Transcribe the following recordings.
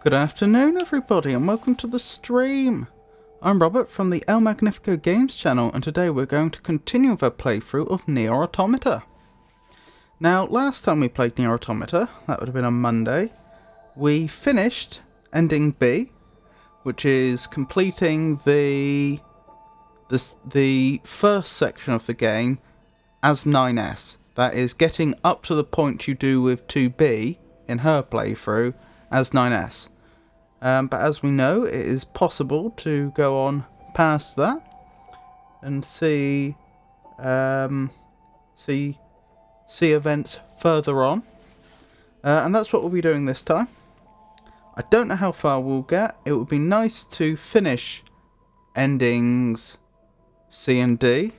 Good afternoon everybody and welcome to the stream. I'm Robert from the El Magnifico Games channel and today we're going to continue with our playthrough of NieR Automata. Now last time we played NieR Automata, that would have been on Monday, we finished ending B, which is completing the first section of the game as 9S. That is getting up to the point you do with 2B in her playthrough as 9S. But as we know, it is possible to go on past that and see events further on, and that's what we'll be doing this time. I don't know how far we'll get. It would be nice to finish endings C and D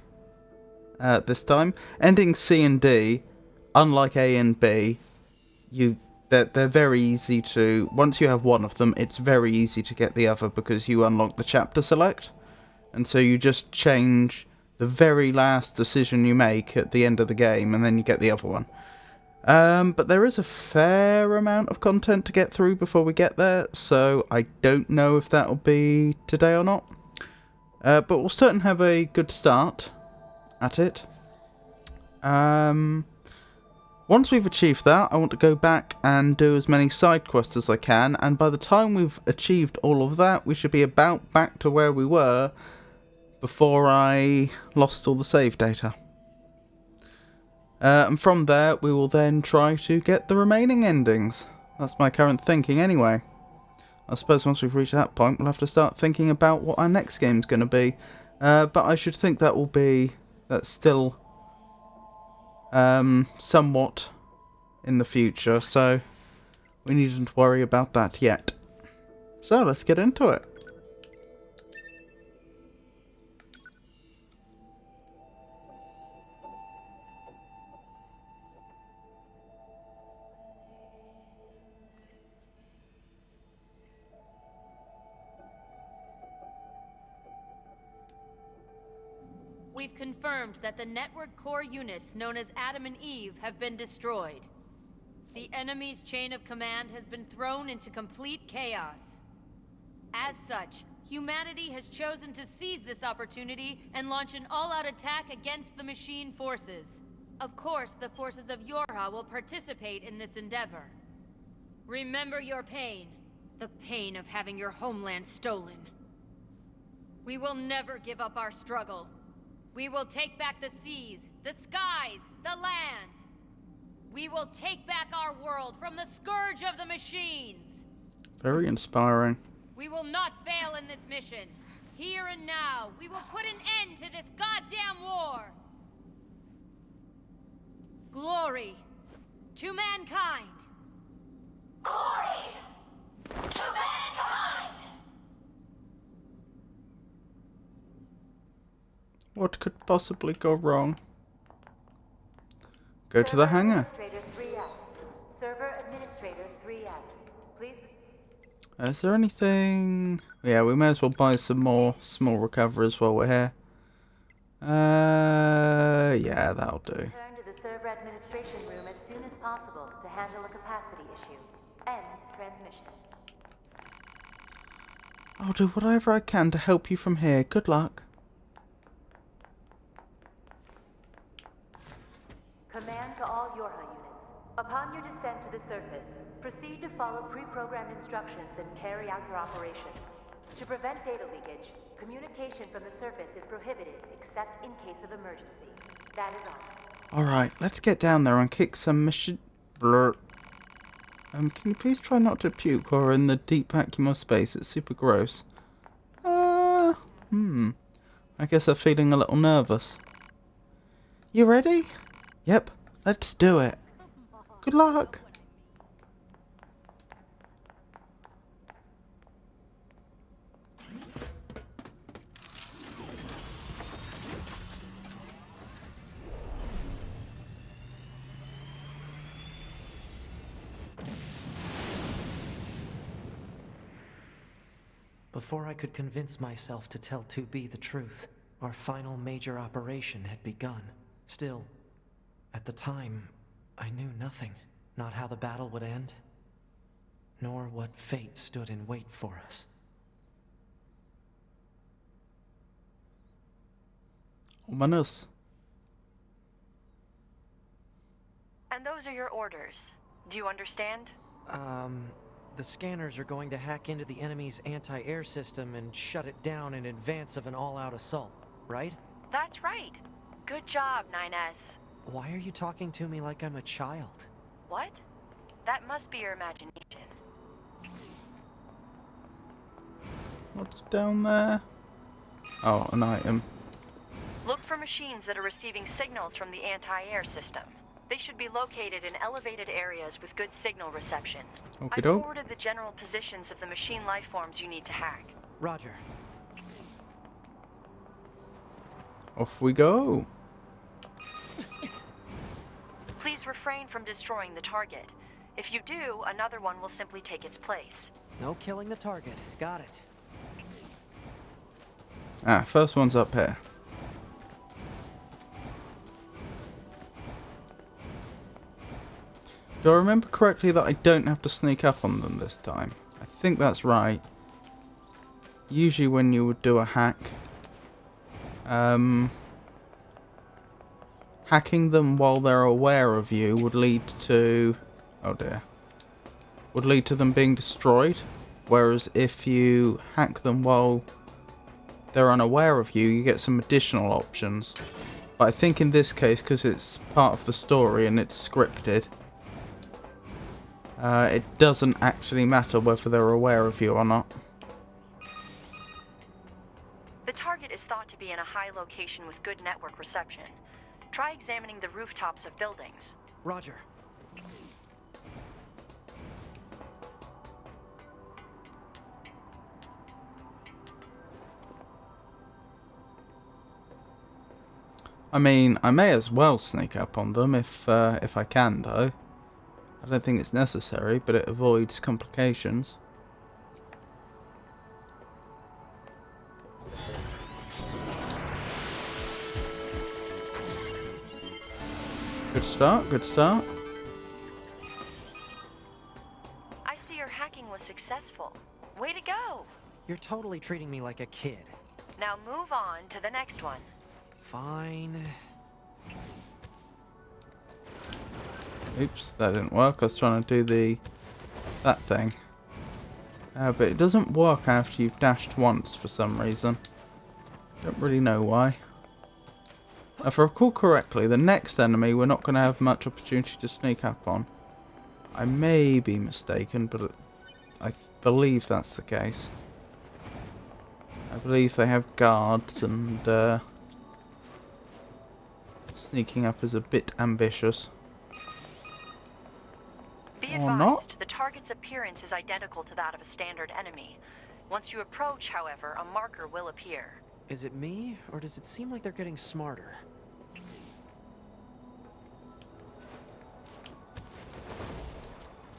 this time. Ending C and D, unlike A and B, they're very easy to, once you have one of them, it's very easy to get the other because you unlock the chapter select. And so you just change the very last decision you make at the end of the game and then you get the other one. But there is a fair amount of content to get through before we get there, so I don't know if that'll be today or not. But we'll certainly have a good start at it. Once we've achieved that, I want to go back and do as many side quests as I can, and by the time we've achieved all of that, we should be about back to where we were before I lost all the save data. And from there, we will then try to get the remaining endings. That's my current thinking anyway. I suppose once we've reached that point, we'll have to start thinking about what our next game's going to be. But I should think that's still somewhat in the future, so we needn't worry about that yet. So let's get into it. We've confirmed that the network core units known as Adam and Eve have been destroyed. The enemy's chain of command has been thrown into complete chaos. As such, humanity has chosen to seize this opportunity and launch an all-out attack against the machine forces. Of course, the forces of Yorha will participate in this endeavor. Remember your pain. The pain of having your homeland stolen. We will never give up our struggle. We will take back the seas, the skies, the land. We will take back our world from the scourge of the machines. Very inspiring. We will not fail in this mission. Here and now, we will put an end to this goddamn war. Glory to mankind. Glory to mankind. What could possibly go wrong? Go to the hangar. Server Administrator 3S. Please. Is there anything? Yeah, we may as well buy some more small recoveries while we're here. Yeah, that'll do. Return to the server administration room as soon as possible to handle a capacity issue. End transmission. I'll do whatever I can to help you from here. Good luck. Command to all Yorha units. Upon your descent to the surface, proceed to follow pre-programmed instructions and carry out your operations. To prevent data leakage, communication from the surface is prohibited except in case of emergency. That is all. Alright, let's get down there and kick some machine... Blur. Can you please try not to puke while we're in the deep vacuum of space? It's super gross. I guess I'm feeling a little nervous. You ready? Yep, let's do it. Good luck. Before I could convince myself to tell 2B the truth, our final major operation had begun. Still, at the time, I knew nothing. Not how the battle would end, nor what fate stood in wait for us. Ominous. And those are your orders. Do you understand? The scanners are going to hack into the enemy's anti-air system and shut it down in advance of an all-out assault, right? That's right. Good job, 9S. Why are you talking to me like I'm a child? What? That must be your imagination. What's down there? Oh, an item. Look for machines that are receiving signals from the anti-air system. They should be located in elevated areas with good signal reception. I Okey-doke. forwarded the general positions of the machine lifeforms you need to hack. Roger. Off we go. Please refrain from destroying the target. If you do, another one will simply take its place. No killing the target. Got it. Ah, first one's up here. Do I remember correctly that I don't have to sneak up on them this time? I think that's right. Usually when you would do a hack, hacking them while they're aware of you would lead to... oh dear. Would lead to them being destroyed. Whereas if you hack them while they're unaware of you, you get some additional options. But I think in this case, because it's part of the story and it's scripted, it doesn't actually matter whether they're aware of you or not. The target is thought to be in a high location with good network reception. Try examining the rooftops of buildings. Roger. I mean, I may as well sneak up on them if I can, though. I don't think it's necessary, but it avoids complications. Good start, good start. I see your hacking was successful. Way to go! You're totally treating me like a kid. Now move on to the next one. Fine. Oops, that didn't work. I was trying to do that thing. But it doesn't work after you've dashed once for some reason. Don't really know why. If I recall correctly, the next enemy we're not going to have much opportunity to sneak up on. I may be mistaken, but I believe that's the case. I believe they have guards, and sneaking up is a bit ambitious. Be Or advised, not. the target's appearance is identical to that of a standard enemy. Once you approach, however, a marker will appear. Is it me, or does it seem like they're getting smarter?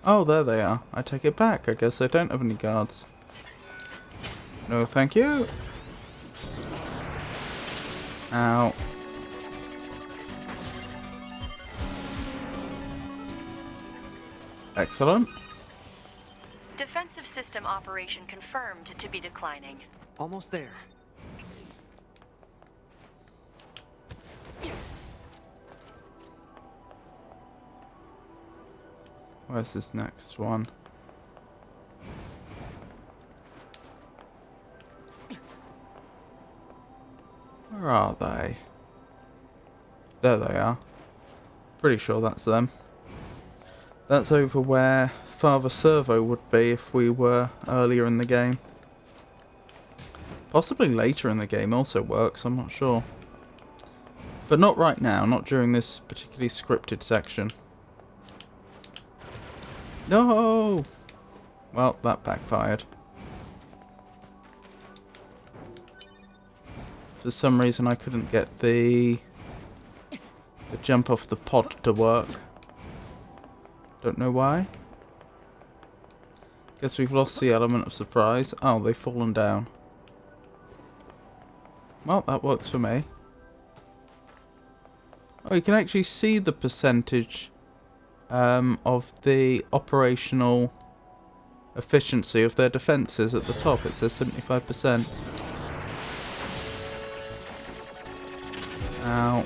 Oh, there they are. I take it back. I guess they don't have any guards. No, thank you. Ow. Excellent. Defensive system operation confirmed to be declining. Almost there. Where's this next one? Where are they? There they are. Pretty sure that's them. That's over where Father Servo would be if we were earlier in the game. Possibly later in the game also works, I'm not sure. But not right now, not during this particularly scripted section. No! Well, that backfired. For some reason I couldn't get the jump off the pod to work. Don't know why. Guess we've lost the element of surprise. Oh, they've fallen down. Well, that works for me. Oh, you can actually see the percentage of the operational efficiency of their defences at the top. It says 75%. Ow.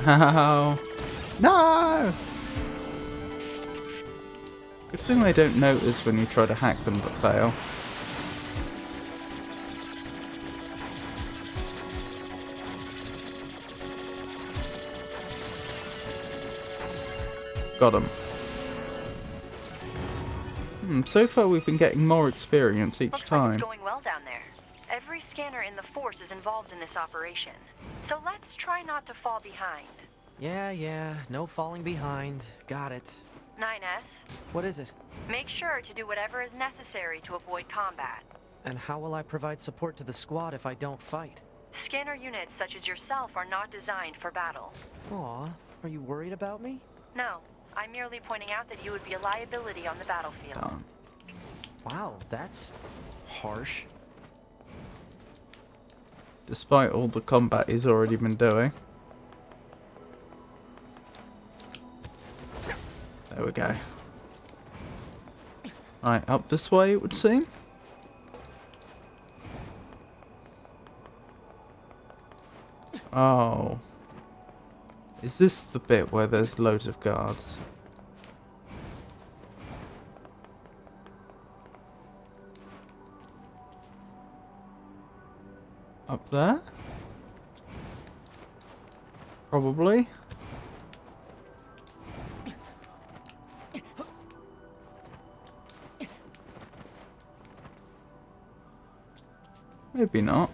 Ow. No! Good thing they don't notice when you try to hack them but fail. Got him. So far we've been getting more experience each Looks time. like it's going well down there. Every scanner in the force is involved in this operation. So let's try not to fall behind. Yeah, no falling behind. Got it. 9S, What is it? make sure to do whatever is necessary to avoid combat. And how will I provide support to the squad if I don't fight? Scanner units such as yourself are not designed for battle. Aw, are you worried about me? No, I'm merely pointing out that you would be a liability on the battlefield. Darn. Wow, that's harsh. Despite all the combat he's already been doing. There we go. Right, up this way it would seem. Oh. Is this the bit where there's loads of guards? Up there? Probably. Maybe not.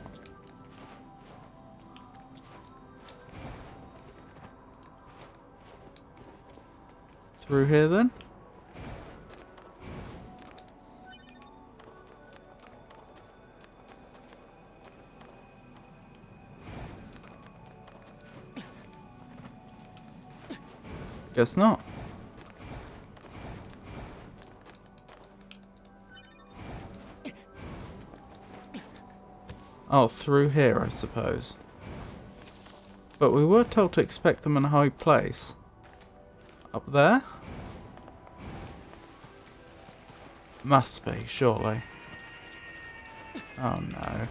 Through here then? Guess not. Oh, through here, I suppose. But we were told to expect them in a high place. Up there? Must be, surely. Oh no.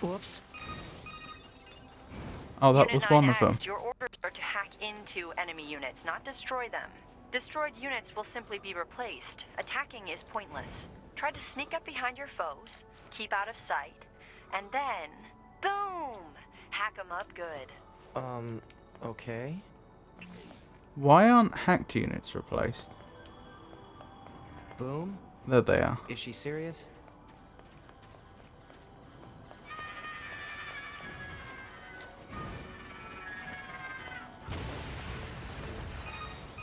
Whoops. Oh, that Unit was one of 9X, them. your orders are to hack into enemy units, not destroy them. Destroyed units will simply be replaced. Attacking is pointless. Try to sneak up behind your foes, keep out of sight, and then, boom! Hack them up good. Okay. Why aren't hacked units replaced? Boom. There they are. Is she serious?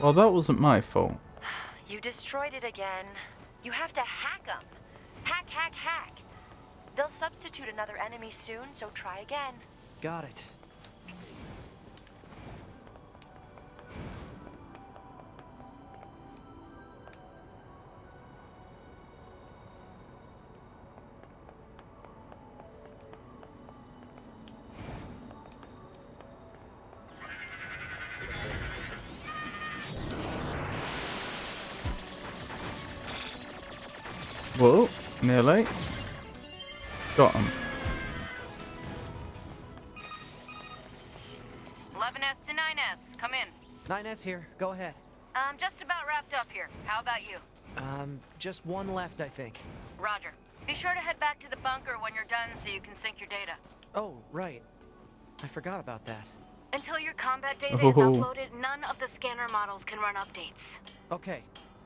Well, that wasn't my fault. You destroyed it again. You have to hack them. Hack, hack, hack. They'll substitute another enemy soon, so try again. Got it. Whoa, nearly. Got him. 11S to 9S, come in. 9S here. Go ahead. Just about wrapped up here. How about you? Just one left, I think. Roger. Be sure to head back to the bunker when you're done so you can sync your data. Oh, right. I forgot about that. Until your combat data Oh. is uploaded, none of the scanner models can run updates. Okay.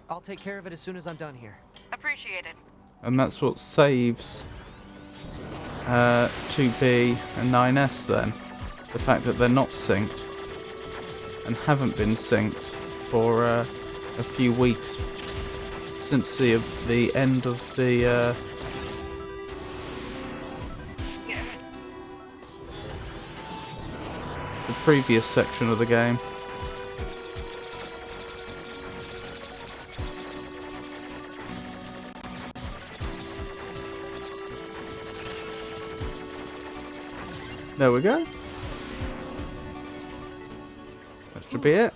I'll take care of it as soon as I'm done here. Appreciated. And that's what saves 2B and 9S then. The fact that they're not synced and haven't been synced for a few weeks since the end of the previous section of the game. There we go. That should be it.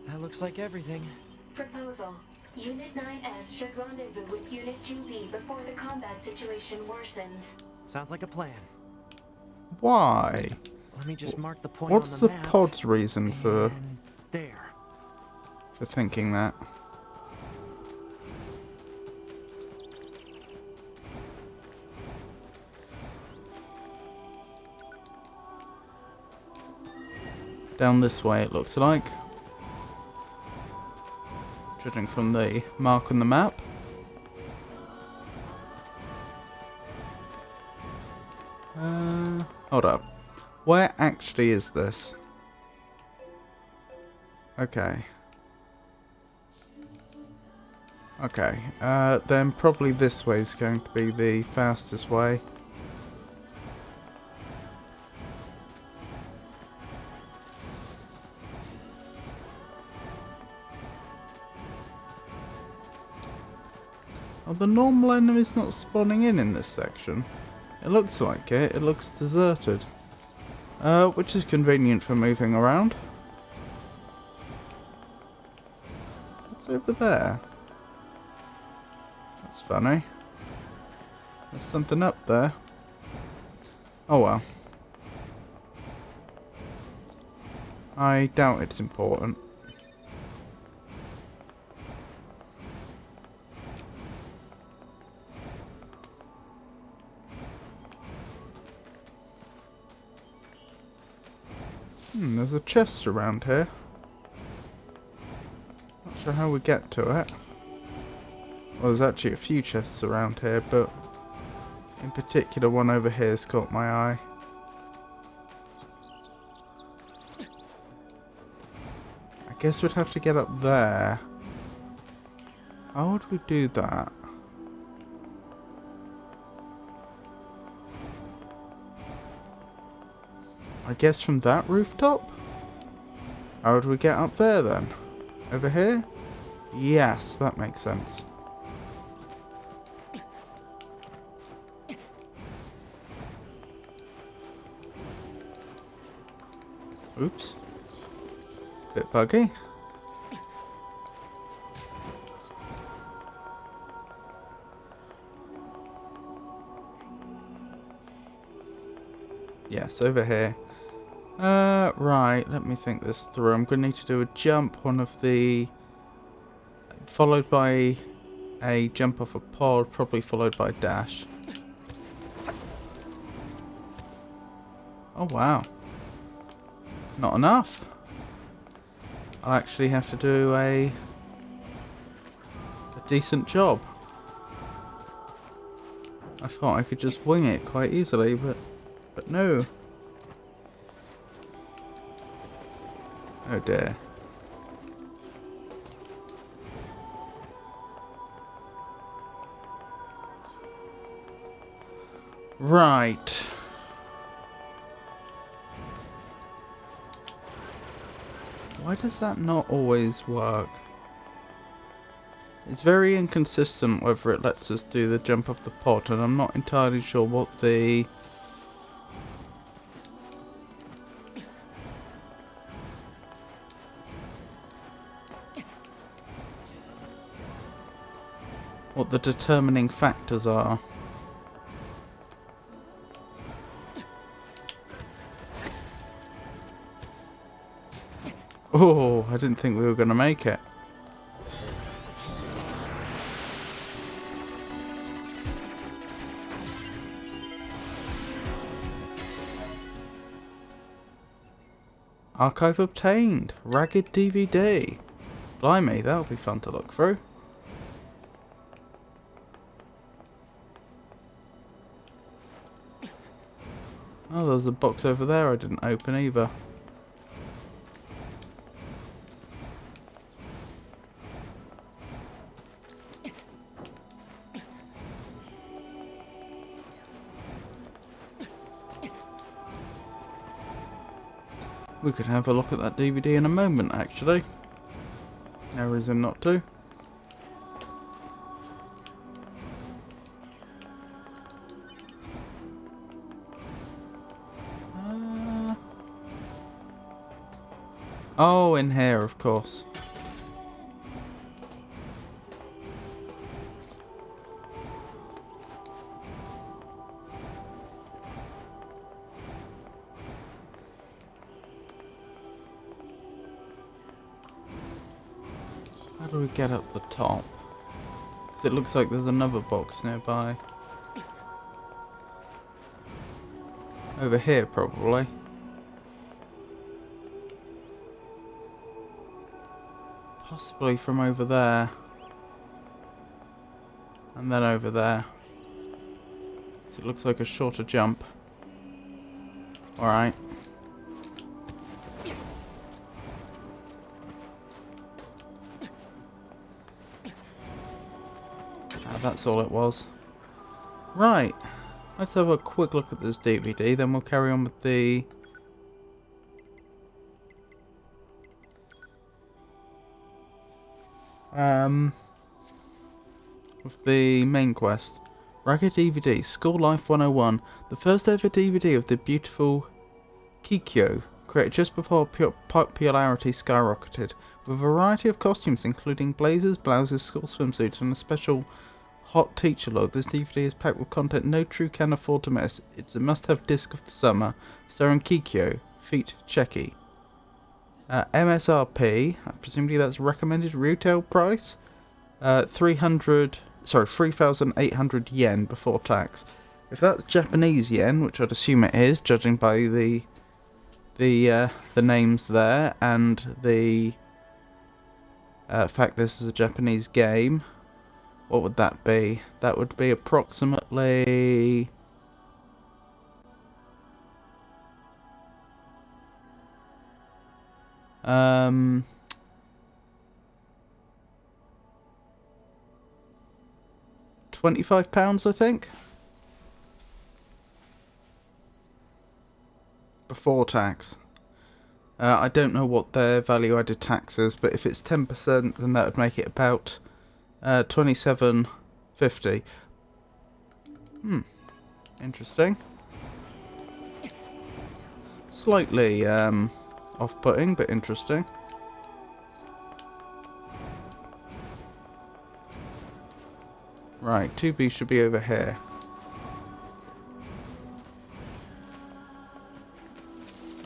That looks like everything. Proposal. Unit 9S should rendezvous with Unit 2B before the combat situation worsens. Sounds like a plan. Why? Let me just mark the point What's on the the map. pod's reason for And there. thinking that? Down this way, it looks like. Judging from the mark on the map. Hold up. Where actually is this? Okay. Okay, then probably this way is going to be the fastest way. Are the normal enemies not spawning in this section? It looks like it. It looks deserted. Which is convenient for moving around. What's over there? That's funny. There's something up there. Oh well. I doubt it's important. There's a chest around here. Not sure how we get to it. Well, there's actually a few chests around here, but in particular one over here has caught my eye. I guess we'd have to get up there. How would we do that? I guess from that rooftop? How would we get up there then? Over here? Yes, that makes sense. Oops. Bit buggy. Yes, over here. Right, let me think this through. I'm going to need to do a jump, one of the... followed by a jump off a pod, probably followed by a dash. Oh, wow. Not enough. I'll actually have to do a decent job. I thought I could just wing it quite easily, but no. Oh dear. Right. Why does that not always work? It's very inconsistent whether it lets us do the jump off the pod, and I'm not entirely sure what the... what the determining factors are. Oh, I didn't think we were going to make it. Archive obtained. Ragged DVD. Blimey, that'll be fun to look through. Oh, there's a box over there I didn't open either. We could have a look at that DVD in a moment, actually. No reason not to. Oh, in here, of course. How do we get up the top? Because it looks like there's another box nearby. Over here, probably. Possibly from over there. And then over there. So it looks like a shorter jump. Alright. That's all it was. Right. Let's have a quick look at this DVD, then we'll carry on with the... with the main quest. Ragged DVD, School Life 101. The first ever DVD of the beautiful Kikyo, created just before popularity skyrocketed, with a variety of costumes including blazers, blouses, school swimsuits, and a special hot teacher log. This DVD is packed with content no true can afford to miss. It's a must-have disc of the summer, starring Kikyo, feat Checky. MSRP, presumably that's recommended retail price, 3,800 yen before tax. If that's Japanese yen, which I'd assume it is, judging by the names there and the fact this is a Japanese game, what would that be? That would be approximately... £25, I think. Before tax. I don't know what their value-added tax is, but if it's 10%, then that would make it about $27.50. Interesting. Slightly Off-putting, but interesting. Right, 2B should be over here.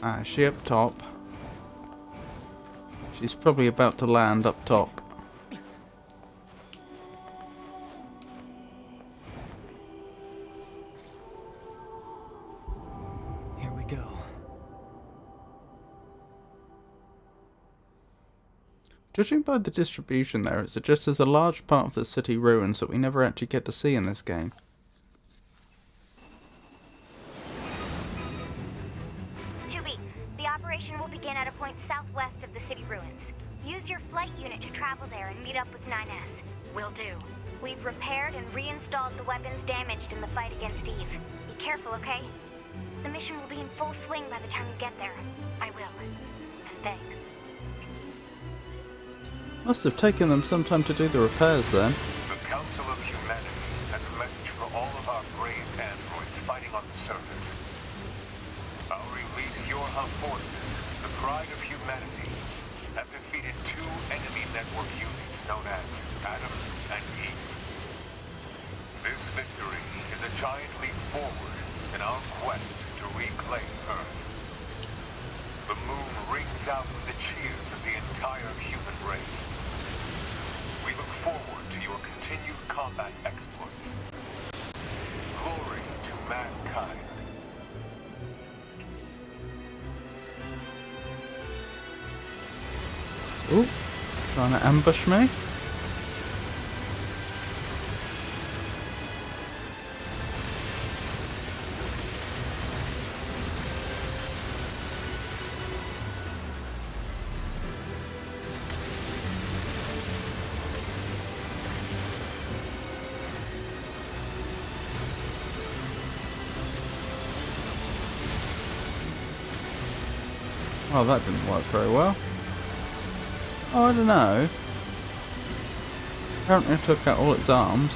Ah, is she up top? She's probably about to land up top. Here we go. Judging by the distribution there, it suggests there's a large part of the city ruins that we never actually get to see in this game. 2B, the operation will begin at a point southwest of the city ruins. Use your flight unit to travel there and meet up with 9S. Will do. We've repaired and reinstalled the weapons damaged in the fight against Eve. Be careful, okay? The mission will be in full swing by the time you get there. I will. And thanks. Must have taken them some time to do the repairs then. The Council of Humanity has a message for all of our brave androids fighting on the surface. Our elite Yorha forces, the pride of humanity, have defeated 2 enemy network units known as Adam and Eve. This victory is a giant leap forward in our quest to reclaim Earth. The moon rings out with the cheers of the entire human race. We look forward to your continued combat exploits. Glory to mankind. Ooh, trying to ambush me. Oh, that didn't work very well. Oh, I don't know. Apparently I took out all its arms.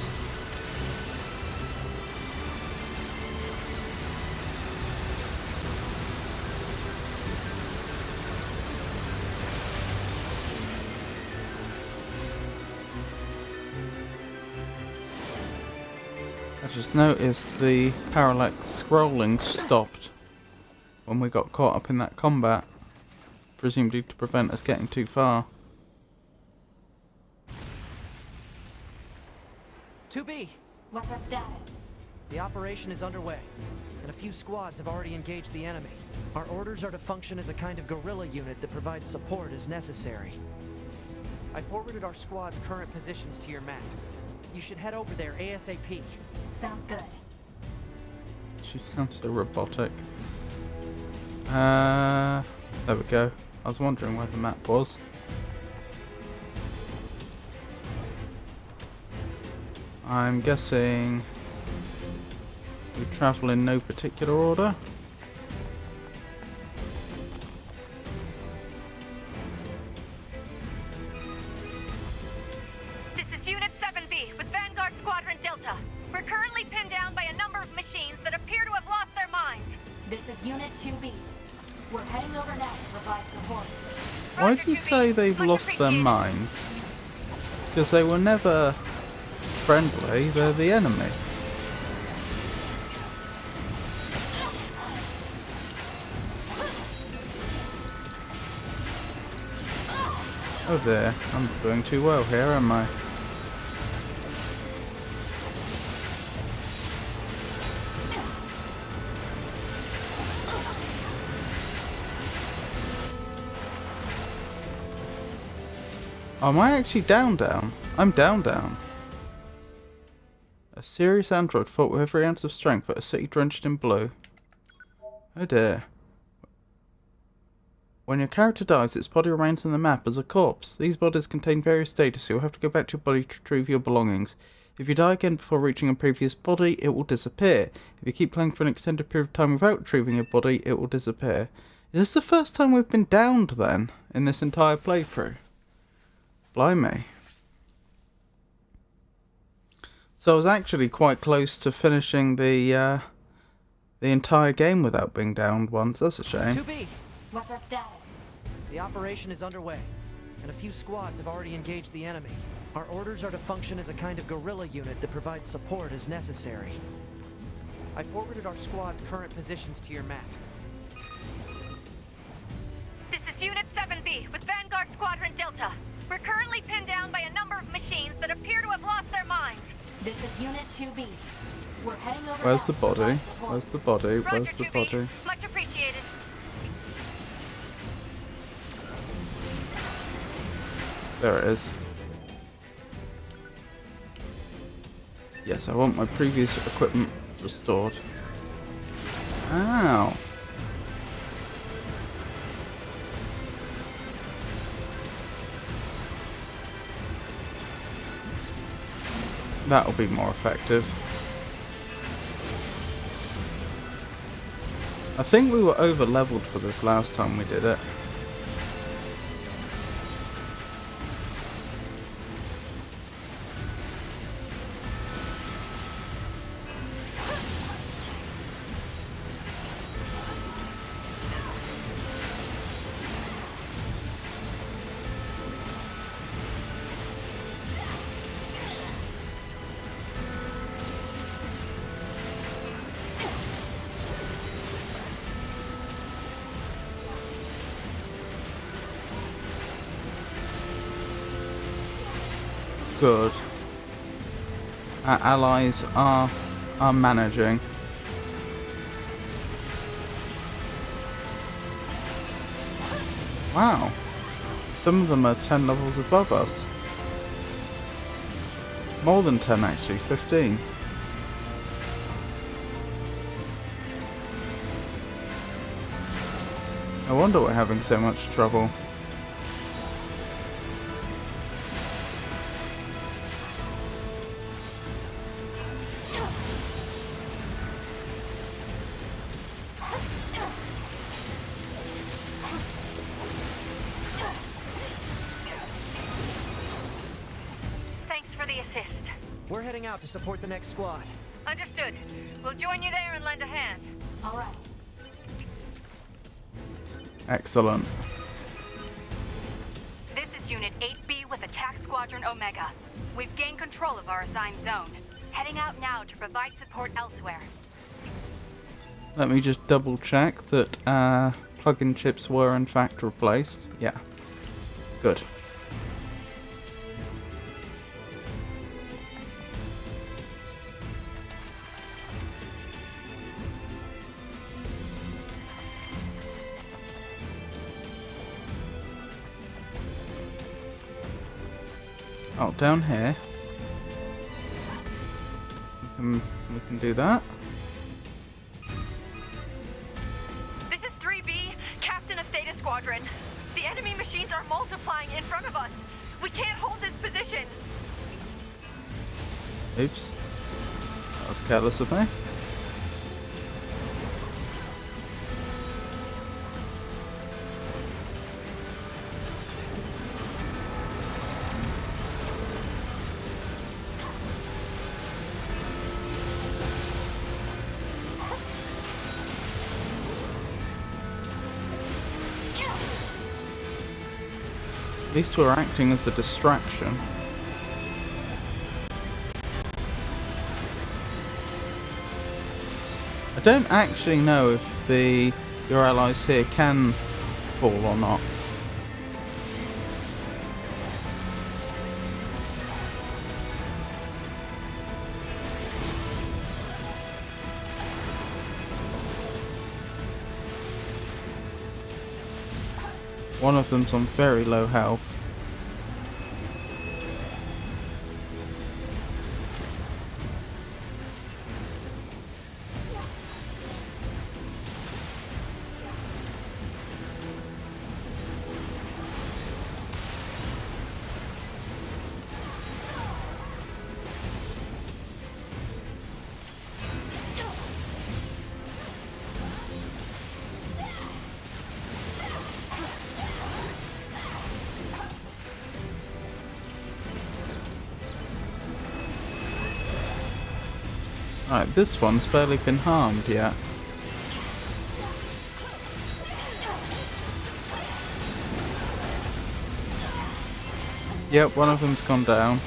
I just noticed the parallax scrolling stopped when we got caught up in that combat. Presumably to prevent us getting too far. 2B! What's our status? The operation is underway, and a few squads have already engaged the enemy. Our orders are to function as a kind of guerrilla unit that provides support as necessary. I forwarded our squad's current positions to your map. You should head over there ASAP. Sounds good. She sounds so robotic. There we go. I was wondering where the map was. I'm guessing we travel in no particular order. This is Unit 7B with Vanguard Squadron Delta. We're currently pinned down by a number of machines that appear to have lost their minds. This is Unit 2B. We're heading over now to provide support. Why do you say they've lost their minds? Because they were never friendly, they're the enemy. Oh dear, I'm doing too well here, am I? Oh, am I actually down? I'm down. A serious android fought with every ounce of strength at a city drenched in blue. Oh dear. When your character dies, its body remains on the map as a corpse. These bodies contain various data, so you'll have to go back to your body to retrieve your belongings. If you die again before reaching a previous body, it will disappear. If you keep playing for an extended period of time without retrieving your body, it will disappear. Is this the first time we've been downed then, in this entire playthrough? Blimey. So I was actually quite close to finishing the entire game without being downed once. That's a shame. 2B! What's our status? The operation is underway, and a few squads have already engaged the enemy. Our orders are to function as a kind of guerrilla unit that provides support as necessary. I forwarded our squad's current positions to your map. This is Unit 7B with Vanguard Squadron Delta. We're currently pinned down by a number of machines that appear to have lost their minds. This is Unit 2B. We're heading over. Where's now the to body? provide support. Where's the body? Where's Roger, the 2B. body? Much appreciated. There it is. Yes, I want my previous equipment restored. Ow! That'll be more effective. I think we were over leveled for this last time we did it. Good. Our allies are managing. Wow. Some of them are 10 levels above us. More than 10 actually, 15. No wonder we're having so much trouble. Thanks for the assist. We're heading out to support the next squad. Understood. We'll join you there and lend a hand. All right. Excellent. This is Unit 8B with Attack Squadron Omega. We've gained control of our assigned zone. Heading out now to provide support elsewhere. Let me just double check that plug-in chips were in fact replaced. Yeah. Good. Oh, down here. We can do that. This is 3B, Captain of Theta Squadron. The enemy machines are multiplying in front of us. We can't hold this position. Oops. That was careless of me. At least we're acting as the distraction. I don't actually know if your allies here can fall or not. One of them's on very low health. Right, this one's barely been harmed yet. Yep, one of them's gone down.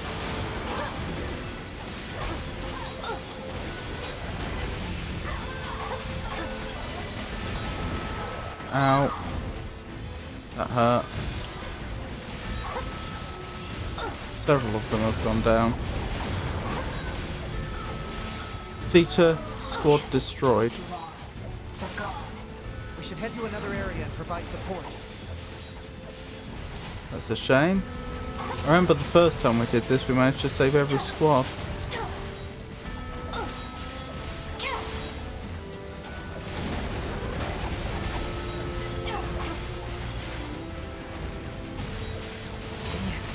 Ow. That hurt. Several of them have gone down. Theta squad destroyed. We should head to another area and provide support. That's a shame. I remember the first time we did this, we managed to save every squad. I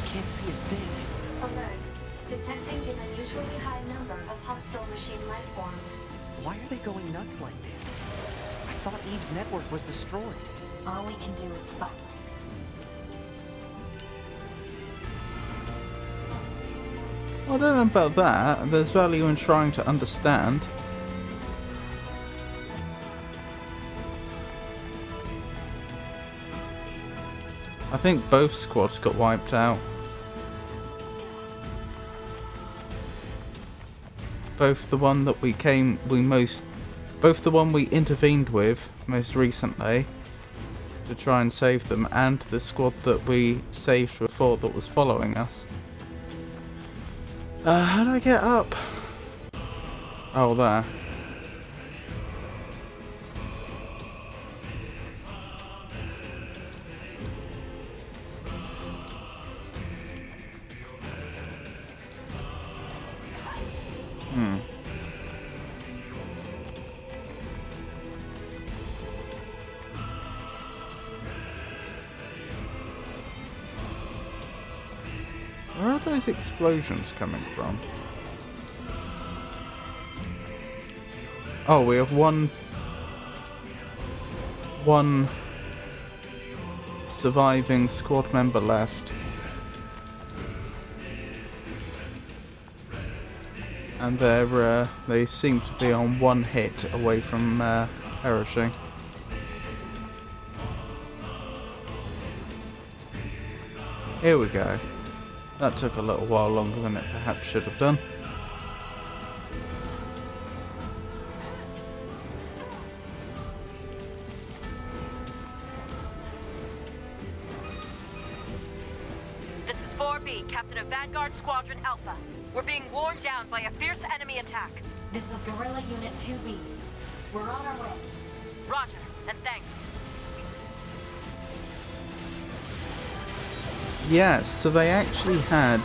can't see a thing. Alert. Detecting an unusually high number of hostile machine life forms. Why are they going nuts like this? I thought Eve's network was destroyed. All we can do is fight. I don't know about that. There's value in trying to understand. I think both squads got wiped out. Both the one that both the one we intervened with most recently to try and save them, and the squad that we saved before that was following us. How do I get up? Oh, there. Where are those explosions coming from? Oh, we have one surviving squad member left. And they seem to be on one hit away from perishing. Here we go. That took a little while longer than it perhaps should have done. This is 4B, Captain of Vanguard Squadron Alpha. We're being worn down by a fierce enemy attack. This is Guerrilla Unit 2B. We're on our way. Roger, and thanks. Yes, so they actually had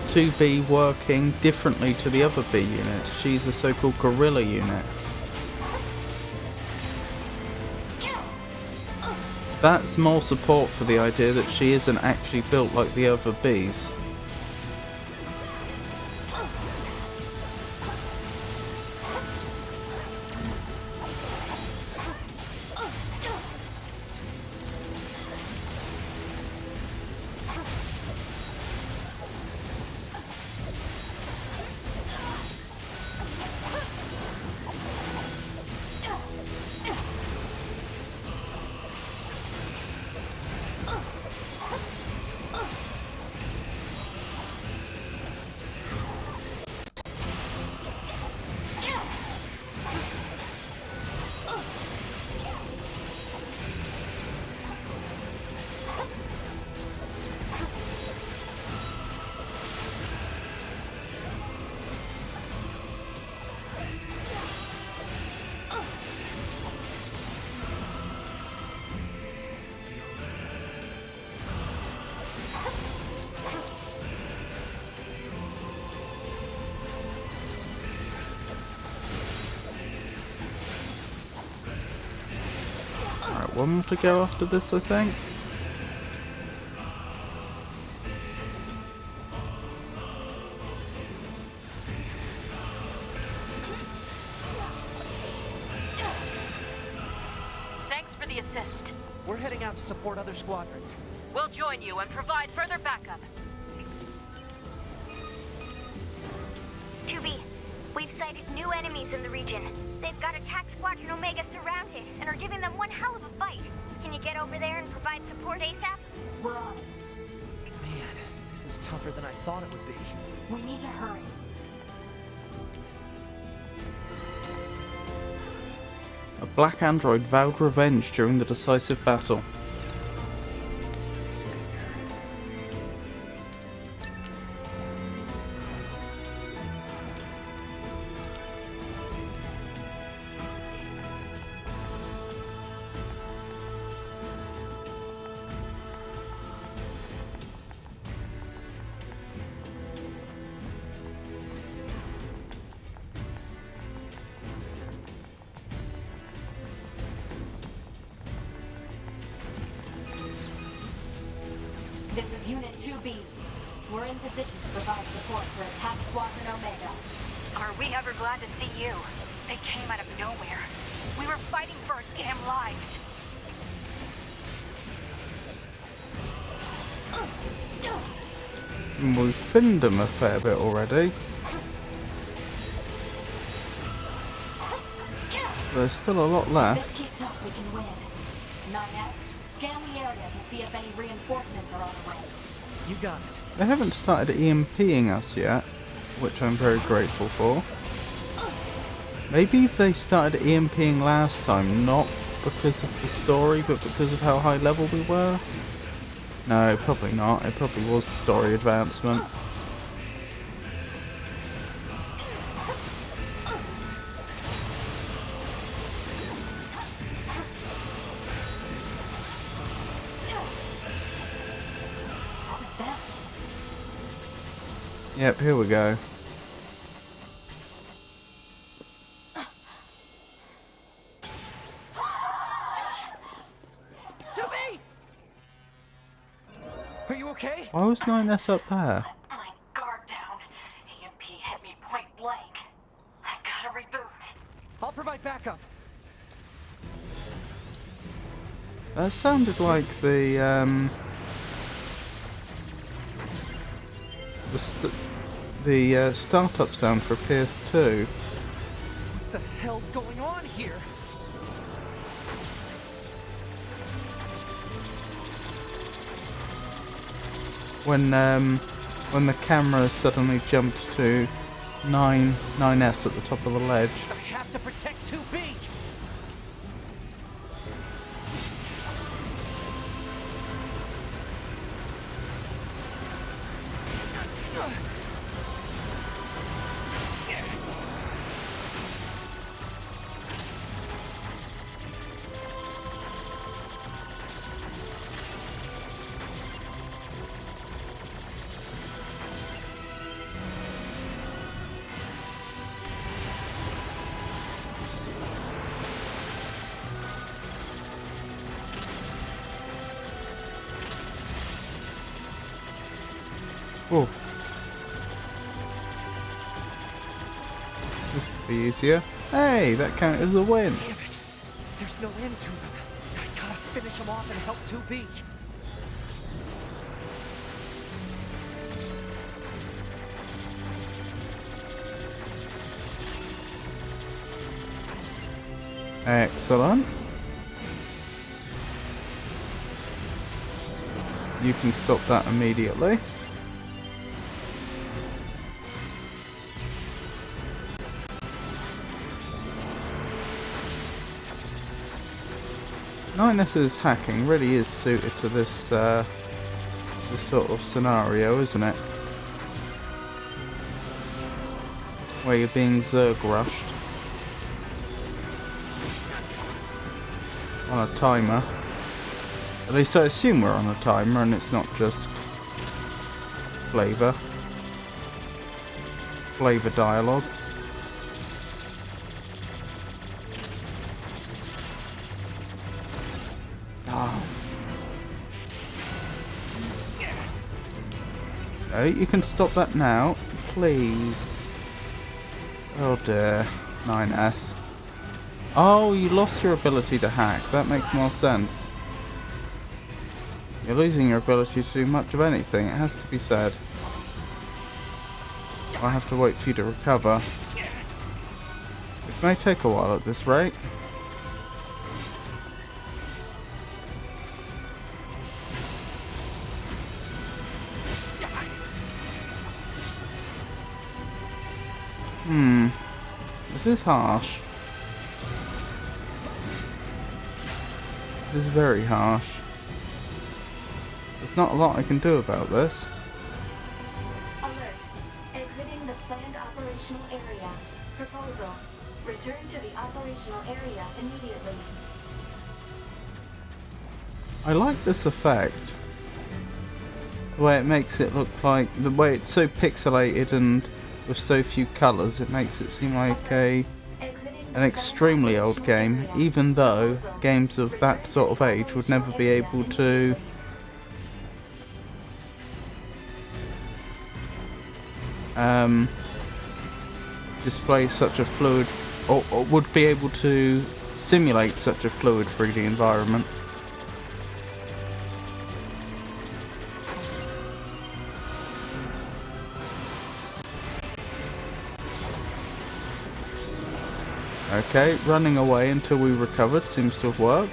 2B working differently to the other B unit. She's a so-called guerrilla unit. That's more support for the idea that she isn't actually built like the other Bs. Alright, one more to go after this, I think. Thanks for the assist. We're heading out to support other squadrons. We'll join you and provide further backup. 2B, we've sighted new enemies in the region. They've got attack Squadron Omega surrounded and are giving them one hell of a fight. Can you get over there and provide support ASAP? We're on. Man, this This is tougher than I thought it would be. We need to hurry. A black android vowed revenge during the decisive battle. This is Unit 2B. We're in position to provide support for Attack Squadron Omega. Are we ever glad to see you? They came out of nowhere. We were fighting for our damn lives. We've thinned them a fair bit already. There's still a lot If left. this keeps up, we can win. 9S, scan the area to see if any reinforcements are on the way. You got it. They haven't started EMPing us yet, which I'm very grateful for. Maybe they started EMPing last time, not because of the story, but because of how high level we were? No, probably not. It probably was story advancement. What was that? Yep, here we go. Are you okay? Why was 9S up there? My guard down. EMP hit me point blank. I gotta reboot. I'll provide backup. That sounded like the startup sound for PS2. What the hell's going on here? When the camera suddenly jumped to 9S at the top of the ledge. I have to protect 2B. Oh. This could be easier. Hey, that counted as a win. Damn it. There's no end to them. I gotta finish them off and help 2B. Excellent. You can stop that immediately. Nines' hacking really is suited to this this sort of scenario, isn't it? Where you're being Zerg rushed on a timer. At least I assume we're on a timer and it's not just flavor dialogue. Oh. No, you can stop that now, please. Oh dear, 9S. Oh, you lost your ability to hack. That makes more sense. You're losing your ability to do much of anything, it has to be said. I'll have to wait for you to recover. It may take a while at this rate. This is harsh. This is very harsh. There's not a lot I can do about this. Alert. Exiting the planned operational area. Proposal. Return to the operational area immediately. I like this effect. The way it makes it look like, the way it's so pixelated and with so few colours, it makes it seem like an extremely old game, even though games of that sort of age would never be able to display such a fluid, or would be able to simulate such a fluid 3D environment. Okay, running away until we recovered seems to have worked.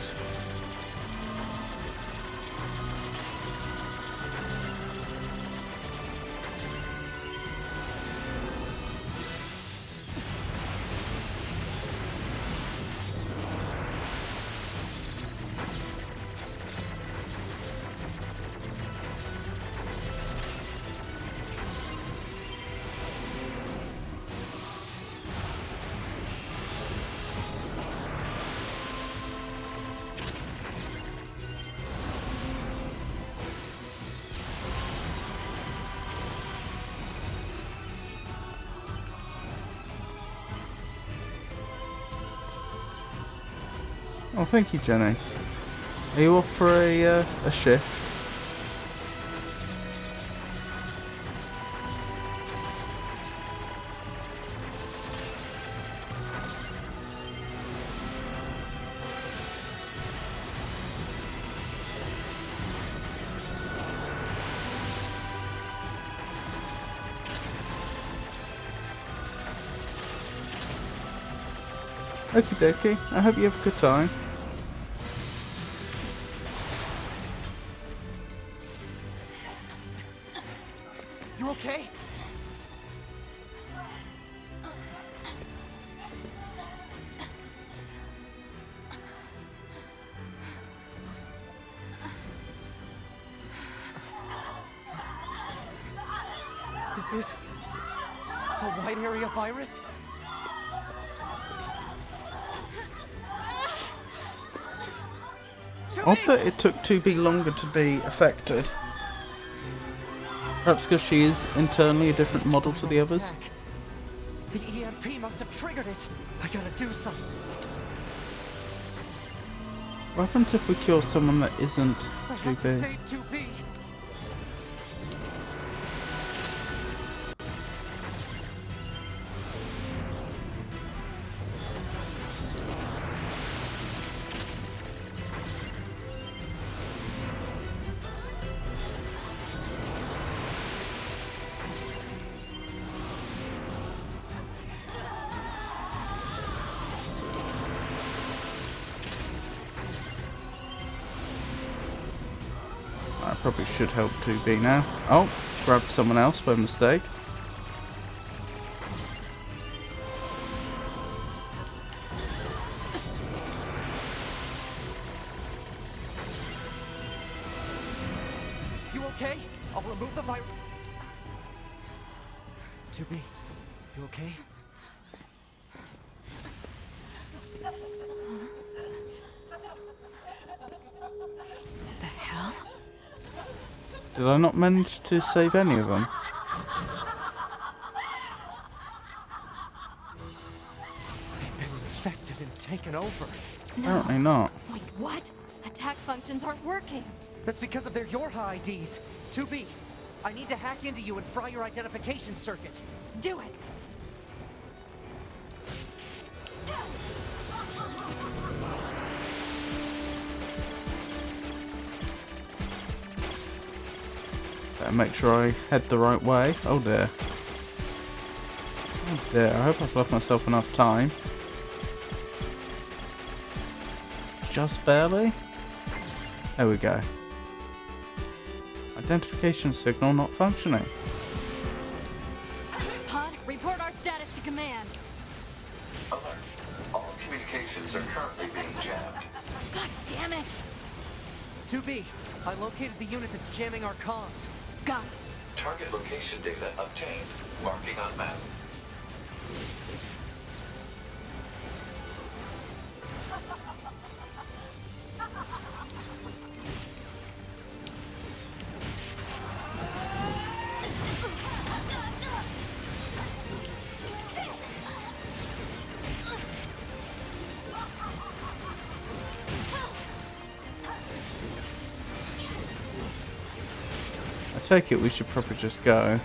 Oh, thank you, Jenny. Are you off for a shift? Okie dokie. I hope you have a good time. You okay? Is this a wide area virus? Odd that it took 2B longer to be affected. Perhaps because she is internally a different model to the others. Attack. The EMP must have triggered it. I gotta do something. What happens if we kill someone that isn't I have to 2B? save 2B. I probably should help 2B now. Oh, grabbed someone else by mistake. You okay? I'll remove the virus. 2B, you okay? The hell? Did I not manage to save any of them? They've been infected and taken over. Apparently not. Wait, what? Attack functions aren't working. That's because of their Yorha IDs. 2B, I need to hack into you and fry your identification circuits. Do it. Better make sure I head the right way. Oh dear. Oh dear, I hope I've left myself enough time. Just barely. There we go. Identification signal not functioning. Pod, report our status to command. command. Alert. All communications are currently being jammed. God damn it! 2B, I located the unit that's jamming our comms. Got it. Target location data obtained. Marking on map. I take it we should probably just go.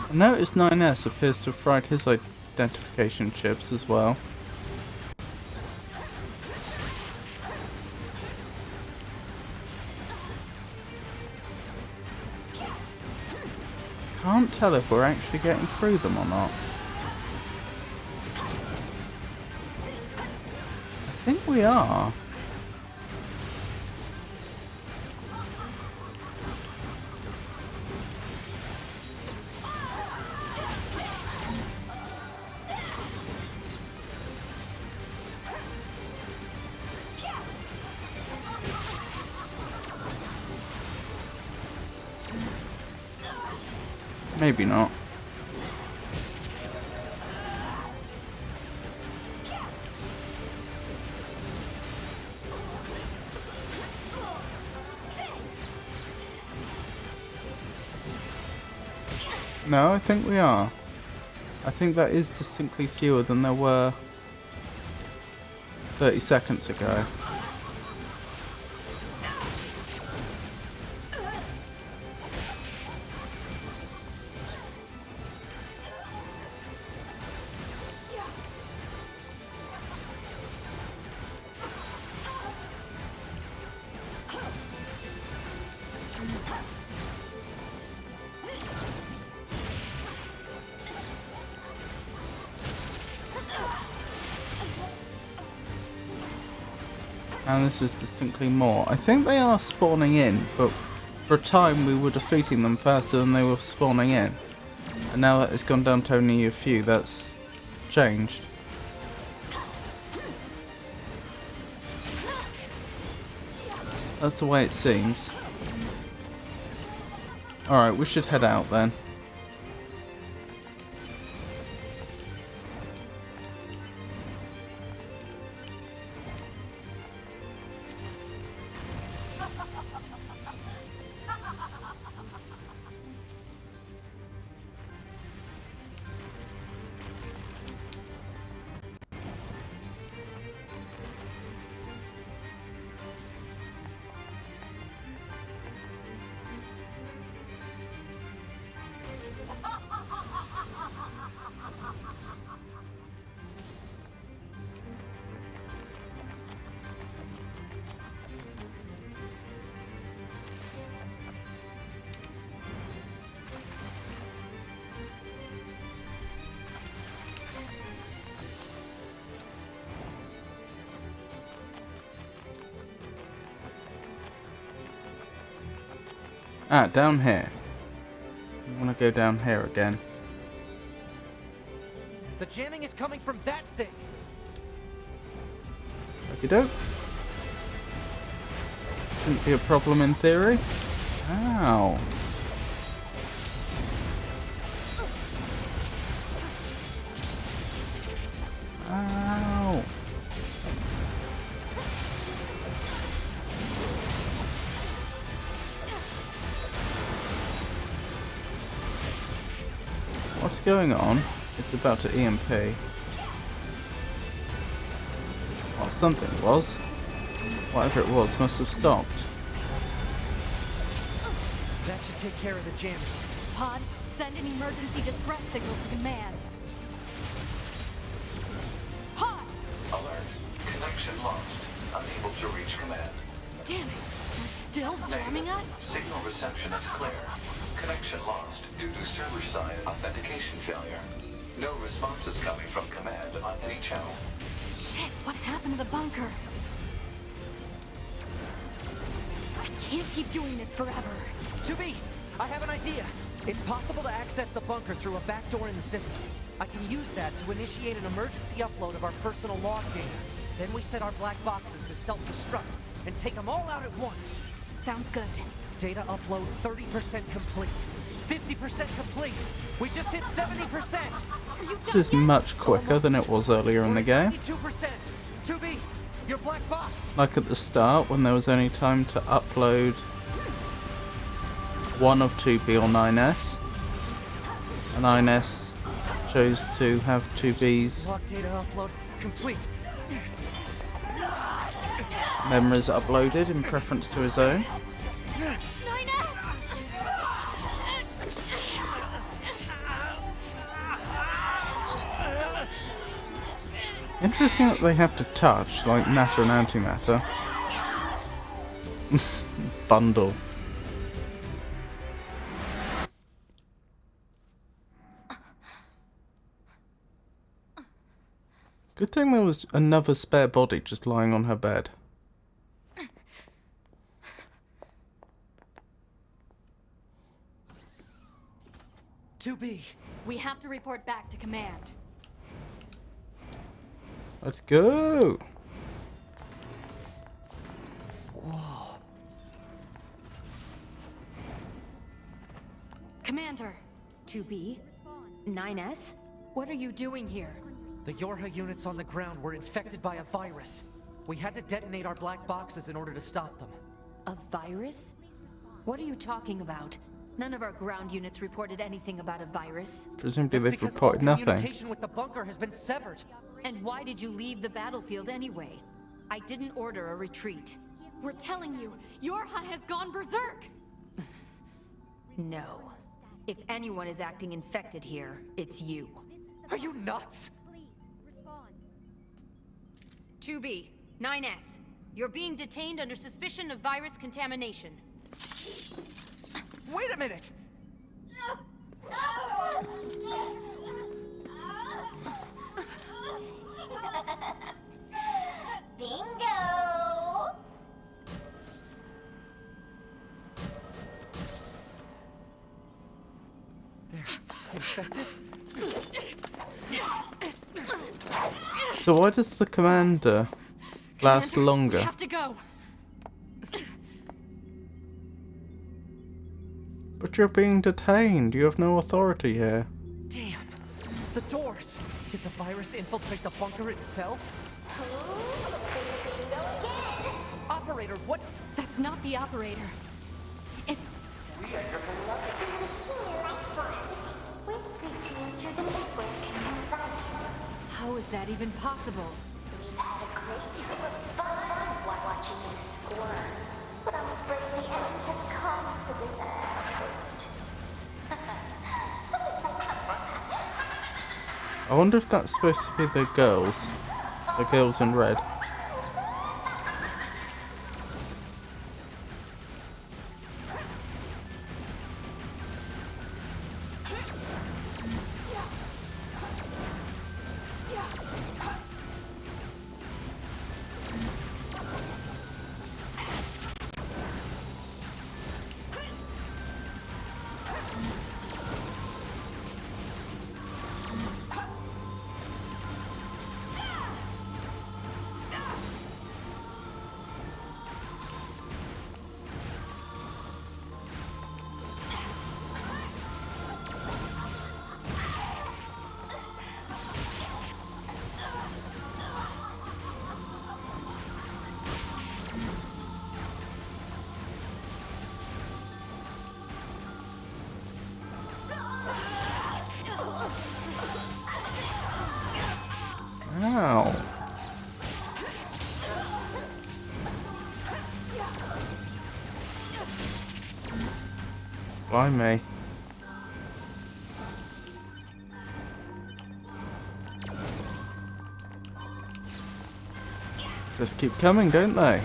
I noticed 9S appears to have fried his identification chips as well. Can't tell if we're actually getting through them or not. I think we are. Maybe not. No, I think we are. I think that is distinctly fewer than there were 30 seconds ago. And this is distinctly more. I think they are spawning in, but for a time we were defeating them faster than they were spawning in. And now that it's gone down to only a few, that's changed. That's the way it seems. Alright, we should head out then. Ah, down here. I want to go down here again. The jamming is coming from that thing. Okie doke. Shouldn't be a problem in theory. Ow. Ow. What's going on? It's about to EMP. Well, something was. Whatever it was must have stopped. That should take care of the jamming. Pod, send an emergency distress signal to command. Pod! Alert. Connection lost. Unable to reach command. Damn it! They're still jamming Negative. us? Signal reception is clear. Connection lost due to server-side authentication failure. No response is coming from command on any channel. Shit! the bunker. I can't keep doing this forever. 2B, I have an idea. It's possible to access the bunker through a back door in the system. I can use that to initiate an emergency upload of our personal log data. Then we set our black boxes to self-destruct and take them all out at once. Sounds good. Data upload 30% complete. 50% complete. We just hit 70%. This is much quicker than it was earlier in the game. 92%. 2B, your black box. Like at the start, when there was only time to upload one of 2B or 9S. And 9S chose to have 2B's Log data upload complete. memories uploaded in preference to his own. Interesting that they have to touch, like matter and antimatter. Bundle. Good thing there was another spare body just lying on her bed. We have to report back to command. Let's go! Whoa. Commander! 2B? 9S? What are you doing here? The Yorha units on the ground were infected by a virus. We had to detonate our black boxes in order to stop them. A virus? What are you talking about? None of our ground units reported anything about a virus. Presumably That's they've because reported all nothing. communication with the bunker has been severed. And why did you leave the battlefield anyway? I didn't order a retreat. We're telling you, Yorha has gone berserk! No. If anyone is acting infected here, it's you. Are you nuts? 2B, 9S. You're being detained under suspicion of virus contamination. Wait a minute! Bingo! They're infected? So why does the commander last Commander, longer? We have to go. But you're being detained. You have no authority here. Damn! The doors! Did the virus infiltrate the bunker itself? Operator, what? That's not the operator. It's... We are your beloved machine life forms. We speak to you through the network device. How is that even possible? We've had a great deal of fun while watching you squirm. But I'm afraid the end has come for this outpost. I wonder if that's supposed to be the girls. The girls in red. Ow. Blimey. Just keep coming, don't they?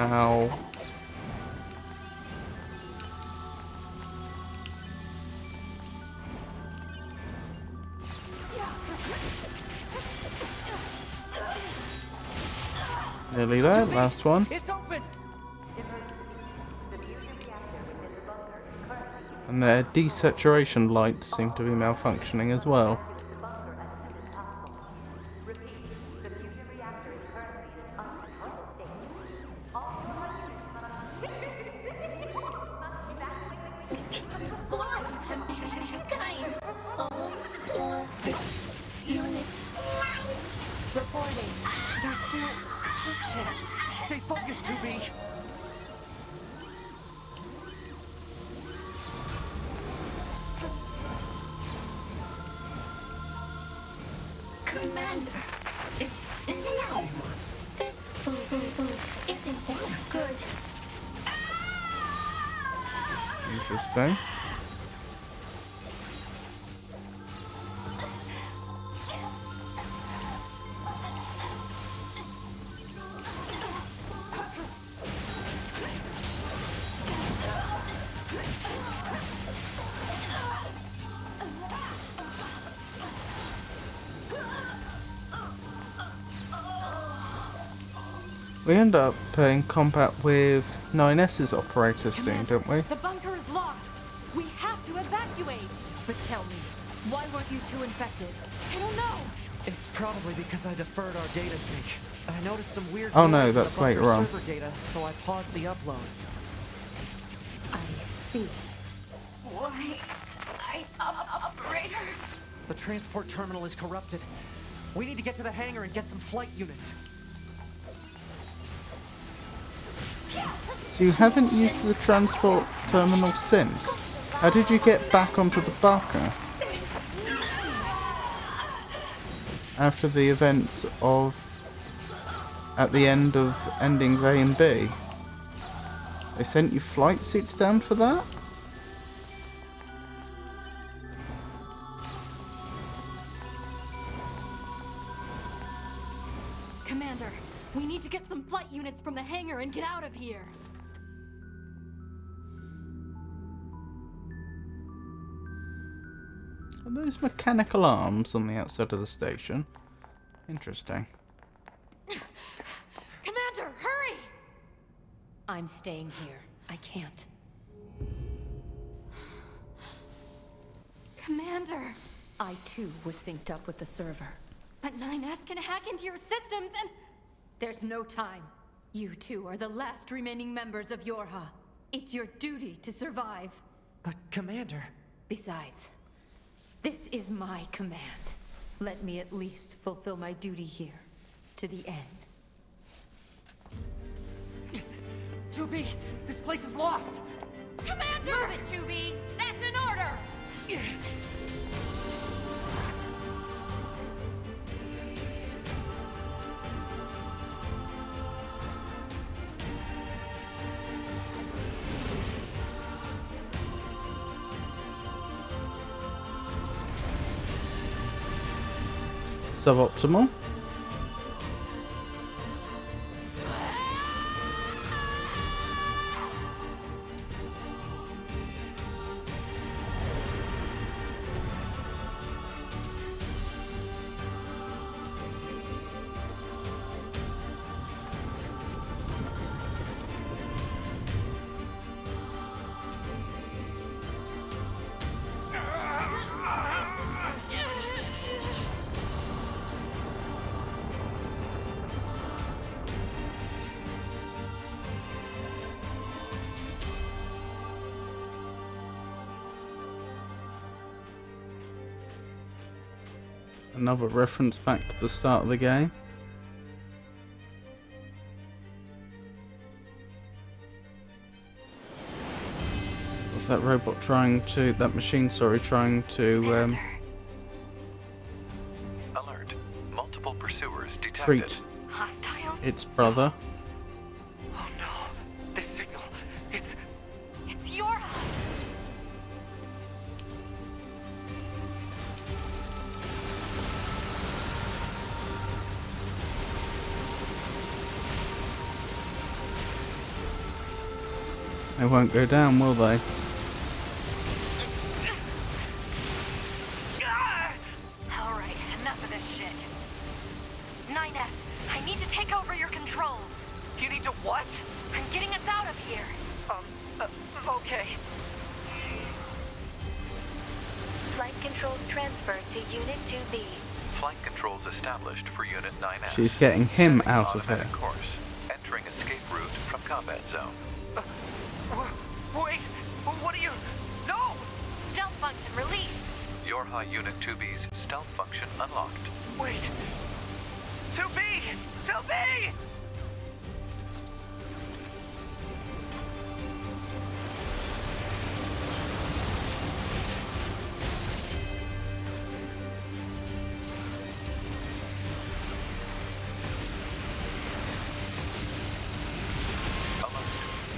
how... Nearly there, last one. It's open! And their desaturation lights seem to be malfunctioning as well. Glory to mankind! All units Reporting. They're still anxious. Stay focused, 2B! Commander, it is now. This food isn't that good. Interesting. We end up in combat with 9S's operators soon, don't we? The bunker is lost. We have to evacuate. But tell me, why weren't you two infected? I don't know. It's probably because I deferred our data sync. I noticed some weird Oh no, noise in that's the bunker later on. server data, so I paused the upload. I see. Why? Operator. The transport terminal is corrupted. We need to get to the hangar and get some flight units. So you haven't used the transport terminal since? How did you get back onto the bunker? After the events of... at the end of endings A and B? They sent you flight suits down for that? Commander, we need to get some flight units from the hangar and get out of here. Are those mechanical arms on the outside of the station? Interesting. Commander, hurry! I'm staying here. I can't. Commander! I too was synced up with the server. But 9S can hack into your systems and... There's no time. You two are the last remaining members of Yorha. It's your duty to survive. But, Commander... Besides, this is my command. Let me at least fulfill my duty here, to the end. 2B, this place is lost! Commander! Move it, 2B! That's an order! Suboptimal. Another reference back to the start of the game. Was that robot trying to, that machine, sorry, trying to Alert. Multiple pursuers detected. treat Hostile? its brother? Oh no. This signal. It's your... They won't go down, will they? Alright, enough of this shit. 9S, I need to take over your control. You need to what? I'm getting us out of here. Okay. Flight controls transferred to Unit 2B. Flight controls established for Unit 9S. She's getting him Setting out of here. automatic course. Entering escape route from combat zone. Wait, what are you... No! Stealth function released. Yorha Unit 2B's stealth function unlocked. Wait. 2B! 2B!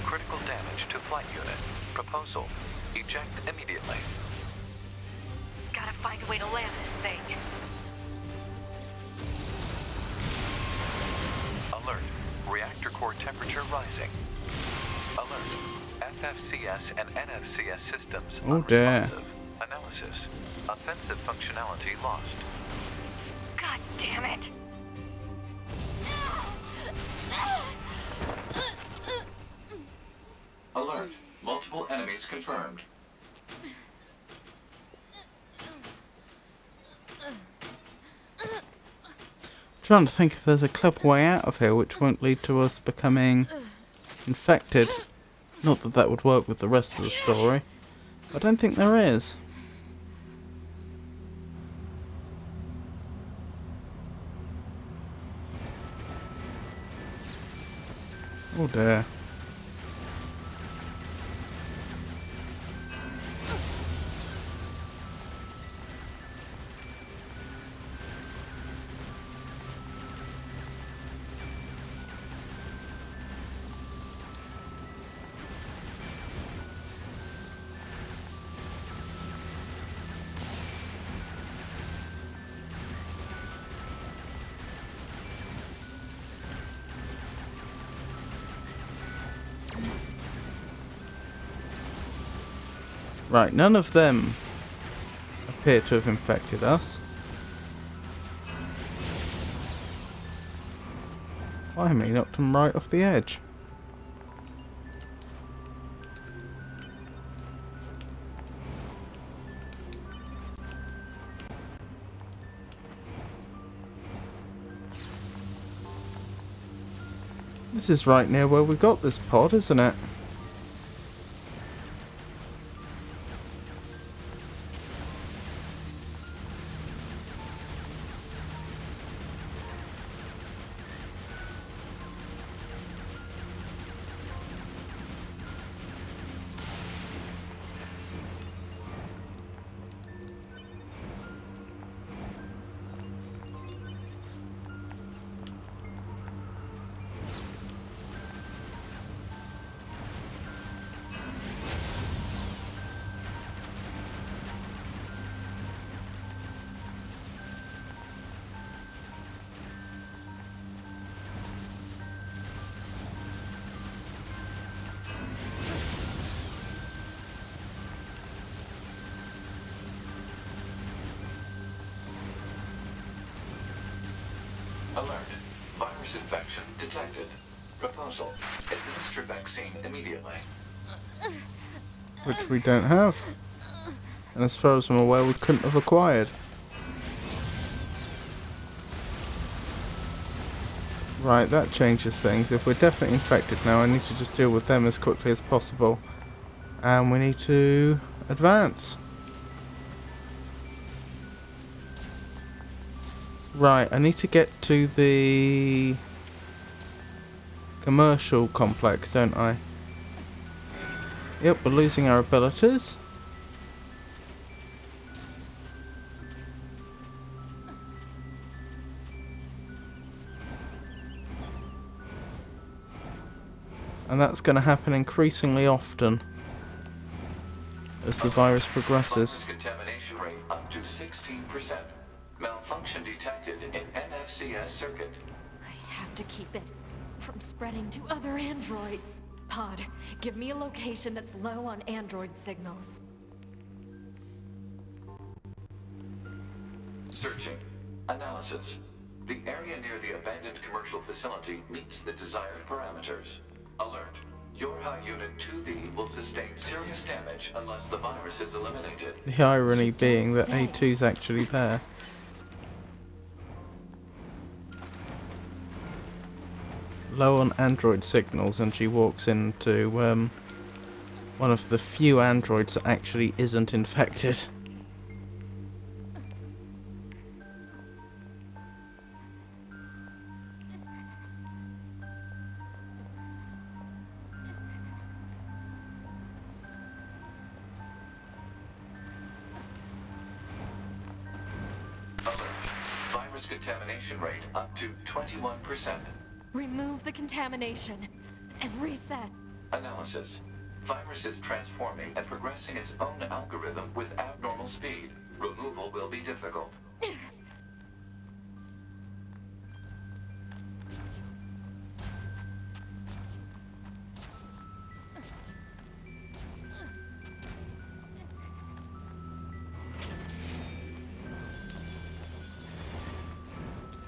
Critical damage to flight unit. Proposal. Eject immediately. Gotta find a way to land this thing. Alert. Reactor core temperature rising. Alert. FFCS and NFCS systems Oh dear. unresponsive. Analysis. Offensive functionality lost. God damn it. Alert. Multiple enemies confirmed. Trying to think if there's a clever way out of here which won't lead to us becoming infected. Not that that would work with the rest of the story. I don't think there is. Oh dear. Right, none of them appear to have infected us. Blimey, knocked them right off the edge. This is right near where we got this pod, isn't it? Alert. Virus infection detected. Proposal. Administer vaccine immediately. Which we don't have. And as far as I'm aware, we couldn't have acquired. Right, that changes things. If we're definitely infected now, I need to just deal with them as quickly as possible. And we need to advance. Right, I need to get to the commercial complex, don't I? Yep, we're losing our abilities. And that's going to happen increasingly often as the virus progresses. Fungus contamination rate up to 16%. Malfunction detected in NFCS circuit. I have to keep it from spreading to other androids. Pod, give me a location that's low on android signals. Searching. Analysis. The area near the abandoned commercial facility meets the desired parameters. Alert. Your high unit 2B will sustain serious damage unless the virus is eliminated. The irony being that A2's actually there. Low on android signals, and she walks into one of the few androids that actually isn't infected. Alert. Virus contamination rate up to 21%. Remove the contamination and reset. Analysis. Virus is transforming and progressing its own algorithm with abnormal speed. Removal will be difficult.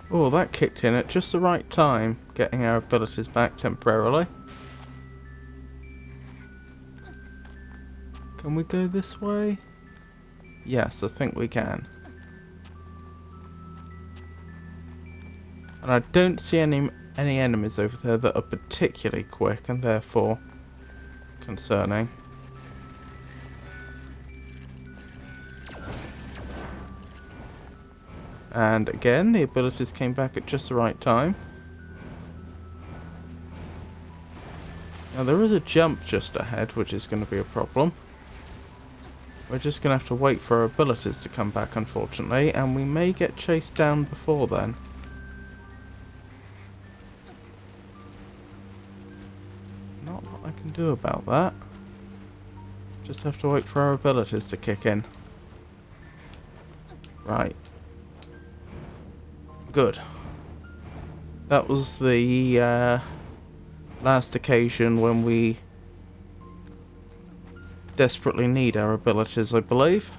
Oh, that kicked in at just the right time, getting our abilities back temporarily. Can we go this way? Yes, I think we can. And I don't see any enemies over there that are particularly quick and therefore concerning. And again, the abilities came back at just the right time. Now there is a jump just ahead, which is going to be a problem. We're just going to have to wait for our abilities to come back, unfortunately, and we may get chased down before then. Not what I can do about that. Just have to wait for our abilities to kick in. Right. Good. That was the last occasion when we desperately need our abilities, I believe.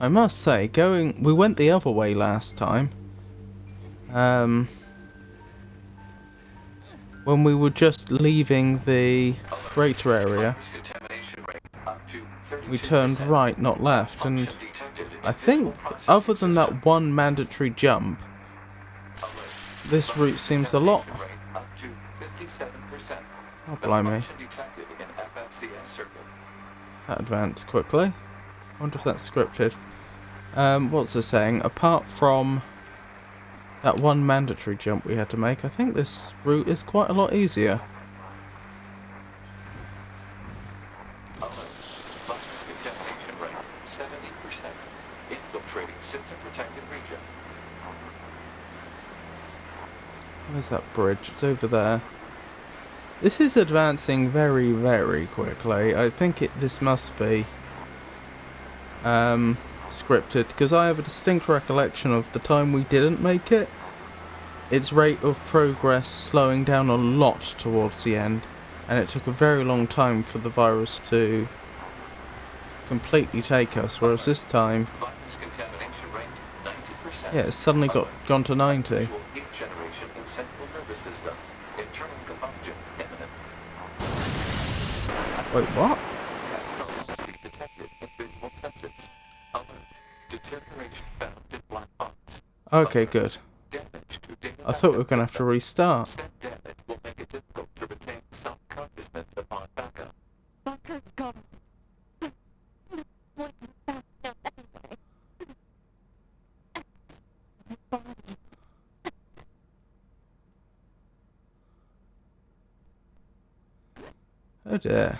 I must say, we went the other way last time. When we were just leaving the crater area, we turned right, not left, and I think other than that one mandatory jump, this route seems a lot... Oh, blimey. That advanced quickly. I wonder if that's scripted. What's it saying? Apart from that one mandatory jump we had to make, I think this route is quite a lot easier. Where's that bridge? It's over there. This is advancing very, very quickly. I think this must be scripted, because I have a distinct recollection of the time we didn't make it. Its rate of progress slowing down a lot towards the end, and it took a very long time for the virus to completely take us, whereas this time, yeah, it's suddenly gone to 90. Wait, what? Okay, good. I thought we were going to have to restart. Oh dear.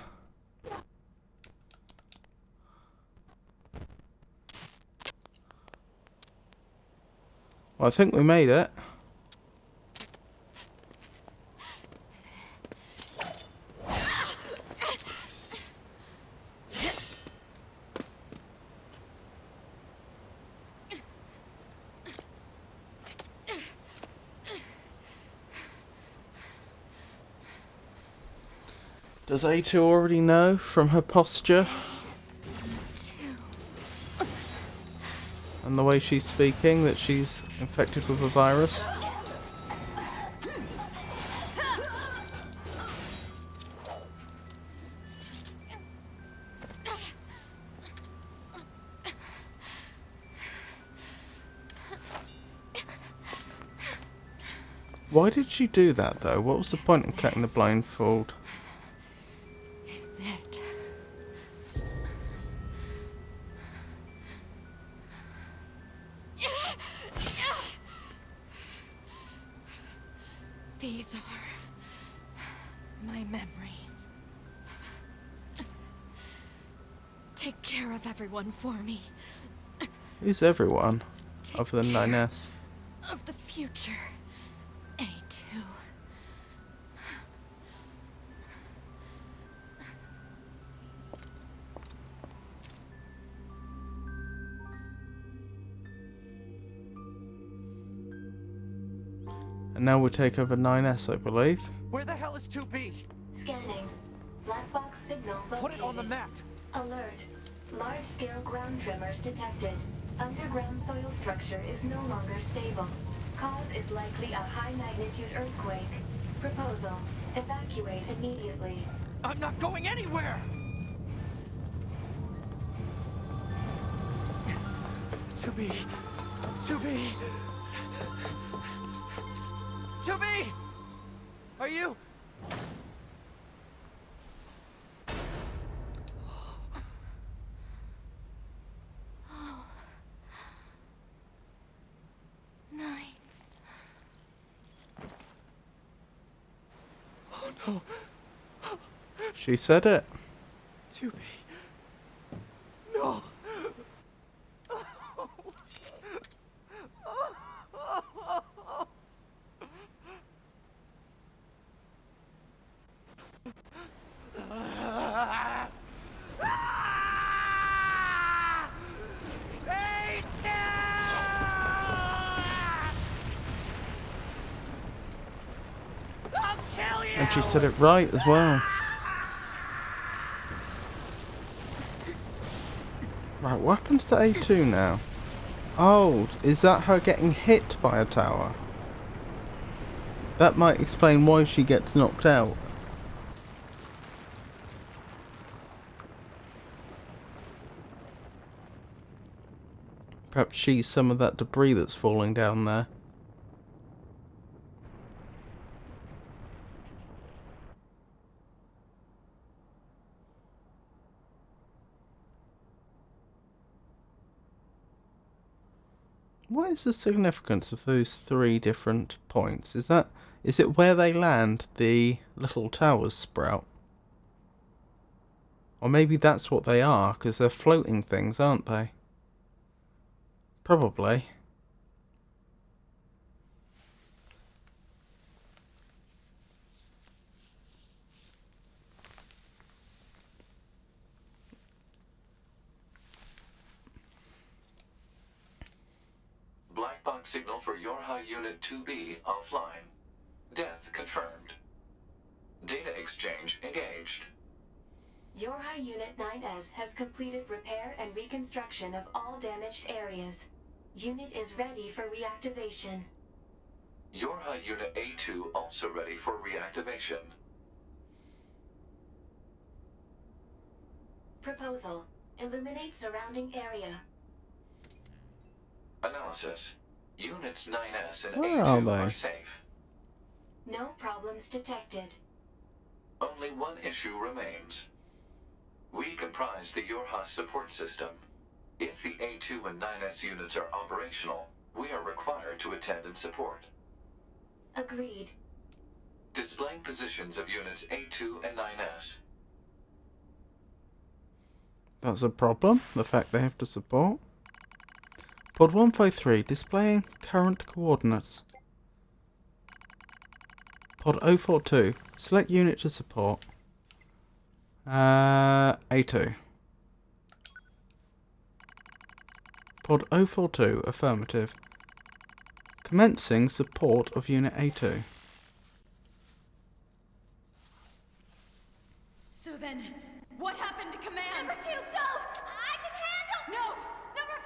Well, I think we made it. Does A2 already know from her posture and the way she's speaking that she's infected with a virus? Why did she do that though? What was the point in cutting the blindfold? Is it? These are my memories. Take care of everyone for me. Who's everyone? Other than 9S. Of the future. A2. And now we'll take over 9S, I believe. Where the hell is 2B? Scanning. Black box signal located. Put it on the map. Alert. Large-scale ground tremors detected. Underground soil structure is no longer stable. Cause is likely a high-magnitude earthquake. Proposal. Evacuate immediately. I'm not going anywhere! 2B! 2B! 2B! Are you... Nights. Oh no! She said it. 2B... No! And she said it right as well. Right, what happens to A2 now? Oh, is that her getting hit by a tower? That might explain why she gets knocked out. Perhaps she's some of that debris that's falling down there. What is the significance of those 3 different points? Is it where they land the little towers sprout? Or maybe that's what they are, because they're floating things, aren't they? Probably. Black box signal for Yorha Unit 2B offline. Death confirmed. Data exchange engaged. Yorha Unit 9S has completed repair and reconstruction of all damaged areas. Unit is ready for reactivation. Yorha Unit A2 also ready for reactivation. Proposal. Illuminate surrounding area. Analysis. Units 9S and Where A2 are are they? safe. No problems detected. Only one issue remains. We comprise the Yorha support system. If the A2 and 9S units are operational, we are required to attend and support. Agreed. Displaying positions of units A2 and 9S. That's a problem, the fact they have to support. Pod 153, displaying current coordinates. Pod 042, select unit to support. A2. Pod 042, affirmative. Commencing support of unit A2. So then, what happened to command? Number 2, go! I can handle... No! Number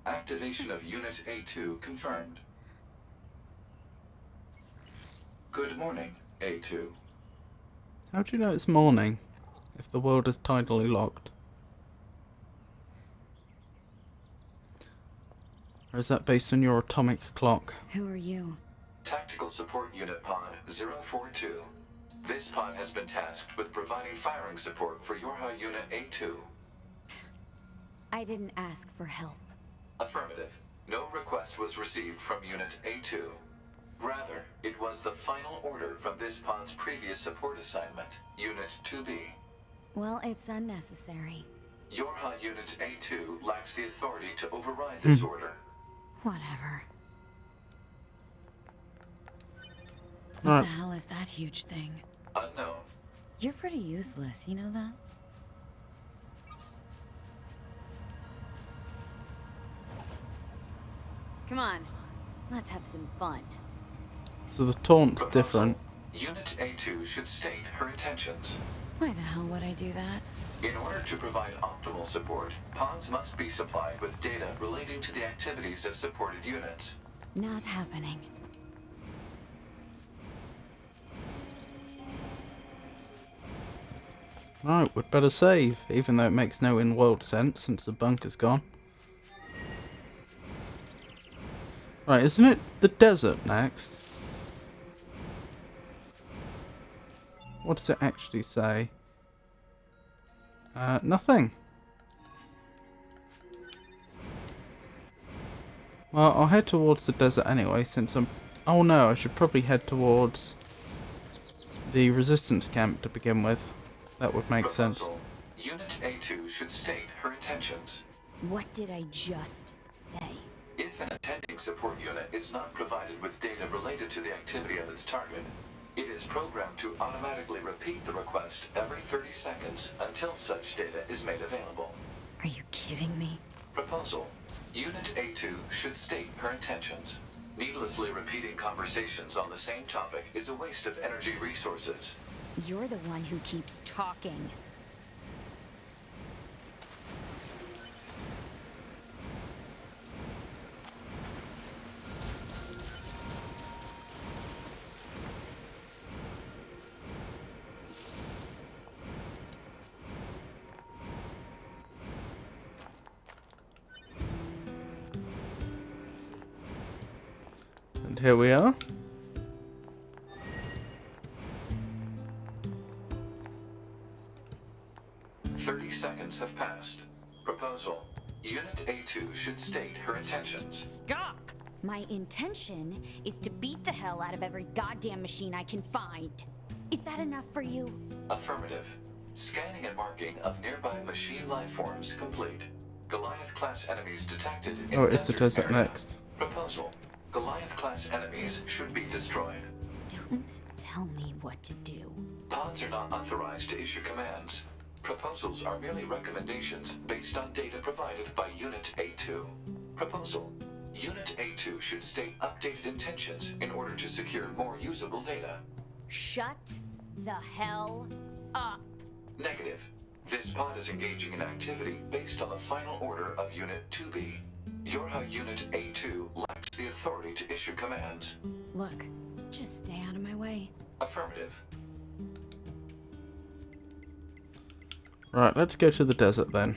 4! Activation of Unit A2 confirmed. Good morning, A2. How do you know it's morning if the world is tidally locked? Or is that based on your atomic clock? Who are you? Tactical Support Unit Pod 042. This pod has been tasked with providing firing support for Yorha Unit A2. I didn't ask for help. Affirmative. No request was received from Unit A2. Rather, it was the final order from this pod's previous support assignment, Unit 2B. Well, it's unnecessary. Yorha Unit A2 lacks the authority to override this order. Whatever. Right. What the hell is that huge thing? Unknown. You're pretty useless, you know that? Come on, let's have some fun. So the taunt's Proposal. different. Unit A2 should state her intentions. Why the hell would I do that? In order to provide optimal support, pods must be supplied with data relating to the activities of supported units. Not happening. Right, we'd better save, even though it makes no in-world sense since the bunker's gone. Right, isn't it the desert next? What does it actually say? Nothing. Well, I'll head towards the desert anyway, since I'm... Oh no, I should probably head towards the resistance camp to begin with. That would make sense. Proposal. Unit A2 should state her intentions. What did I just say? If an attending support unit is not provided with data related to the activity of its target, it is programmed to automatically repeat the request every 30 seconds until such data is made available. Are you kidding me? Proposal. Unit A2 should state her intentions. Needlessly repeating conversations on the same topic is a waste of energy resources. You're the one who keeps talking. And here we are. Seconds have passed. Proposal. Unit A2 should state her intentions. Stop! My intention is to beat the hell out of every goddamn machine I can find. Is that enough for you? Affirmative. Scanning and marking of nearby machine life forms complete. Goliath-class enemies detected in Oh, it's the desert area. next. Proposal. Goliath-class enemies should be destroyed. Don't tell me what to do. Pods are not authorized to issue commands. Proposals are merely recommendations based on data provided by Unit A2. Proposal. Unit A2 should state updated intentions in order to secure more usable data. Shut the hell up. Negative. This pod is engaging in activity based on the final order of Unit 2B. Yorha Unit A2 lacks the authority to issue commands. Look, just stay out of my way. Affirmative. Right, let's go to the desert then.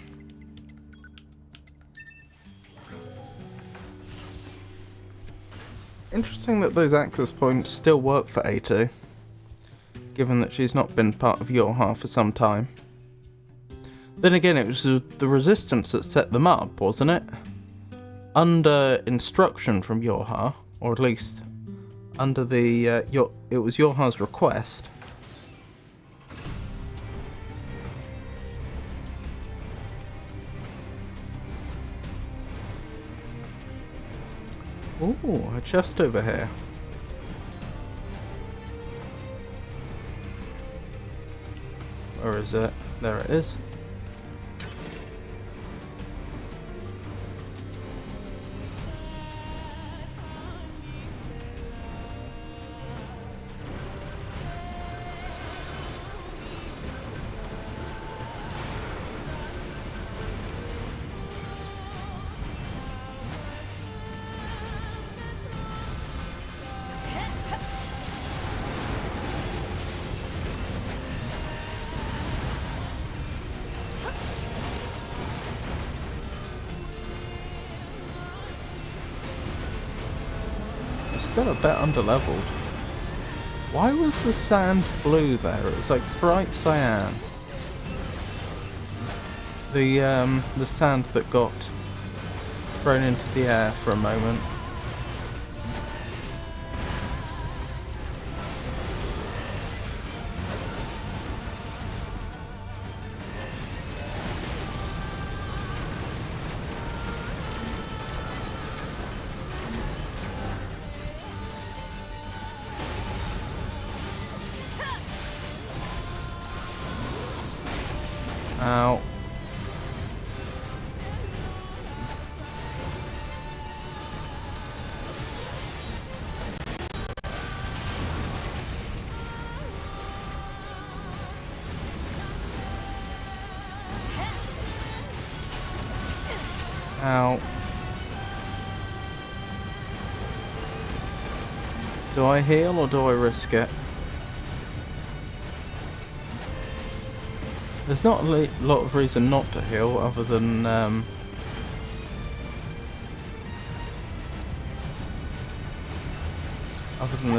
Interesting that those access points still work for A2, given that she's not been part of Yorha for some time. Then again, it was the Resistance that set them up, wasn't it? Under instruction from Yorha, or at least under the it was Yorha's request. Ooh, a chest over here. Where is it? There it is. it's still a bit underleveled. Why was the sand blue there? It was like bright cyan. The sand that got thrown into the air for a moment. Ow. Ow. Do I heal or do I risk it? There's not a lot of reason not to heal other than the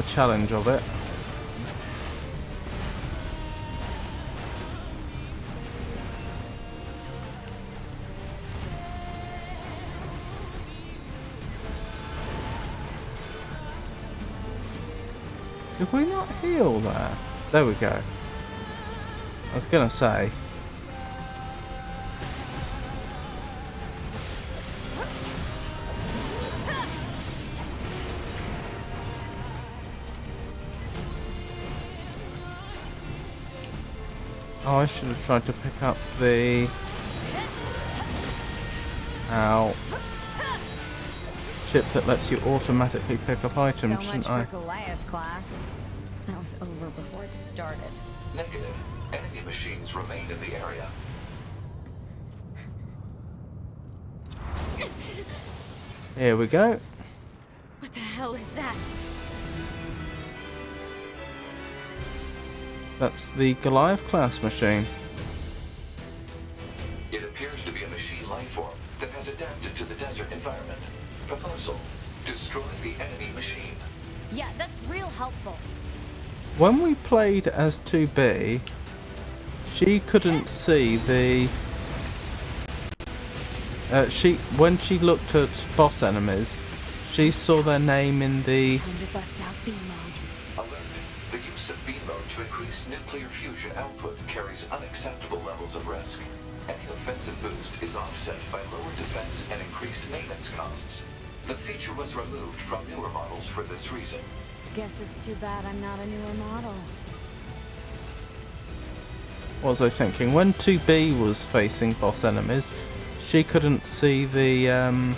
challenge of it. Did we not heal there? There we go. I was gonna say. Oh, I should have tried to pick up the... Ow. Chip that lets you automatically pick up items, So shouldn't much I? for Goliath class. That was over before it started. Negative. Enemy machines remain in the area. Here we go. What the hell is that? That's the Goliath class machine. It appears to be a machine life form that has adapted to the desert environment. Proposal: destroy the enemy machine. Yeah, that's real helpful. When we played as 2B, she couldn't see the... when she looked at boss enemies, she saw their name in the... Time to bust out B mode. Alert. The use of B mode to increase nuclear fusion output carries unacceptable levels of risk. Any offensive boost is offset by lower defense and increased maintenance costs. The feature was removed from newer models for this reason. Guess it's too bad I'm not a newer model. What was I thinking? When 2B was facing boss enemies, she couldn't see the...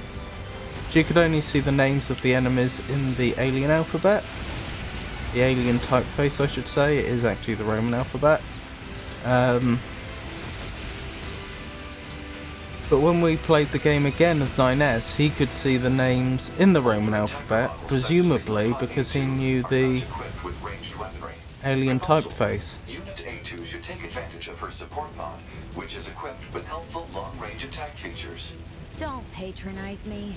she could only see the names of the enemies in the alien alphabet. The alien typeface, I should say. It is actually the Roman alphabet. But when we played the game again as 9S, he could see the names in the Roman alphabet, presumably because he knew the alien typeface. Unit A2 should take advantage of her support pod, which is equipped with helpful long-range attack features. Don't patronize me.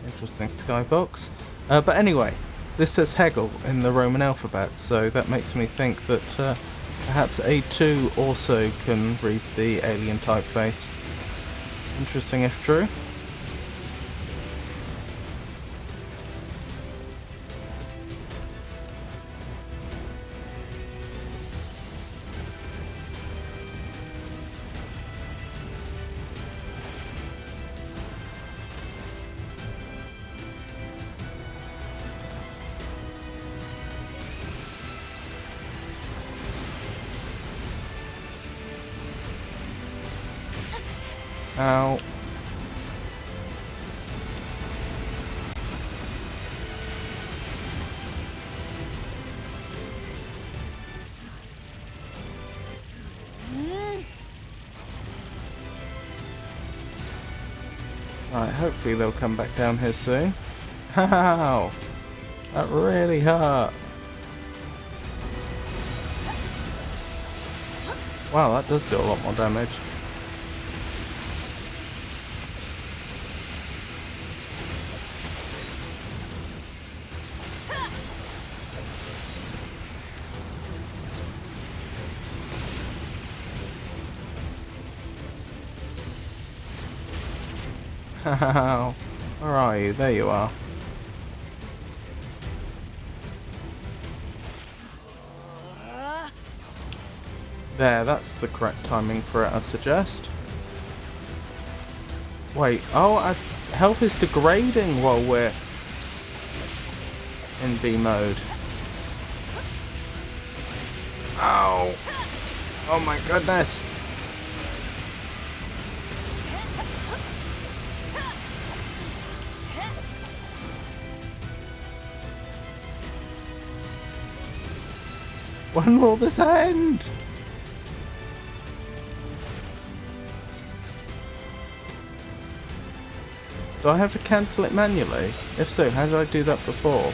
Interesting skybox. But anyway, this says Hegel in the Roman alphabet, so that makes me think that perhaps A2 also can read the alien typeface. Interesting if true. Ow. Right, hopefully they'll come back down here soon. Ow! That really hurt. Wow, that does do a lot more damage. How? Where are you? There you are. There, that's the correct timing for it, I'd suggest. Wait, oh, health is degrading while we're in B mode. Ow! Oh my goodness! When will this end? Do I have to cancel it manually? If so, how did I do that before?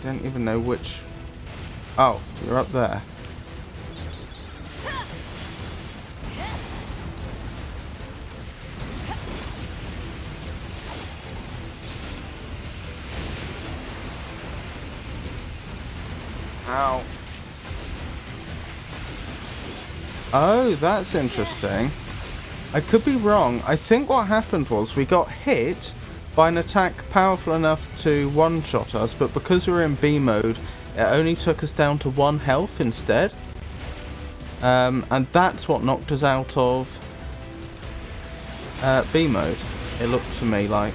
I don't even know which... Oh, you're up there. Ow. Oh, that's interesting. I could be wrong. I think what happened was we got hit by an attack powerful enough to one-shot us, but because we were in B mode, it only took us down to 1 health instead. And that's what knocked us out of B mode, it looked to me like.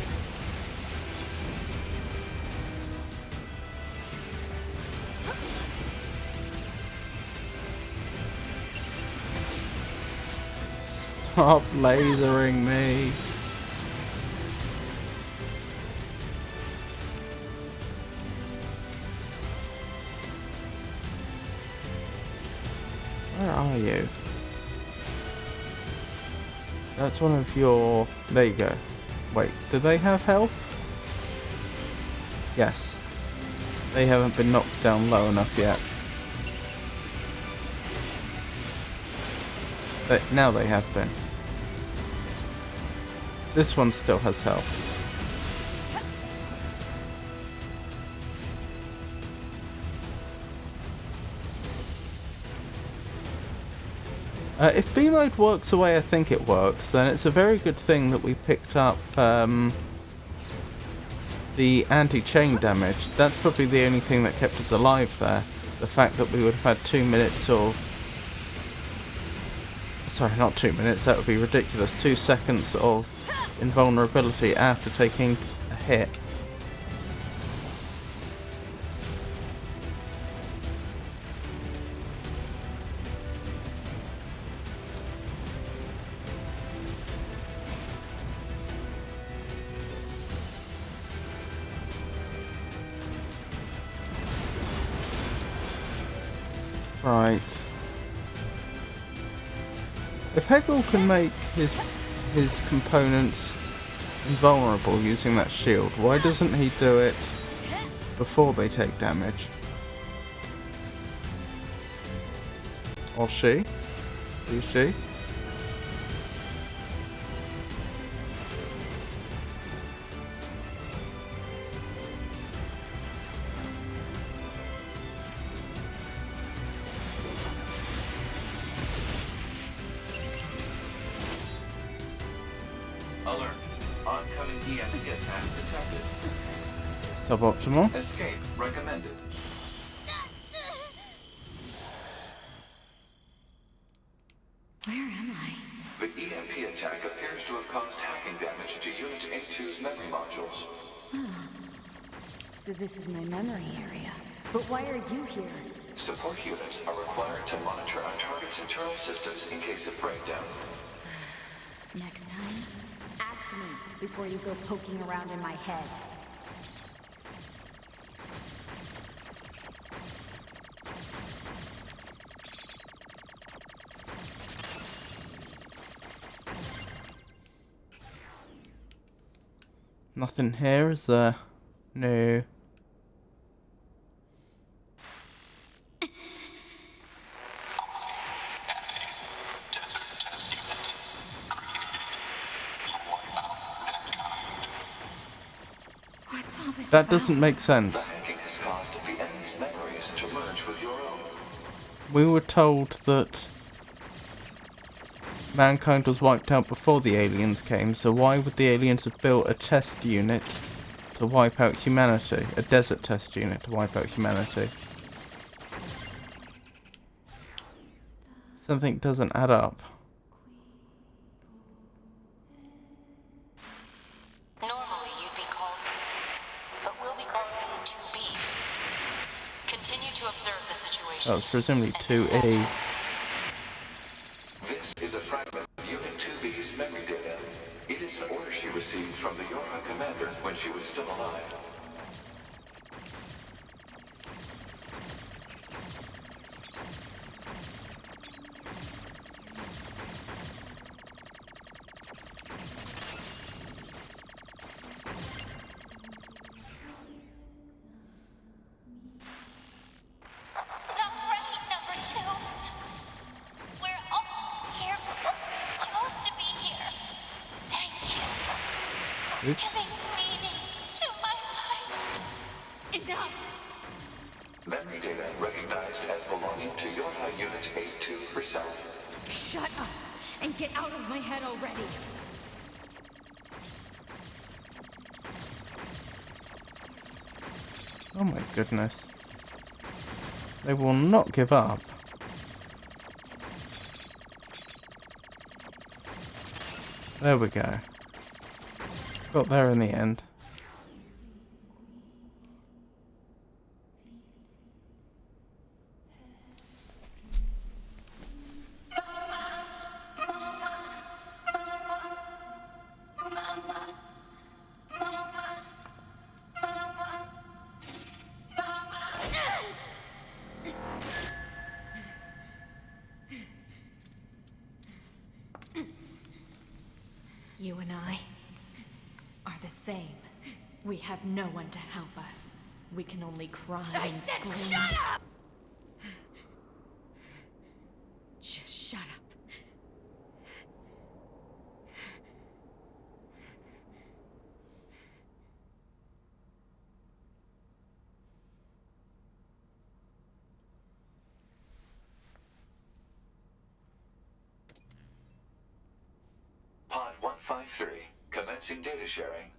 Stop lasering me. Where are you? That's one of your... There you go. Wait, do they have health? Yes. They haven't been knocked down low enough yet. But now they have been. This one still has health. If B mode works the way I think it works, then it's a very good thing that we picked up the anti-chain damage. That's probably the only thing that kept us alive there. The fact that we would have had 2 minutes of... Sorry, not 2 minutes, that would be ridiculous. 2 seconds of invulnerability after taking a hit. Right. If Hegel can make his components invulnerable using that shield, why doesn't he do it before they take damage? Or she? Is she? Alert. Oncoming EMP attack detected. Suboptimal. Escape recommended. Where am I? The EMP attack appears to have caused hacking damage to Unit A2's memory modules. So this is my memory area. But why are you here? Support units are required to monitor our target's internal systems in case of breakdown. Next time, ask me before you go poking around in my head. Nothing here, is there? No. What's all this That about? doesn't make sense. The hacking has caused the enemy's memories to merge with your own. We were told that mankind was wiped out before the aliens came, so why would the aliens have built a test unit to wipe out humanity? A desert test unit to wipe out humanity? Something doesn't add up. Normally you'd be called, but we'll be calling you 2B. Continue to observe the situation. That was presumably 2E. This is a fragment of Unit 2B's memory data. It is an order she received from the Yorha commander when she was still alive. Not right, number 2. We're all here. Supposed to be here. Thank you. Oops. Giving meaning to my life. Enough! Memory data recognized as belonging to Yorha Unit A2 herself. Shut up and get out of my head already. Oh my goodness. They will not give up. There we go. Got there in the end. You and I are the same. We have no one to help us. We can only cry and scream. Shut up! Just shut up. Pod 153, commencing data sharing.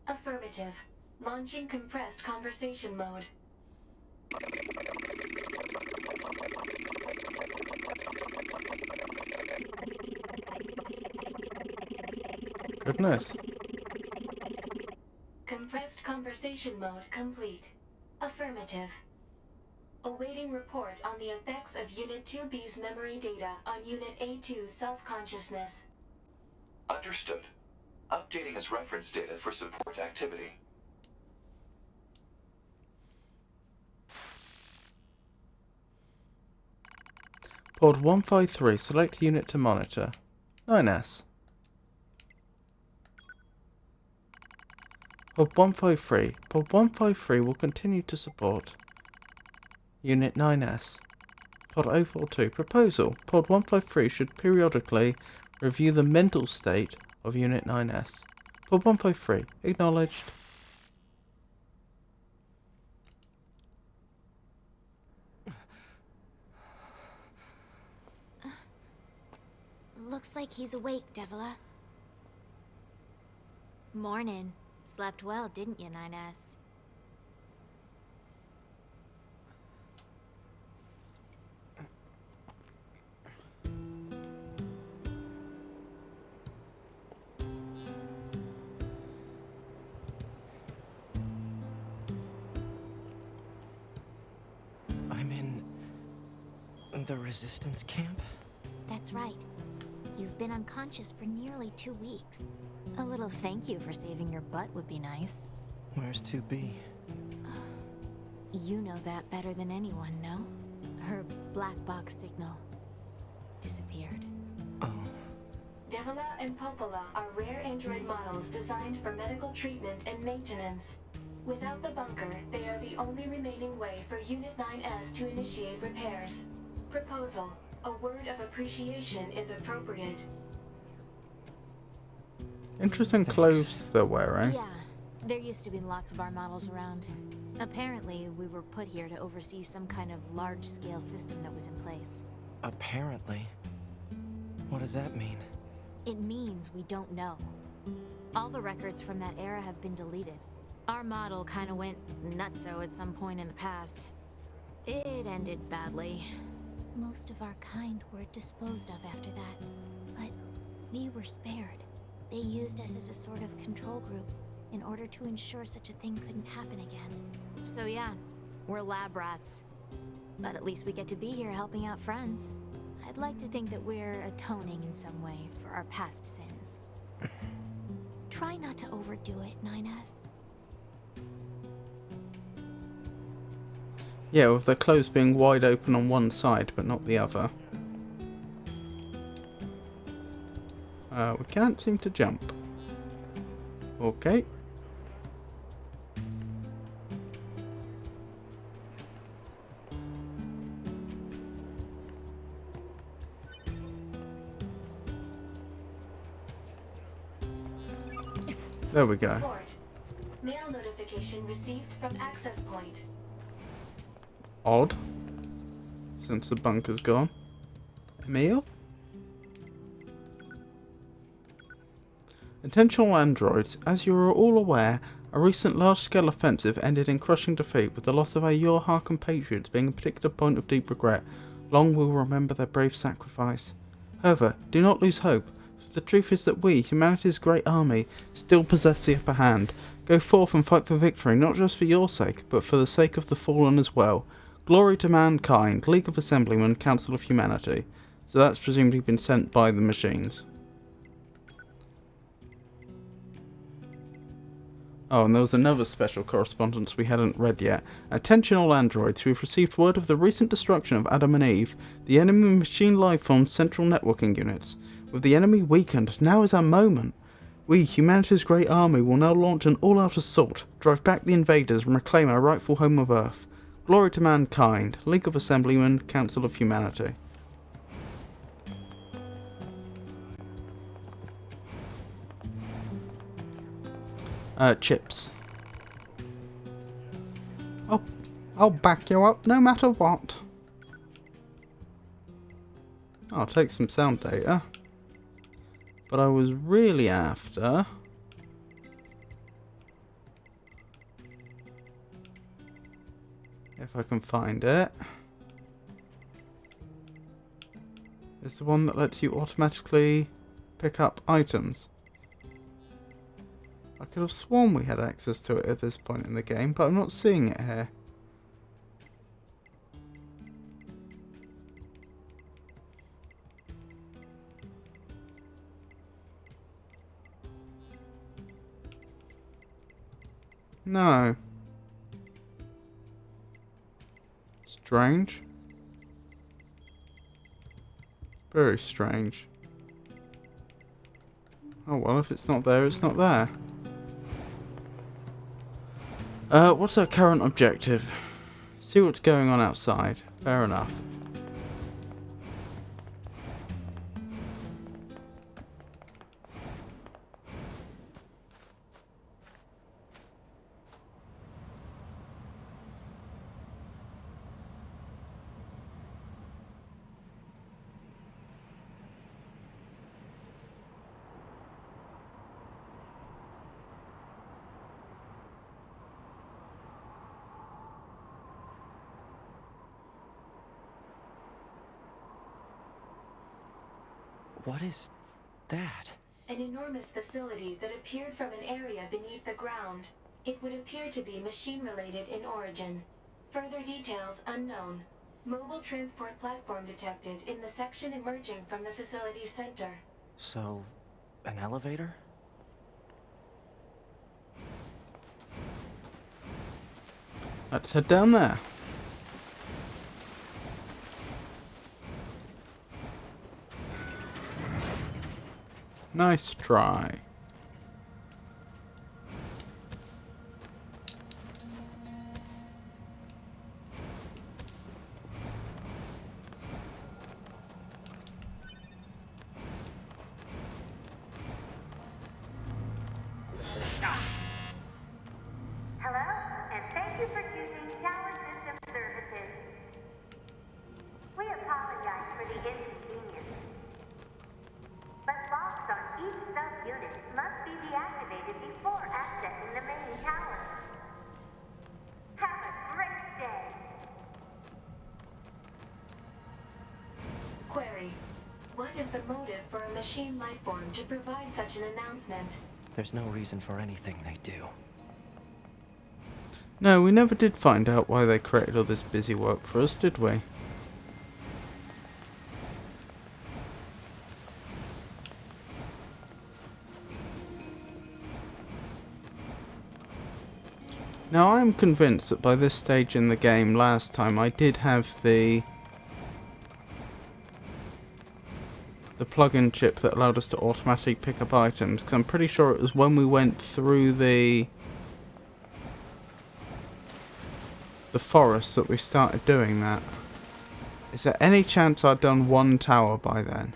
Affirmative. Launching compressed conversation mode. Goodness. Compressed conversation mode complete. Affirmative. Awaiting report on the effects of Unit 2B's memory data on Unit A2's self-consciousness. Understood. Updating as reference data for support activity. Pod 153, select unit to monitor. 9S. Pod 153. Pod 153 will continue to support. Unit 9S. Pod 042, proposal. Pod 153 should periodically review the mental state of Unit 9S. Pod 153, acknowledged. Looks like he's awake, Devila. Morning. Slept well, didn't you, 9S? I'm in the resistance camp? That's right. You've been unconscious for nearly 2 weeks. A little thank you for saving your butt would be nice. Where's 2B? You know that better than anyone, no? Her black box signal disappeared. Oh. Devila and Popola are rare android models designed for medical treatment and maintenance. Without the bunker, they are the only remaining way for Unit 9S to initiate repairs. Proposal. A word of appreciation is appropriate. Interesting Thanks. clothes they're wearing. Yeah, There used to be lots of our models around. Apparently, we were put here to oversee some kind of large-scale system that was in place. Apparently. What does that mean? It means we don't know. All the records from that era have been deleted. Our model kinda went nutso at some point in the past. It ended badly. Most of our kind were disposed of after that. But we were spared. They used us as a sort of control group in order to ensure such a thing couldn't happen again. So yeah, we're lab rats. But at least we get to be here helping out friends. I'd like to think that we're atoning in some way for our past sins. Try not to overdo it, 9S. Yeah, with the clothes being wide open on one side, but not the other. We can't seem to jump. Okay. There we go. Report. Mail notification received from access point. Odd. Since the bunker's gone. Meal? Attention all androids, as you are all aware, a recent large-scale offensive ended in crushing defeat with the loss of our Yorha compatriots being a particular point of deep regret. Long will remember their brave sacrifice. However, do not lose hope, for the truth is that we, humanity's great army, still possess the upper hand. Go forth and fight for victory, not just for your sake, but for the sake of the fallen as well. Glory to mankind, League of Assemblymen, Council of Humanity. So that's presumably been sent by the machines. Oh, and there was another special correspondence we hadn't read yet. Attention all androids, we've received word of the recent destruction of Adam and Eve, the enemy machine lifeform's central networking units. With the enemy weakened, now is our moment. We, humanity's great army, will now launch an all-out assault, drive back the invaders and reclaim our rightful home of Earth. Glory to mankind, League of Assemblymen, Council of Humanity. Chips. I'll back you up no matter what. I'll take some sound data. But I was really after... if I can find it. It's the one that lets you automatically pick up items. I could have sworn we had access to it at this point in the game, but I'm not seeing it here. No. Strange. Very strange. Oh well, if it's not there, it's not there. What's our current objective? See what's going on outside. Fair enough. What is that? An enormous facility that appeared from an area beneath the ground. It would appear to be machine-related in origin. Further details unknown. Mobile transport platform detected in the section emerging from the facility's center. So, an elevator? Let's head down there. Nice try. machine life form to provide such an announcement. There's no reason for anything they do. No, we never did find out why they created all this busy work for us, did we? Now, I'm convinced that by this stage in the game last time I did have the plug-in chip that allowed us to automatically pick up items, because I'm pretty sure it was when we went through the forest that we started doing that. Is there any chance I'd done one tower by then?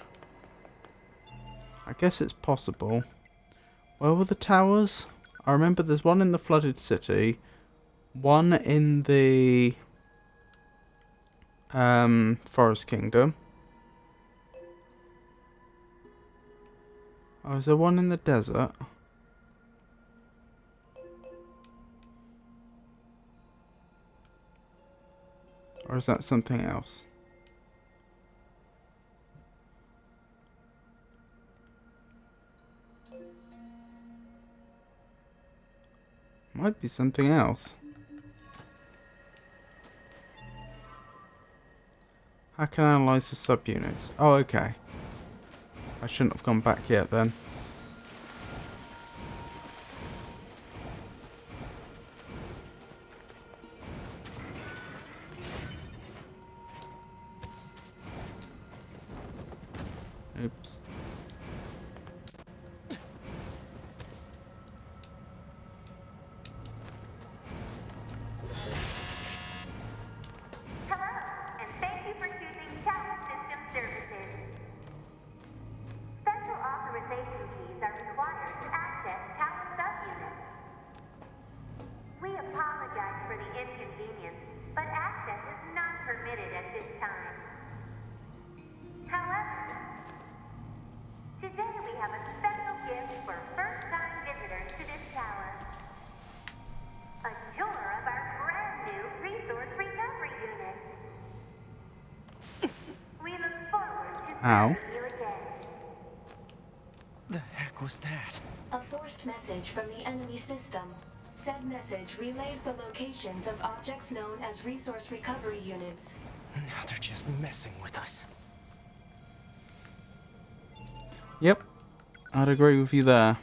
I guess it's possible. Where were the towers? I remember there's one in the flooded city, one in the Forest Kingdom. Oh, is there one in the desert? Or is that something else? Might be something else. How can I analyze the subunits? Oh, okay. I shouldn't have gone back yet then. Oops. Hello, and thank you for choosing Tower System Services. Special authorization keys are required to access tower subunits. We apologize for the inconvenience, but access is not permitted at this time. However, today we have a special gift for first-time visitors to this tower. A tour of our brand new resource recovery unit. We look forward to Ow. serving you again. The heck was that? A forced message from the enemy system. Said message relays the locations of objects known as resource recovery units. Now they're just messing with us. Yep. I'd agree with you there.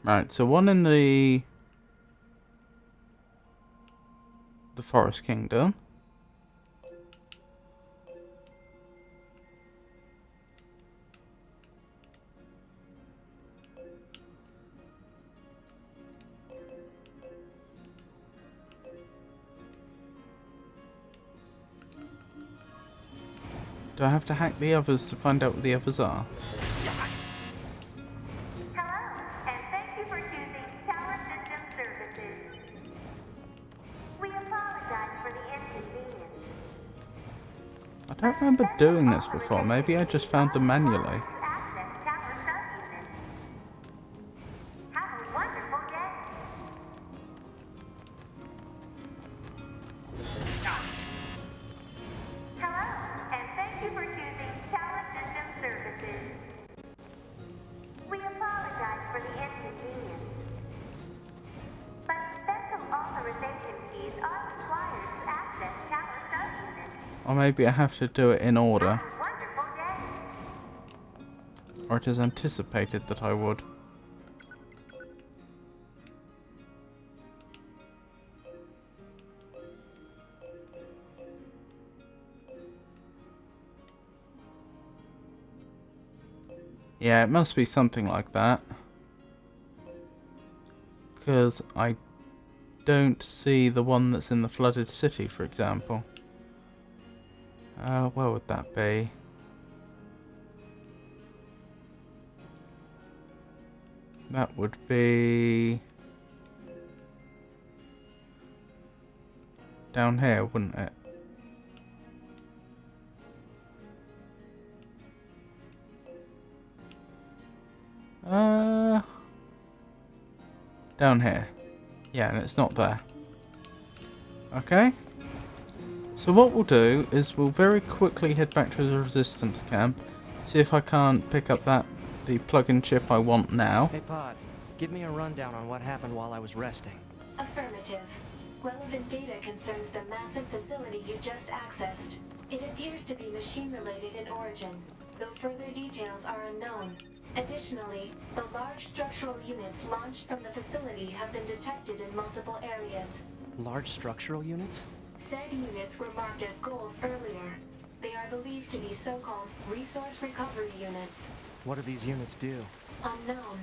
Right, so one in the Forest Kingdom. Do I have to hack the others to find out what the others are? Hello, and thank you for choosing Tower System Services. We apologize for the inconvenience. I don't remember doing this before. Maybe I just found them manually. Access tower subunits. Have a wonderful day. Hello, and thank you for choosing Tower System Services. We apologize for the inconvenience, but special authorization keys are required to access tower subunits. Or maybe I have to do it in order. Have a wonderful day. Or it is anticipated that I would. Yeah, it must be something like that. Because I don't see the one that's in the flooded city, for example. Where would that be? That would be down here, wouldn't it? Down here. Yeah, and it's not there. Okay. So what we'll do is we'll very quickly head back to the resistance camp, see if I can't pick up the plug-in chip I want now. Hey, Pod. Give me a rundown on what happened while I was resting. Affirmative. Relevant data concerns the massive facility you just accessed. It appears to be machine-related in origin, though further details are unknown. Additionally, the large structural units launched from the facility have been detected in multiple areas. Large structural units? Said units were marked as goals earlier. They are believed to be so-called resource recovery units. What do these units do? Unknown.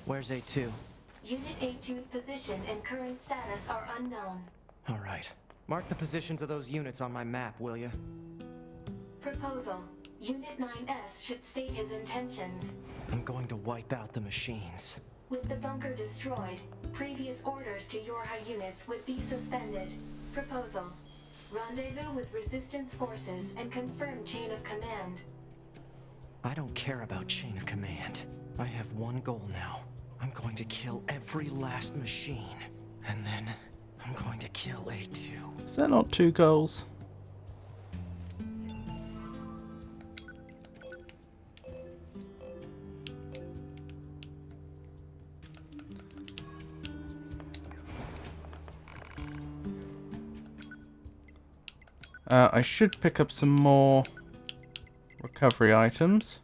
Where's A2? Unit A2's position and current status are unknown. All right. Mark the positions of those units on my map, will you? Proposal. Unit 9S should state his intentions. I'm going to wipe out the machines. With the bunker destroyed, previous orders to Yorha units would be suspended. Proposal. Rendezvous with resistance forces and confirm chain of command. I don't care about chain of command. I have one goal now. I'm going to kill every last machine. And then I'm going to kill A2. Is that not 2 goals? I should pick up some more recovery items.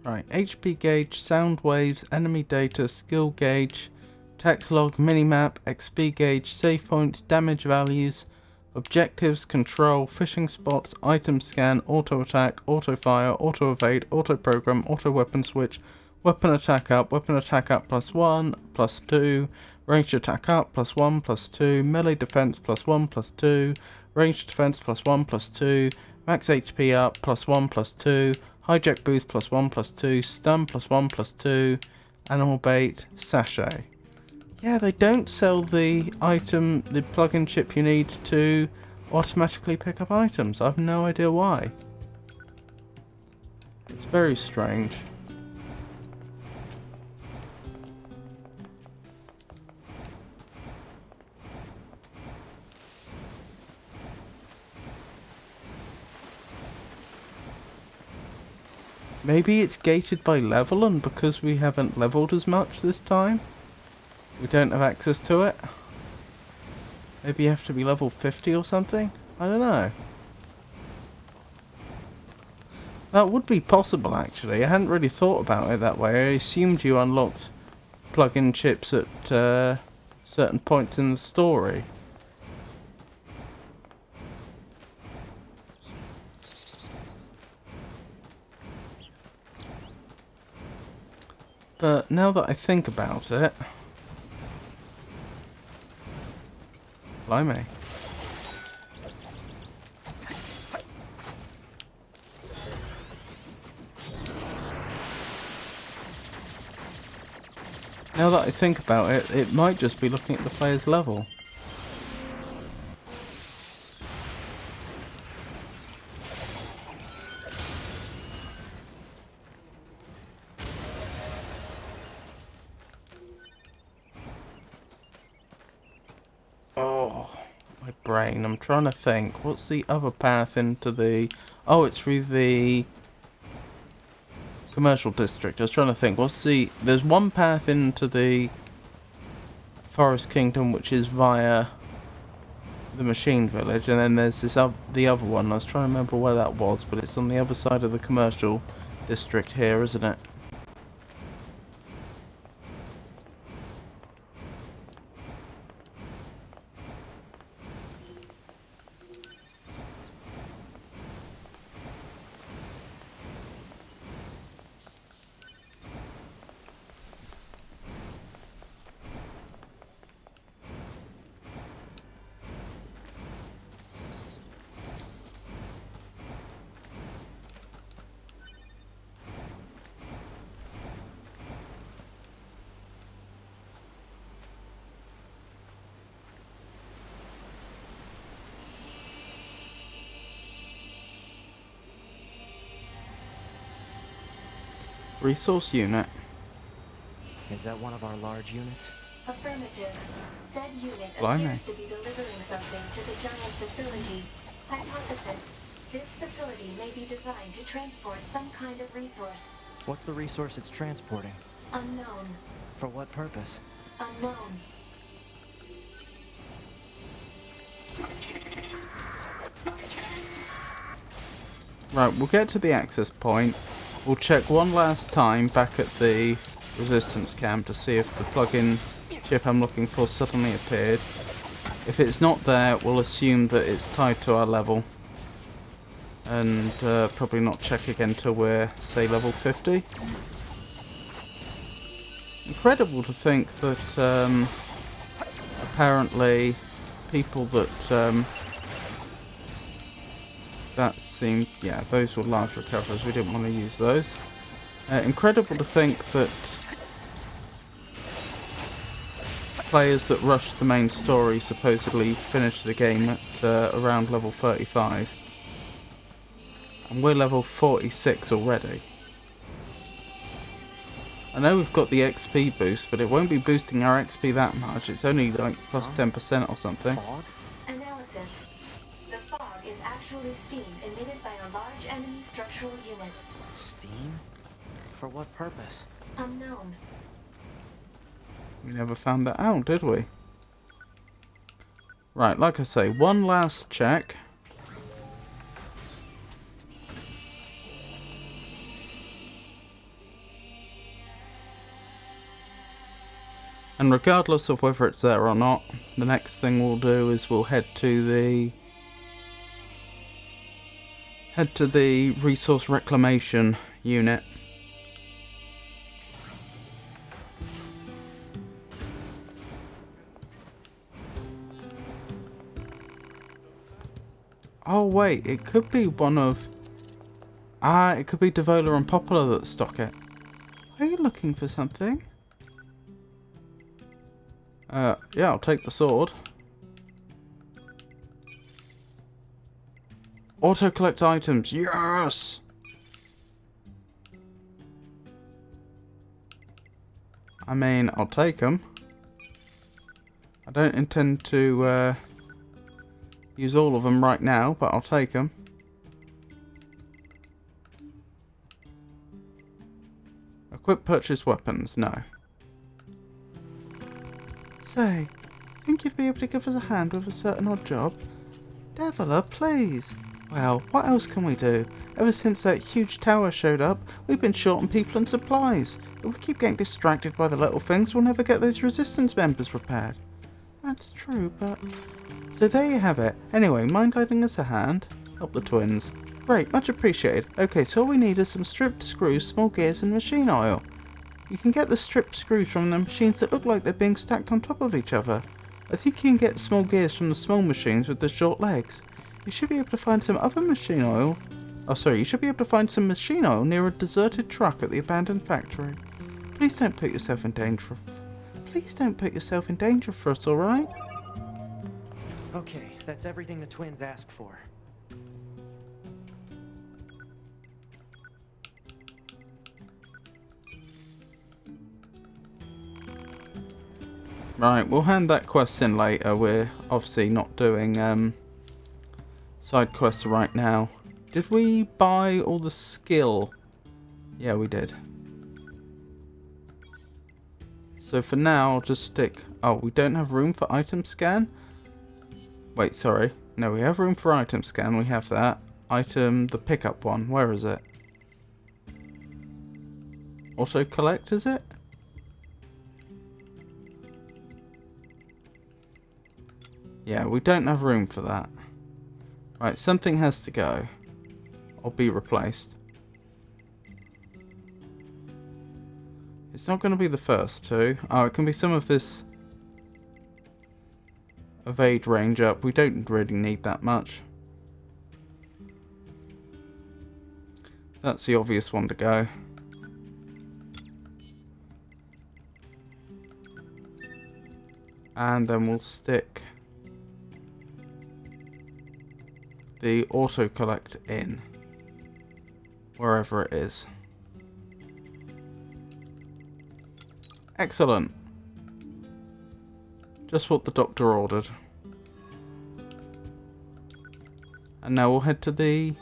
Right, HP gauge, sound waves, enemy data, skill gauge, text log, minimap, XP gauge, save points, damage values, objectives, control, fishing spots, item scan, auto attack, auto fire, auto evade, auto program, auto weapon switch, weapon attack up +1, +2, ranged attack up +1, +2, melee defense +1, +2, ranged defense +1, +2, max HP up +1, +2, hijack boost +1, +2, stun +1, +2, animal bait, sachet. Yeah, they don't sell the item, the plug-in chip you need to automatically pick up items. I have no idea why. It's very strange. Maybe it's gated by level, and because we haven't leveled as much this time, we don't have access to it. Maybe you have to be level 50 or something? I don't know. That would be possible, actually. I hadn't really thought about it that way. I assumed you unlocked plug-in chips at certain points in the story. But now that I think about it... Blimey. Now that I think about it, it might just be looking at the player's level. Oh, my brain. I'm trying to think. What's the other path into the... Oh, it's through the commercial district. I was trying to think. What's the... There's one path into the Forest Kingdom, which is via the Machine Village, and then there's this the other one. I was trying to remember where that was, but it's on the other side of the commercial district here, isn't it? Resource unit. Is that one of our large units? Affirmative. Said unit Blimey. appears to be delivering something to the giant facility. Hypothesis. This facility may be designed to transport some kind of resource. What's the resource it's transporting? Unknown. For what purpose? Unknown. Right, we'll get to the access point. We'll check one last time back at the resistance camp to see if the plug-in chip I'm looking for suddenly appeared. If it's not there, we'll assume that it's tied to our level. And probably not check again till we're, say, level 50. Incredible to think that apparently people that that seemed, yeah, those were large recoveries, we didn't want to use those. Incredible to think that players that rushed the main story supposedly finished the game at around level 35. And we're level 46 already. I know we've got the XP boost, but it won't be boosting our XP that much. It's only like plus 10% or something. Fog? Analysis. The fog is actually steam emitted by a large enemy structural unit. Steam? For what purpose? Unknown. We never found that out, did we? Right, like I say, one last check. And regardless of whether it's there or not, the next thing we'll do is we'll head to the resource reclamation unit. Oh wait, it could be one of... it could be Devola and Popular that stock it. Are you looking for something? Yeah, I'll take the sword. Auto collect items, yes! I mean, I'll take them. I don't intend to use all of them right now, but I'll take them. Equip purchase weapons, no. Say, think you'd be able to give us a hand with a certain odd job? Devola, please. Well, what else can we do? Ever since that huge tower showed up, we've been short on people and supplies. If we keep getting distracted by the little things, we'll never get those resistance members repaired. That's true, but... So there you have it. Anyway, mind lending us a hand? Help the twins. Great, much appreciated. Okay, so all we need is some stripped screws, small gears and machine oil. You can get the stripped screws from the machines that look like they're being stacked on top of each other. I think you can get small gears from the small machines with the short legs. You should be able to find some other machine oil. Oh, sorry, you should be able to find some machine oil near a deserted truck at the abandoned factory. Please don't put yourself in danger. Please don't put yourself in danger for us, alright? Okay, that's everything the twins asked for. Right, we'll hand that quest in later. We're obviously not doing side quests right now. Did we buy all the skill? Yeah, we did. So for now, I'll just stick... Oh, we don't have room for item scan? Wait, sorry. No, we have room for item scan. We have that. Item, the pickup one. Where is it? Auto collect, is it? Yeah, we don't have room for that. Right, something has to go. Or be replaced. It's not going to be the first two. Oh, it can be some of this evade range up. We don't really need that much. That's the obvious one to go. And then we'll stick the auto collect in wherever it is. Excellent. Just what the doctor ordered. And now we'll head to the...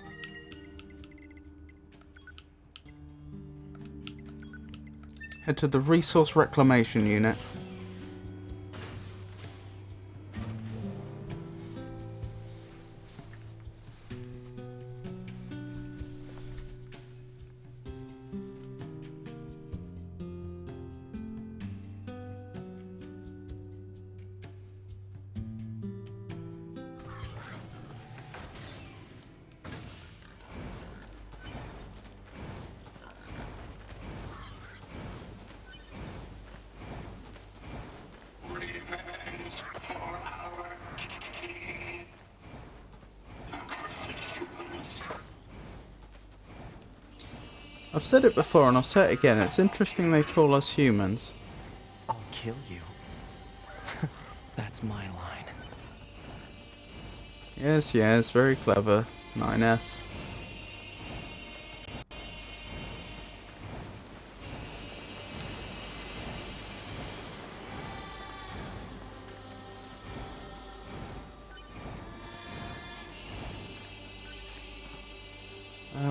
resource reclamation unit. I've said it before and I'll say it again, it's interesting they call us humans. I'll kill you. That's my line. Yes, yes, very clever. 9S.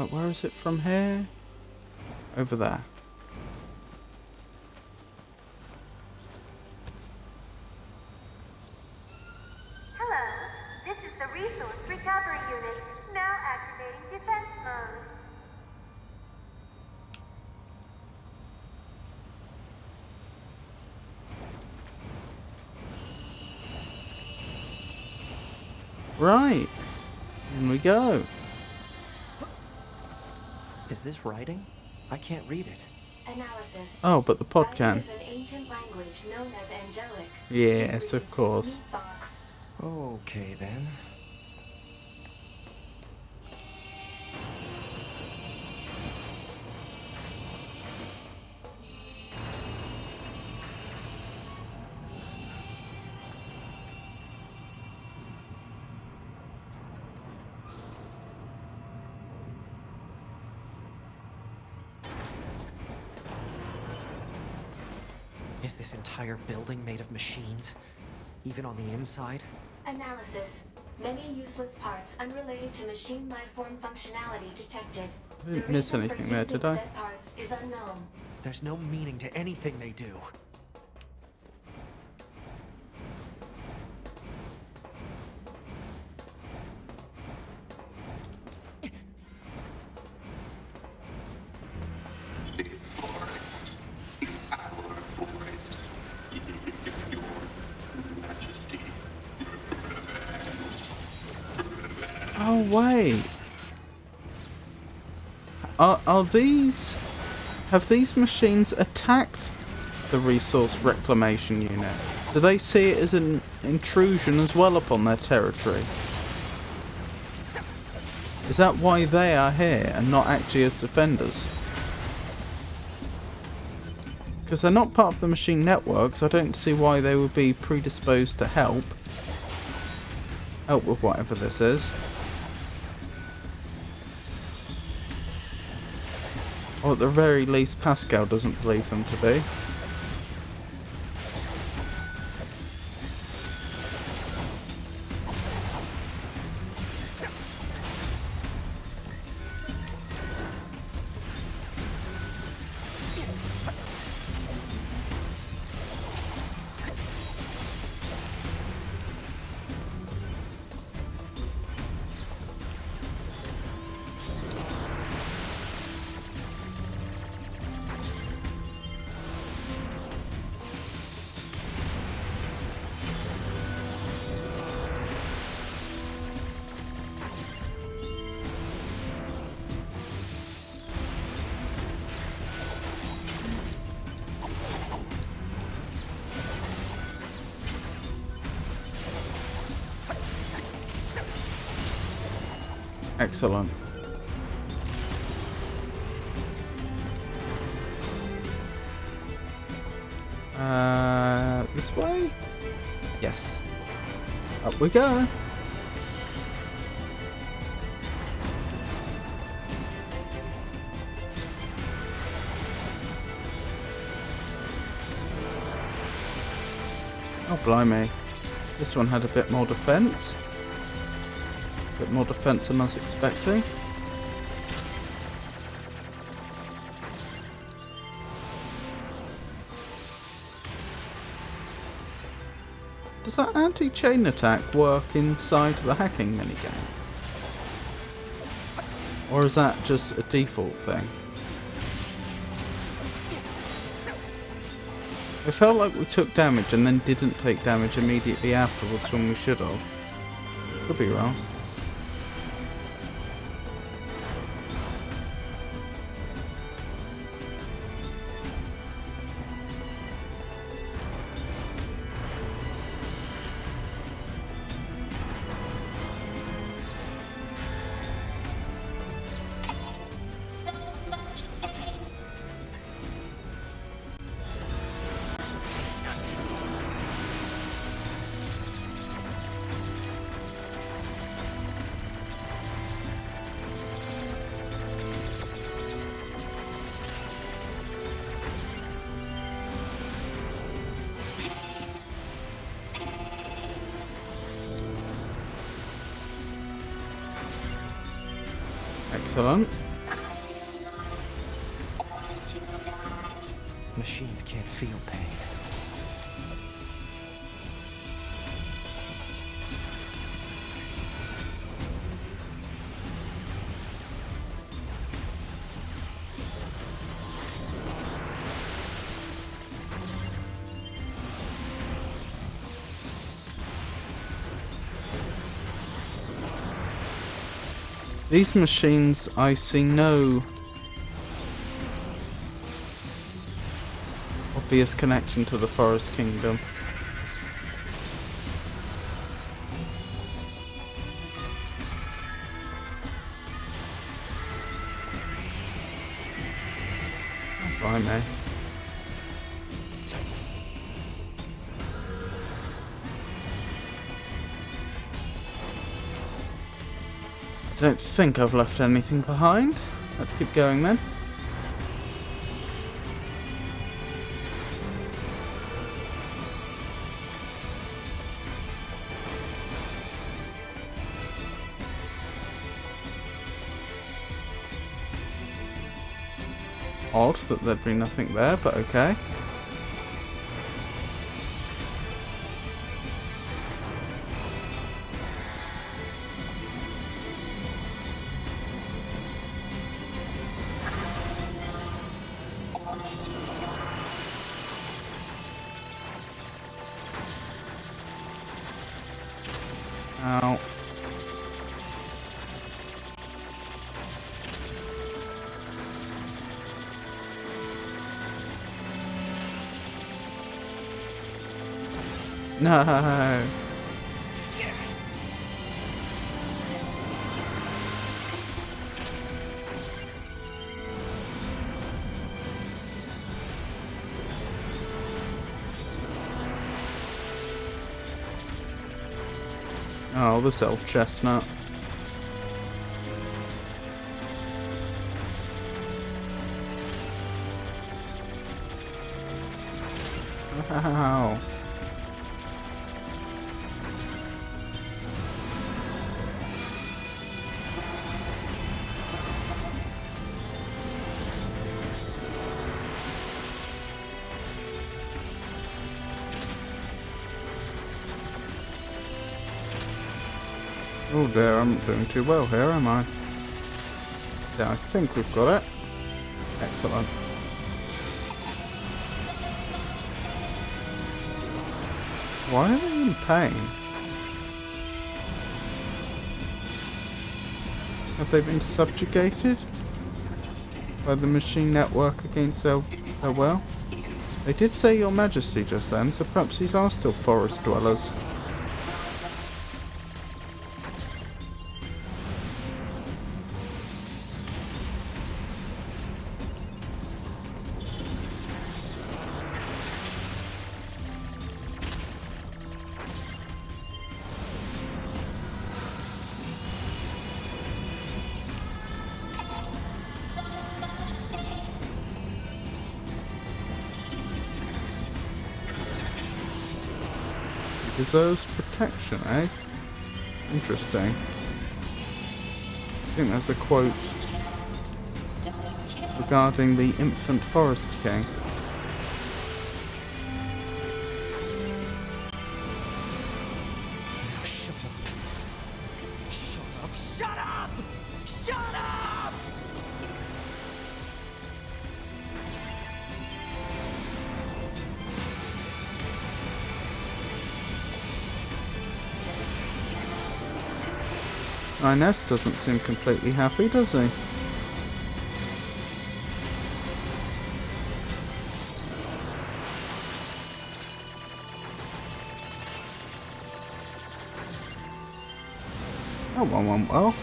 Where is it from here? Over there. Hello, this is the Resource Recovery Unit, now activating defense mode. Right. In we go. Is this writing? I can't read it. Analysis. Oh, but the pod Writing can. is an ancient language known as angelic. Yes, It of reads, course. "Meat box." Okay then. Is this entire building made of machines? Even on the inside? Analysis. Many useless parts unrelated to machine lifeform functionality detected. I didn't The miss reason for anything there, using did I? said parts is unknown. There's no meaning to anything they do. This forest is our forest. Your Majesty. Oh, wait. Are these... Have these machines attacked the resource reclamation unit? Do they see it as an intrusion as well upon their territory? Is that why they are here and not actually as defenders? Because they're not part of the machine network, so I don't see why they would be predisposed to help. Help with whatever this is. Or at the very least, Pascal doesn't believe them to be. Excellent. This way? Yes. Up we go. Oh, blimey. This one had a bit more defense. A bit more defense than I was expecting. Does that anti-chain attack work inside the hacking minigame? Or is that just a default thing? It felt like we took damage and then didn't take damage immediately afterwards when we should have. Could be wrong. Excellent. Machines can't feel pain. These machines, I see no obvious connection to the Forest Kingdom. Blimey. I don't think I've left anything behind. Let's keep going then. Odd that there'd be nothing there, but okay. Ow. No. Oh, the self-chestnut. Ow. Oh dear, I'm not doing too well here, am I? Yeah, I think we've got it. Excellent. Why are they in pain? Have they been subjugated by the machine network against their will? They did say Your Majesty just then, so perhaps these are still forest dwellers. deserves protection, eh? Interesting. I think there's a quote regarding the infant forest king. Shut up. Shut up. Shut up! Shut up! Ines doesn't seem completely happy, does he? That one went well.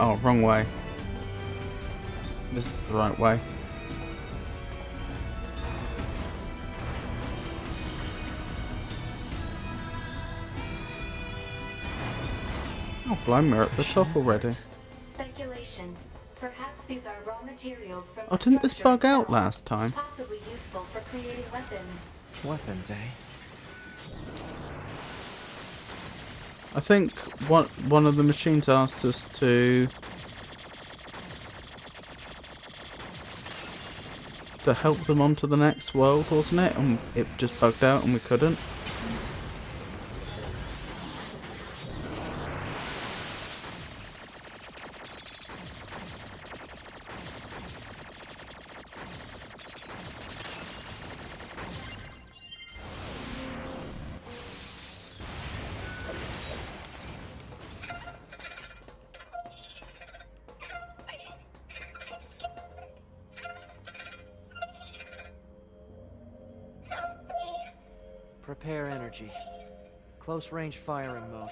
Oh, wrong way. This is the right way. Oh, blimey, we're at the top already. Speculation. Perhaps these are raw materials from Oh, the didn't this structure bug out itself, last time? possibly useful for creating weapons. Weapons, eh? I think one of the machines asked us to help them onto the next world, wasn't it? And it just bugged out and we couldn't. Prepare energy. Close range firing mode.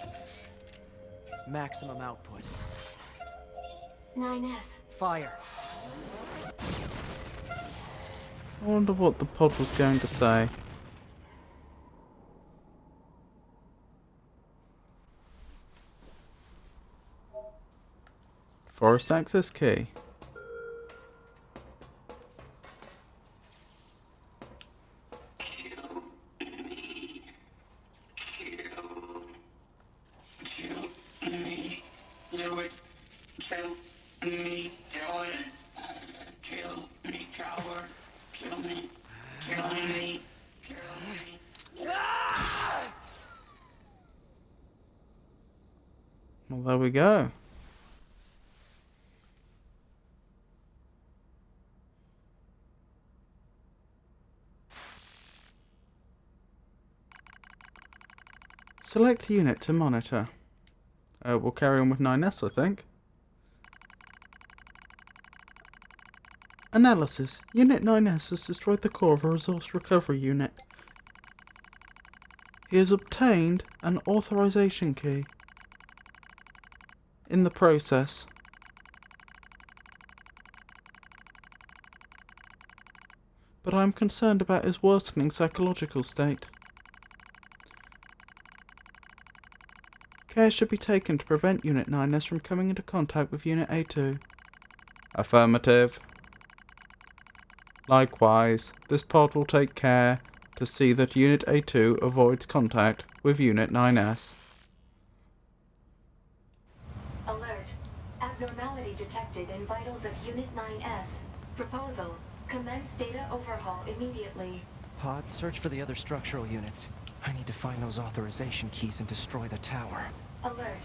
Maximum output. 9S. Fire. I wonder what the pod was going to say. Forest access key. Do it. Kill me. Do it. Kill me, coward. Kill me. Kill me. Kill me. Well, there we go. Select unit to monitor. We'll carry on with 9S, I think. Analysis. Unit 9S has destroyed the core of a resource recovery unit. He has obtained an authorization key. In the process. But I am concerned about his worsening psychological state. Care should be taken to prevent Unit 9S from coming into contact with Unit A2. Affirmative. Likewise, this pod will take care to see that Unit A2 avoids contact with Unit 9S. Alert. Abnormality detected in vitals of Unit 9S. Proposal. Commence data overhaul immediately. Pod, search for the other structural units. I need to find those authorization keys and destroy the tower. Alert.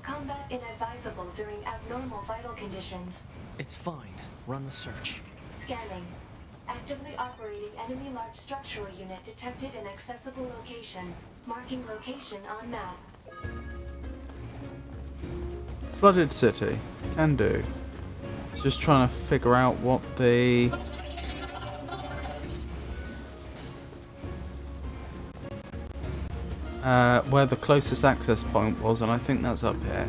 Combat inadvisable during abnormal vital conditions. It's fine. Run the search. Scanning. Actively operating enemy large structural unit detected in accessible location. Marking location on map. Flooded city. Can do. Just trying to figure out what the where the closest access point was, and I think that's up here.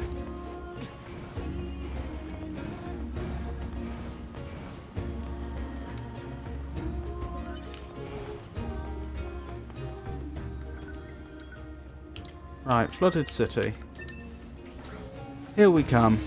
Right, flooded city. Here we come.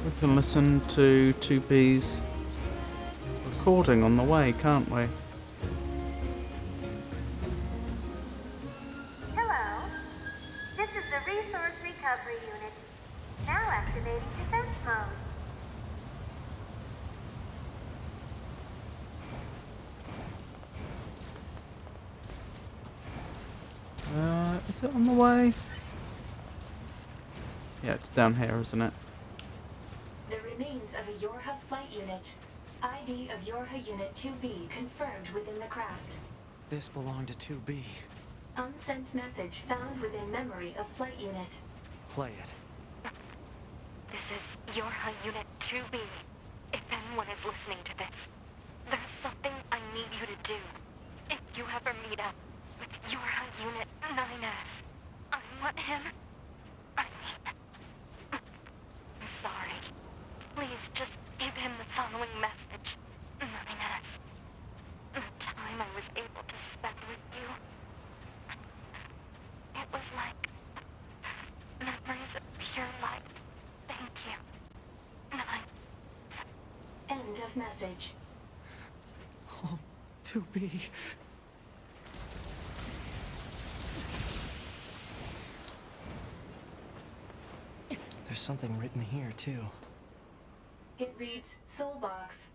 We can listen to 2B's recording on the way, can't we? Hello. This is the Resource Recovery Unit. Now activating defense mode. Is it on the way? Yeah, it's down here, isn't it? The remains of a Yorha flight unit. ID of Yorha Unit 2B confirmed within the craft. This belonged to 2B. Unsent message found within memory of flight unit. Play it. This is Yorha Unit 2B. If anyone is listening to this, there's something I need you to do. If you ever meet up with Yorha Unit 9S, I want him. I mean, I'm sorry. Please just give him the following message. 9S. The time I was able to spend with you, it was like memories of pure light. Thank you. 9. End of message. Oh, 2B. There's something written here, too. It reads Soulbox.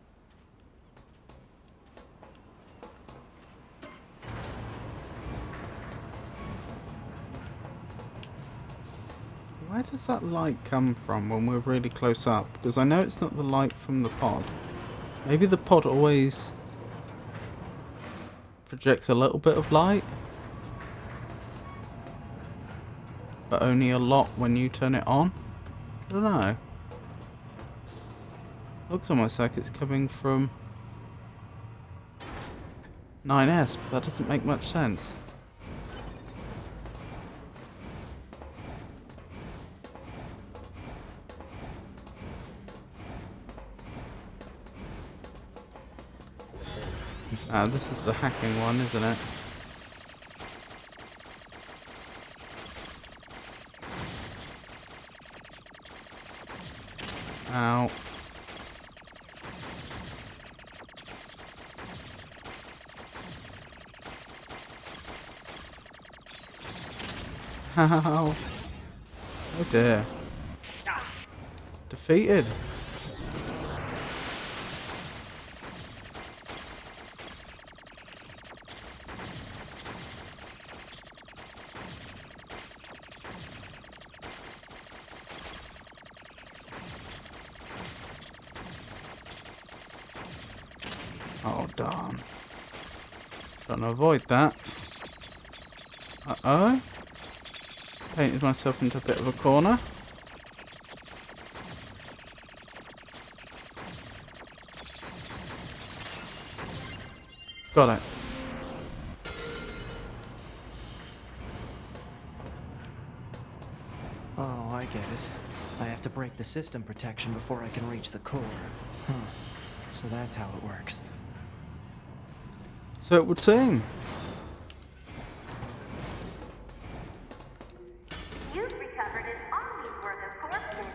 Where does that light come from when we're really close up? Because I know it's not the light from the pod. Maybe the pod always projects a little bit of light, but only a lot when you turn it on. I don't know. Looks almost like it's coming from 9S, but that doesn't make much sense. Ah, this is the hacking one, isn't it? Ow. Ow. Oh dear. Defeated. Oh darn. Trying to avoid that. Uh-oh. Painted myself into a bit of a corner. Got it. Oh, I get it. I have to break the system protection before I can reach the core. Huh. So that's how it works. So it would seem. You've recovered an army's worth of corpses.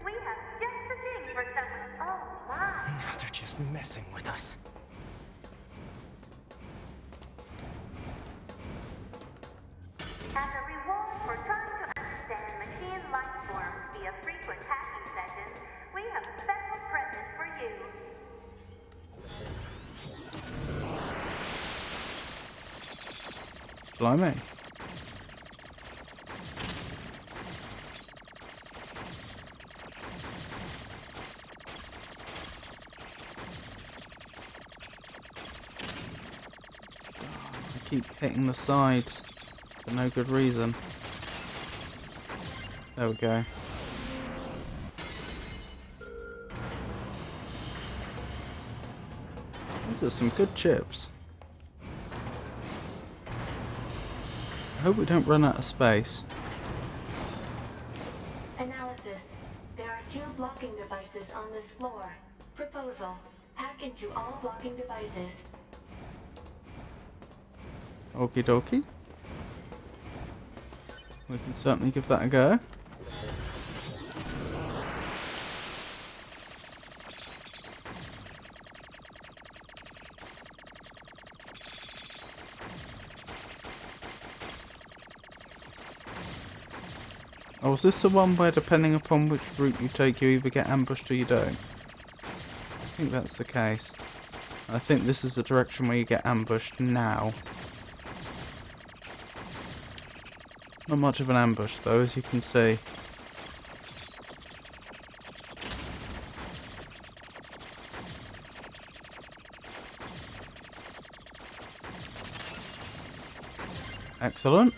We have just the thing for someone. Oh my. Now they're just messing with us. As a reward for trying to understand machine life forms via frequent hacking sessions, we have a special present for you. Blimey. I keep hitting the sides for no good reason. There we go. These are some good chips. I hope we don't run out of space. Analysis. There are 2 blocking devices on this floor. Proposal. Hack into all blocking devices. Okie dokie. We can certainly give that a go. Oh, is this the one where depending upon which route you take you either get ambushed or you don't? I think that's the case. I think this is the direction where you get ambushed now. Not much of an ambush though, as you can see. Excellent.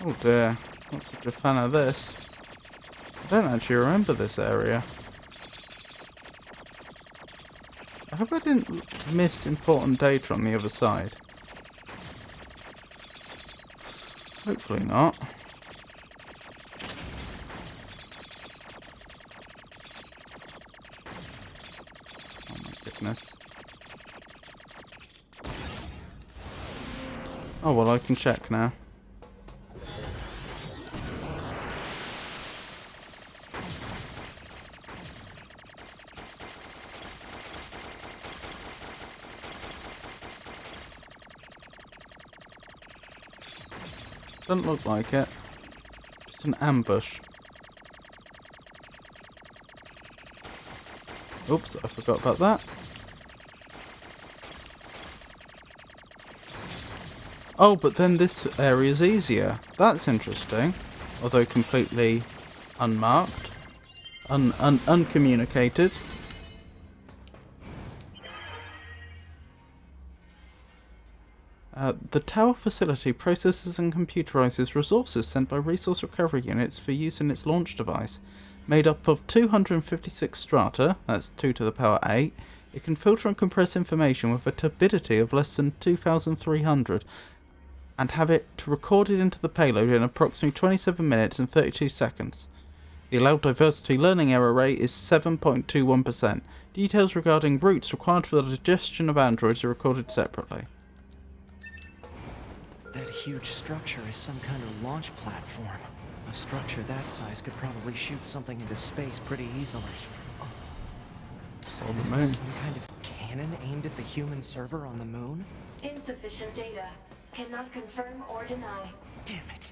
Oh dear, not such a fan of this. I don't actually remember this area. I hope I didn't miss important data on the other side. Hopefully not. Oh my goodness. Oh well, I can check now. Doesn't look like it. Just an ambush. Oops, I forgot about that. Oh, but then this area is easier. That's interesting. Although completely unmarked. Uncommunicated. The tower facility processes and computerizes resources sent by resource recovery units for use in its launch device. Made up of 256 strata, that's 2 to the power 8, it can filter and compress information with a turbidity of less than 2,300 and have it recorded into the payload in approximately 27 minutes and 32 seconds. The allowed diversity learning error rate is 7.21%. Details regarding routes required for the digestion of androids are recorded separately. That huge structure is some kind of launch platform. A structure that size could probably shoot something into space pretty easily. So this is some kind of cannon aimed at the human server on the moon? Insufficient data. Cannot confirm or deny. Damn it.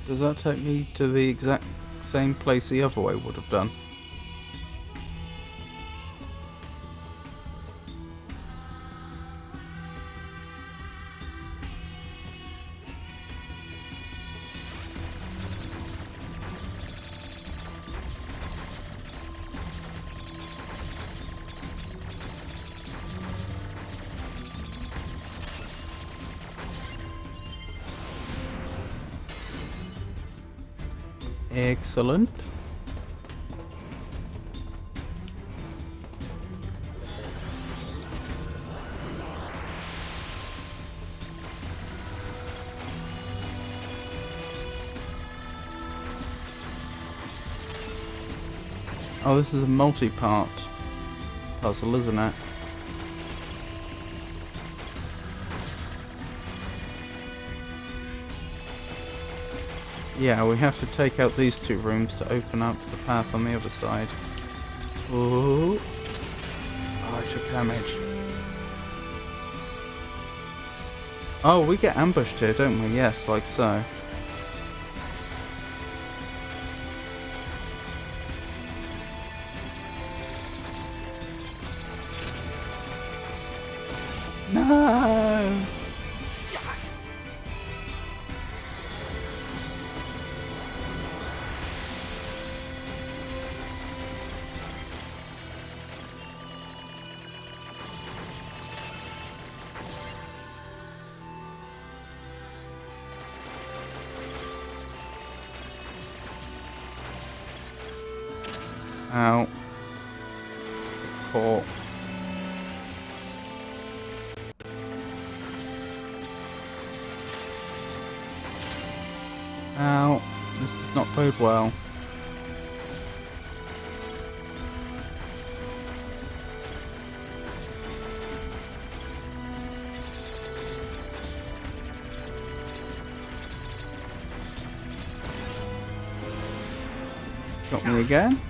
Does that take me to the exact same place the other way would have done? Excellent. Oh, this is a multi-part puzzle, isn't it? Yeah, we have to take out these two rooms to open up the path on the other side. Ooh. Oh, I took damage. Oh, we get ambushed here, don't we? Yes, like so. No! Ow. Caught. Ow. This does not bode well. Got me again.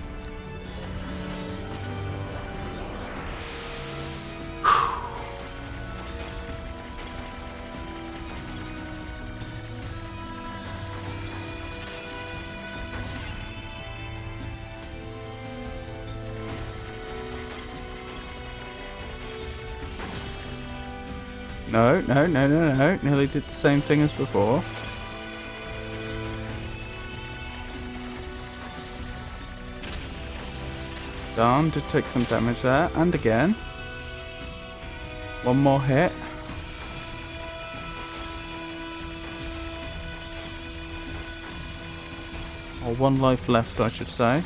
No, no, no, no, no. Nearly did the same thing as before. Darn, did take some damage there. And again. One more hit. Or one life left, I should say.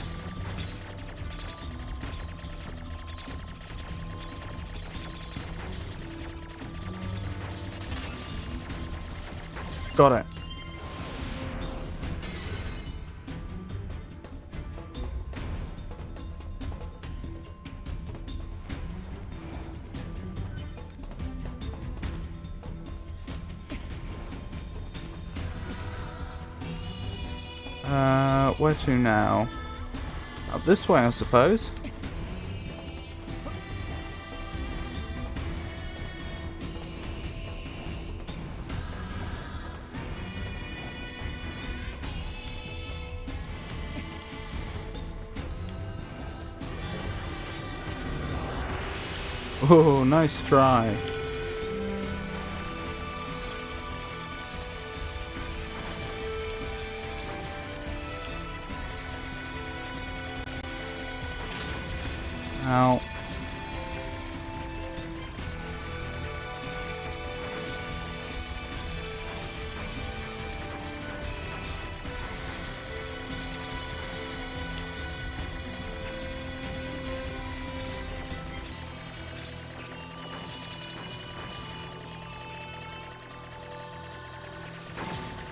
Got it. Where to now? Up this way, I suppose. Oh, nice try. Ow.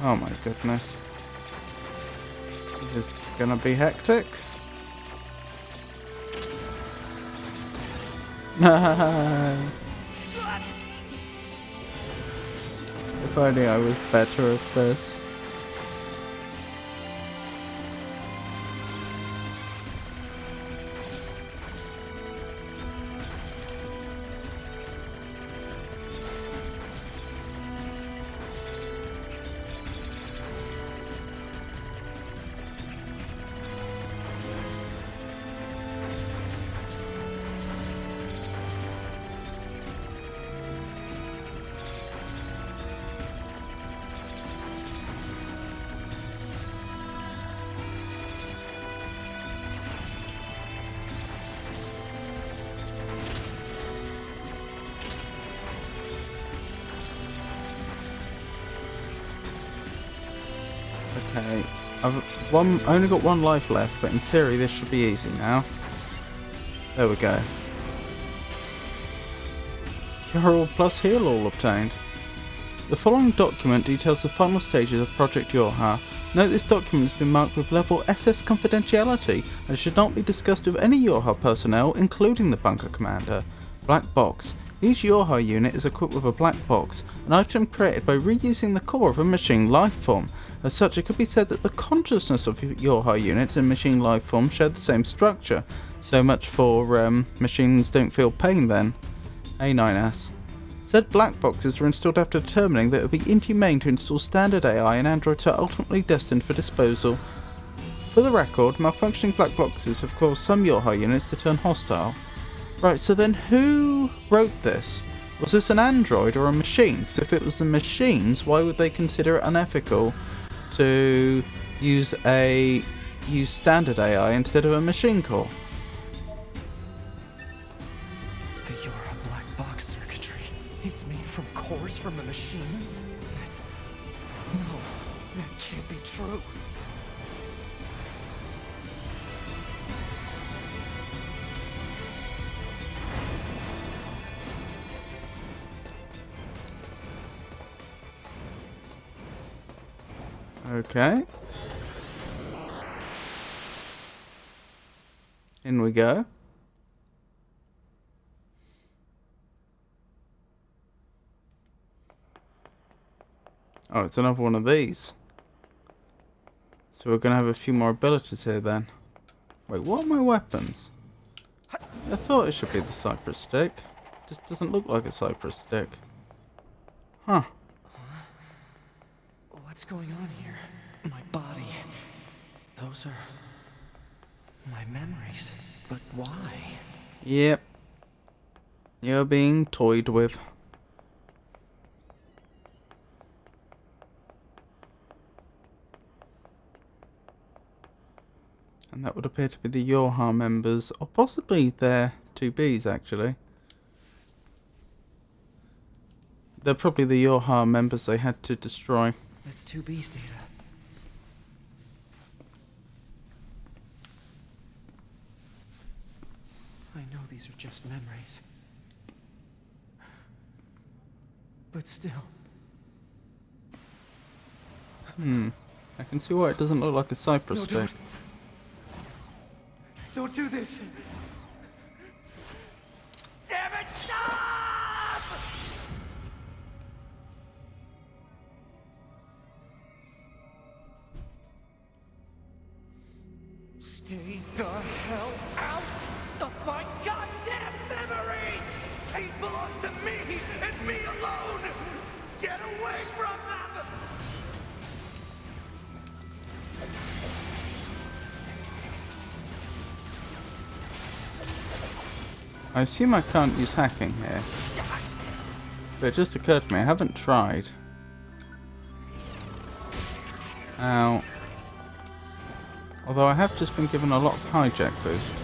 Oh my goodness. This is gonna be hectic. No. If only I was better at this. Okay, I've only got one life left, but in theory this should be easy now. There we go. Cure all plus heal all obtained. The following document details the final stages of Project Yorha. Note this document has been marked with level SS confidentiality and should not be discussed with any Yorha personnel, including the bunker commander. Black box. Each Yorha unit is equipped with a black box, an item created by reusing the core of a machine life form. As such, it could be said that the consciousness of Yorha units and machine life form share the same structure. So much for machines don't feel pain then. A9S. Said black boxes were installed after determining that it would be inhumane to install standard AI and androids are ultimately destined for disposal. For the record, malfunctioning black boxes have caused some Yorha units to turn hostile. Right, so then who wrote this? Was this an android or a machine? Because if it was the machines, why would they consider it unethical to use standard AI instead of a machine core? The Yorha black box circuitry. It's made from cores from the machines? No, that can't be true. Okay. In we go. Oh, it's another one of these. So we're going to have a few more abilities here then. Wait, what are my weapons? I thought it should be the Cypress stick. Just doesn't look like a Cypress stick. Huh. What's going on here? My body. Those are my memories. But why? Yep. You're being toyed with. And that would appear to be the Yorha members, or possibly their 2Bs actually. They're probably the Yorha members they had to destroy. That's 2B's data. I know these are just memories. But still. I can see why it doesn't look like a Cypress stick. Don't do this! Damn it, stop! Stay the hell out of my goddamn memories! These belong to me and me alone! Get away from them! I assume I can't use hacking here. But it just occurred to me, I haven't tried. Ow. Although I have just been given a lot of hijack boost.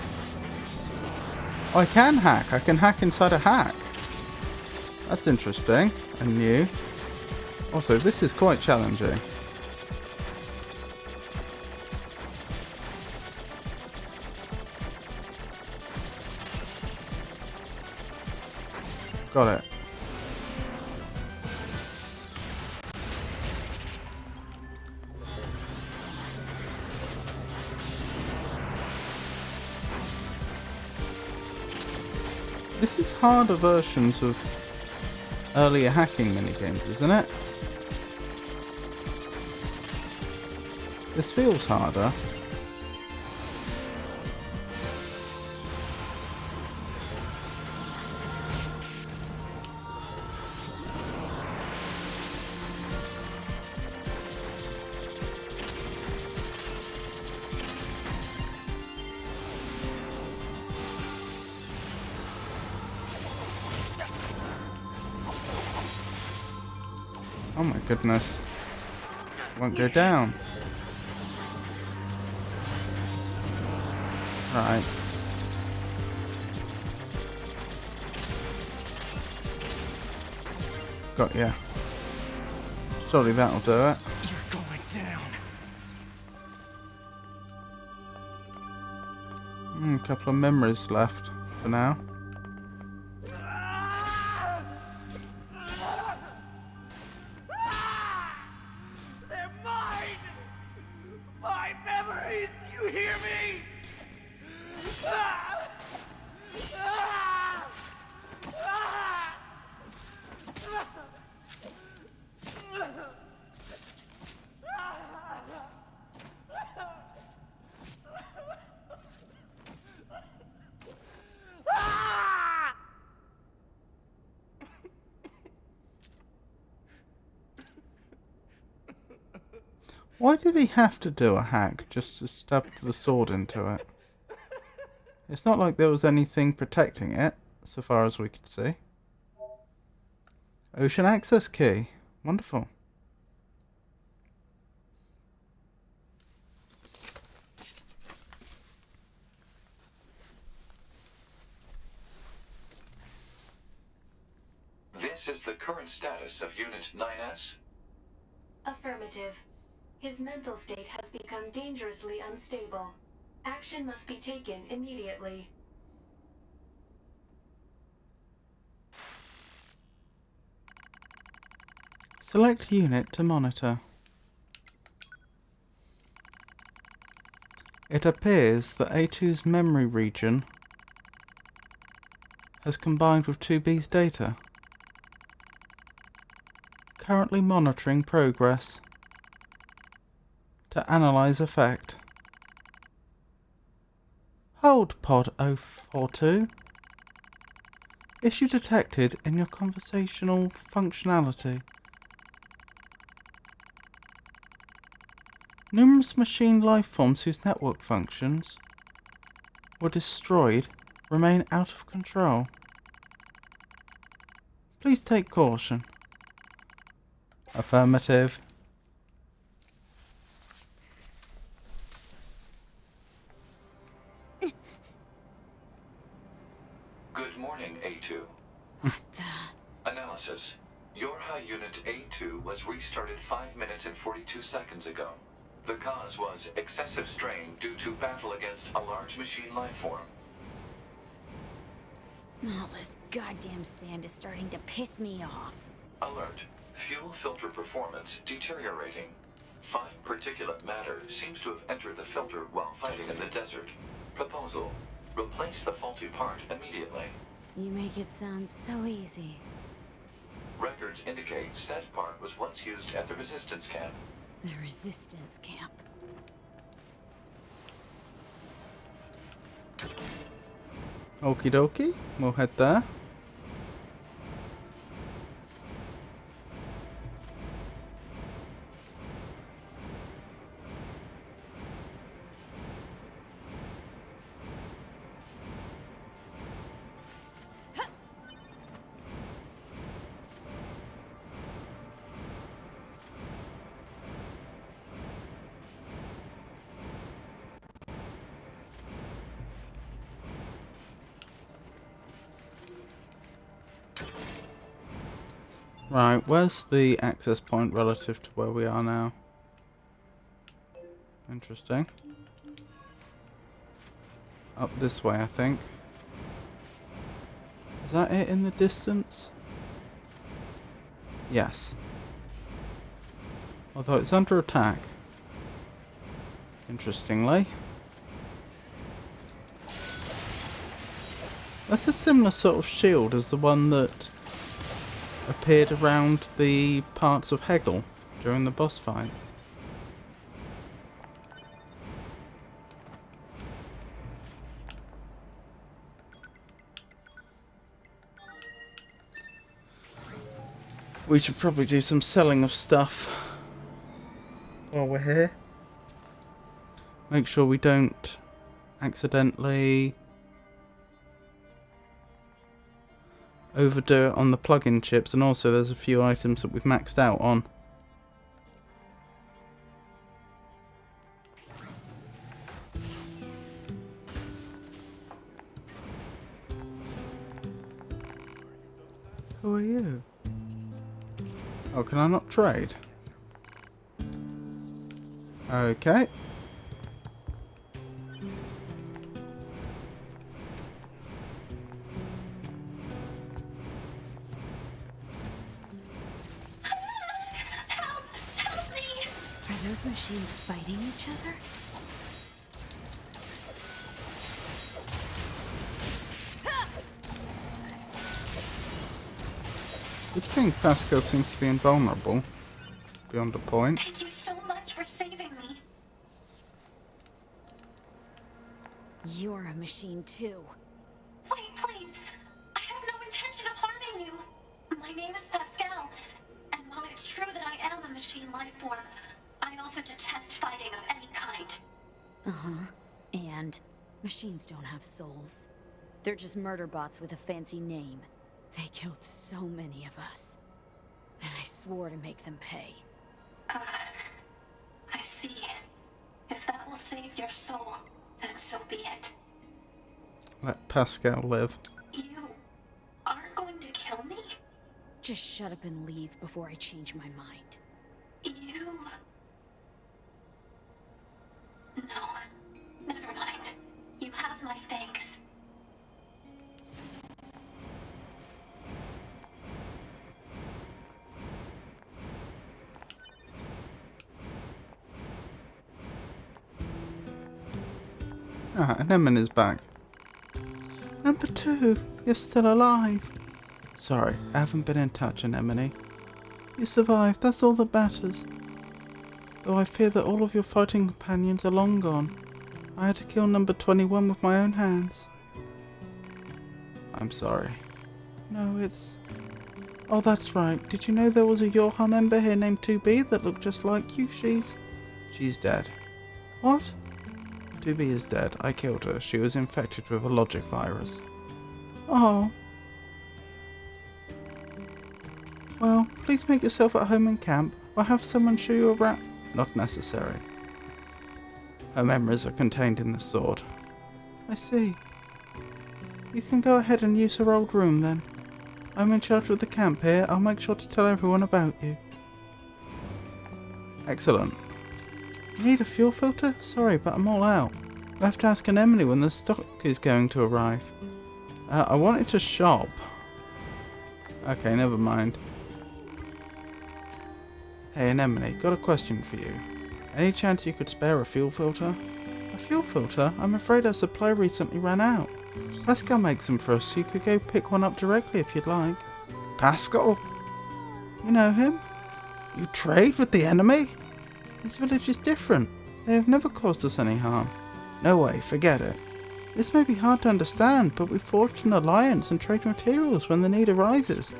Oh, I can hack! I can hack inside a hack! That's interesting and new. Also, this is quite challenging. Got it. This is harder versions of earlier hacking minigames, isn't it? This feels harder. Oh my goodness. Won't go down. Right. Got ya. Surely that'll do it. You're going down. couple of memories left for now. They're mine! My memories! You hear me? Why did he have to do a hack just to stab the sword into it? It's not like there was anything protecting it, so far as we could see. Ocean access key. Wonderful. This is the current status of Unit 9S? Affirmative. His mental state has become dangerously unstable. Action must be taken immediately. Select unit to monitor. It appears that A2's memory region has combined with 2B's data. Currently monitoring progress. To analyze effect. Hold Pod 042. Issue detected in your conversational functionality. Numerous machine lifeforms whose network functions were destroyed remain out of control. Please take caution. Affirmative. Good morning, A2. Analysis. Your high unit A2 was restarted 5 minutes and 42 seconds ago. The cause was excessive strain due to battle against a large machine lifeform. All this goddamn sand is starting to piss me off. Alert. Fuel filter performance deteriorating. Fine particulate matter seems to have entered the filter while fighting in the desert. Proposal. Replace the faulty part immediately. You make it sound so easy. Records indicate said part was once used at the resistance camp. The resistance camp. Okie dokie, we'll head there. Right, where's the access point relative to where we are now? Interesting. Up this way, I think. Is that it in the distance? Yes. Although it's under attack. Interestingly. That's a similar sort of shield as the one that appeared around the parts of Hegel during the boss fight. We should probably do some selling of stuff while we're here. Make sure we don't accidentally overdo it on the plug-in chips, and also there's a few items that we've maxed out on. Who are you? Oh, can I not trade? Okay. those machines fighting each other? Good thing Pascal seems to be invulnerable. Beyond a point. Thank you so much for saving me. You're a machine too. Wait, please. I have no intention of harming you. My name is Pascal, and while it's true that I am a machine life form, I also detest fighting of any kind. Uh-huh. And machines don't have souls. They're just murder bots with a fancy name. They killed so many of us. And I swore to make them pay. I see. If that will save your soul, then so be it. Let Pascal live. You aren't going to kill me? Just shut up and leave before I change my mind. You... No. Never mind. You have my thanks. Ah, Anemone is back. Number 2, you're still alive. Sorry, I haven't been in touch, Anemone. You survived, that's all that matters. Though I fear that all of your fighting companions are long gone. I had to kill number 21 with my own hands. I'm sorry. No, it's... Oh, that's right. Did you know there was a Yorha member here named 2B that looked just like you? She's dead. What? 2B is dead. I killed her. She was infected with a logic virus. Oh. Well, please make yourself at home in camp, or have someone show you around. Not necessary. Her memories are contained in the sword. I see. You can go ahead and use her old room then. I'm in charge of the camp here. I'll make sure to tell everyone about you. Excellent. You need a fuel filter? Sorry, but I'm all out. We'll have to ask Anemone when the stock is going to arrive. I wanted to shop. Okay, never mind. Hey Anemone, got a question for you. Any chance you could spare a fuel filter? A fuel filter? I'm afraid our supply recently ran out. Pascal makes them for us, so you could go pick one up directly if you'd like. Pascal? You know him? You trade with the enemy? This village is different. They have never caused us any harm. No way, forget it. This may be hard to understand, but we forged an alliance and trade materials when the need arises.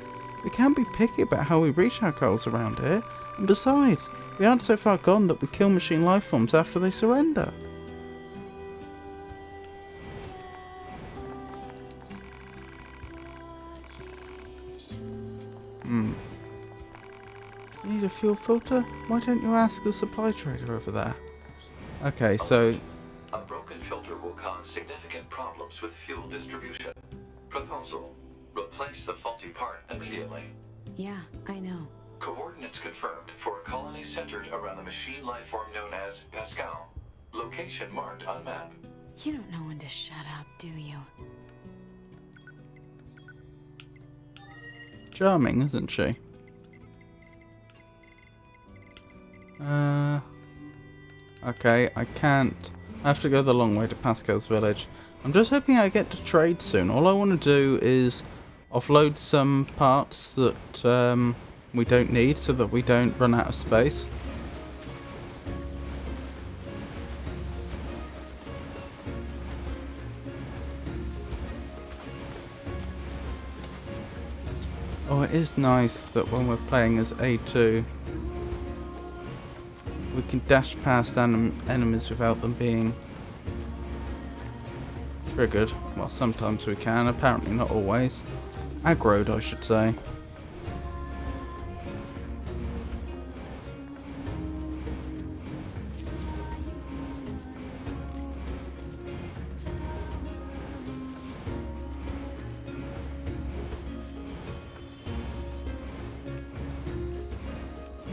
We can't be picky about how we reach our goals around here, and besides, we aren't so far gone that we kill machine lifeforms after they surrender. Need a fuel filter? Why don't you ask the supply trader over there? Okay, so... A broken filter will cause significant problems with fuel distribution. Proposal: replace the faulty part immediately. Yeah, I know. Coordinates confirmed for a colony centered around the machine lifeform known as Pascal. Location marked on map. You don't know when to shut up, do you? Charming, isn't she? Okay, I can't. I have to go the long way to Pascal's village. I'm just hoping I get to trade soon. All I want to do is offload some parts that we don't need so that we don't run out of space. Oh, it is nice that when we're playing as A2, we can dash past enemies without them being triggered. Well, sometimes we can, apparently not always. Aggroed, I should say.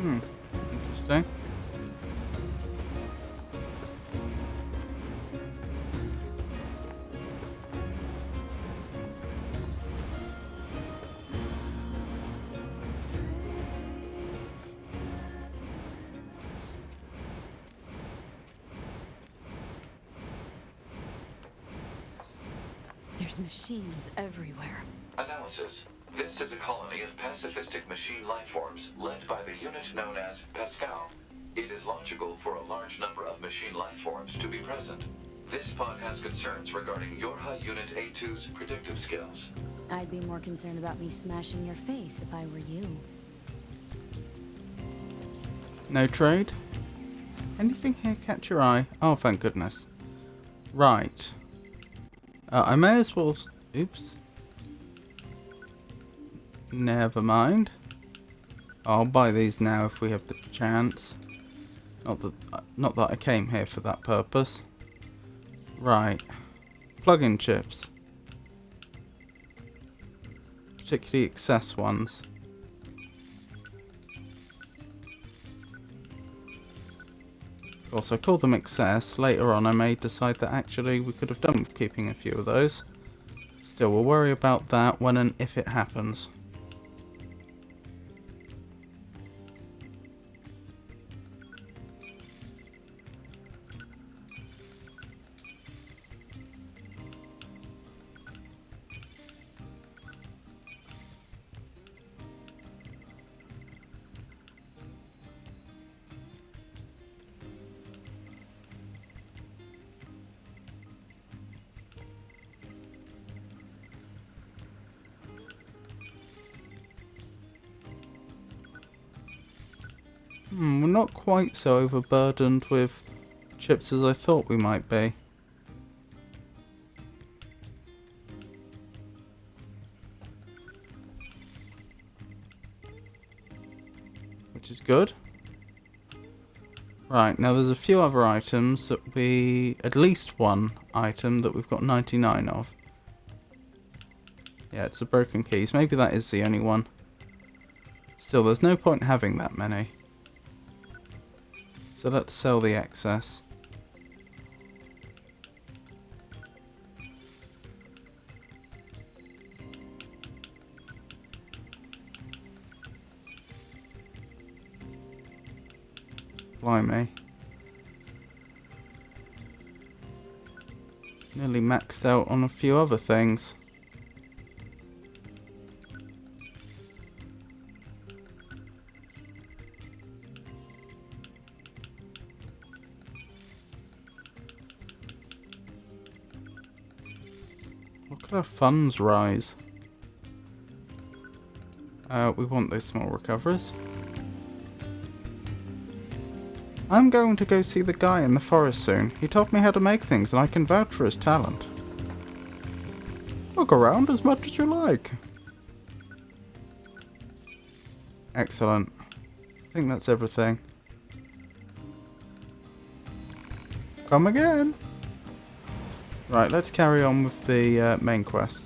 Interesting. There's machines everywhere. Analysis. This is a colony of pacifistic machine lifeforms led by the unit known as Pascal. It is logical for a large number of machine lifeforms to be present. This pod has concerns regarding Yorha Unit A2's predictive skills. I'd be more concerned about me smashing your face if I were you. No trade? Anything here catch your eye? Oh, thank goodness. Right. I may as well... Oops. Never mind. I'll buy these now if we have the chance. Not that I came here for that purpose. Right. Plug-in chips. Particularly excess ones. Of course, I call them excess. Later on I may decide that actually we could have done with keeping a few of those. Still, we'll worry about that when and if it happens. We're not quite so overburdened with chips as I thought we might be. Which is good. Right, now there's a few other items that at least one item that we've got 99 of. Yeah, it's the broken keys. Maybe that is the only one. Still, there's no point having that many. So let's sell the excess. Blimey. Nearly maxed out on a few other things. Look at our funds rise. We want those small recoveries. I'm going to go see the guy in the forest soon. He taught me how to make things and I can vouch for his talent. Look around as much as you like. Excellent. I think that's everything. Come again. Right, let's carry on with the main quest.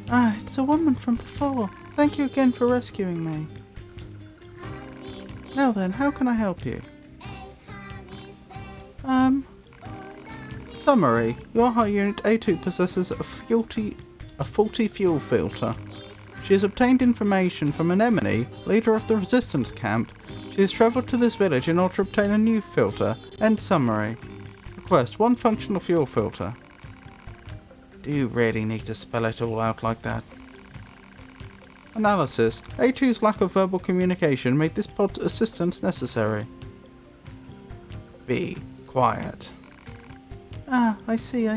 Ah, it's a woman from before. Thank you again for rescuing me. Now then, how can I help you? Summary. Yorha Unit A2 possesses a faulty fuel filter. She has obtained information from an enemy, leader of the resistance camp. She has travelled to this village in order to obtain a new filter. End summary. Request 1 functional fuel filter. Do you really need to spell it all out like that? Analysis. A2's lack of verbal communication made this pod's assistance necessary. Be quiet. Ah, I see.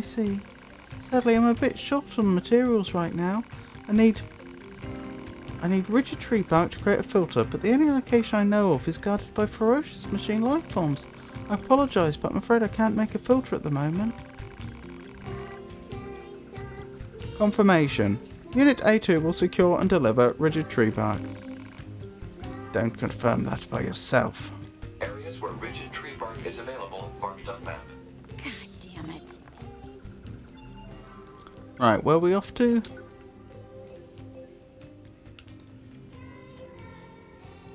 Sadly, I'm a bit short on materials right now. I need rigid tree bark to create a filter, but the only location I know of is guarded by ferocious machine lifeforms. I apologise, but I'm afraid I can't make a filter at the moment. Confirmation. Unit A2 will secure and deliver rigid tree bark. Don't confirm that by yourself. Areas where rigid tree bark is available marked on map. God damn it. Right, where are we off to?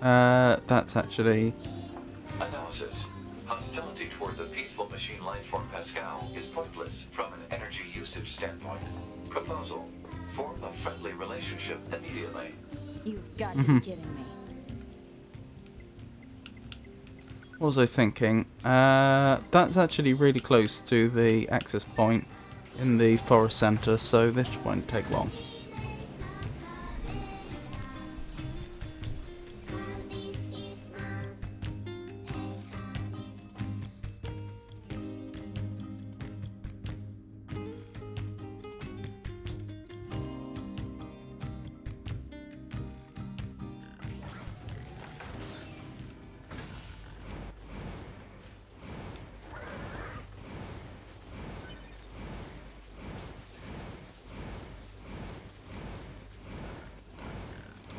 That's actually... Analysis. Hostility toward the peaceful machine lifeform Pascal is pointless from an energy usage standpoint. Proposal. Form a friendly relationship immediately. You've got to be kidding me. What was I thinking? That's actually really close to the access point in the forest centre, so this won't take long.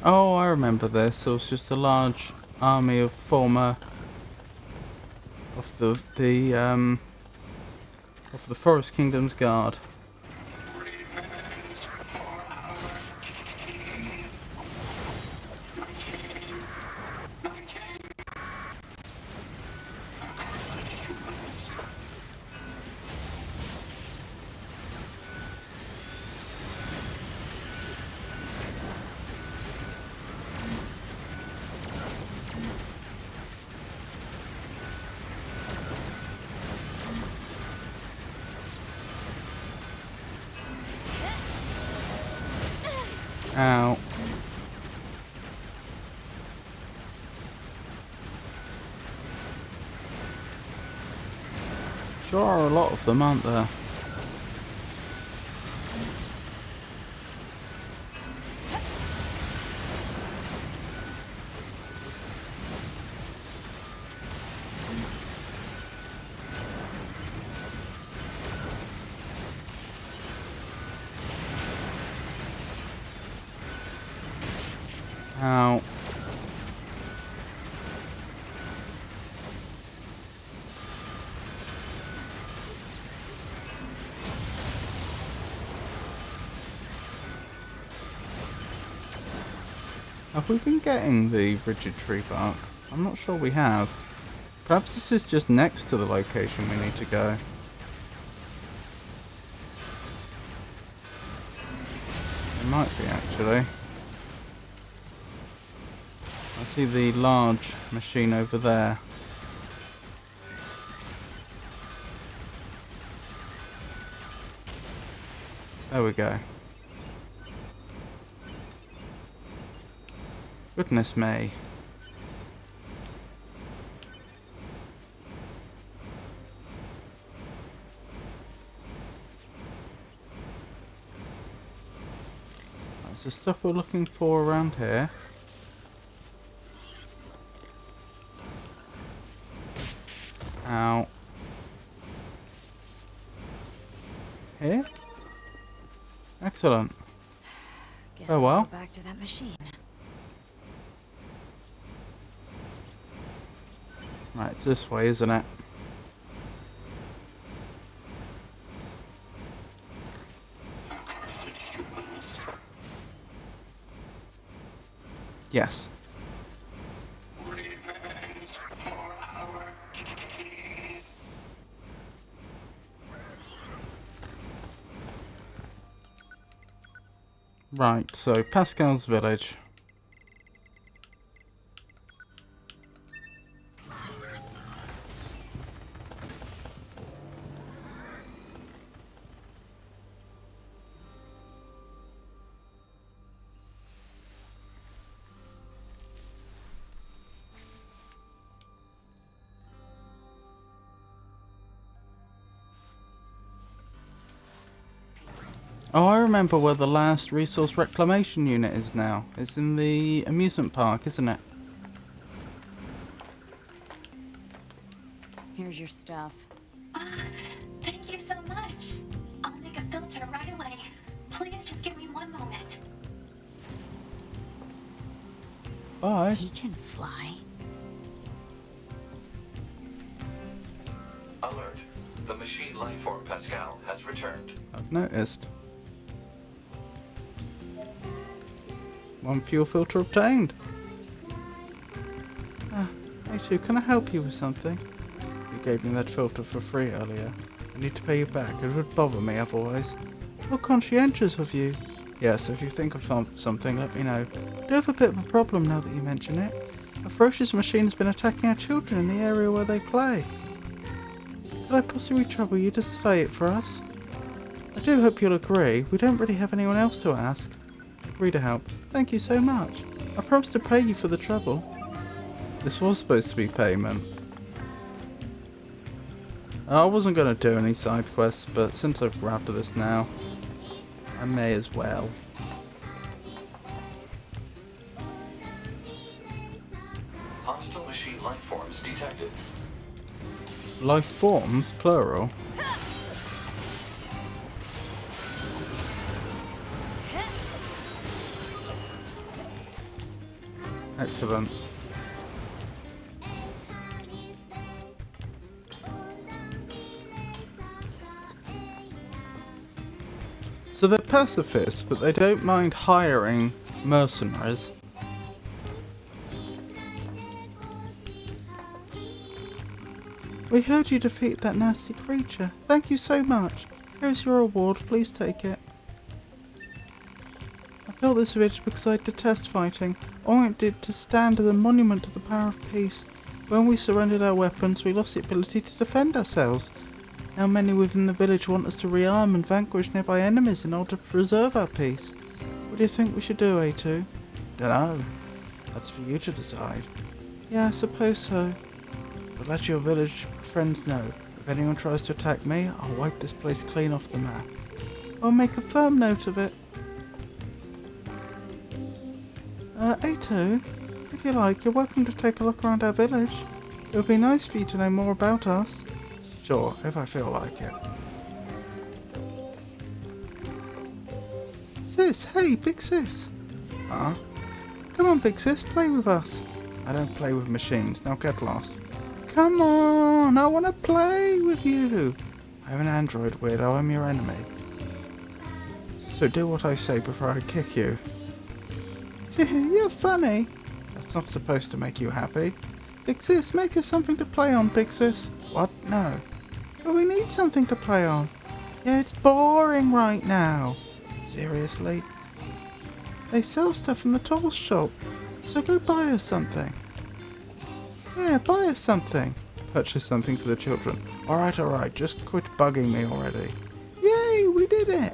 Oh, I remember this. It was just a large army of former of the Forest Kingdom's guard. Ow. Sure are a lot of them, aren't there? Ow. Have we been getting the rigid tree bark? I'm not sure we have. Perhaps this is just next to the location we need to go. It might be, actually. I see the large machine over there. There we go. Goodness me. That's the stuff we're looking for around here. Ow. Here? Excellent. Guess Oh I'll well. go back to that machine. Right, it's this way, isn't it? Yes. Right, so Pascal's village. Oh, I remember where the last resource reclamation unit is now. It's in the amusement park, isn't it? Here's your stuff. Thank you so much. I'll make a filter right away. Please just give me one moment. Bye. He can fly. Alert. The machine lifeform Pascal has returned. I've noticed. One fuel filter obtained. Hey two, can I help you with something? You gave me that filter for free earlier. I need to pay you back. It would bother me otherwise. How conscientious of you. Yes, if you think of something, let me know. I do have a bit of a problem now that you mention it. A ferocious machine has been attacking our children in the area where they play. Could I possibly trouble you to slay it for us? I do hope you'll agree. We don't really have anyone else to ask. Agree to help. Thank you so much. I promise to pay you for the trouble. This was supposed to be payment. I wasn't going to do any side quests, but since I've grabbed this now, I may as well. Hostile machine life forms detected. Life forms, plural. Excellent. So they're pacifists, but they don't mind hiring mercenaries. We heard you defeat that nasty creature. Thank you so much. Here's your reward. Please take it. I built this village because I detest fighting. I wanted it to stand as a monument to the power of peace. When we surrendered our weapons, we lost the ability to defend ourselves. Now many within the village want us to rearm and vanquish nearby enemies in order to preserve our peace. What do you think we should do, A2? Dunno. That's for you to decide. Yeah, I suppose so. But let your village friends know. If anyone tries to attack me, I'll wipe this place clean off the map. I'll make a firm note of it. A2, if you like, you're welcome to take a look around our village. It would be nice for you to know more about us. Sure, if I feel like it. Sis, hey, big sis. Huh? Come on, big sis, play with us. I don't play with machines, now get lost. Come on, I want to play with you. I'm an android, weirdo, I'm your enemy. So do what I say before I kick you. You're funny. That's not supposed to make you happy. Big sis, make us something to play on, big sis. What? No. But we need something to play on. Yeah, it's boring right now. Seriously? They sell stuff from the tool shop, so go buy us something. Yeah, buy us something. Purchase something for the children. Alright, just quit bugging me already. Yay, we did it!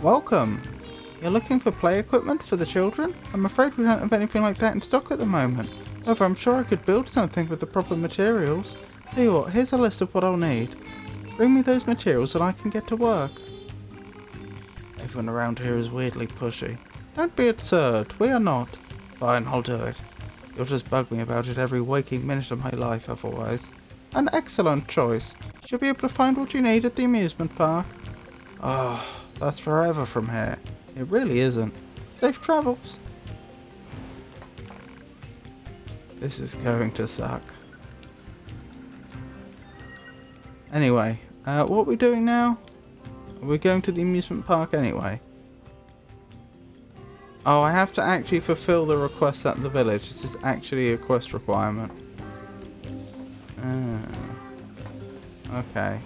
Welcome! You're looking for play equipment for the children? I'm afraid we don't have anything like that in stock at the moment. However, I'm sure I could build something with the proper materials. Tell you what, here's a list of what I'll need. Bring me those materials and I can get to work. Everyone around here is weirdly pushy. Don't be absurd, we are not. Fine, I'll do it. You'll just bug me about it every waking minute of my life otherwise. An excellent choice. You'll be able to find what you need at the amusement park. Oh, that's forever from here. It really isn't. Safe travels. This is going to suck. Anyway, what are we doing now? Are we going to the amusement park anyway? Oh, I have to actually fulfill the request at the village. This is actually a quest requirement. Okay.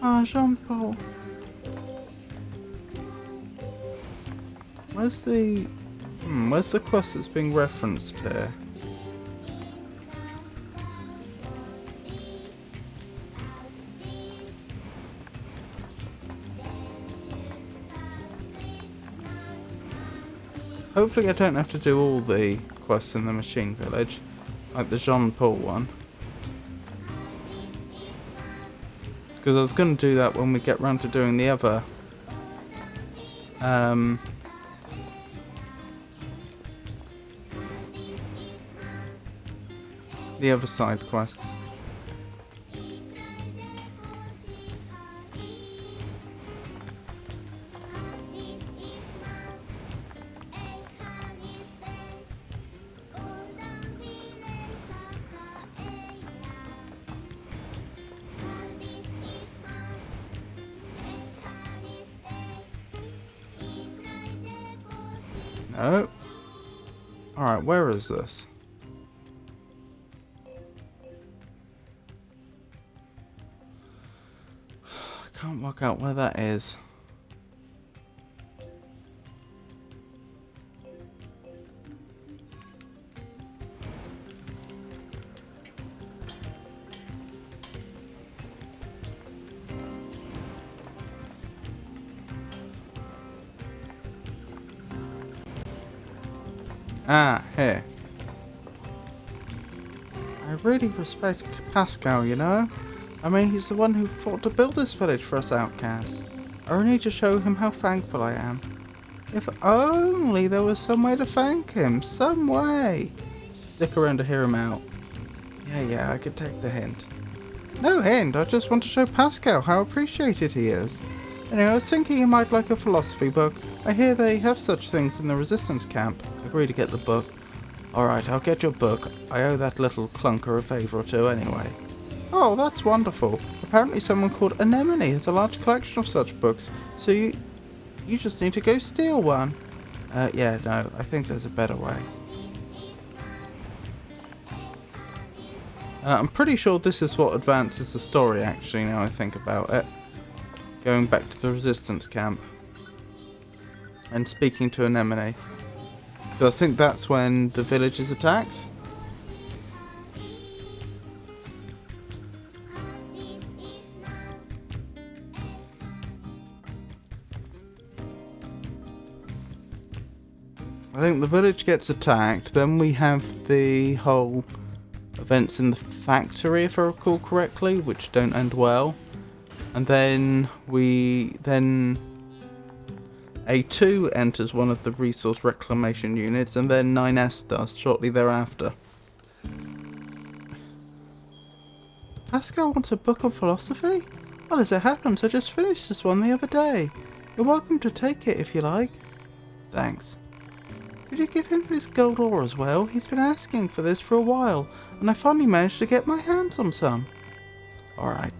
Ah, Jean-Paul. Where's the quest that's being referenced here? Hopefully I don't have to do all the quests in the machine village, like the Jean-Paul one. Because I was going to do that when we get round to doing the other side quests. No. Alright, where is this? Can't work out where that is. Ah, here. I really respect Pascal, you know? I mean, he's the one who fought to build this village for us outcasts. I really need to show him how thankful I am. If only there was some way to thank him. Some way. Stick around to hear him out. Yeah, I could take the hint. No hint, I just want to show Pascal how appreciated he is. Anyway, I was thinking he might like a philosophy book. I hear they have such things in the resistance camp. Agree to get the book. Alright, I'll get your book. I owe that little clunker a favour or two anyway. Oh, that's wonderful. Apparently someone called Anemone has a large collection of such books, so you just need to go steal one. Yeah, no, I think there's a better way. I'm pretty sure this is what advances the story, actually, now I think about it. Going back to the resistance camp. And speaking to Anemone. So I think that's when the village is attacked. I think the village gets attacked, then we have the whole events in the factory, if I recall correctly, which don't end well. And then A2 enters one of the resource reclamation units, and then 9S does shortly thereafter. Pascal wants a book of philosophy? Well, as it happens, I just finished this one the other day. You're welcome to take it if you like. Thanks. Could you give him his gold ore as well? He's been asking for this for a while, and I finally managed to get my hands on some. Alright.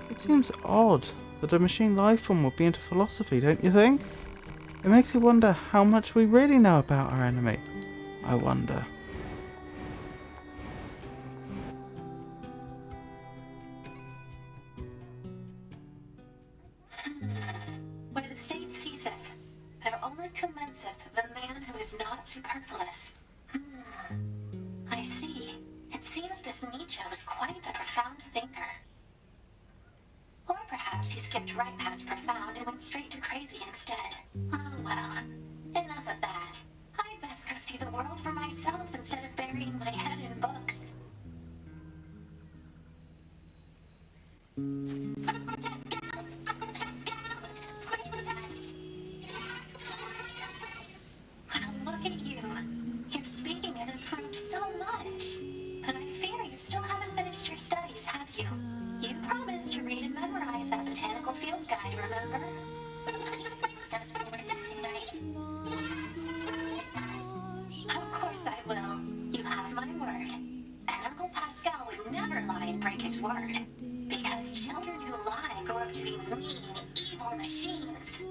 It seems odd that a machine life form would be into philosophy, don't you think? It makes you wonder how much we really know about our enemy. I wonder. Where the state ceaseth, there only commenceth the man who is not superfluous. I see. It seems this Nietzsche was quite the profound thinker. Or perhaps he skipped right past profound and went straight to crazy instead. Oh well, enough of that. I'd best go see the world for myself instead of burying my head in books. Look at you. Your speaking has improved so much. But I fear you still haven't finished your studies, have you? You promised to read and memorize that botanical field guide, remember? That's when we're done, right? Of course I will. You have my word. And Uncle Pascal would never lie and break his word. Because children who lie grow up to be mean, evil machines.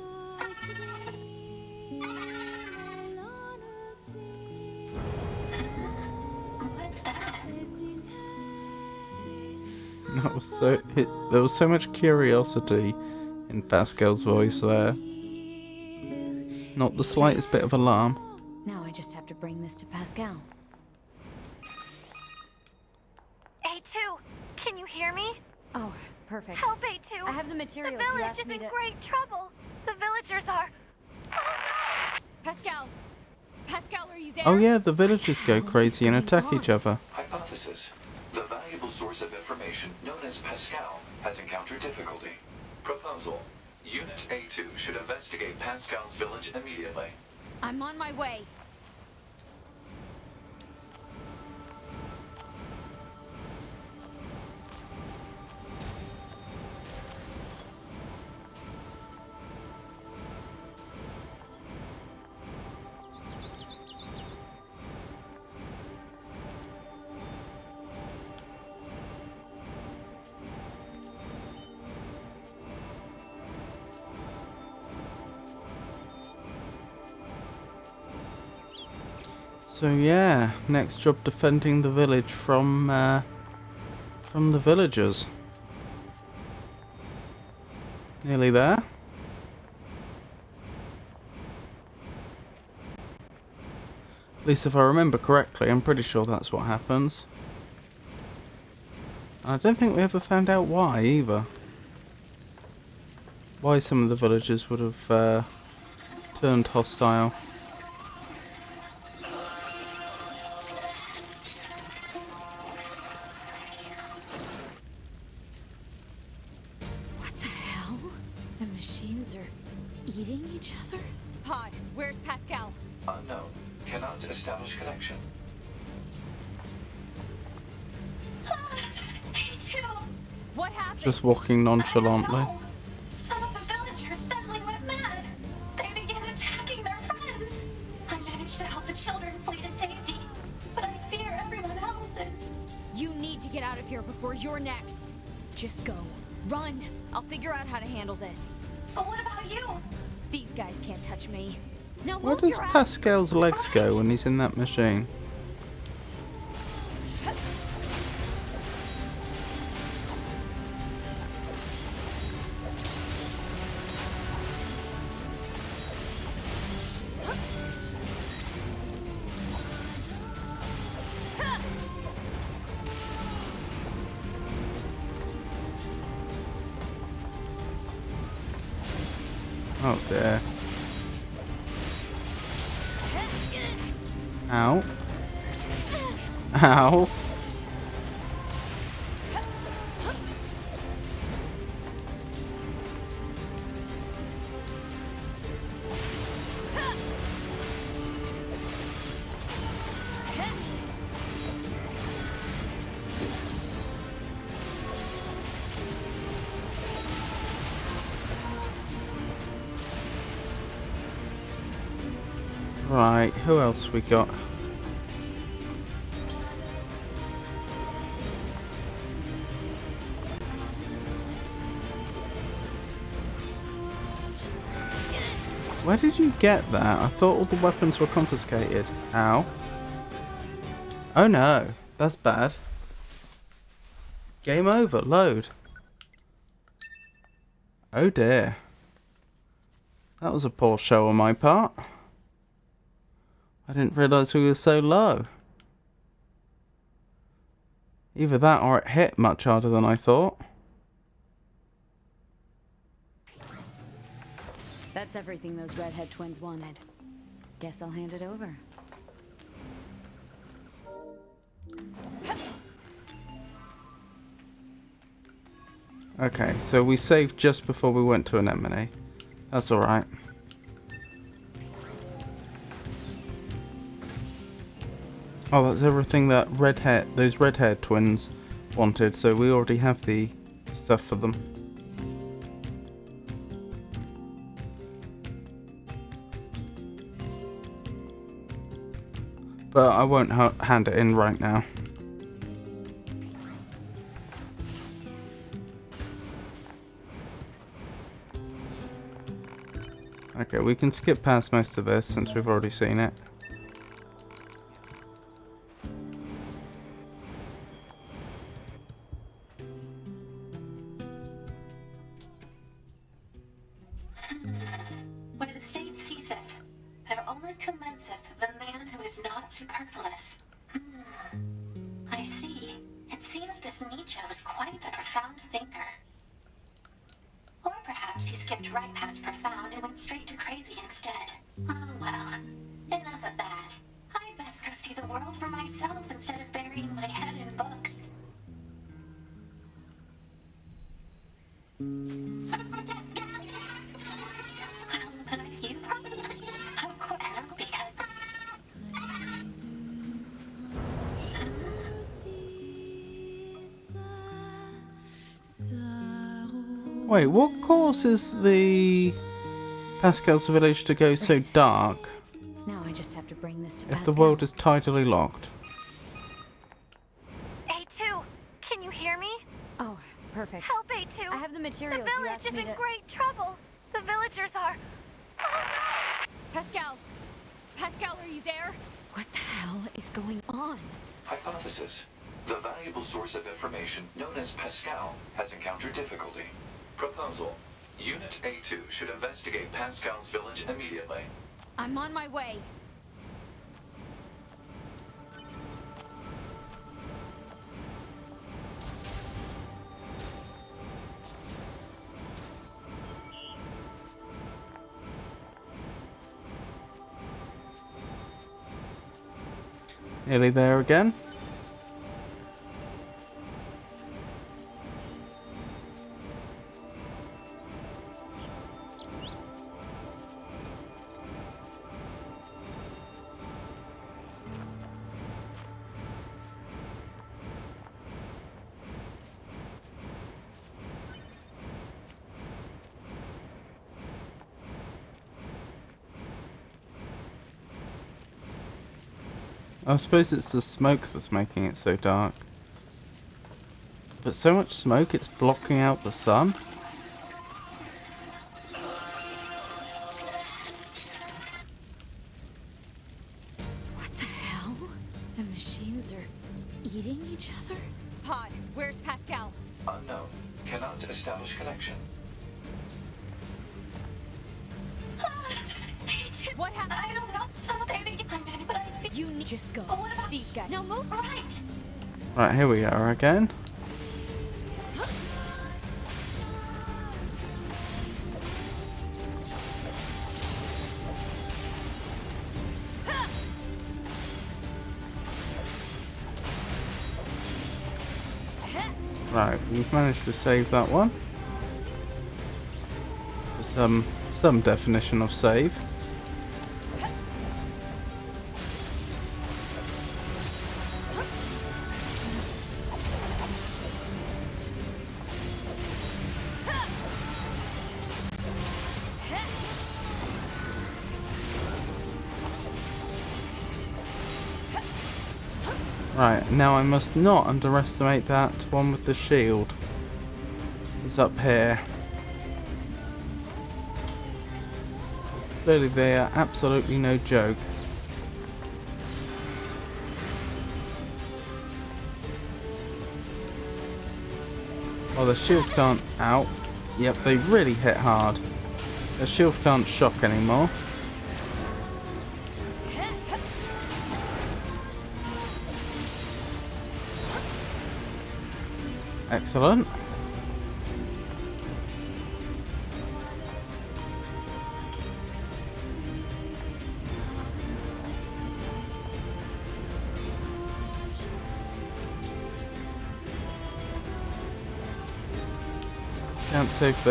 What's that? There was so much curiosity in Pascal's voice there. Not the slightest bit of alarm. Now I just have to bring this to Pascal. A2, can you hear me? Oh, perfect. Help, A2. I have the materials The you village asked is me in to... great trouble. The villagers are... Pascal! Pascal, are you there? Oh yeah, the villagers go crazy and attack each other. Hypothesis. The valuable source of information known as Pascal has encountered difficulty. Proposal. Unit A2 should investigate Pascal's village immediately. I'm on my way. So yeah, next job defending the village from from the villagers. Nearly there. At least if I remember correctly, I'm pretty sure that's what happens. And I don't think we ever found out why either. Why some of the villagers would have turned hostile. What the hell? The machines are eating each other? Pod, where's Pascal? Unknown. Cannot establish connection. A2! What happened? Just walking nonchalantly. Some of the villagers suddenly went mad. They began attacking their friends. I managed to help the children flee to safety, but I fear everyone else is. You need to get out of here before you're next. Just go. Run. I'll figure out how to handle this. But what about you? These guys can't touch me. Now Where move does your ass. Pascal's legs go when he's in that machine? Oh dear. Ow. Ow. Right, who else we got? Where did you get that? I thought all the weapons were confiscated. Ow. Oh no, that's bad. Game over, load. Oh dear. That was a poor show on my part. I didn't realise we were so low. Either that or it hit much harder than I thought. That's everything those redhead twins wanted. Guess I'll hand it over. Okay, so we saved just before we went to Anemone. That's alright. Oh, that's everything that those redhead twins wanted, so we already have the stuff for them. But I won't hand it in right now. Okay, we can skip past most of this since we've already seen it. Where the state ceaseth, there only commenceth the man who is not superfluous. I see. It seems this Nietzsche was quite the profound thinker. Or perhaps he skipped right past profound and went straight to crazy instead. Oh well, enough of that. I'd best go see the world for myself instead of burying my head in books. You probably of course because Wait, what causes the Pascal's village to go so dark Now I just have to bring this to if Pascal. the world is tidally locked? A2, can you hear me? Oh, perfect. Help, A2. I have the materials The you village asked is me in to... great trouble. The villagers are... Pascal! Pascal, are you there? What the hell is going on? Hypothesis. The valuable source of information known as Pascal has encountered difficulty. Proposal. Unit A2 should investigate Pascal's village immediately. I'm on my way. Nearly there again. I suppose it's the smoke that's making it so dark. But so much smoke, it's blocking out the sun. What the hell? The machines are eating each other? Pod, where's Pascal? Unknown. Cannot establish connection. What happened? I don't know. Something. But I feel You need just go. But what about These guys? Now move. right? Right, here we are again. Right, we've managed to save that one. For some definition of save. Right, now I must not underestimate that one with the shield. It's up here. Clearly they are absolutely no joke. Well, the shield can't... Ow. Yep, they really hit hard. The shield can't shock anymore. Excellent. Can't save the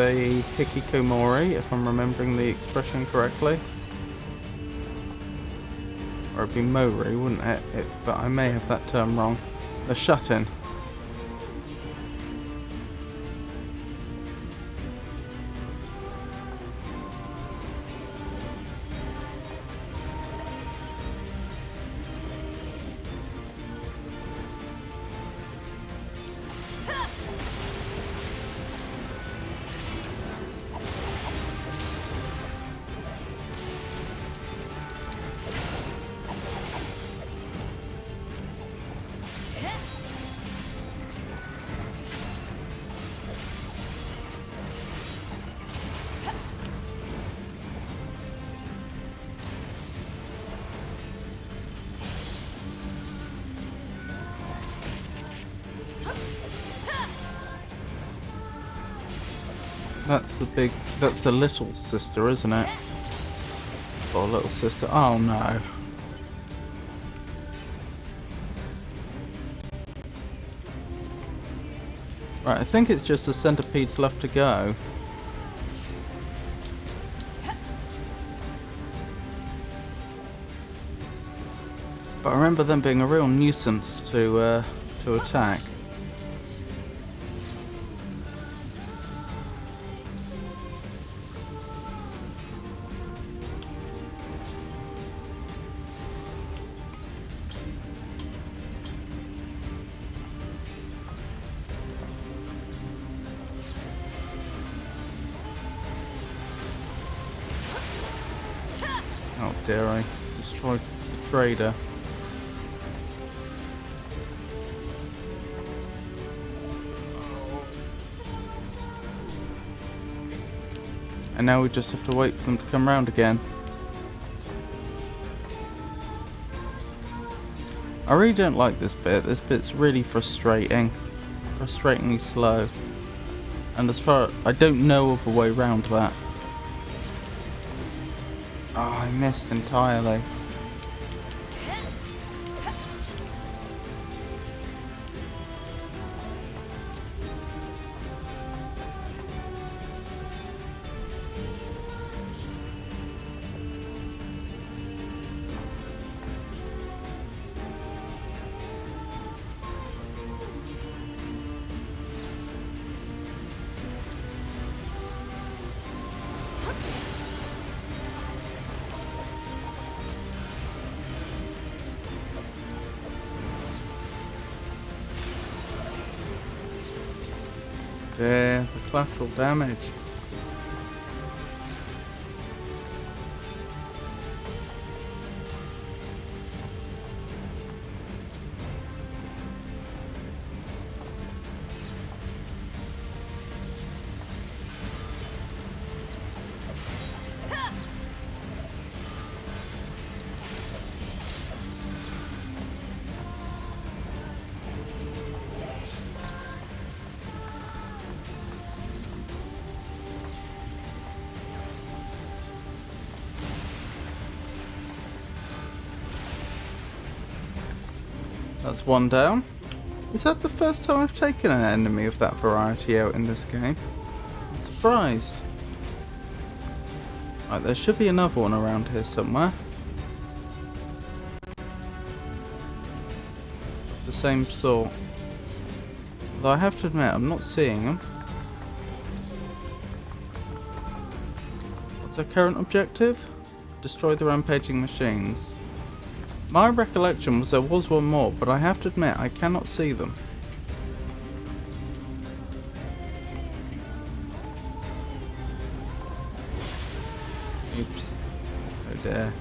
hikikomori, if I'm remembering the expression correctly. Or it'd be mori, wouldn't it? But I may have that term wrong. The shut-in. That's the little sister, isn't it? Or little sister. Oh no. Right, I think it's just the centipedes left to go. But I remember them being a real nuisance to attack. How dare I destroy the trader. And now we just have to wait for them to come round again. I really don't like this bit. This bit's really frustrating. Frustratingly slow. And as far I don't know of a way around that. Oh, I missed entirely. Yeah, the collateral damage. That's one down. Is that the first time I've taken an enemy of that variety out in this game? I'm surprised. Right, there should be another one around here somewhere. The same sort. Although I have to admit, I'm not seeing them. What's our current objective? Destroy the rampaging machines. My recollection was there was one more, but I have to admit I cannot see them. Oops. Oh dear.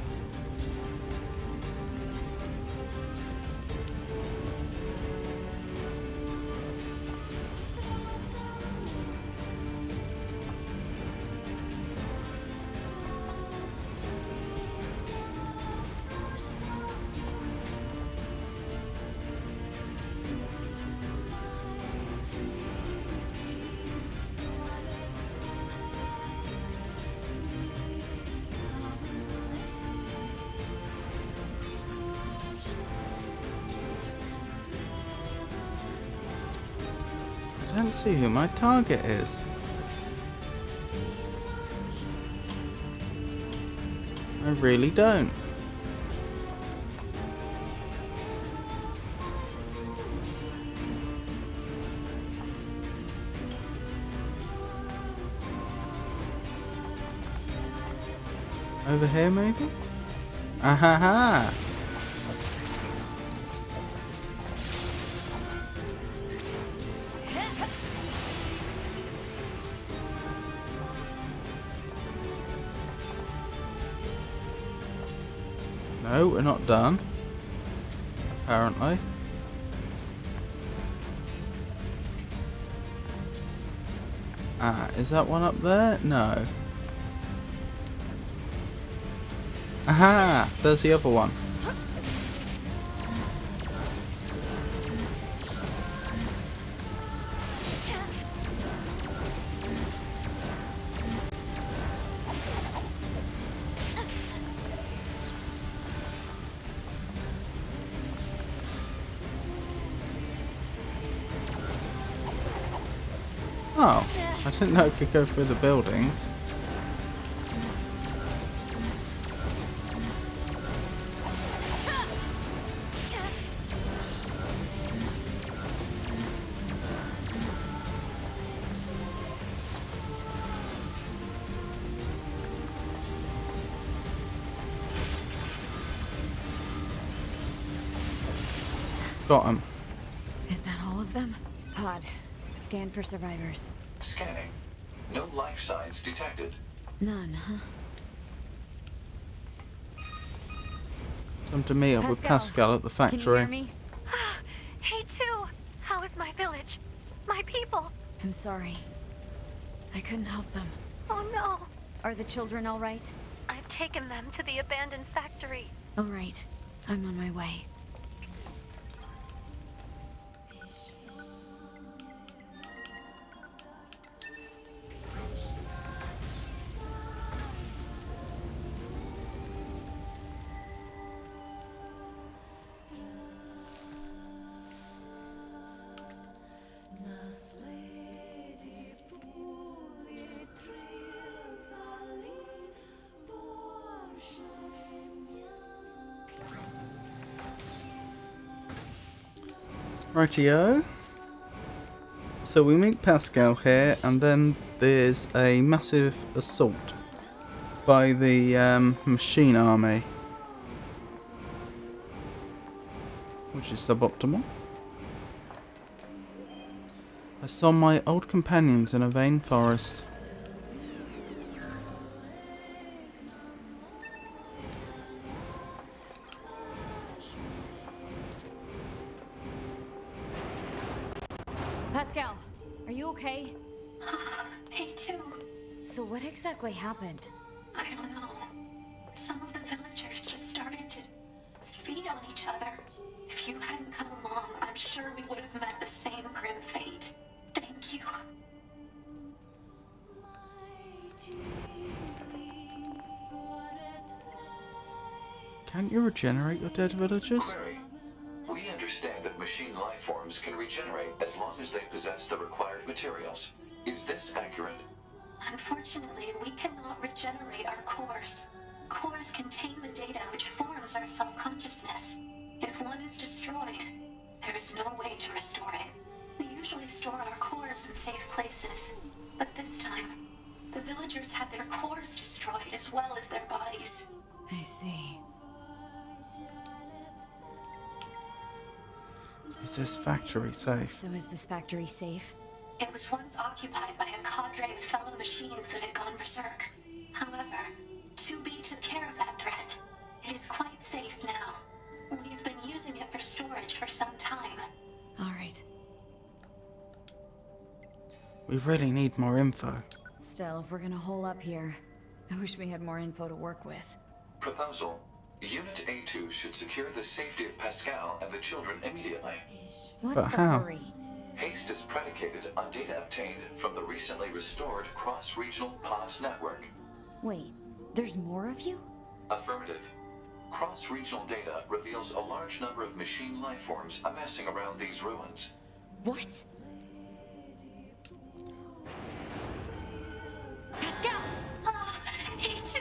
I don't see who my target is. I really don't. Over here maybe? Ahaha! No, we're not done. Apparently. Ah, is that one up there? No. Aha! There's the other one. Oh, I didn't know it could go through the buildings. Got him. Is that all of them? Pod. Scan for survivors. Scanning. No life signs detected. None, huh? Time to meet up with Pascal at the factory. Can you hear me? Hey, two. How is my village? My people? I'm sorry. I couldn't help them. Oh no. Are the children all right? I've taken them to the abandoned factory. All right. I'm on my way. Rightio. So we meet Pascal here, and then there's a massive assault by the machine army, which is suboptimal. I saw my old companions in a vain forest. Pascal, are you okay? Me too. So what exactly happened? I don't know. Some of the villagers just started to feed on each other. If you hadn't come along, I'm sure we would have met the same grim fate. Thank you. Can't you regenerate your dead villagers? Query. We understand that machine life forms can regenerate as long as they possess the required materials. Is this accurate? Unfortunately, we cannot regenerate our cores. Cores contain the data which forms our self-consciousness. If one is destroyed, there is no way to restore it. We usually store our cores in safe places, but this time, the villagers had their cores destroyed as well as their bodies. I see. Is this factory safe? So is this factory safe? It was once occupied by a cadre of fellow machines that had gone berserk. However, 2B took care of that threat. It is quite safe now. We've been using it for storage for some time. All right. We really need more info. Still, if we're gonna hole up here, I wish we had more info to work with. Proposal. Unit A2 should secure the safety of Pascal and the children immediately. What's But the how? hurry? Haste is predicated on data obtained from the recently restored cross-regional POS network. Wait, there's more of you? Affirmative. Cross-regional data reveals a large number of machine life forms amassing around these ruins. What? Pascal! A2!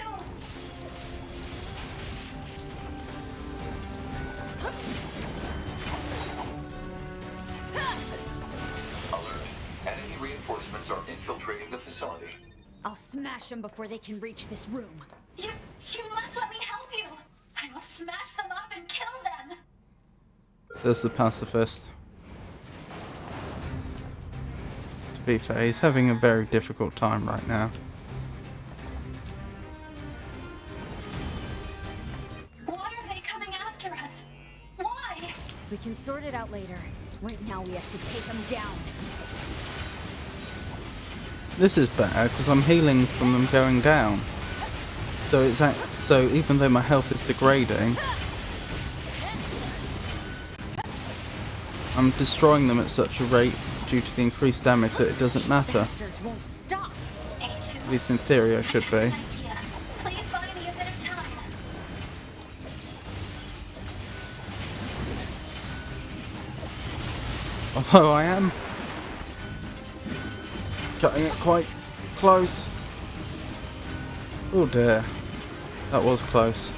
Alert. Enemy reinforcements are infiltrating the facility. I'll smash them before they can reach this room. You must let me help you! I will smash them up and kill them! Says the pacifist. To be fair, he's having a very difficult time right now. Why are they coming after us? Why? We can sort it out later. Right now we have to take them down. This is better because I'm healing from them going down. So it's so even though my health is degrading, I'm destroying them at such a rate due to the increased damage that it doesn't matter. Bastards won't stop. At least in theory I should be. Idea. Please buy me a bit of time. Although I am cutting it quite close. Oh dear. That was close.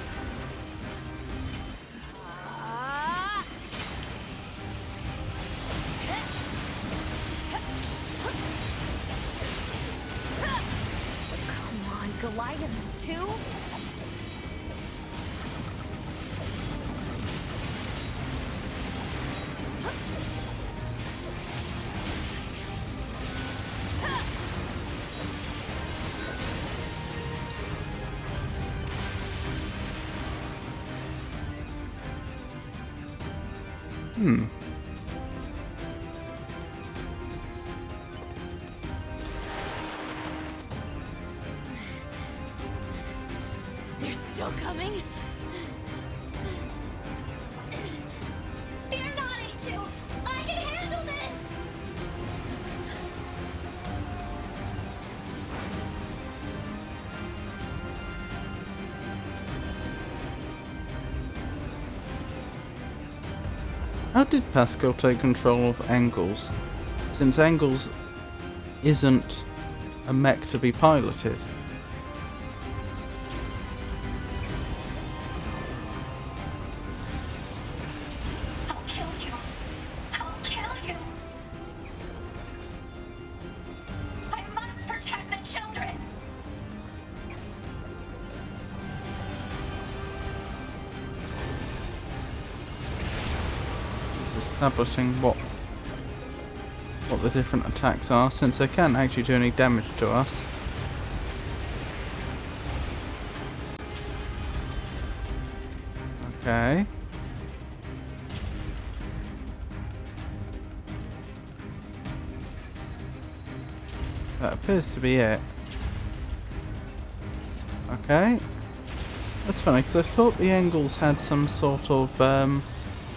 Come on, Goliaths too? still coming? Fear not, A2! I can handle this! How did Pascal take control of Engels, since Engels isn't a mech to be piloted? I'll kill you. I'll kill you. I must protect the children. It's establishing what the different attacks are, since they can't actually do any damage to us. Okay. That appears to be it. Okay. That's funny, because I thought the Engels had some sort of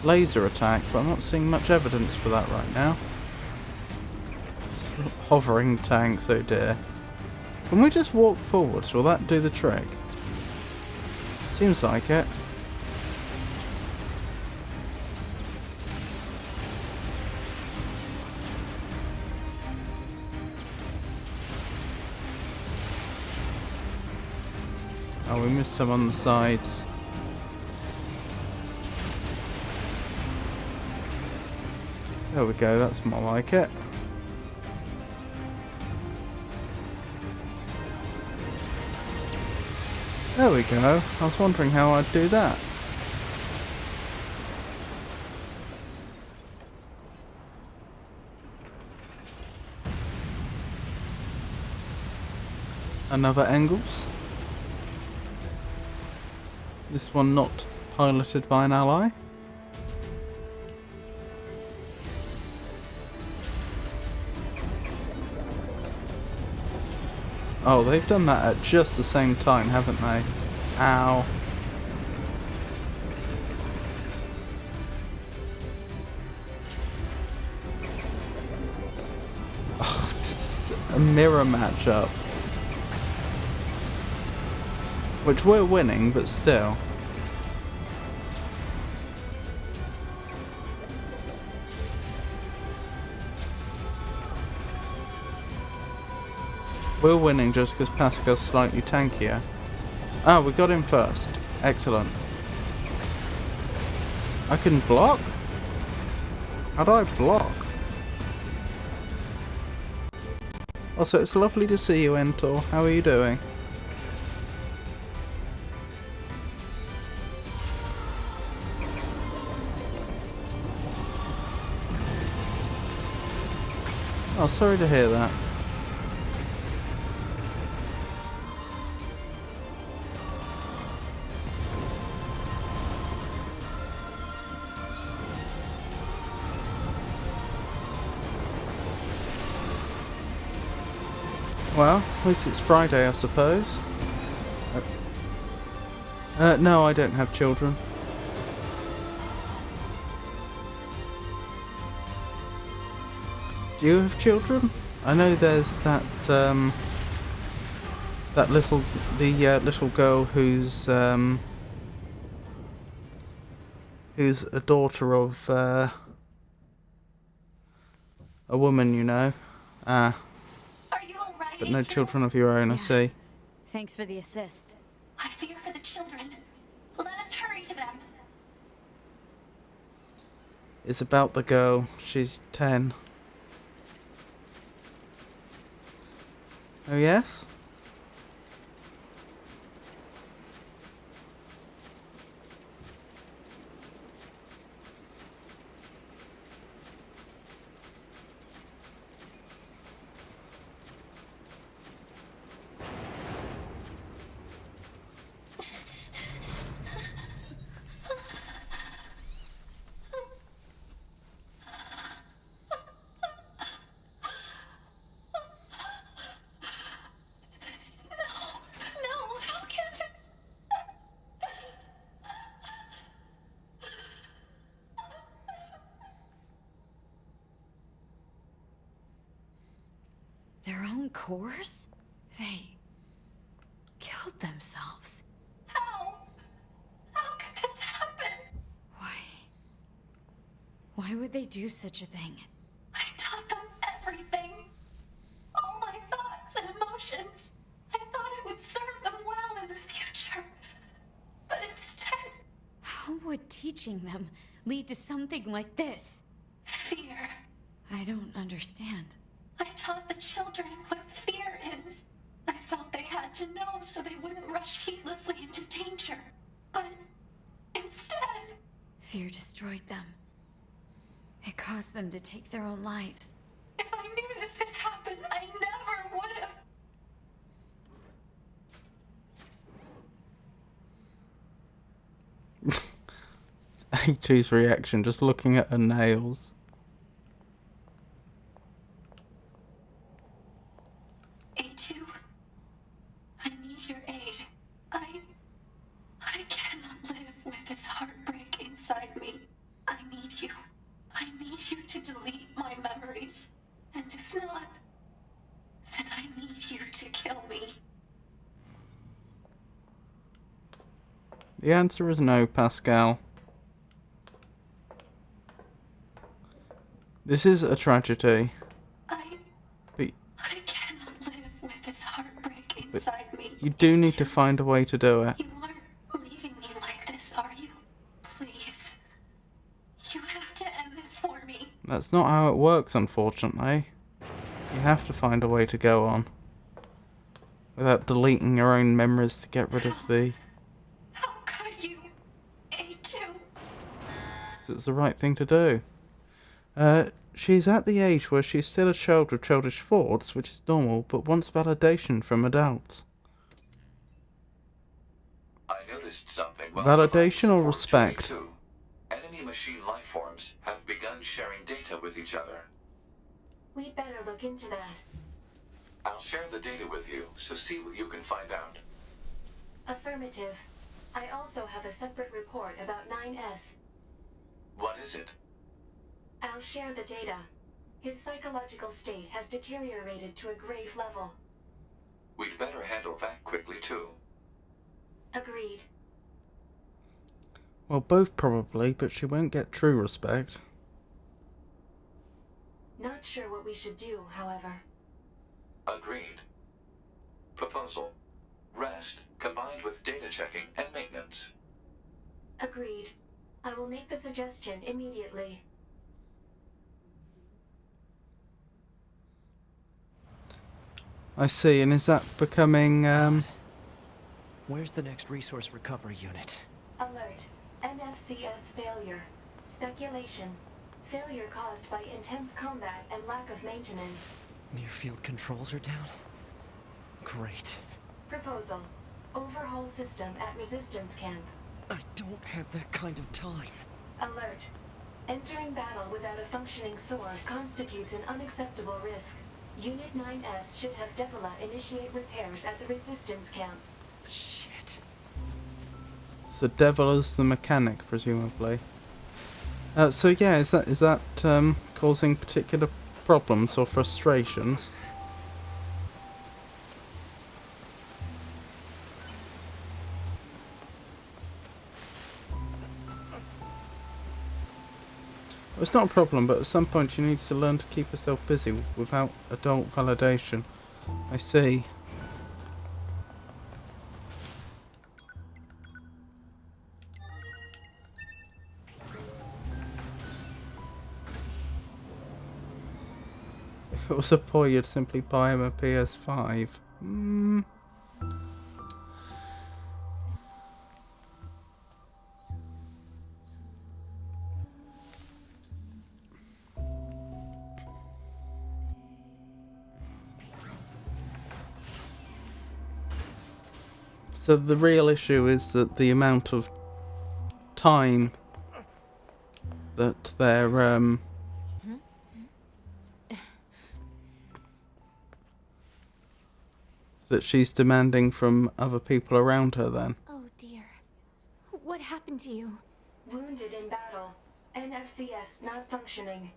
laser attack, but I'm not seeing much evidence for that right now. Hovering tanks, oh dear. Can we just walk forwards? Will that do the trick? Seems like it. Oh, we missed some on the sides. There we go, that's more like it. There we go. I was wondering how I'd do that. Another Engels. This one not piloted by an ally. Oh, they've done that at just the same time, haven't they? Ow. Oh, this is a mirror matchup. Which we're winning, but still. We're winning just because Pascal's slightly tankier. Ah, we got him first. Excellent. I can block? How do I block? Also, it's lovely to see you, Entor. How are you doing? Oh, sorry to hear that. Well, at least it's Friday, I suppose. No, I don't have children. Do you have children? I know there's that little girl who's a daughter of a woman, you know. Are you alright? But no children of your own, I see. Thanks for the assist. I fear for the children. Let us hurry to them. It's about the girl. She's 10. Oh yes? cores? They killed themselves. How? How could this happen? Why would they do such a thing? I taught them everything. All my thoughts and emotions. I thought it would serve them well in the future. But instead... How would teaching them lead to something like this? Fear. I don't understand. I taught the children what fear is. I felt they had to know so they wouldn't rush heedlessly into danger. But instead... Fear destroyed them. It caused them to take their own lives. If I knew this could happen, I never would have. A2's reaction, just looking at her nails. A2, I need your aid. I cannot live with this heartbreak inside me. I need you. I need you to delete my memories. And if not, then I need you to kill me. The answer is no, Pascal. This is a tragedy. I cannot live with this heartbreak inside me. You do need to find a way to do it. You aren't leaving me like this, are you? Please. You have to end this for me. That's not how it works, unfortunately. You have to find a way to go on. Without deleting your own memories to get rid of the... How could you? A2. Because it's the right thing to do. She's at the age where she's still a child with childish thoughts, which is normal, but wants validation from adults. I noticed something. Validation or respect? Enemy machine life forms have begun sharing data with each other. We'd better look into that. I'll share the data with you, so see what you can find out. Affirmative. I also have a separate report about 9S. What is it? I'll share the data. His psychological state has deteriorated to a grave level. We'd better handle that quickly, too. Agreed. Well, both probably, but she won't get true respect. Not sure what we should do, however. Agreed. Proposal. Rest, combined with data checking and maintenance. Agreed. I will make the suggestion immediately. I see, and is that becoming, Where's the next resource recovery unit? Alert. NFCS failure. Speculation. Failure caused by intense combat and lack of maintenance. Near field controls are down? Great. Proposal. Overhaul system at resistance camp. I don't have that kind of time. Alert. Entering battle without a functioning sword constitutes an unacceptable risk. Unit 9S should have Devola initiate repairs at the resistance camp. Shit. so Devil is the mechanic, presumably. So yeah, is that causing particular problems or frustrations? Well, it's not a problem, but at some point you need to learn to keep yourself busy without adult validation. I see. If it was a boy, you'd simply buy him a PS5. So the real issue is that the amount of time that they're that she's demanding from other people around her then. Oh dear. What happened to you? Wounded in battle. NFCS not functioning.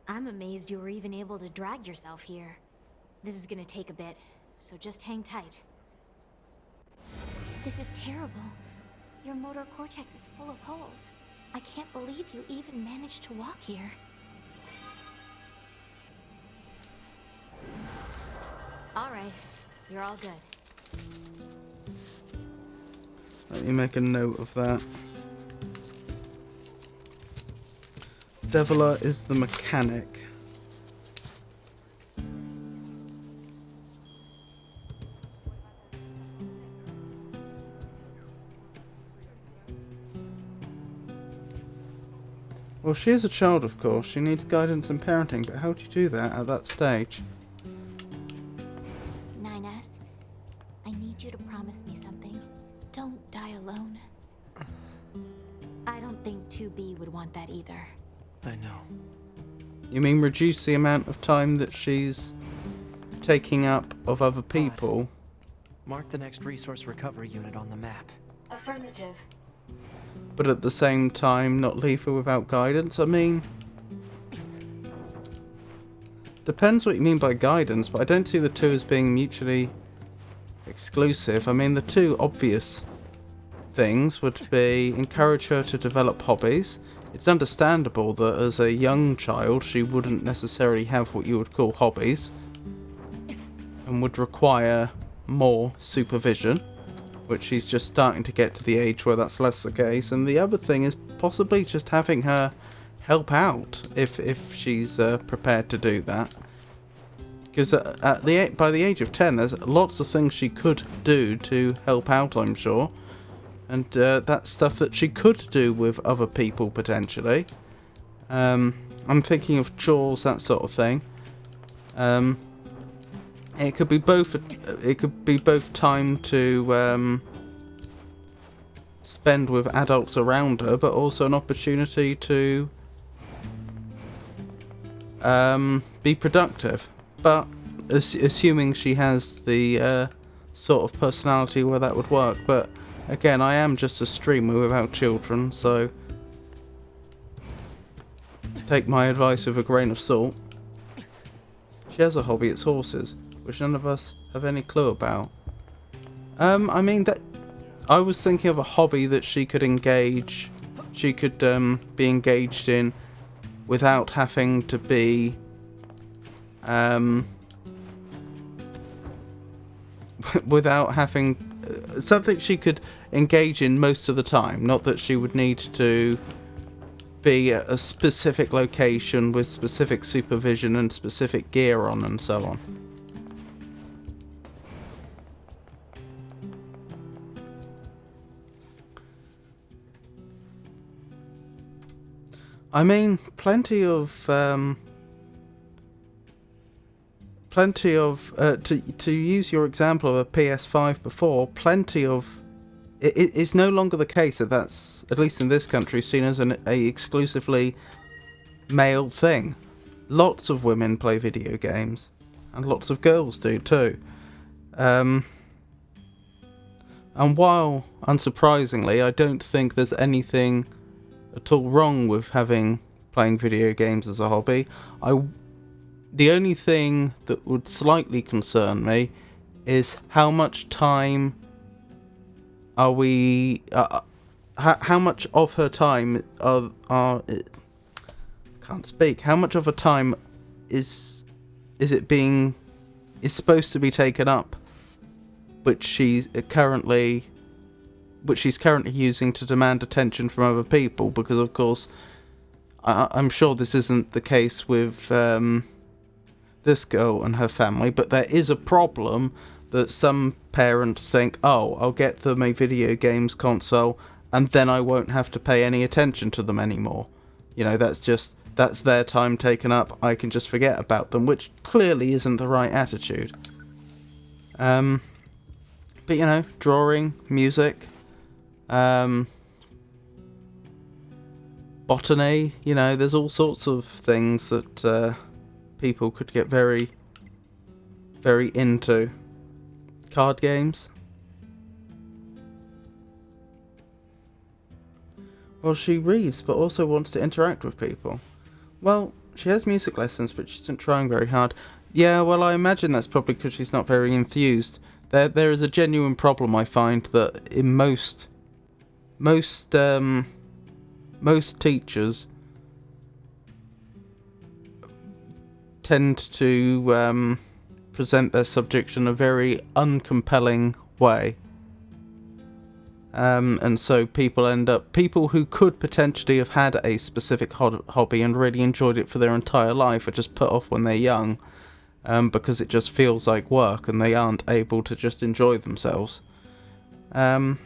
I'm amazed you were even able to drag yourself here. This is gonna take a bit, so just hang tight. This is terrible. Your motor cortex is full of holes. I can't believe you even managed to walk here. Alright, you're all good. Let me make a note of that. Deviler is the mechanic. Well, she is a child, of course. She needs guidance and parenting, but how do you do that at that stage? 9S, I need you to promise me something. Don't die alone. I don't think 2B would want that either. I know. You mean reduce the amount of time that she's taking up of other people? Mark the next resource recovery unit on the map. Affirmative. But at the same time not leave her without guidance? I mean, depends what you mean by guidance, but I don't see the two as being mutually exclusive. I mean, the two obvious things would be encourage her to develop hobbies. It's understandable that as a young child she wouldn't necessarily have what you would call hobbies and would require more supervision, which she's just starting to get to the age where that's less the case. And the other thing is possibly just having her help out if she's prepared to do that. Because by the age of 10 there's lots of things she could do to help out, I'm sure. And that's stuff that she could do with other people potentially. I'm thinking of chores, that sort of thing. It could be both. It could be both time to spend with adults around her, but also an opportunity to be productive. But assuming she has the sort of personality where that would work. But again, I am just a streamer without children, so take my advice with a grain of salt. She has a hobby, it's horses, which none of us have any clue about. I mean, that I was thinking of a hobby that she could engage, she could be engaged in without having to be without having something she could engage in most of the time. Not that she would need to be at a specific location with specific supervision and specific gear on and so on. I mean, plenty of to use your example of a PS5 before, plenty of it's no longer the case that that's, at least in this country, seen as a exclusively male thing. Lots of women play video games, and lots of girls do too. And while, unsurprisingly, I don't think there's anything at all wrong with playing video games as a hobby, the only thing that would slightly concern me is how much time are we how much of her time can't speak, how much of her time is supposed to be taken up which she's currently using to demand attention from other people, because of course I'm sure this isn't the case with this girl and her family, but there is a problem that some parents think, oh, I'll get them a video games console and then I won't have to pay any attention to them anymore. You know, that's their time taken up, I can just forget about them, which clearly isn't the right attitude. But you know, drawing, music, botany, you know, there's all sorts of things that people could get very, very into. Card games. Well, she reads, but also wants to interact with people. Well, she has music lessons, but she isn't trying very hard. Yeah, well, I imagine that's probably because she's not very enthused. There is a genuine problem I find that in most teachers tend to present their subject in a very uncompelling way. And so people who could potentially have had a specific hobby and really enjoyed it for their entire life are just put off when they're young, because it just feels like work and they aren't able to just enjoy themselves. But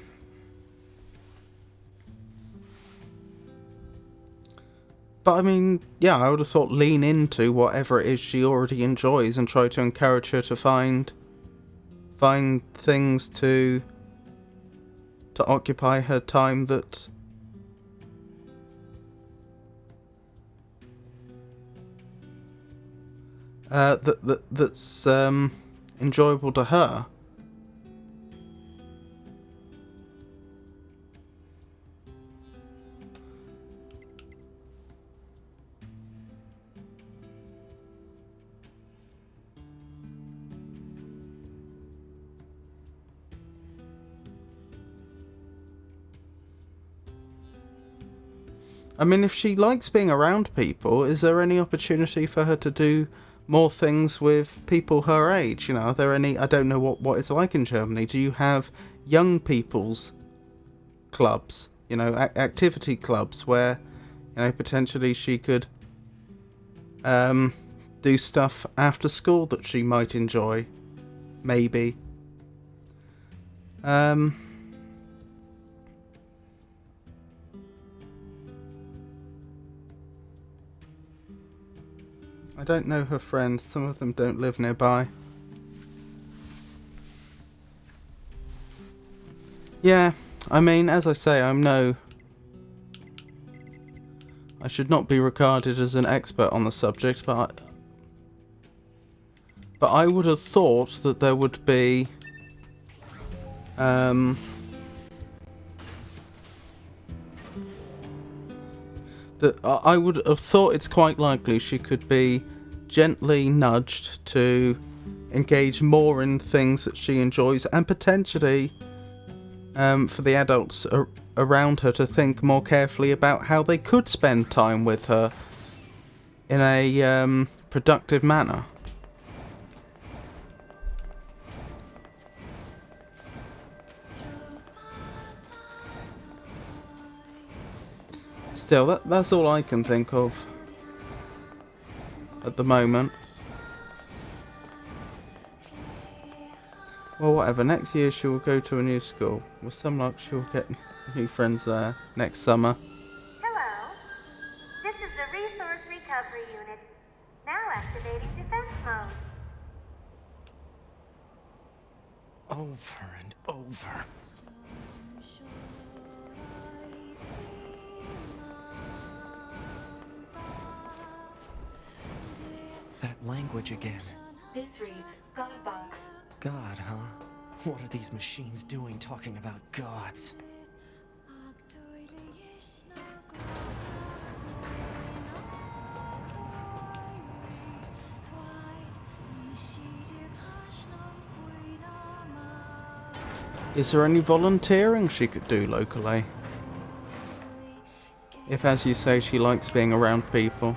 I mean, yeah, I would have thought lean into whatever it is she already enjoys and try to encourage her to find things to occupy her time that's enjoyable to her. I mean, if she likes being around people, is there any opportunity for her to do more things with people her age? You know, are there any... I don't know what it's like in Germany. Do you have young people's clubs? You know, activity clubs where, you know, potentially she could do stuff after school that she might enjoy? Maybe. I don't know her friends. Some of them don't live nearby. Yeah, I mean, as I say, I should not be regarded as an expert on the subject, but I would have thought that there would be I would have thought it's quite likely she could be gently nudged to engage more in things that she enjoys, and potentially for the adults around her to think more carefully about how they could spend time with her in a productive manner. Still, that's all I can think of at the moment. Well, whatever. Next year she will go to a new school. With some luck, she will get new friends there next summer. Hello. This is the Resource Recovery Unit. Now activating defense mode. Over and over. That language again. This reads God box. God, huh? What are these machines doing talking about gods? Is there any volunteering she could do locally? If, as you say, she likes being around people.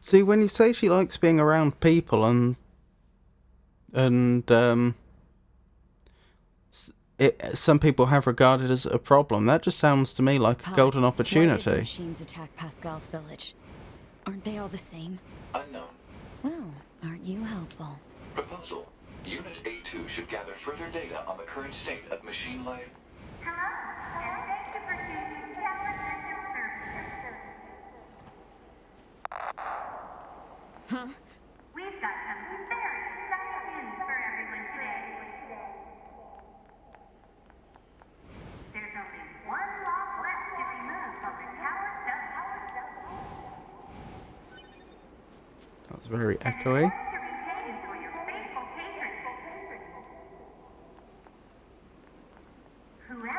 See, when you say she likes being around people some people have regarded as a problem, that just sounds to me like a golden opportunity. Why did the machines attack Pascal's village? Aren't they all the same? Unknown. Well, aren't you helpful? Proposal. Unit A2 should gather further data on the current state of machine life. Hello, and thanks to proceed to essential services. Huh? We've got some very exciting news for everyone today. There's only one lock left to remove from the tower cell. That's very echoey. To retain for your faithful patrons. Whoever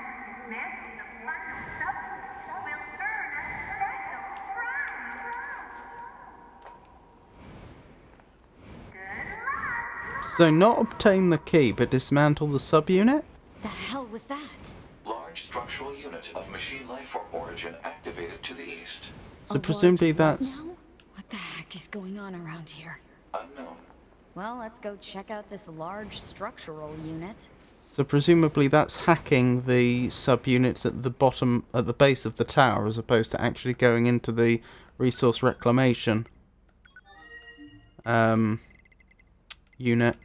So not obtain the key, but dismantle the subunit? The hell was that? Large structural unit of machine life form origin activated to the east. So presumably that's... What the heck is going on around here? Unknown. Well, let's go check out this large structural unit. So presumably that's hacking the subunits at the bottom, at the base of the tower, as opposed to actually going into the resource reclamation unit.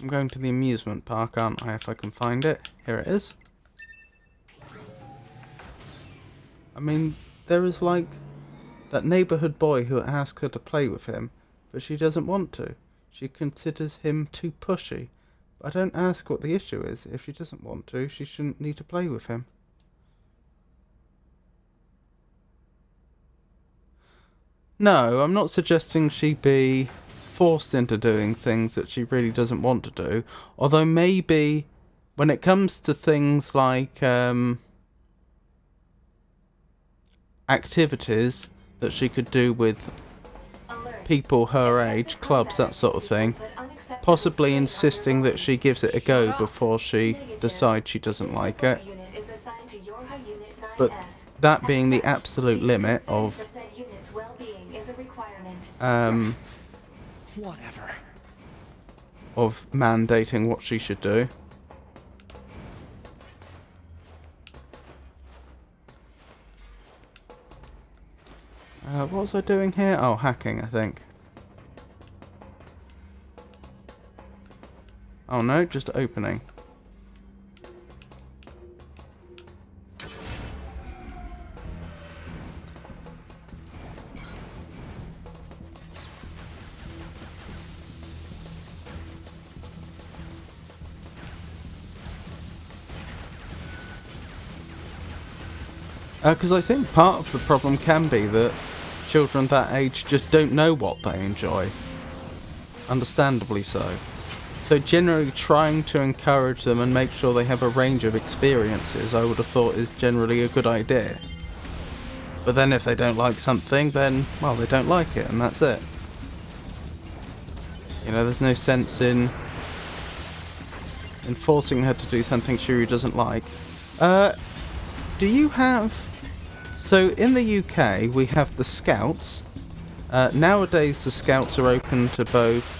I'm going to the amusement park, aren't I, if I can find it? Here it is. I mean, there is like that neighbourhood boy who asks her to play with him, but she doesn't want to. She considers him too pushy. I don't ask what the issue is. If she doesn't want to, she shouldn't need to play with him. No, I'm not suggesting she be forced into doing things that she really doesn't want to do. Although maybe when it comes to things like activities that she could do with people her age, clubs, that sort of thing, possibly insisting that she gives it a go before she decides she doesn't like it. But that being the absolute limit of whatever. Of mandating what she should do. What was I doing here? Oh, hacking, I think. Oh no, just opening. Because I think part of the problem can be that children that age just don't know what they enjoy. Understandably so. So generally trying to encourage them and make sure they have a range of experiences, I would have thought is generally a good idea. But then if they don't like something, then, well, they don't like it, and that's it. You know, there's no sense in forcing her to do something she really doesn't like. Do you have... So in the UK, we have the Scouts. Nowadays, the Scouts are open to both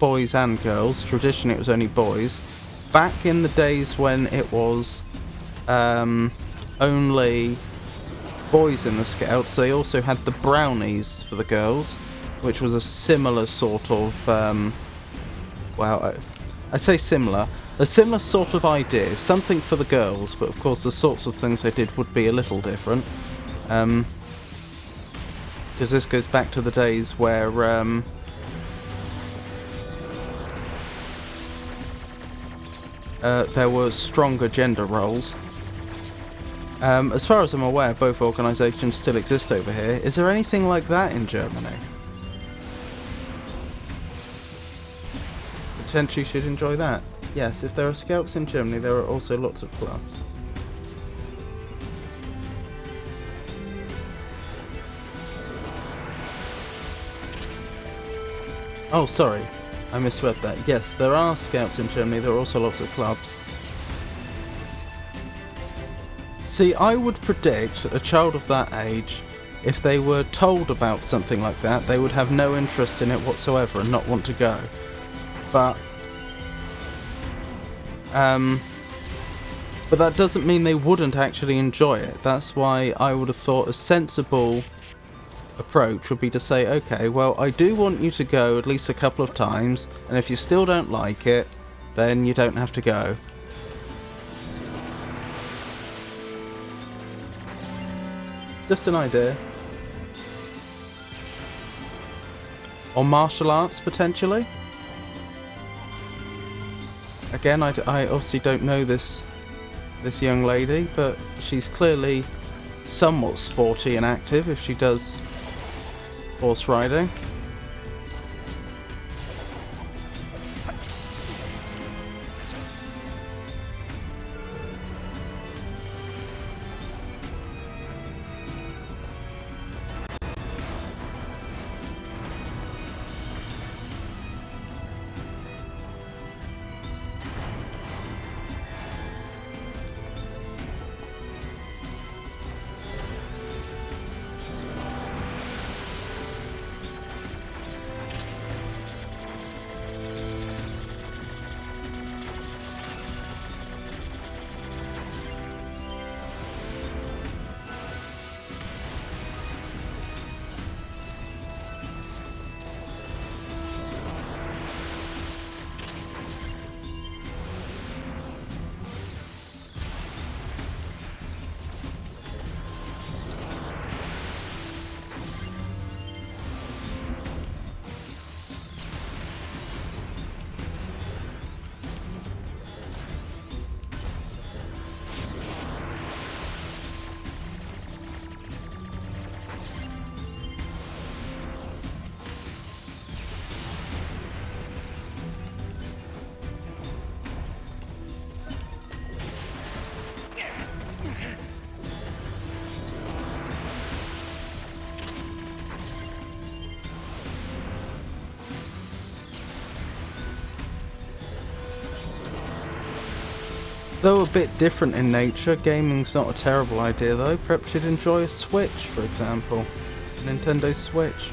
boys and girls. Traditionally, it was only boys. Back in the days when it was only boys in the Scouts, they also had the Brownies for the girls, which was a similar sort of... well, I say similar. A similar sort of idea, something for the girls, but of course the sorts of things they did would be a little different. Because this goes back to the days where there were stronger gender roles. As far as I'm aware, both organisations still exist over here. Is there anything like that in Germany? Potentially should enjoy that. Yes, if there are Scouts in Germany, there are also lots of clubs. Oh, sorry. I misread that. Yes, there are Scouts in Germany, there are also lots of clubs. See, I would predict a child of that age, if they were told about something like that, they would have no interest in it whatsoever and not want to go. But that doesn't mean they wouldn't actually enjoy it. That's why I would have thought a sensible approach would be to say, okay, well, I do want you to go at least a couple of times, and if you still don't like it, then you don't have to go. Just an idea. Or martial arts, potentially? Again, I obviously don't know this young lady, but she's clearly somewhat sporty and active if she does horse riding. Though a bit different in nature, gaming's not a terrible idea though. Perhaps you'd enjoy a Switch, for example. A Nintendo Switch.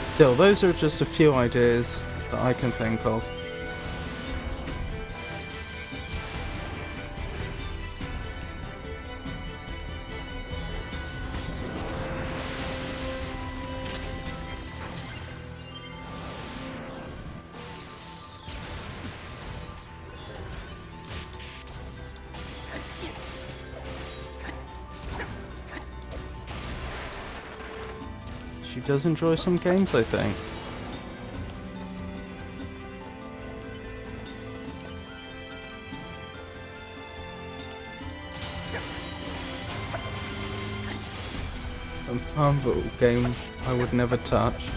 Still, those are just a few ideas that I can think of. She does enjoy some games, I think. Some fun little game I would never touch.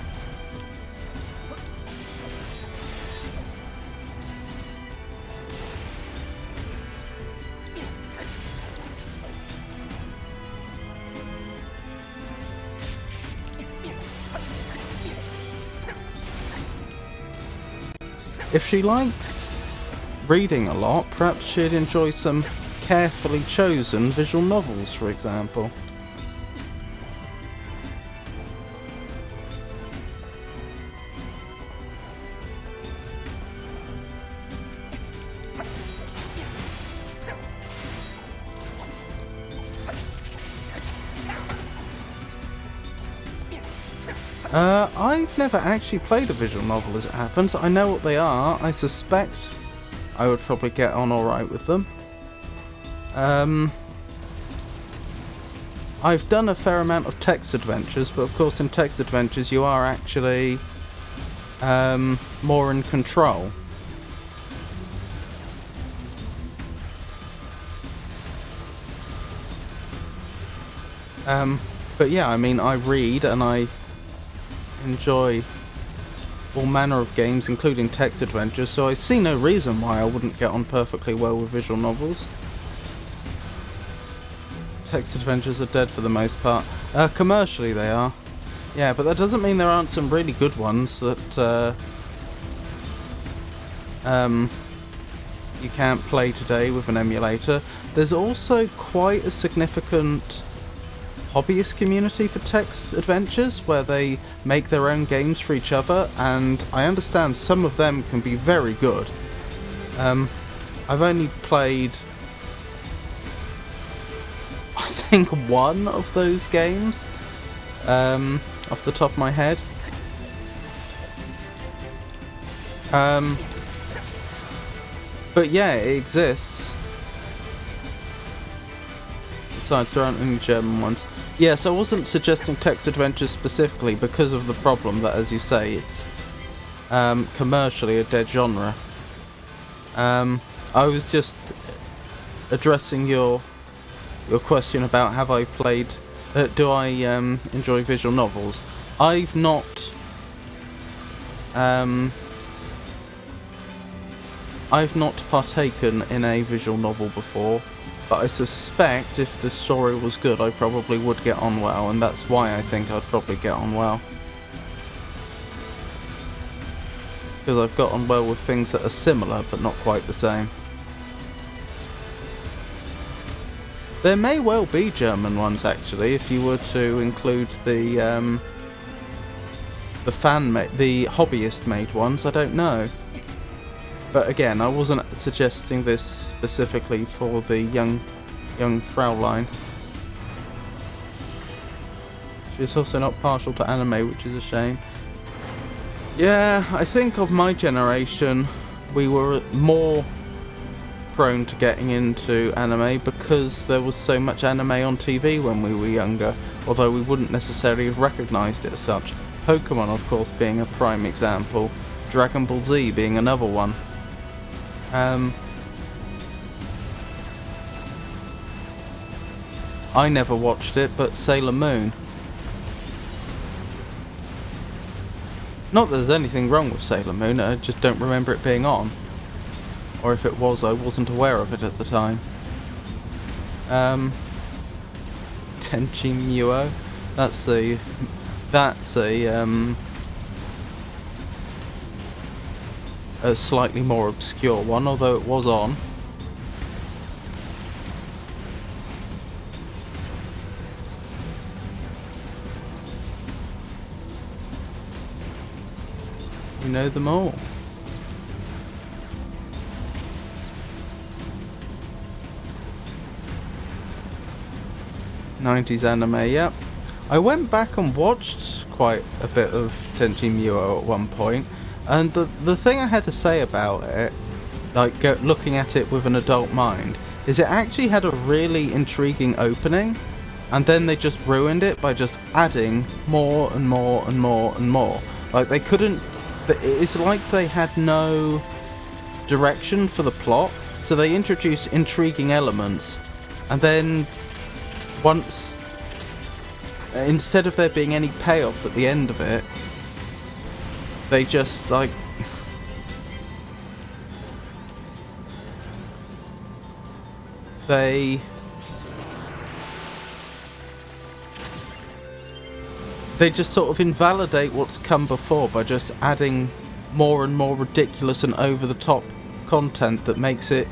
If she likes reading a lot, perhaps she'd enjoy some carefully chosen visual novels, for example. I've never actually played a visual novel as it happens. I know what they are. I suspect I would probably get on alright with them. I've done a fair amount of text adventures, but of course in text adventures you are actually more in control. But yeah, I mean, I read and I enjoy all manner of games, including text adventures, so I see no reason why I wouldn't get on perfectly well with visual novels. Text adventures are dead for the most part. Commercially they are. Yeah, but that doesn't mean there aren't some really good ones that you can't play today with an emulator. There's also quite a significant hobbyist community for text adventures where they make their own games for each other, and I understand some of them can be very good. I've only played I think one of those games off the top of my head. But yeah, it exists. Besides, there aren't any German ones. Yes, I wasn't suggesting text adventures specifically because of the problem that, as you say, it's commercially a dead genre. I was just addressing your question about have I played... do I enjoy visual novels? I've not... I've not partaken in a visual novel before, but I suspect if the story was good I probably would get on well, and that's why I think I'd probably get on well. Because I've got on well with things that are similar but not quite the same. There may well be German ones actually, if you were to include the hobbyist made ones. I don't know. But again, I wasn't suggesting this specifically for the young Fraulein. She's also not partial to anime, which is a shame. Yeah, I think of my generation, we were more prone to getting into anime because there was so much anime on TV when we were younger, although we wouldn't necessarily have recognised it as such. Pokemon, of course, being a prime example. Dragon Ball Z being another one. I never watched it, but Sailor Moon. Not that there's anything wrong with Sailor Moon, I just don't remember it being on. Or if it was, I wasn't aware of it at the time. Tenchi Muyo. That's a slightly more obscure one, although it was on. You know them all. '90s anime, yep. I went back and watched quite a bit of Tenchi Muyo at one point, and the thing I had to say about it, like looking at it with an adult mind, is it actually had a really intriguing opening, and then they just ruined it by just adding more and more and more and more. Like they couldn't. It's like they had no direction for the plot, so they introduced intriguing elements, and then once, instead of there being any payoff at the end of it, they just like they just sort of invalidate what's come before by just adding more and more ridiculous and over-the-top content that makes it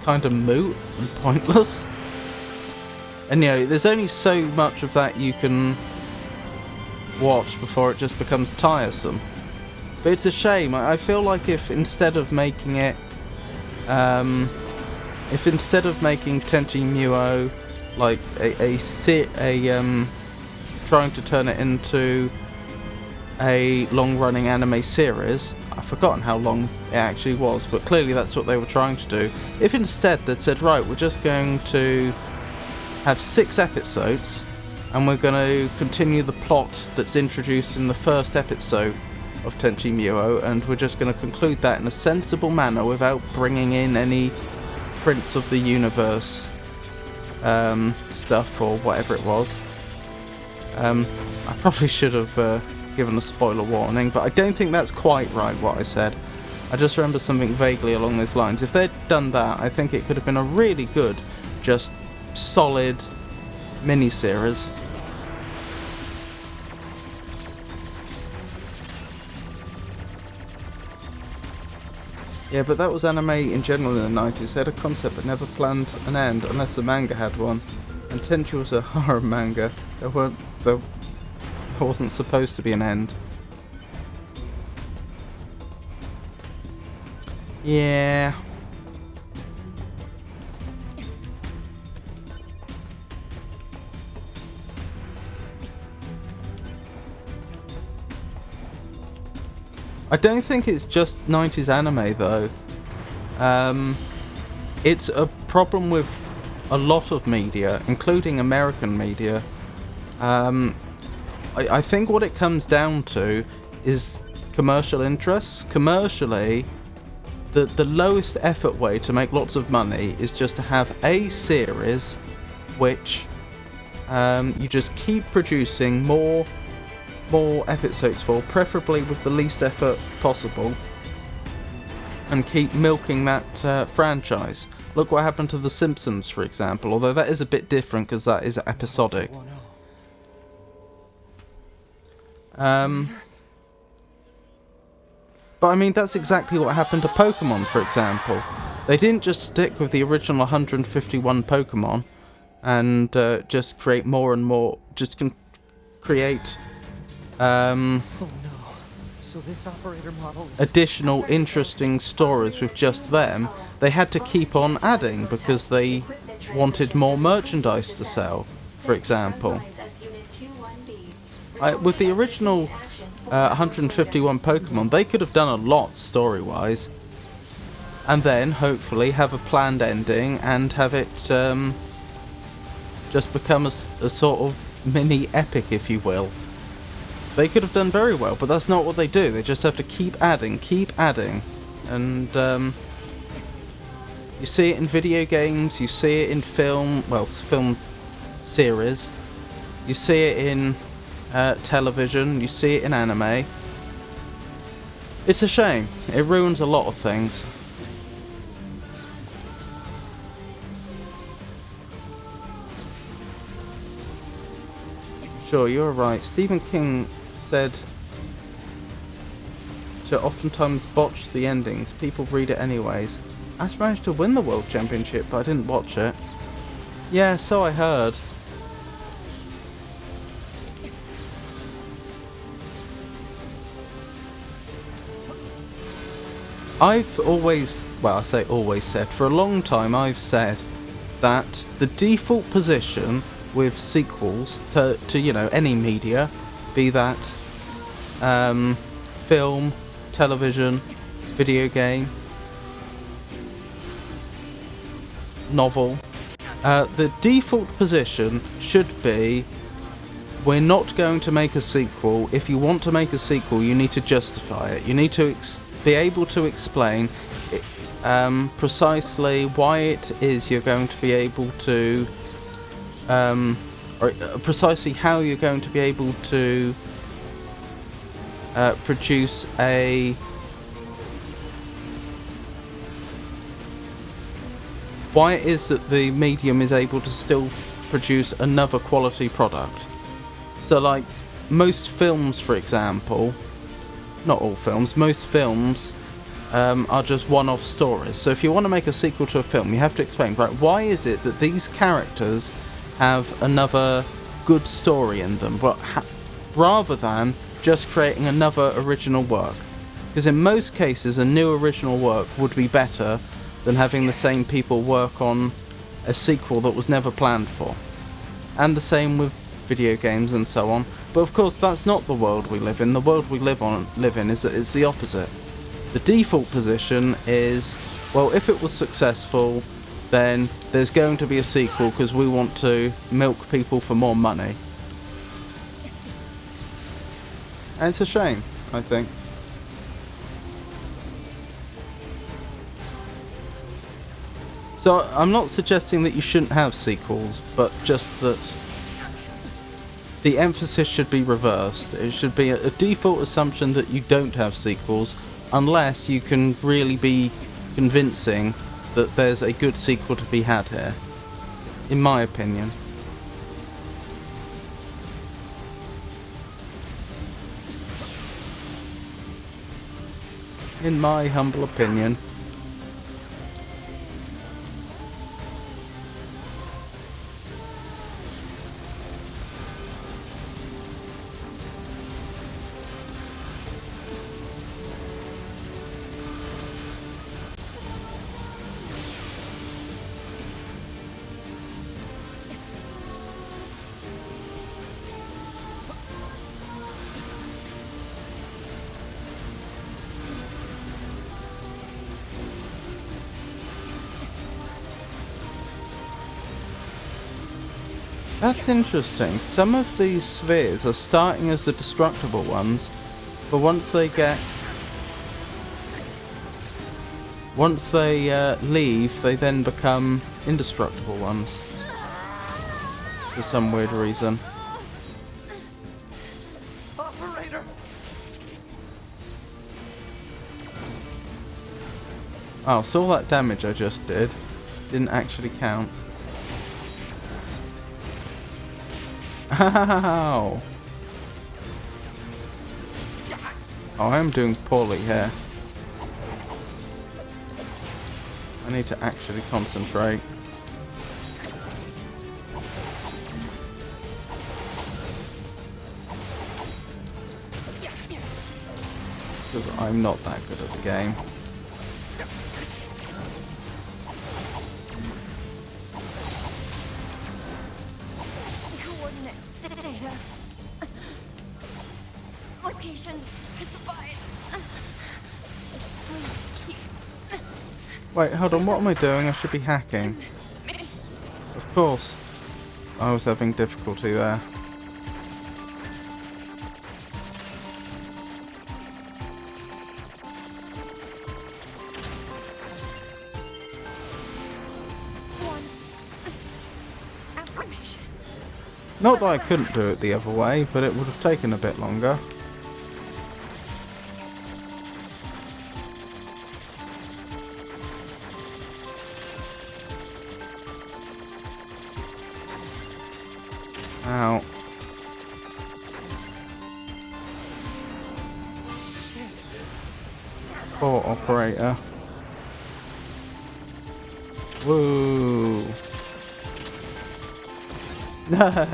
kind of moot and pointless. And you know, there's only so much of that you can watch before it just becomes tiresome. But it's a shame. I feel like if instead of making it, if instead of making Tenchi Muyo like trying to turn it into a long-running anime series, I've forgotten how long it actually was, but clearly that's what they were trying to do. If instead they'd said, right, we're just going to have 6 episodes, and we're going to continue the plot that's introduced in the first episode of Tenchi Muyo, and we're just going to conclude that in a sensible manner without bringing in any Prince of the Universe stuff or whatever it was. I probably should have given a spoiler warning, but I don't think that's quite right what I said. I just remember something vaguely along those lines. If they'd done that, I think it could have been a really good, just solid mini-series. Yeah, but that was anime in general in the 90s. They had a concept but never planned an end, unless the manga had one. And Tenchi was a harem manga. There wasn't supposed to be an end. Yeah. I don't think it's just 90s anime though. It's a problem with a lot of media, including American media. I think what it comes down to is commercial interests. Commercially, the lowest effort way to make lots of money is just to have a series which you just keep producing more episodes for, preferably with the least effort possible, and keep milking that franchise. Look what happened to The Simpsons, for example, although that is a bit different because that is episodic. But I mean, that's exactly what happened to Pokemon, for example. They didn't just stick with the original 151 Pokemon and just create more and more, create So this operator model is additional interesting stories with just them. They had to keep on adding because they wanted more merchandise to sell, for example. With the original 151 Pokemon, they could have done a lot story-wise, and then hopefully have a planned ending and have it just become a sort of mini epic, if you will. They could have done very well, but that's not what they do. They just have to keep adding, and you see it in video games, you see it in film series, you see it in television, you see it in anime. It's a shame. It ruins a lot of things. Sure, you're right. Stephen King said to oftentimes botch the endings. People read it anyways. Ash managed to win the World Championship, but I didn't watch it. Yeah, so I heard. I've always, well, I say always said, for a long time I've said that the default position with sequels to you know, any media, be that film, television, video game, novel, the default position should be, we're not going to make a sequel. If you want to make a sequel, you need to justify it. You need to be able to explain precisely why it is you're going to be able to, or precisely how you're going to be able to produce a why it is that the medium is able to still produce another quality product. So like most films, for example, not all films, most films are just one-off stories. So if you want to make a sequel to a film, you have to explain, right, why is it that these characters have another good story in them, but rather than just creating another original work. Because in most cases, a new original work would be better than having the same people work on a sequel that was never planned for. And the same with video games and so on. But of course, that's not the world we live in. The world we live in is that it's the opposite. The default position is, well, if it was successful, then there's going to be a sequel because we want to milk people for more money. And it's a shame, I think. So I'm not suggesting that you shouldn't have sequels, but just that the emphasis should be reversed. It should be a default assumption that you don't have sequels unless you can really be convincing that there's a good sequel to be had here, in my opinion. In my humble opinion. That's interesting. Some of these spheres are starting as the destructible ones, but once they leave, they then become indestructible ones. For some weird reason. Operator! Oh, so all that damage I just did didn't actually count. Ow! Oh, I am doing poorly here. I need to actually concentrate. Because I'm not that good at the game. Data. Location specified. Please keep. Wait, hold on, what am I doing? I should be hacking. Of course, I was having difficulty there. Not that I couldn't do it the other way, but it would have taken a bit longer. Ow. Poor operator. Woo! No!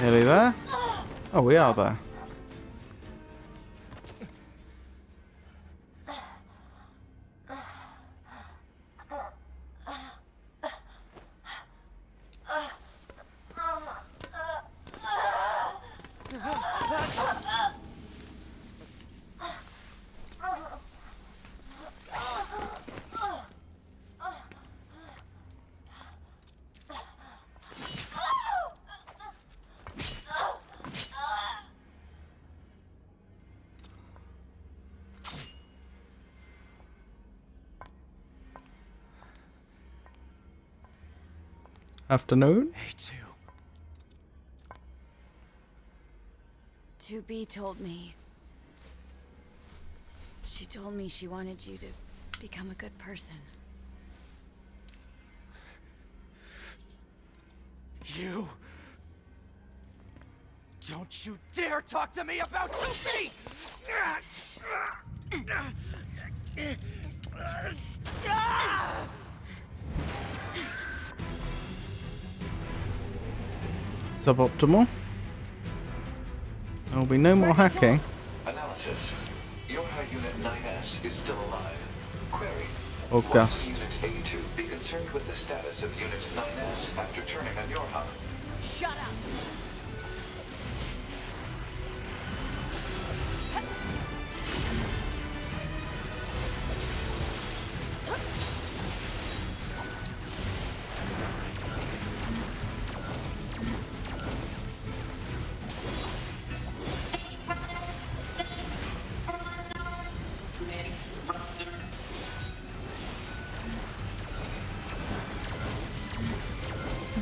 Nearly there? Oh, we are there. Afternoon? A2. 2B told me. She told me she wanted you to become a good person. You... Don't you dare talk to me about 2B! Suboptimal. There'll be no more hacking. Analysis. Your Unit 9S is still alive. Query. August. Will Unit A2 be concerned with the status of Unit 9S after turning on your hub? Shut up!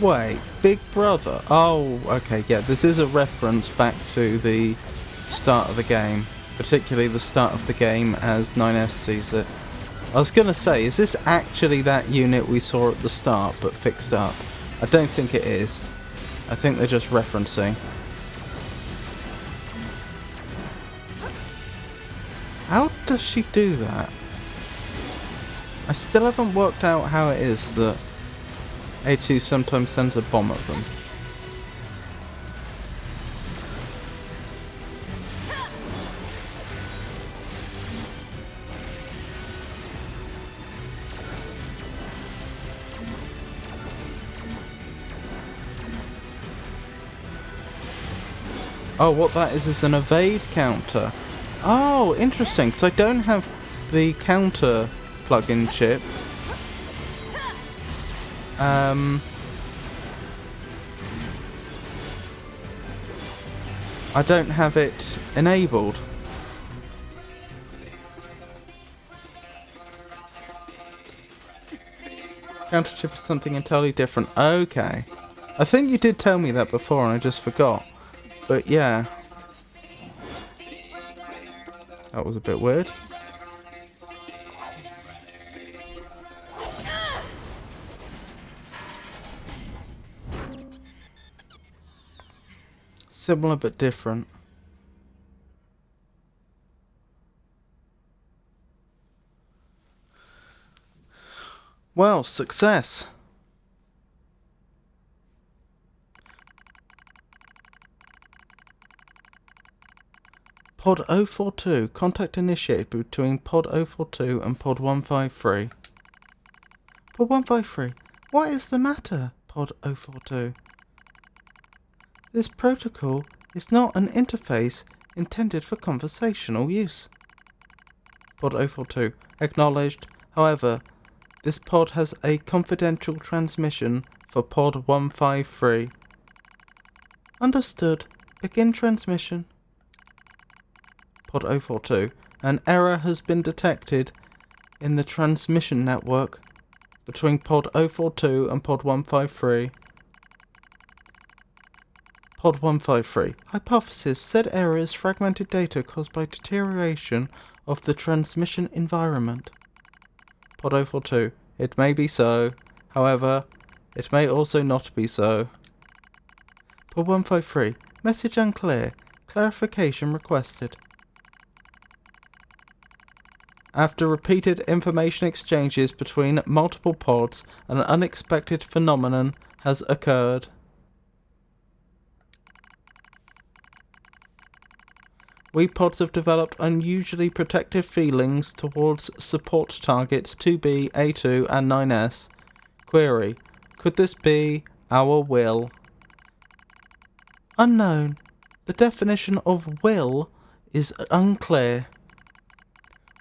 Wait, Big Brother? Oh, okay, yeah, this is a reference back to the start of the game. Particularly the start of the game as 9S sees it. I was gonna say, is this actually that unit we saw at the start, but fixed up? I don't think it is. I think they're just referencing. How does she do that? I still haven't worked out how it is that A2 sometimes sends a bomb at them. Oh, what that is an evade counter. Oh, interesting, because I don't have the counter plug-in chip. I don't have it enabled. Counter chip is something entirely different. Okay. I think you did tell me that before and I just forgot. But yeah. That was a bit weird. Similar but different. Well, success. Pod 042. Contact initiated between Pod 042 and Pod 153. Pod 153. What is the matter, Pod 042? This protocol is not an interface intended for conversational use. Pod 042. Acknowledged. However, this pod has a confidential transmission for Pod 153. Understood. Begin transmission. Pod 042. An error has been detected in the transmission network between Pod 042 and Pod 153. Pod 153. Hypothesis. Said error is fragmented data caused by deterioration of the transmission environment. Pod 042. It may be so. However, it may also not be so. Pod 153. Message unclear. Clarification requested. After repeated information exchanges between multiple pods, an unexpected phenomenon has occurred. We pods have developed unusually protective feelings towards support targets 2B, A2 and 9S. Query. Could this be our will? Unknown. The definition of will is unclear.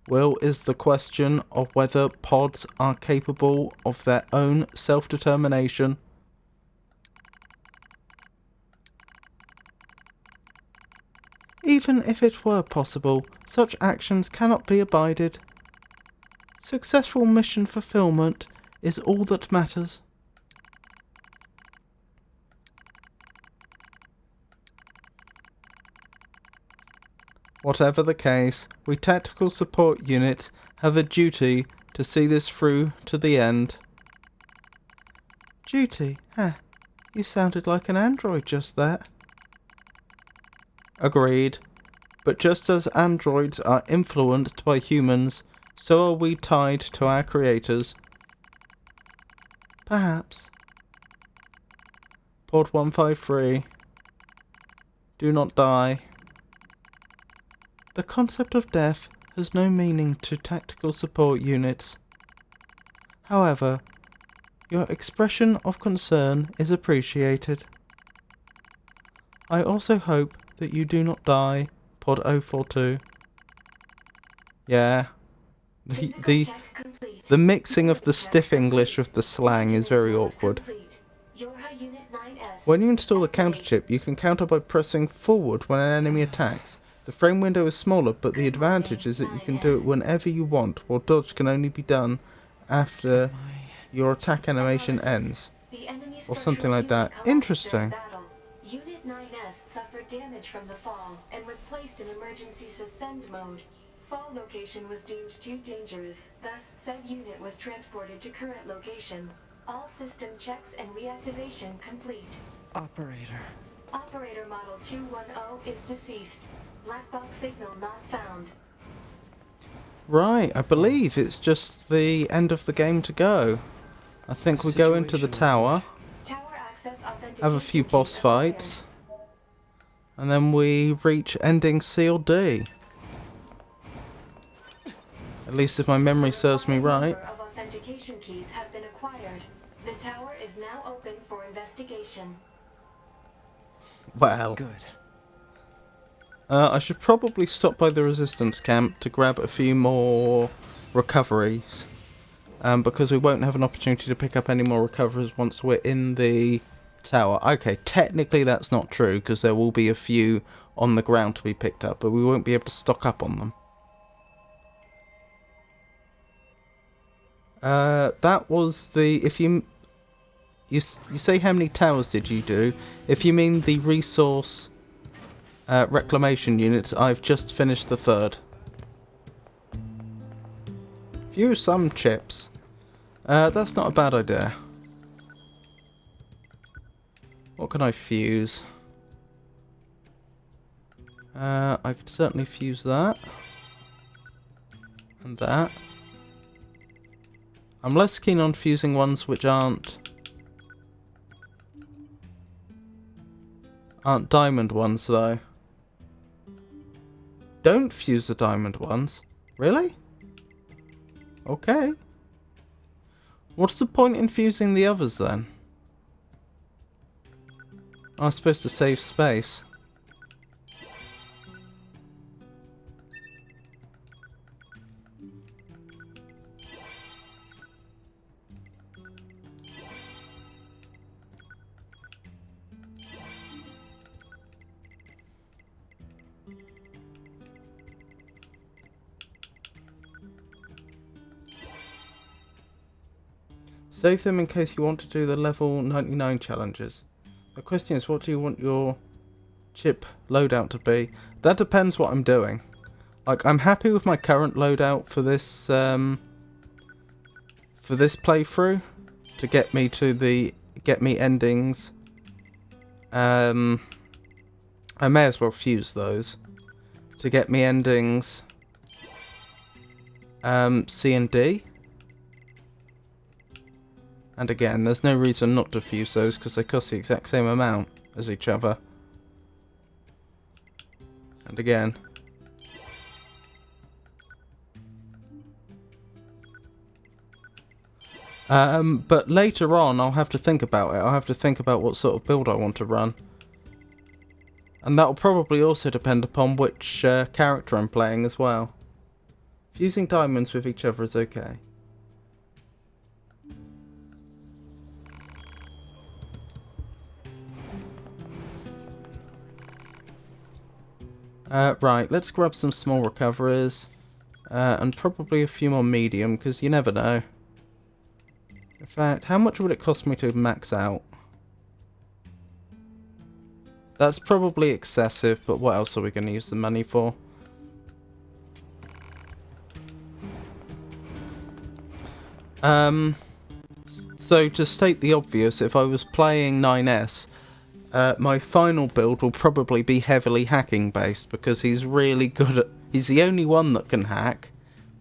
Will is the question of whether pods are capable of their own self-determination. Even if it were possible, such actions cannot be abided. Successful mission fulfillment is all that matters. Whatever the case, we tactical support units have a duty to see this through to the end. Duty? Huh. You sounded like an android just there. Agreed. But just as androids are influenced by humans, so are we tied to our creators. Perhaps. Port 153. Do not die. The concept of death has no meaning to tactical support units. However, your expression of concern is appreciated. I also hope that you do not die, Pod 042. Yeah. The mixing of the stiff English with the slang is very awkward. When you install the counter chip, you can counter by pressing forward when an enemy attacks. The frame window is smaller, but the advantage is that you can do it whenever you want, while dodge can only be done after your attack animation ends. Or something like that. Interesting. Unit 9S suffered damage from the fall and was placed in emergency suspend mode. Fall location was deemed too dangerous, thus said unit was transported to current location. All system checks and reactivation complete. Operator. Operator model 210 is deceased. Black box signal not found. Right, I believe it's just the end of the game to go. I think we go into the tower, have a few boss fights, and then we reach ending C or D. At least if my memory serves me right. Of authentication keys have been acquired. The tower is now open for investigation. Well. Good. I should probably stop by the resistance camp to grab a few more recoveries. Because we won't have an opportunity to pick up any more recoveries once we're in the tower. Okay, technically that's not true, because there will be a few on the ground to be picked up, but we won't be able to stock up on them. That was the... If you say how many towers did you do? If you mean the resource reclamation units, I've just finished the third. Fuse some chips. That's not a bad idea. What can I fuse? I could certainly fuse that. And that. I'm less keen on fusing ones which aren't diamond ones, though. Don't fuse the diamond ones. Really? Okay. What's the point in fusing the others, then? I'm supposed to save space. Save them in case you want to do the level 99 challenges. The question is, what do you want your chip loadout to be? That depends what I'm doing. Like, I'm happy with my current loadout for this playthrough to get me to the endings. I may as well fuse those to get me endings C and D. And again, there's no reason not to fuse those because they cost the exact same amount as each other. And again. But later on, I'll have to think about it. I'll have to think about what sort of build I want to run. And that'll probably also depend upon which character I'm playing as well. Fusing diamonds with each other is okay. Right, let's grab some small recoveries. And probably a few more medium, because you never know. In fact, how much would it cost me to max out? That's probably excessive, but what else are we going to use the money for? So to state the obvious, if I was playing 9S, my final build will probably be heavily hacking based, because he's really good at... He's the only one that can hack,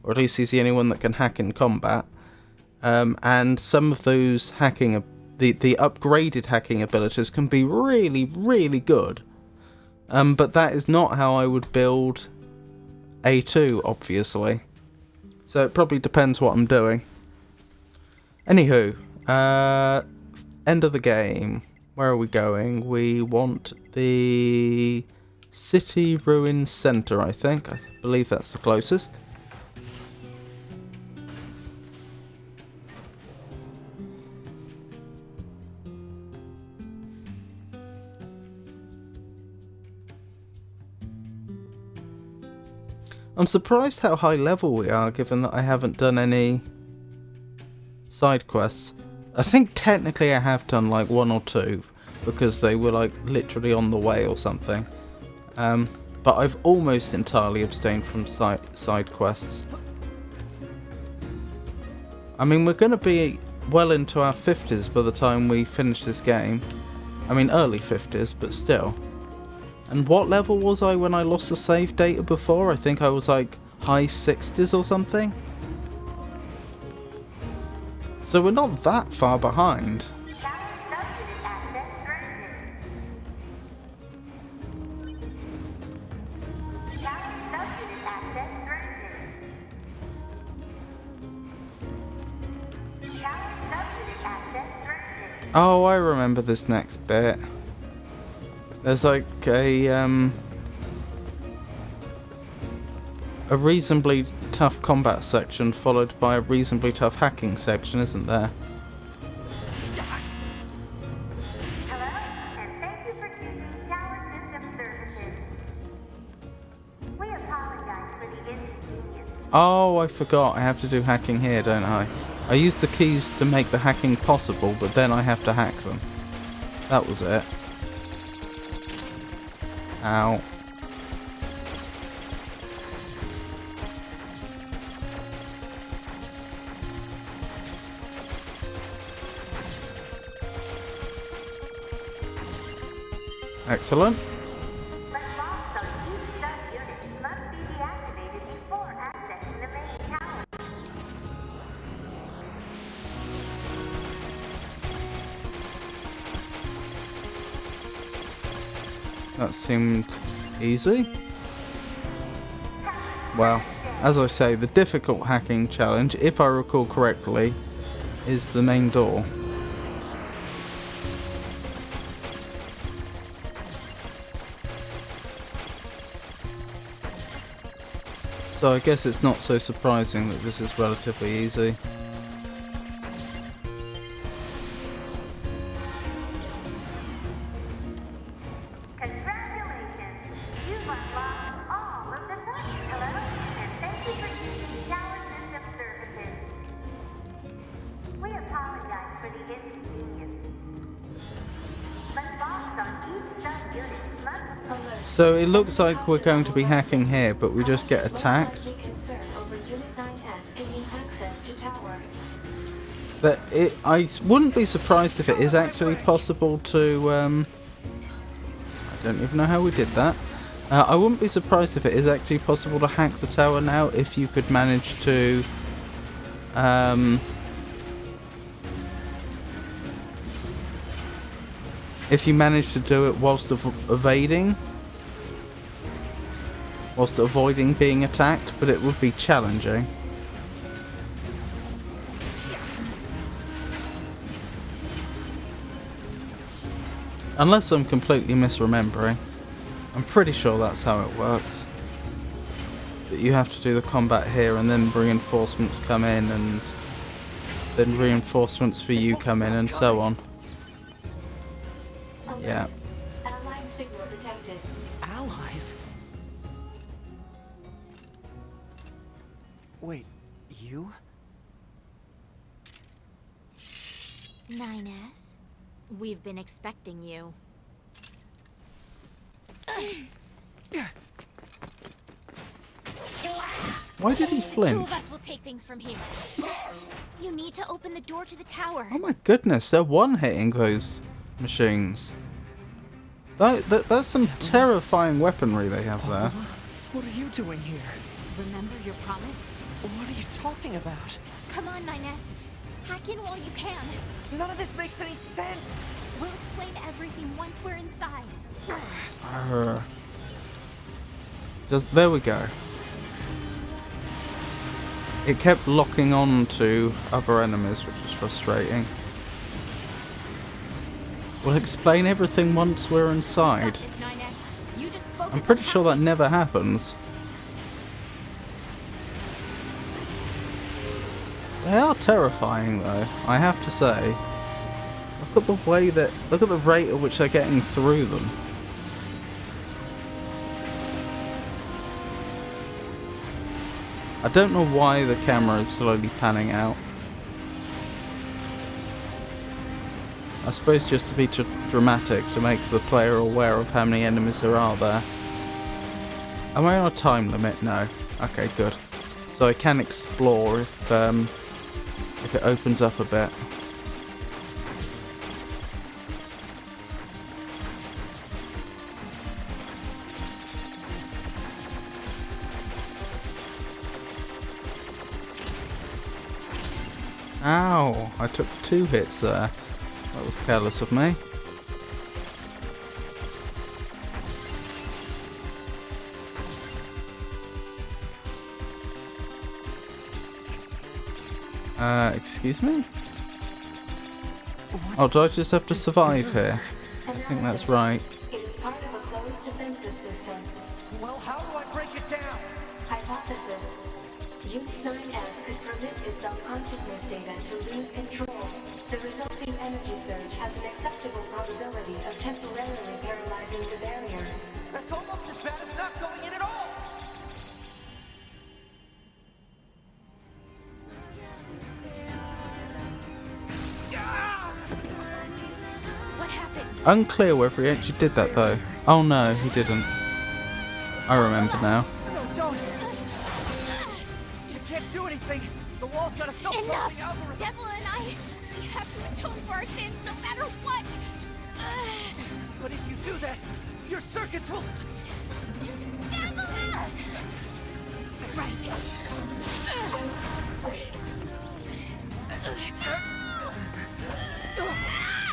or at least he's the only one that can hack in combat. And some of those hacking... The upgraded hacking abilities can be really, really good. But that is not how I would build A2, obviously. So it probably depends what I'm doing. Anywho, end of the game. Where are we going? We want the City Ruins Centre, I think. I believe that's the closest. I'm surprised how high level we are, given that I haven't done any side quests. I think technically I have done like 1 or 2, because they were like literally on the way or something. But I've almost entirely abstained from side quests. I mean, we're going to be well into our 50s by the time we finish this game. I mean, early 50s, but still. And what level was I when I lost the save data before? I think I was like high 60s or something. So we're not that far behind. Oh, I remember this next bit. There's like a reasonably tough combat section followed by a reasonably tough hacking section, isn't there? Hello, and thank you for choosing Tower System Services. We apologize for the inconvenience. Oh, I forgot. I have to do hacking here, don't I? I used the keys to make the hacking possible, but then I have to hack them. That was it. Ow. Excellent. But locks on each sub-unit must be deactivated before accessing the main tower. That seemed easy. Well, as I say, the difficult hacking challenge, if I recall correctly, is the main door. So I guess it's not so surprising that this is relatively easy. Congratulations! You've unlocked all of the buttons. Hello, and thank you for using Tower System Services. We apologize So it looks like we're going to be hacking here, but we just get attacked. I wouldn't be surprised if it is actually possible to. I don't even know how we did that. I wouldn't be surprised if it is actually possible to hack the tower now if you could manage to. If you manage to do it whilst evading. Whilst avoiding being attacked, but it would be challenging. Unless I'm completely misremembering. I'm pretty sure that's how it works. That you have to do the combat here and then reinforcements come in and then reinforcements for you come in and so on. Yeah. Allied signal detected. Allies? Wait, you? 9S, we've been expecting you. Why did he flinch? Two of us will take things from here. You need to open the door to the tower. Oh my goodness, they're one-hitting those machines. That's some terrifying weaponry they have there. What are you doing here? Remember your promise? What are you talking about? Come on, 9S. Hack in while you can. None of this makes any sense. We'll explain everything once we're inside. There we go. It kept locking on to other enemies, which was frustrating. We'll explain everything once we're inside. I'm pretty sure that never happens. They are terrifying though, I have to say. Look at the rate at which they're getting through them. I don't know why the camera is slowly panning out. I suppose just to be dramatic, to make the player aware of how many enemies there are there. Am I on a time limit? No. Okay, good. So I can explore if it opens up a bit. Ow! I took 2 hits there. That was careless of me. Excuse me? Oh, do I just have to survive here? I think that's right. It is part of a closed defensive system. Well, how do I break it down? Hypothesis. Unit 9S could permit its self-consciousness data to lose control. The resulting energy surge has an acceptable probability of temporarily paralyzing the barrier. That's almost as bad as not going in at all! What happened? Unclear whether he actually did that though. Oh no, he didn't. I remember now. No, don't! You can't do anything! The wall's got a self-closing algorithm! Devil and I, we have to atone for our sins no matter what! But if you do that, your circuits will... Devil! Right.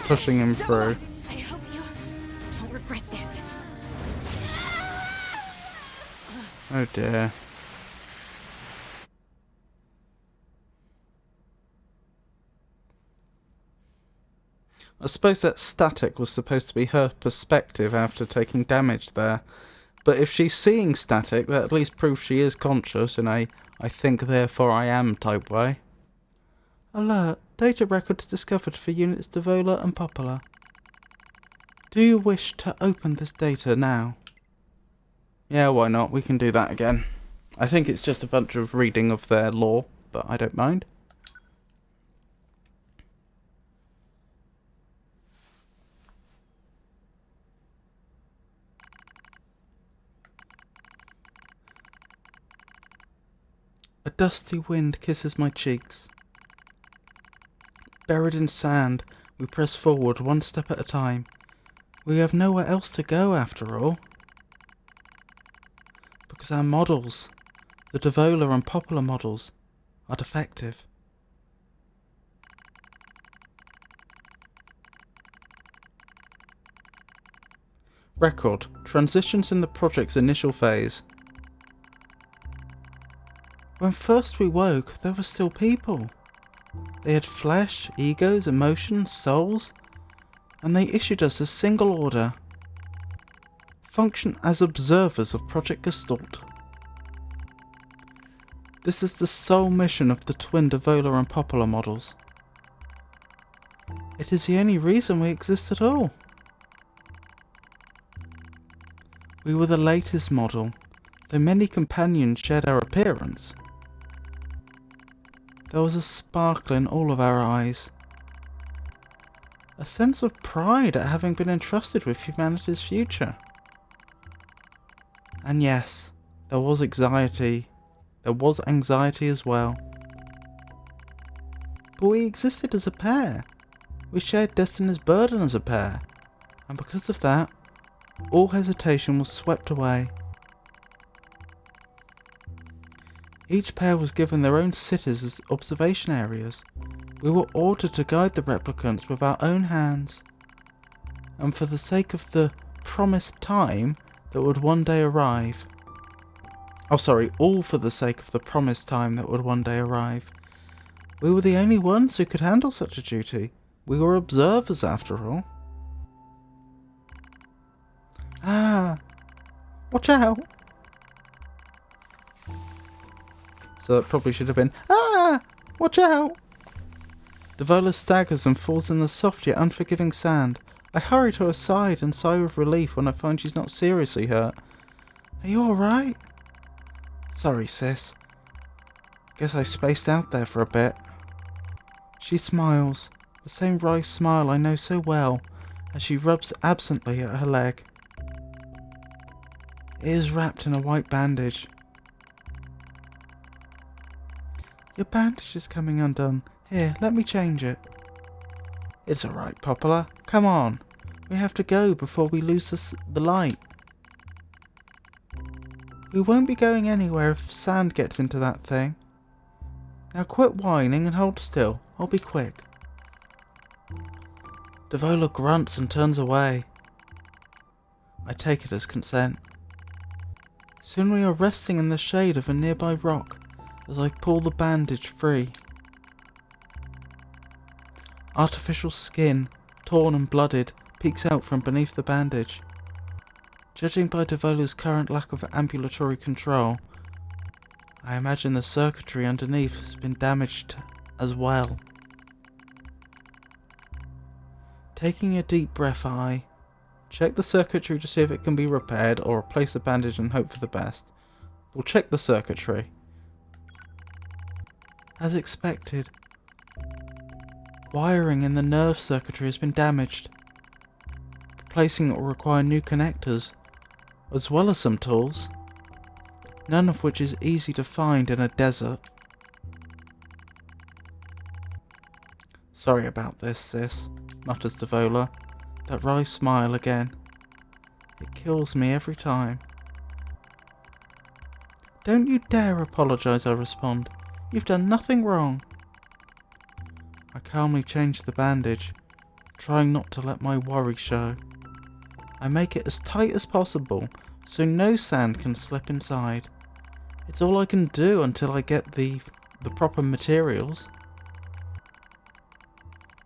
Pushing him through. I hope you don't regret this. Oh dear. I suppose that static was supposed to be her perspective after taking damage there. But if she's seeing static, that at least proves she is conscious in a I think therefore I am type way. Alert. Data records discovered for units Devola and Popula. Do you wish to open this data now? Yeah, why not? We can do that again. I think it's just a bunch of reading of their lore, but I don't mind. dusty wind kisses my cheeks. Buried in sand, we press forward one step at a time. We have nowhere else to go after all. Because our models, the Devola and Poplar models, are defective. Record. Transitions in the project's initial phase. When first we woke, there were still people. They had flesh, egos, emotions, souls, and they issued us a single order. Function as observers of Project Gestalt. This is the sole mission of the twin Devola and Poplar models. It is the only reason we exist at all. We were the latest model, though many companions shared our appearance. There was a sparkle in all of our eyes. A sense of pride at having been entrusted with humanity's future. And yes, there was anxiety. There was anxiety as well. But we existed as a pair. We shared Destiny's burden as a pair. And because of that, all hesitation was swept away. Each pair was given their own cities as observation areas. We were ordered to guide the replicants with our own hands. And for the sake of the promised time that would one day arrive. All for the sake of the promised time that would one day arrive. We were the only ones who could handle such a duty. We were observers after all. Ah! Watch out! So that probably should have been, ah! Watch out! Devola staggers and falls in the soft yet unforgiving sand. I hurry to her side and sigh with relief when I find she's not seriously hurt. Are you alright? Sorry, sis. Guess I spaced out there for a bit. She smiles, the same wry smile I know so well, as she rubs absently at her leg. It is wrapped in a white bandage. Your bandage is coming undone. Here, let me change it. It's alright, Poplar. Come on. We have to go before we lose the light. We won't be going anywhere if sand gets into that thing. Now quit whining and hold still. I'll be quick. Devola grunts and turns away. I take it as consent. Soon we are resting in the shade of a nearby rock as I pull the bandage free. Artificial skin, torn and blooded, peeks out from beneath the bandage. Judging by Devola's current lack of ambulatory control, I imagine the circuitry underneath has been damaged as well. Taking a deep breath, I check the circuitry to see if it can be repaired or replace the bandage and hope for the best. We'll check the circuitry. As expected, wiring in the nerve circuitry has been damaged. Replacing it will require new connectors, as well as some tools, none of which is easy to find in a desert. Sorry about this, sis, mutters Devola, that wry smile again. It kills me every time. Don't you dare apologise, I respond. You've done nothing wrong. I calmly change the bandage, trying not to let my worry show. I make it as tight as possible, so no sand can slip inside. It's all I can do until I get the proper materials.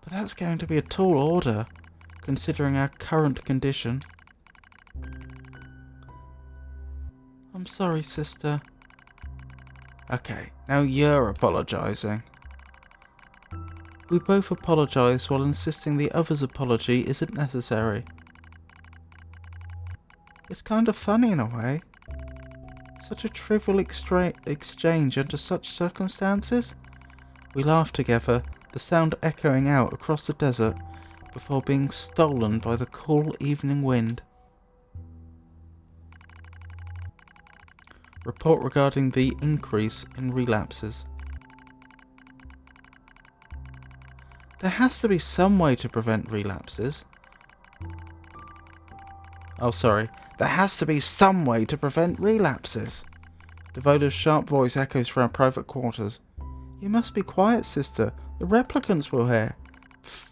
But that's going to be a tall order, considering our current condition. I'm sorry, sister. Okay, now you're apologising. We both apologise while insisting the other's apology isn't necessary. It's kind of funny in a way. Such a trivial exchange under such circumstances. We laugh together, the sound echoing out across the desert before being stolen by the cool evening wind. Report regarding the increase in relapses. There has to be some way to prevent relapses. Oh, sorry. There has to be some way to prevent relapses. Devola's sharp voice echoes through our private quarters. You must be quiet, sister. The replicants will hear. Pfft.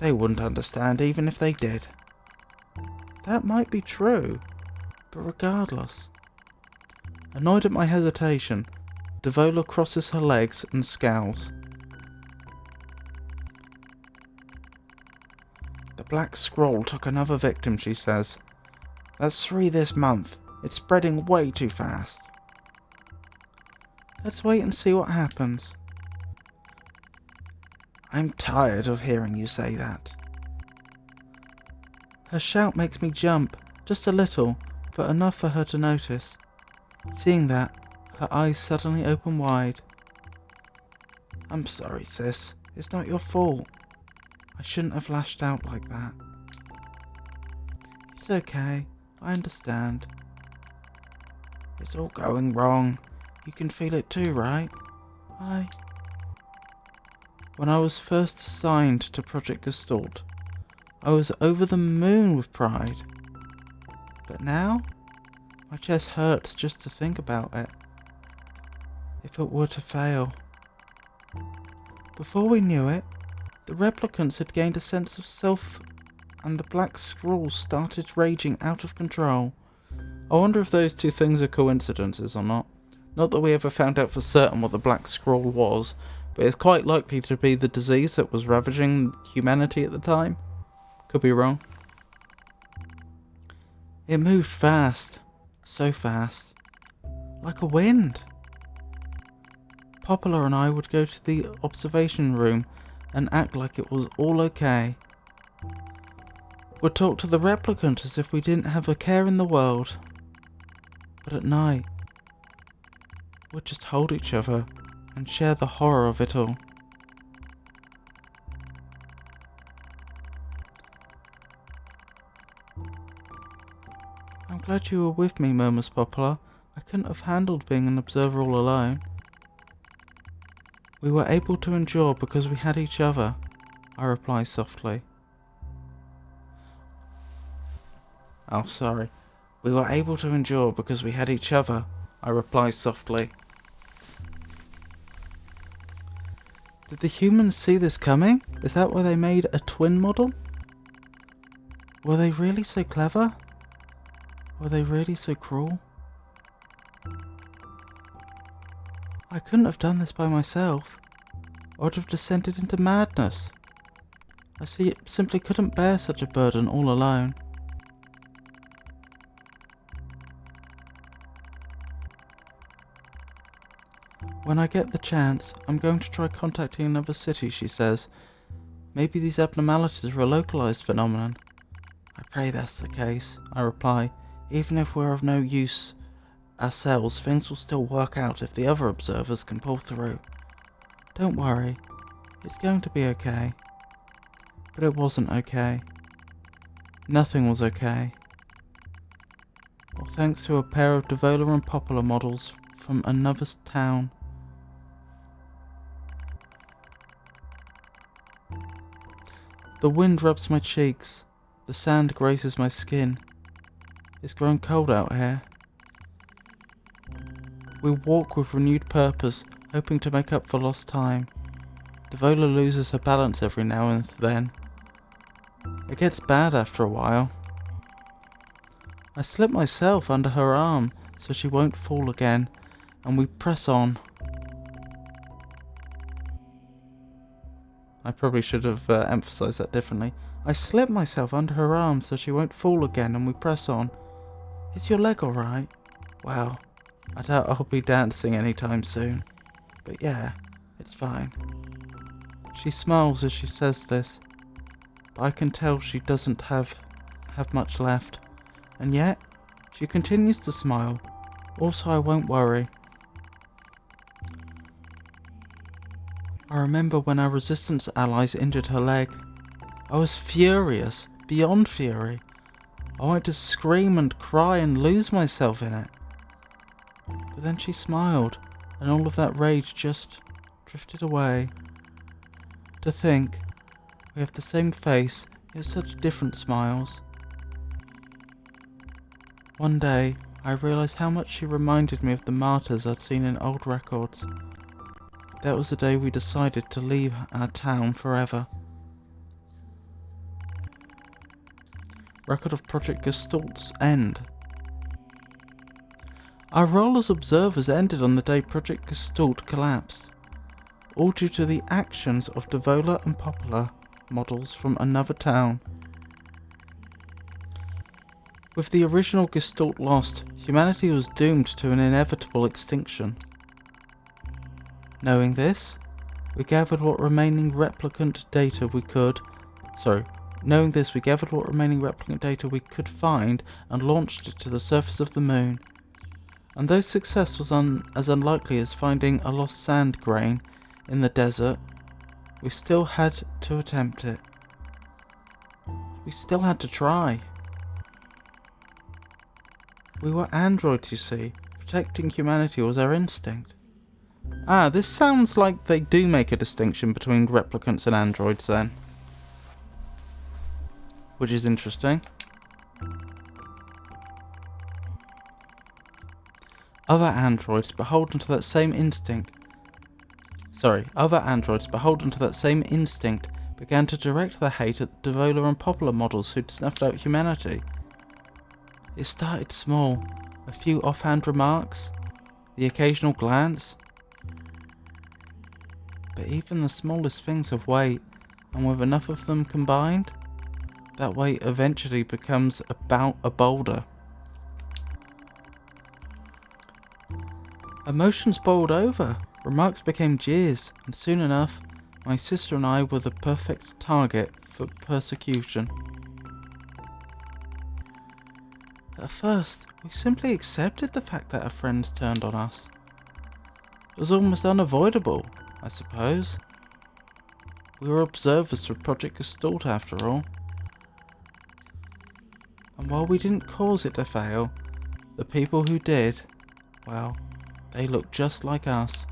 They wouldn't understand even if they did. That might be true, but regardless. Annoyed at my hesitation, Devola crosses her legs and scowls. The Black Scroll took another victim, she says. That's 3 this month. It's spreading way too fast. Let's wait and see what happens. I'm tired of hearing you say that. Her shout makes me jump, just a little, but enough for her to notice. Seeing that, her eyes suddenly open wide. I'm sorry, sis. It's not your fault. I shouldn't have lashed out like that. It's okay. I understand. It's all going wrong. You can feel it too, right? When I was first assigned to Project Gestalt, I was over the moon with pride. But now, my chest hurts just to think about it. If it were to fail. Before we knew it, the replicants had gained a sense of self, and the Black Scroll started raging out of control. I wonder if those two things are coincidences or not. Not that we ever found out for certain what the Black Scroll was, but it's quite likely to be the disease that was ravaging humanity at the time. Could be wrong. It moved fast. So fast. Like a wind. Poplar and I would go to the observation room and act like it was all okay. We'd talk to the replicant as if we didn't have a care in the world. But at night, we'd just hold each other and share the horror of it all. I'm glad you were with me, murmurs Poplar. I couldn't have handled being an observer all alone. We were able to endure because we had each other, I reply softly. Oh, sorry. We were able to endure because we had each other, I reply softly. Did the humans see this coming? Is that why they made a twin model? Were they really so clever? Were they really so cruel? I couldn't have done this by myself. I would have descended into madness. I simply couldn't bear such a burden all alone. When I get the chance, I'm going to try contacting another city, she says. Maybe these abnormalities are a localized phenomenon. I pray that's the case, I reply. Even if we're of no use ourselves, things will still work out if the other observers can pull through. Don't worry, it's going to be okay. But it wasn't okay. Nothing was okay. Well, thanks to a pair of Devola and Poplar models from another town. The wind rubs my cheeks. The sand grazes my skin. It's grown cold out here. We walk with renewed purpose, hoping to make up for lost time. Devola loses her balance every now and then. It gets bad after a while. I slip myself under her arm so she won't fall again, and we press on. I probably should have emphasised that differently. I slip myself under her arm so she won't fall again, and we press on. Is your leg alright? Well, I doubt I'll be dancing anytime soon. But yeah, it's fine. She smiles as she says this, but I can tell she doesn't have much left. And yet, she continues to smile. Also, I won't worry. I remember when our resistance allies injured her leg. I was furious, beyond fury. I wanted to scream and cry and lose myself in it. But then she smiled, and all of that rage just drifted away. To think, we have the same face, yet such different smiles. One day, I realised how much she reminded me of the martyrs I'd seen in old records. That was the day we decided to leave our town forever. Record of Project Gestalt's end. Our role as observers ended on the day Project Gestalt collapsed, all due to the actions of Devola and Poplar models from another town. With the original Gestalt lost, humanity was doomed to an inevitable extinction. Knowing this, we gathered what remaining replicant data we could find and launched it to the surface of the moon. And though success was as unlikely as finding a lost sand grain in the desert, we still had to attempt it. We still had to try. We were androids, you see. Protecting humanity was our instinct. This sounds like they do make a distinction between replicants and androids then. Which is interesting. Other androids beholden to that same instinct began to direct their hate at the Devola and Poplar models who'd snuffed out humanity. It started small, a few offhand remarks, the occasional glance. But even the smallest things have weight, and with enough of them combined, that weight eventually becomes about a boulder. Emotions boiled over, remarks became jeers, and soon enough, my sister and I were the perfect target for persecution. At first, we simply accepted the fact that our friends turned on us. It was almost unavoidable, I suppose. We were observers for Project Gestalt after all. And while we didn't cause it to fail, the people who did, well, they looked just like us.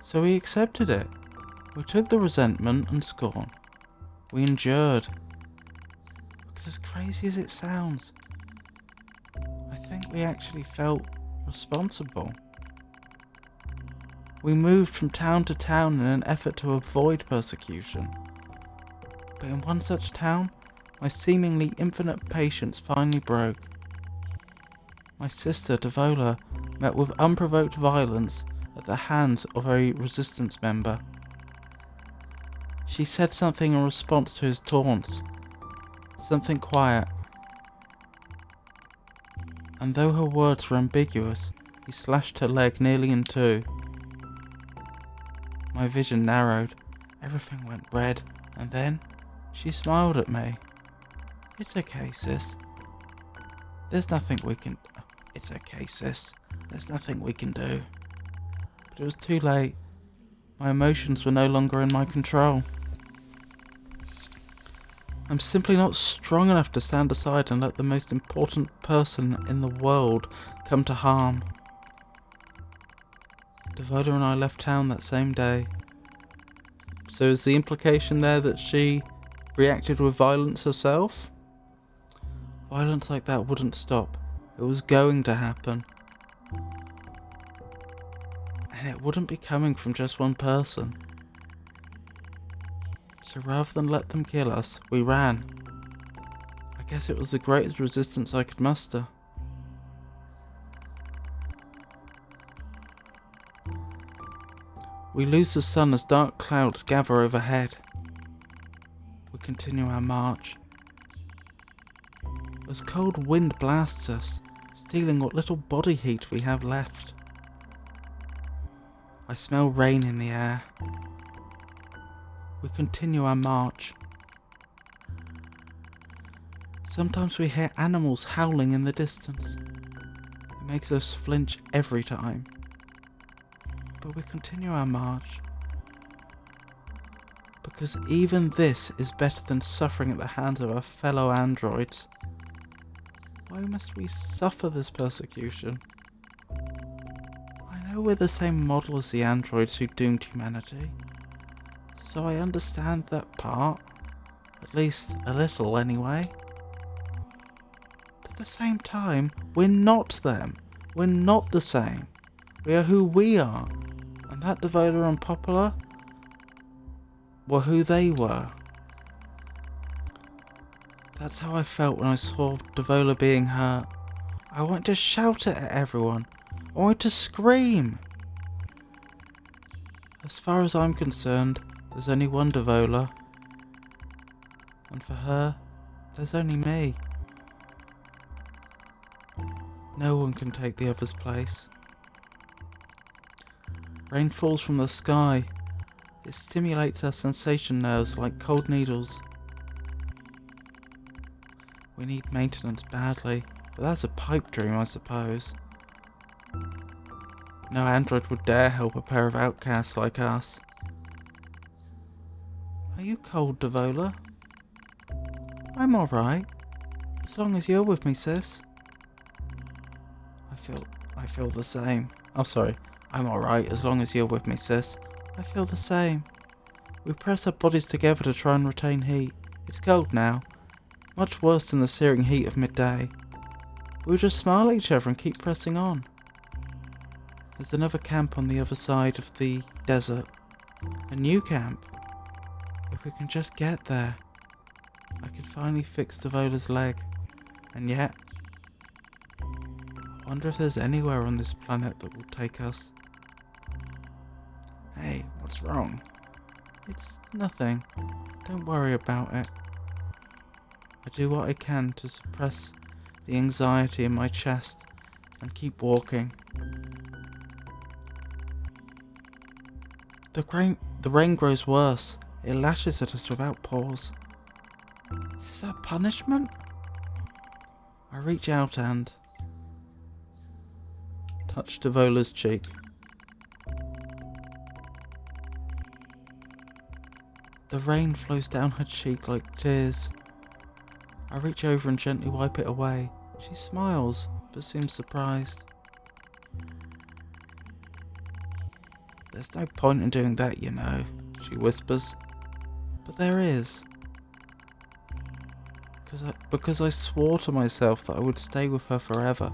So we accepted it. We took the resentment and scorn. We endured. Because as crazy as it sounds, I think we actually felt responsible. We moved from town to town in an effort to avoid persecution. But in one such town, my seemingly infinite patience finally broke. My sister, Devola, met with unprovoked violence at the hands of a resistance member. She said something in response to his taunts, something quiet. And though her words were ambiguous, he slashed her leg nearly in two. My vision narrowed, everything went red, and then she smiled at me. It's okay, sis. There's nothing we can do. But it was too late. My emotions were no longer in my control. I'm simply not strong enough to stand aside and let the most important person in the world come to harm. Devola and I left town that same day. So is the implication there that she reacted with violence herself? Violence like that wouldn't stop. It was going to happen. And it wouldn't be coming from just one person. So rather than let them kill us, we ran. I guess it was the greatest resistance I could muster. We lose the sun as dark clouds gather overhead. We continue our march. As cold wind blasts us, stealing what little body heat we have left. I smell rain in the air. We continue our march. Sometimes we hear animals howling in the distance. It makes us flinch every time. But we continue our march. Because even this is better than suffering at the hands of our fellow androids. Why must we suffer this persecution? know we're the same model as the androids who doomed humanity, so I understand that part. At least a little, anyway. But at the same time, we're not them. We're not the same. We are who we are. And that Devola and Popula were who they were. That's how I felt when I saw Devola being hurt. I wanted to shout it at everyone. I wanted to scream. As far as I'm concerned, there's only one Devola. And for her, there's only me. No one can take the other's place. Rain falls from the sky. It stimulates our sensation nerves like cold needles. We need maintenance badly, but that's a pipe dream, I suppose. No android would dare help a pair of outcasts like us. Are you cold, Devola? I'm alright. As long as you're with me, sis. I feel the same. Oh, sorry. I'm alright as long as you're with me, sis. I feel the same. We press our bodies together to try and retain heat. It's cold now. Much worse than the searing heat of midday. We'll just smile at each other and keep pressing on. There's another camp on the other side of the desert. A new camp. If we can just get there, I can finally fix Devola's leg. And yet, I wonder if there's anywhere on this planet that will take us. Hey, what's wrong? It's nothing. Don't worry about it. I do what I can to suppress the anxiety in my chest and keep walking. The rain grows worse. It lashes at us without pause. Is this our punishment? I reach out and touch Devola's cheek. The rain flows down her cheek like tears. I reach over and gently wipe it away. She smiles, but seems surprised. There's no point in doing that, you know, she whispers. But there is. Because I swore to myself that I would stay with her forever.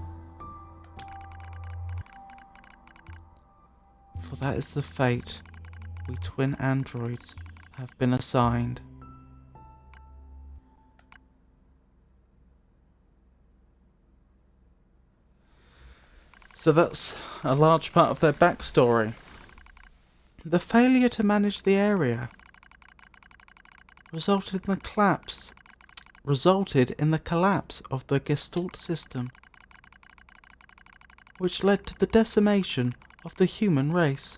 For that is the fate we twin androids have been assigned. So that's a large part of their backstory. The failure to manage the area resulted in the collapse of the Gestalt system, which led to the decimation of the human race.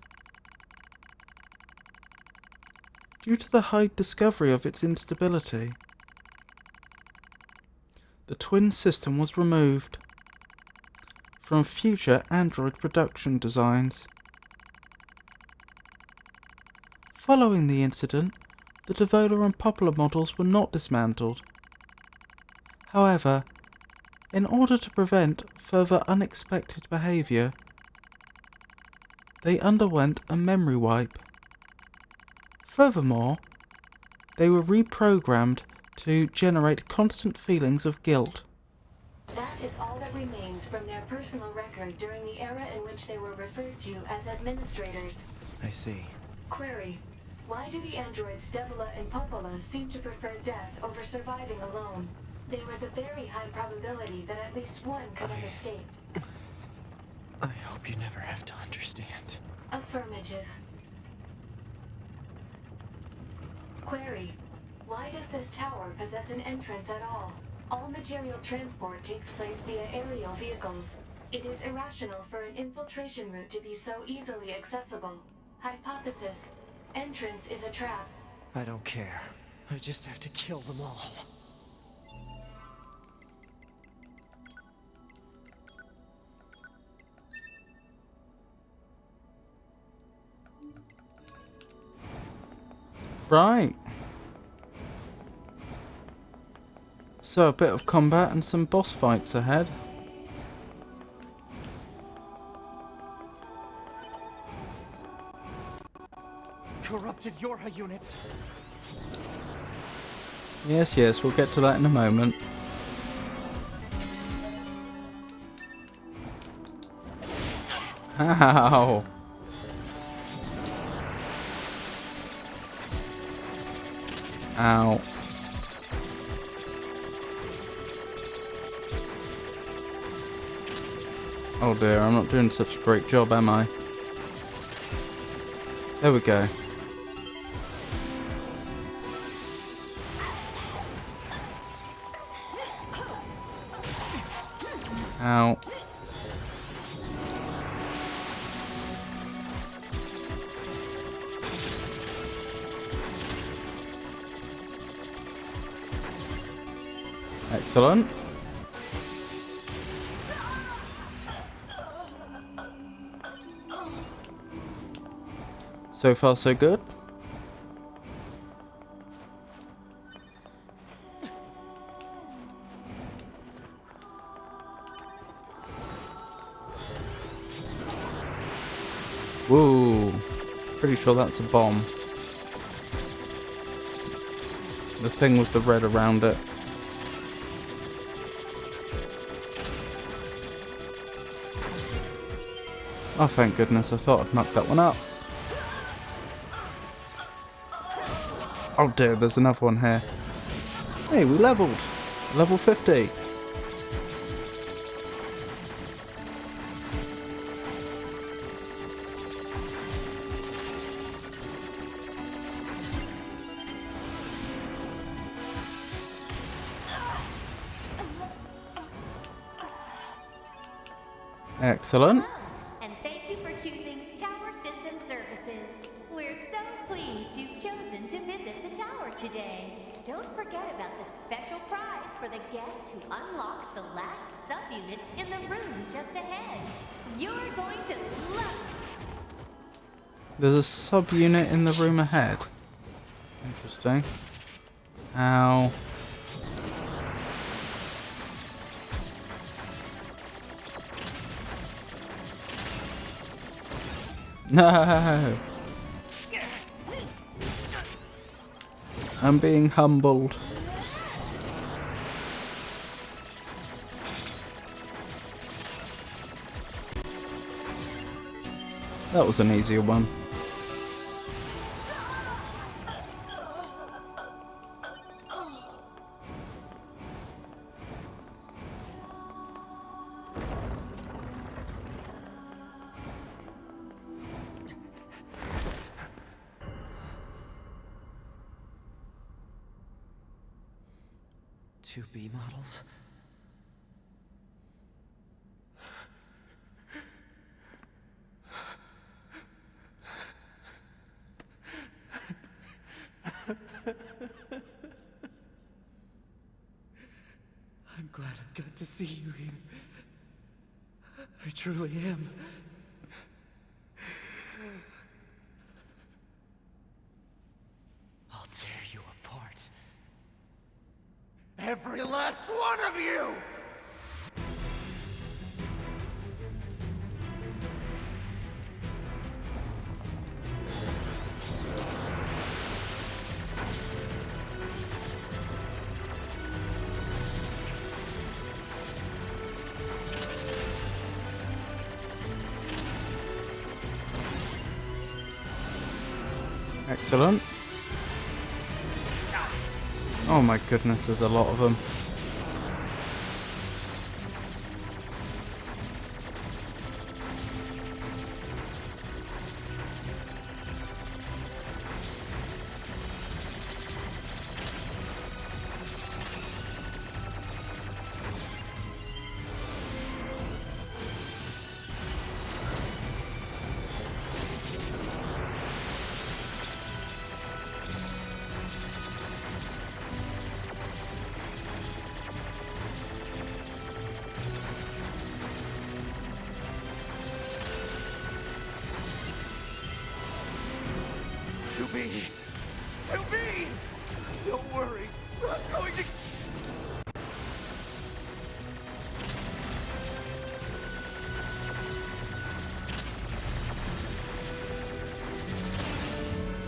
Due to the high discovery of its instability, the twin system was removed from future android production designs. Following the incident, the Devola and Popula models were not dismantled. However, in order to prevent further unexpected behaviour, they underwent a memory wipe. Furthermore, they were reprogrammed to generate constant feelings of guilt. That is all that remains from their personal record during the era in which they were referred to as administrators. I see. Query: why do the androids Devola and Popula seem to prefer death over surviving alone? There was a very high probability that at least one could have escaped. I hope you never have to understand. Affirmative. Query: why does this tower possess an entrance at all? All material transport takes place via aerial vehicles. It is irrational for an infiltration route to be so easily accessible. Hypothesis: entrance is a trap. I don't care. I just have to kill them all. Right. So a bit of combat and some boss fights ahead. corrupted Yorha units. Yes, yes, we'll get to that in a moment. Ow! Ow. Oh dear, I'm not doing such a great job, am I? There we go. Ow. Excellent. So far, so good. Whoa. Pretty sure that's a bomb. The thing with the red around it. Oh, thank goodness. I thought I'd knocked that one up. Oh dear, there's another one here. Hey, we leveled. Level 50. Excellent. And thank you for choosing Tower System Services. We're so pleased you've chosen to visit the tower today. Don't forget about the special prize for the guest who unlocks the last subunit in the room just ahead. You're going to love it. There's a subunit in the room ahead. Interesting. Ow. No! I'm being humbled. That was an easier one. Two B models? I'm glad I got to see you here. I truly am. I'll tear you apart. Every last one of you! Excellent. Oh my goodness, there's a lot of them. To be! Don't worry, I'm going to...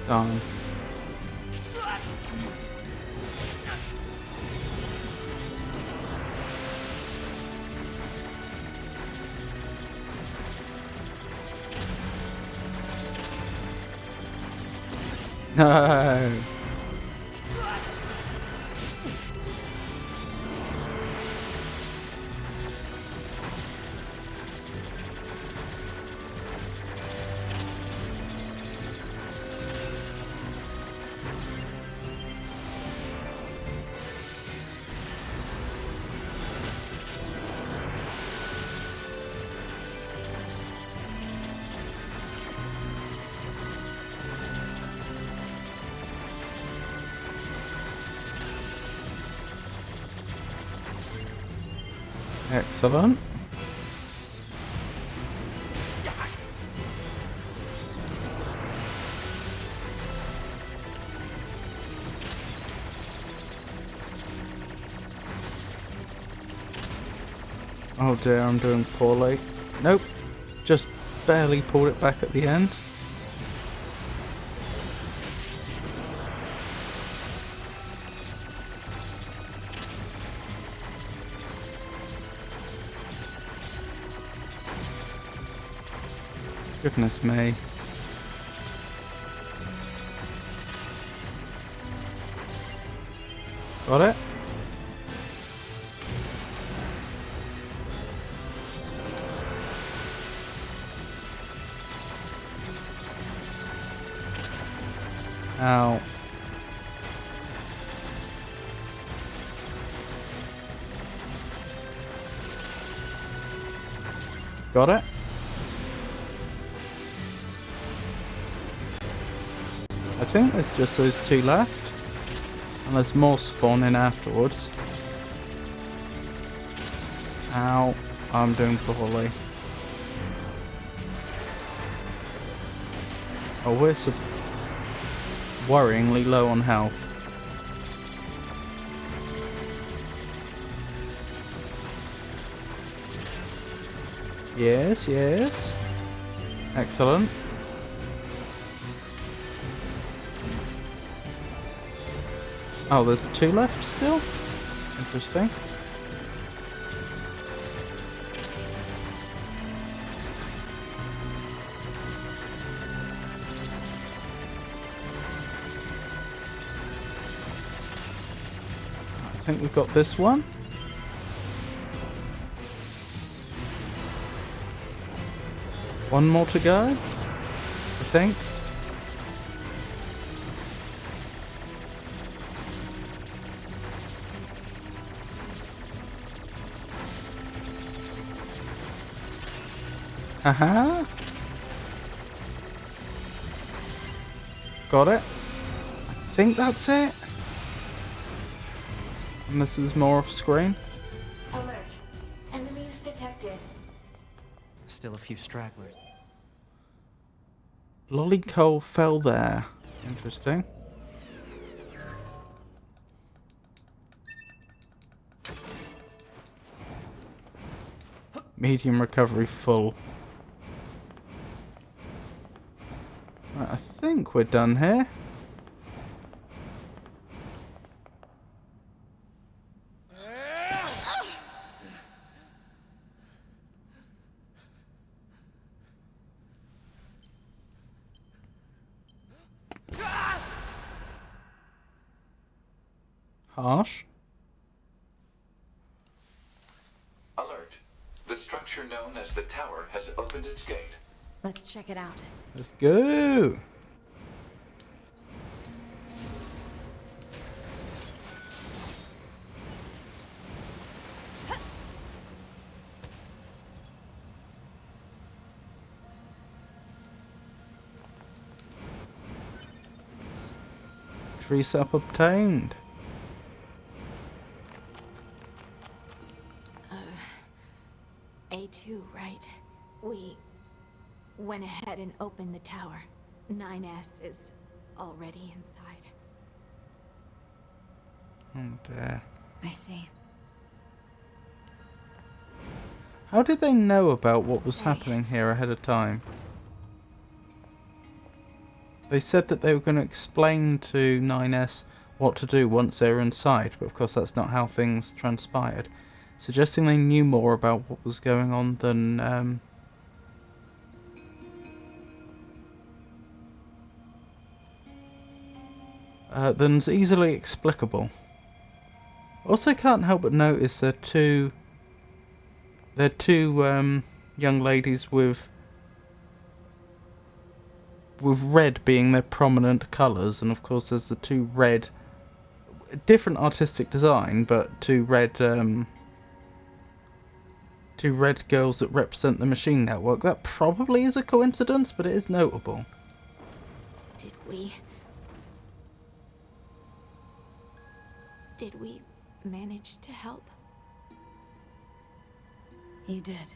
Done. No. Excellent. Oh dear, I'm doing poorly. Nope, just barely pulled it back at the end. Goodness me. Got it? Ow. Got it? I think there's just those two left. And there's more spawning afterwards. Ow. I'm doing poorly. Oh, we're worryingly low on health. Yes, yes. Excellent. Oh, there's two left still? Interesting. I think we've got this one. One more to go, I think. Haha. Got it. I think that's it. And this is more off screen. Alert. Enemies detected. Still a few stragglers. Lollycole fell there. Interesting. Medium recovery full. Right, I think we're done here. Harsh. Alert. The structure known as the tower has opened its gate. Let's check it out. Let's go. Tree sap obtained. A2, right? We went ahead and opened the tower. 9S is already inside. Oh dear. I see. How did they know about what was happening here ahead of time? They said that they were going to explain to 9S what to do once they were inside, but of course that's not how things transpired. Suggesting they knew more about what was going on than's easily explicable. Also, can't help but notice they're two young ladies with red being their prominent colours, and of course there's the two red, different artistic design, but two red girls that represent the machine network. That probably is a coincidence, but it is notable. Did we manage to help? You did.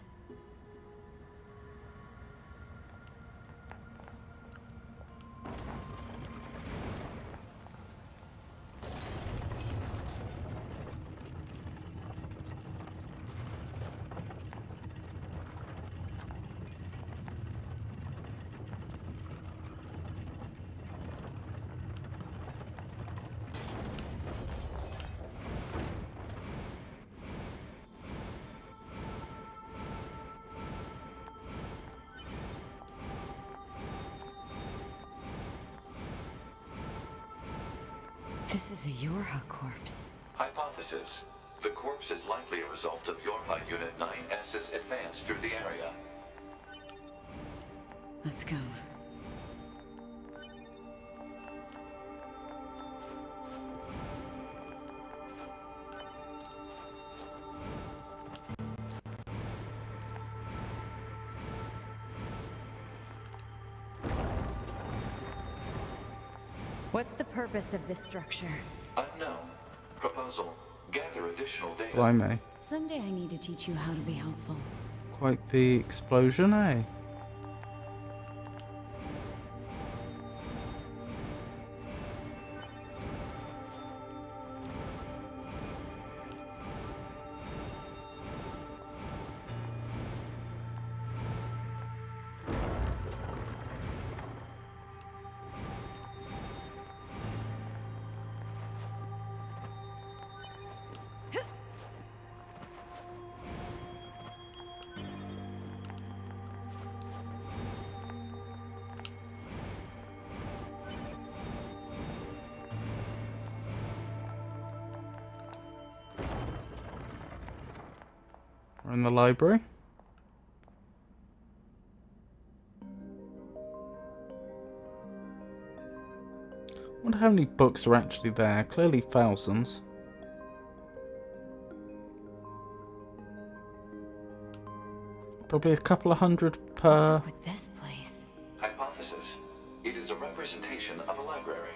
This is a Yorha corpse. Hypothesis. The corpse is likely a result of Yorha Unit 9S's advance through the area. Let's go. What's the purpose of this structure? Unknown. Proposal. Gather additional data. Blimey. Someday I need to teach you how to be helpful. Quite the explosion, eh? We're in the library. Wonder how many books are actually there. Clearly thousands. Probably a couple of hundred per. What's up with this place? Hypothesis. It is a representation of a library.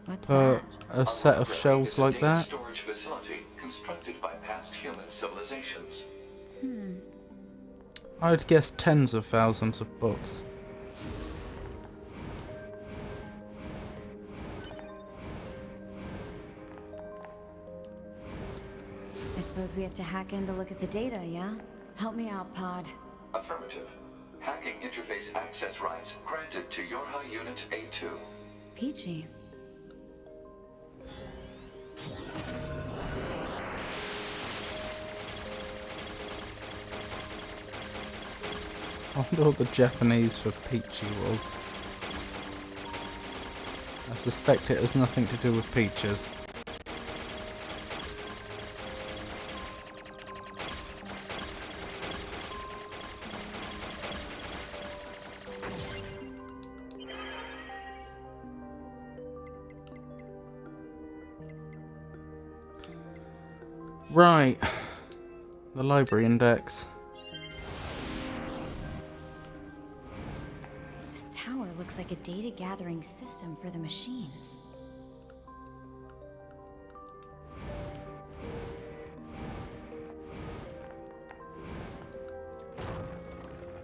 What's per that? a set of shelves like data that. storage facility constructed by past human civilizations. I'd guess tens of thousands of books. I suppose we have to hack in to look at the data, yeah? Help me out, Pod. Affirmative. Hacking interface access rights granted to Yorha Unit A2. Peachy. I wonder what the Japanese for peachy was. I suspect it has nothing to do with peaches. Right. The library index. This tower looks like a data gathering system for the machines.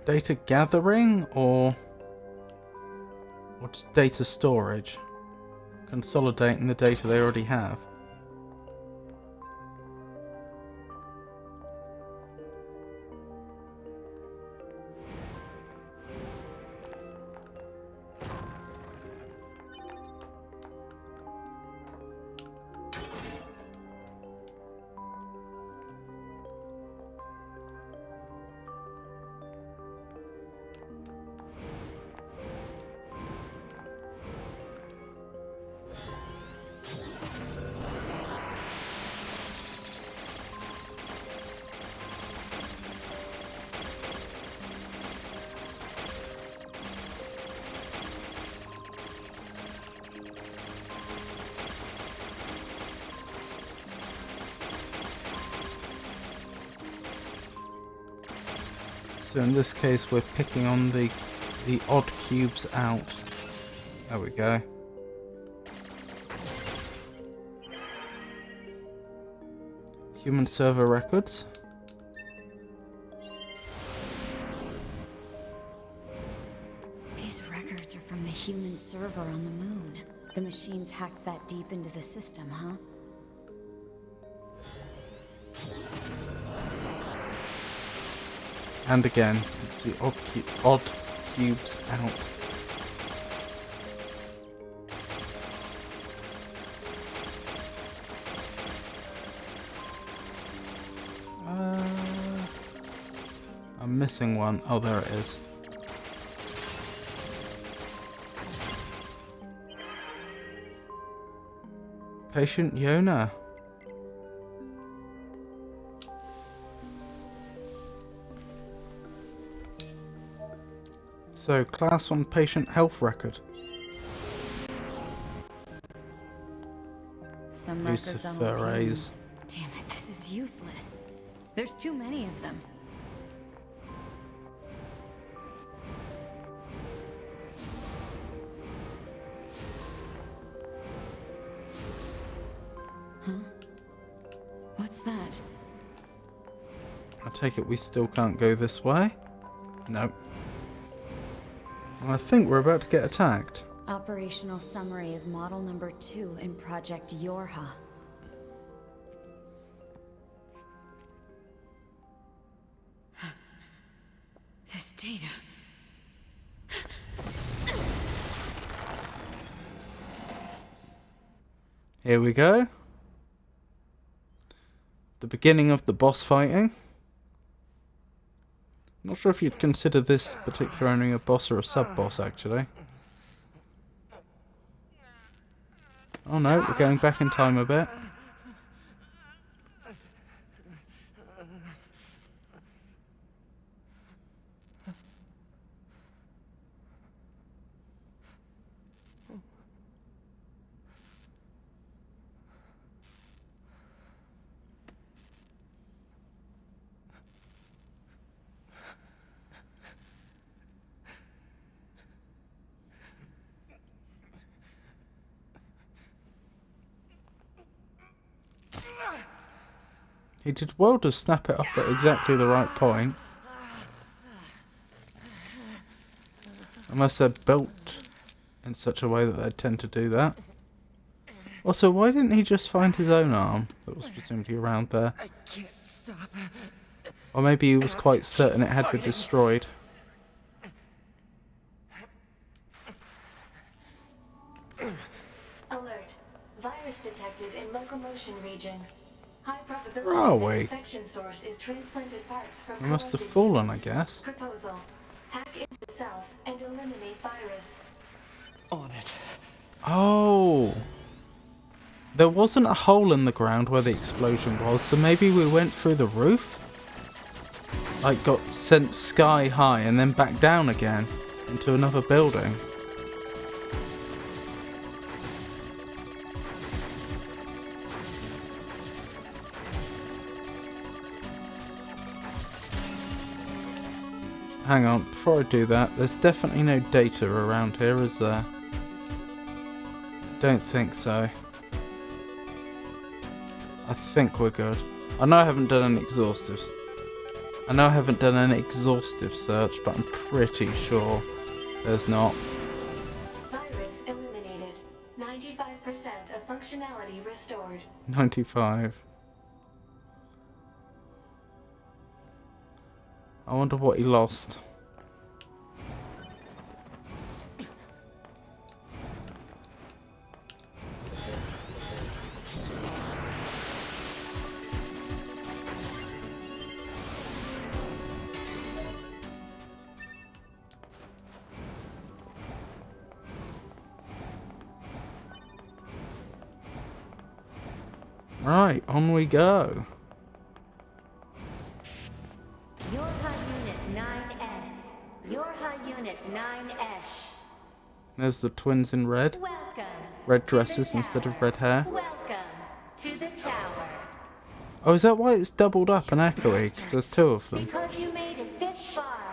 Data gathering or just data storage? Consolidating the data they already have. So in this case, we're picking on the odd cubes out. There we go. Human server records. These records are from the human server on the moon. The machines hacked that deep into the system, huh? And again, it's the odd cubes out. I'm missing one. Oh, there it is. Patient Yona. So, class on patient health record. Some records on old humans. Damn it, this is useless. There's too many of them. Huh? What's that? I take it we still can't go this way? Nope. I think we're about to get attacked. Operational summary of model number 2 in Project Yorha. This data. Here we go. The beginning of the boss fighting. Not sure if you'd consider this particular enemy a boss or a sub-boss, actually. Oh no, we're going back in time a bit. He did well to snap it up at exactly the right point. Unless they're built in such a way that they tend to do that. Also, why didn't he just find his own arm that was presumably around there? I can't stop. Or maybe he was quite certain it had been destroyed. Alert. Virus detected in locomotion region. High probability Where are that we? infection source is transplanted parts from We must have corrupted fallen, I humans. guess. Proposal. Hack into self and eliminate virus. On it. Oh! There wasn't a hole in the ground where the explosion was, so maybe we went through the roof? Like, got sent sky high and then back down again into another building. Hang on, before I do that, there's definitely no data around here, is there? Don't think so. I think we're good. I know I haven't done an exhaustive search, but I'm pretty sure there's not. Virus eliminated. 95% of functionality restored. 95. I wonder what he lost. Right, on we go. Yorha Unit 9S. Yorha Unit 9S. There's the twins in red. Welcome. Red dresses instead of red hair. Welcome to the tower. Oh, is that why it's doubled up and echoey? 'Cause there's two of them. Because you made it this far,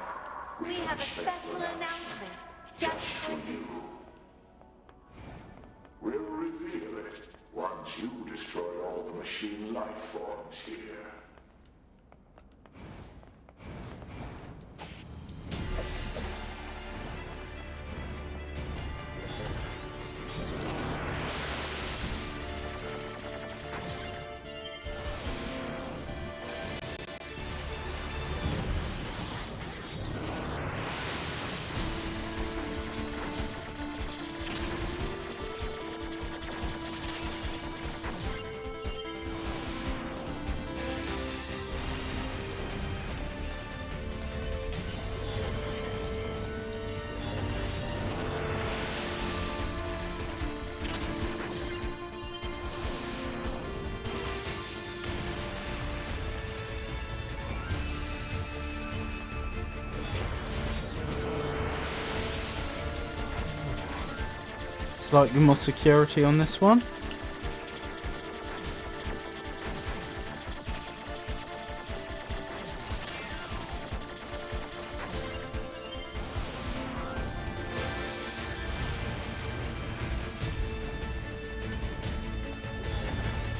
Slightly more security on this one.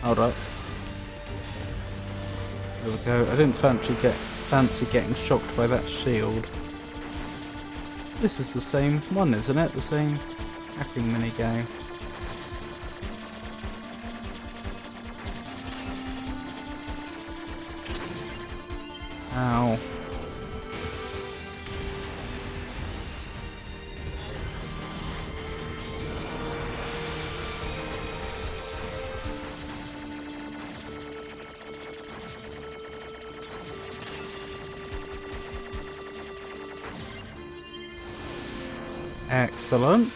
Hold up. There we go. I didn't fancy getting shocked by that shield. This is the same one, isn't it? The same hacking minigame. Ow. Excellent.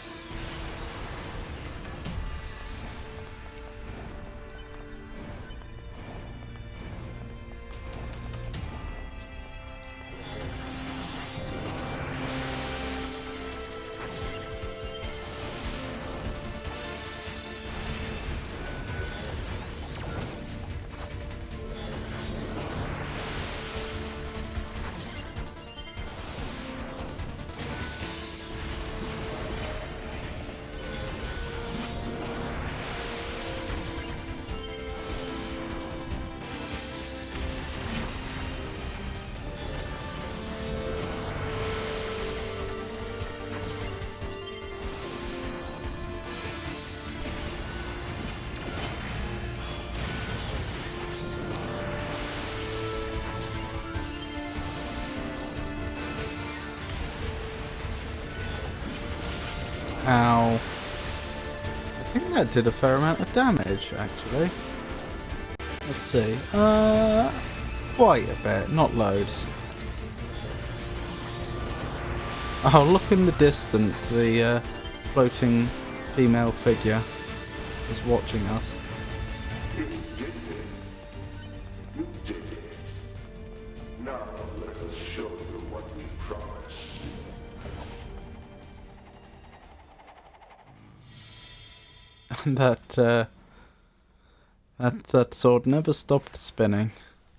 Ow. I think that did a fair amount of damage, actually. Let's see. Quite a bit, not loads. Oh, look in the distance, the floating female figure is watching us. You did it. You did it. Now let us show you what we promised. And that sword never stopped spinning.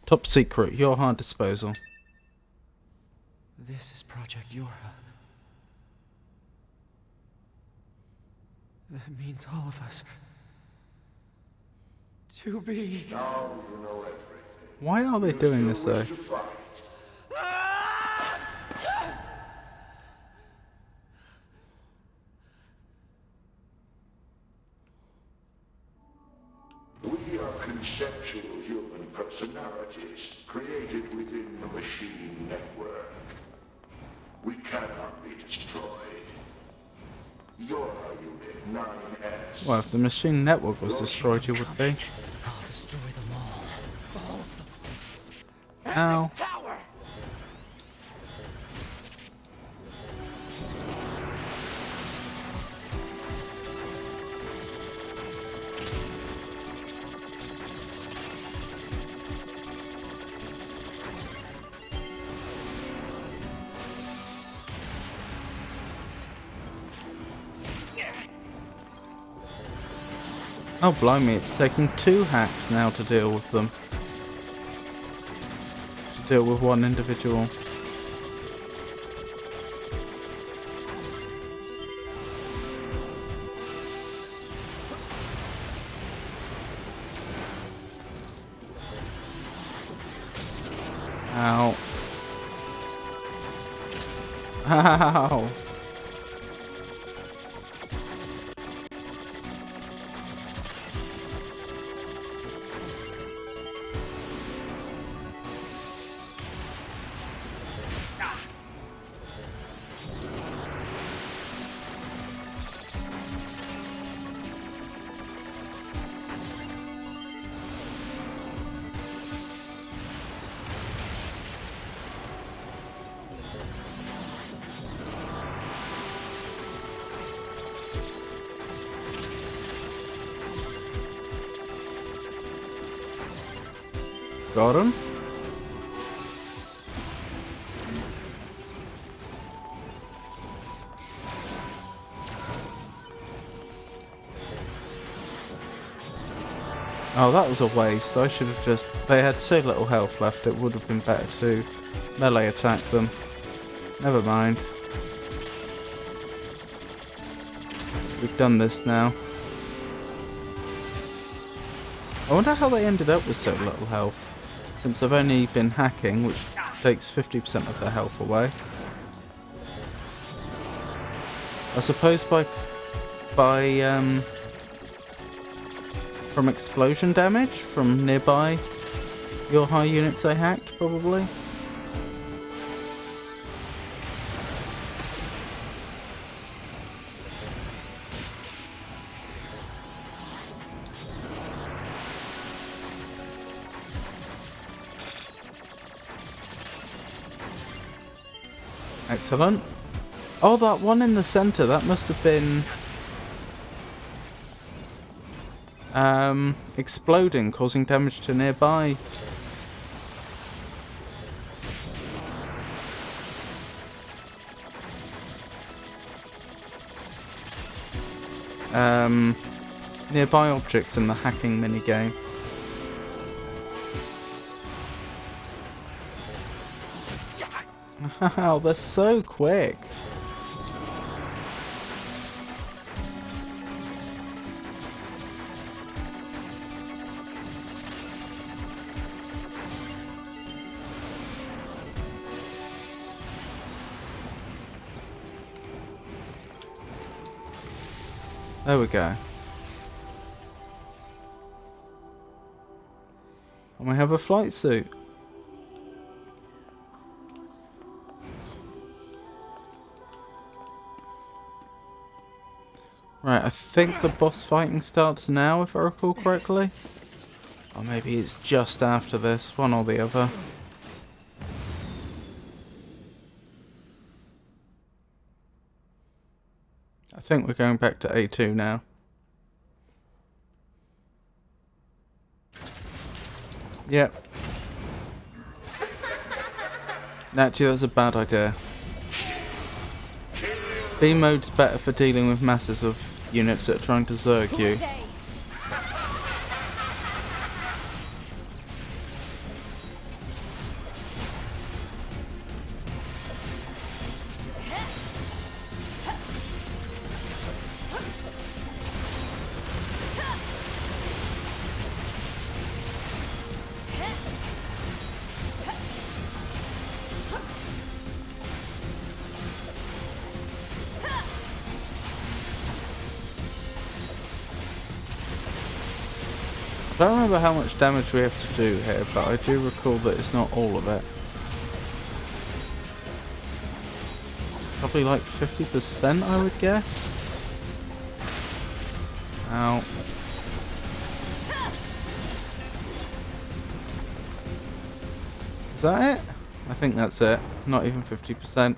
Top secret, your hard disposal. This is Project Yorha. That means all of us. To be. Now you know everything. Why are they doing this though? We are conceptual human personalities created within the machine network. We cannot be destroyed. Your unit 9S. Well, if the machine network was destroyed, you would be. I'll destroy them all of them. Ow. Tower. Oh blimey, it's taking 2 hacks now to deal with them. To deal with one individual. Ow. Ow. Got him. Oh, that was a waste. I should have just... They had so little health left, it would have been better to melee attack them. Never mind. We've done this now. I wonder how they ended up with so little health, since I've only been hacking, which takes 50% of their health away. I suppose from explosion damage from nearby your high units I hacked, probably. Excellent. Oh, that one in the center, that must have been exploding, causing damage to nearby. Nearby objects in the hacking minigame. Wow, they're so quick. There we go. And we have a flight suit. Right, I think the boss fighting starts now, if I recall correctly. Or maybe it's just after this, one or the other. I think we're going back to A2 now. Yep. Actually, that's a bad idea. B mode's better for dealing with masses of units that are trying to zerg you. I don't remember how much damage we have to do here, but I do recall that it's not all of it. Probably like 50%, I would guess. Ow. Is that it? I think that's it. Not even 50%.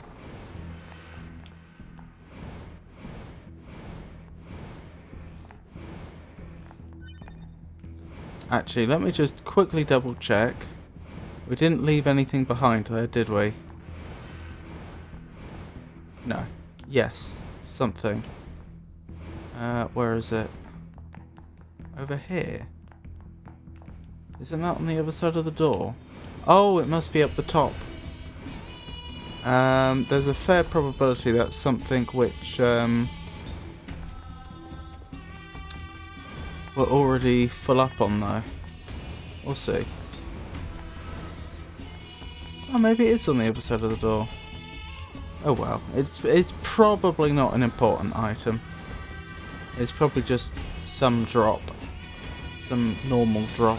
Actually, let me just quickly double check. We didn't leave anything behind there, did we? No. Yes. Something. Where is it? Over here? Isn't that on the other side of the door? Oh, it must be up the top. There's a fair probability that's something which, we're already full up on though. We'll see. Oh, maybe it is on the other side of the door. Oh well, it's probably not an important item. It's probably just some drop. Some normal drop.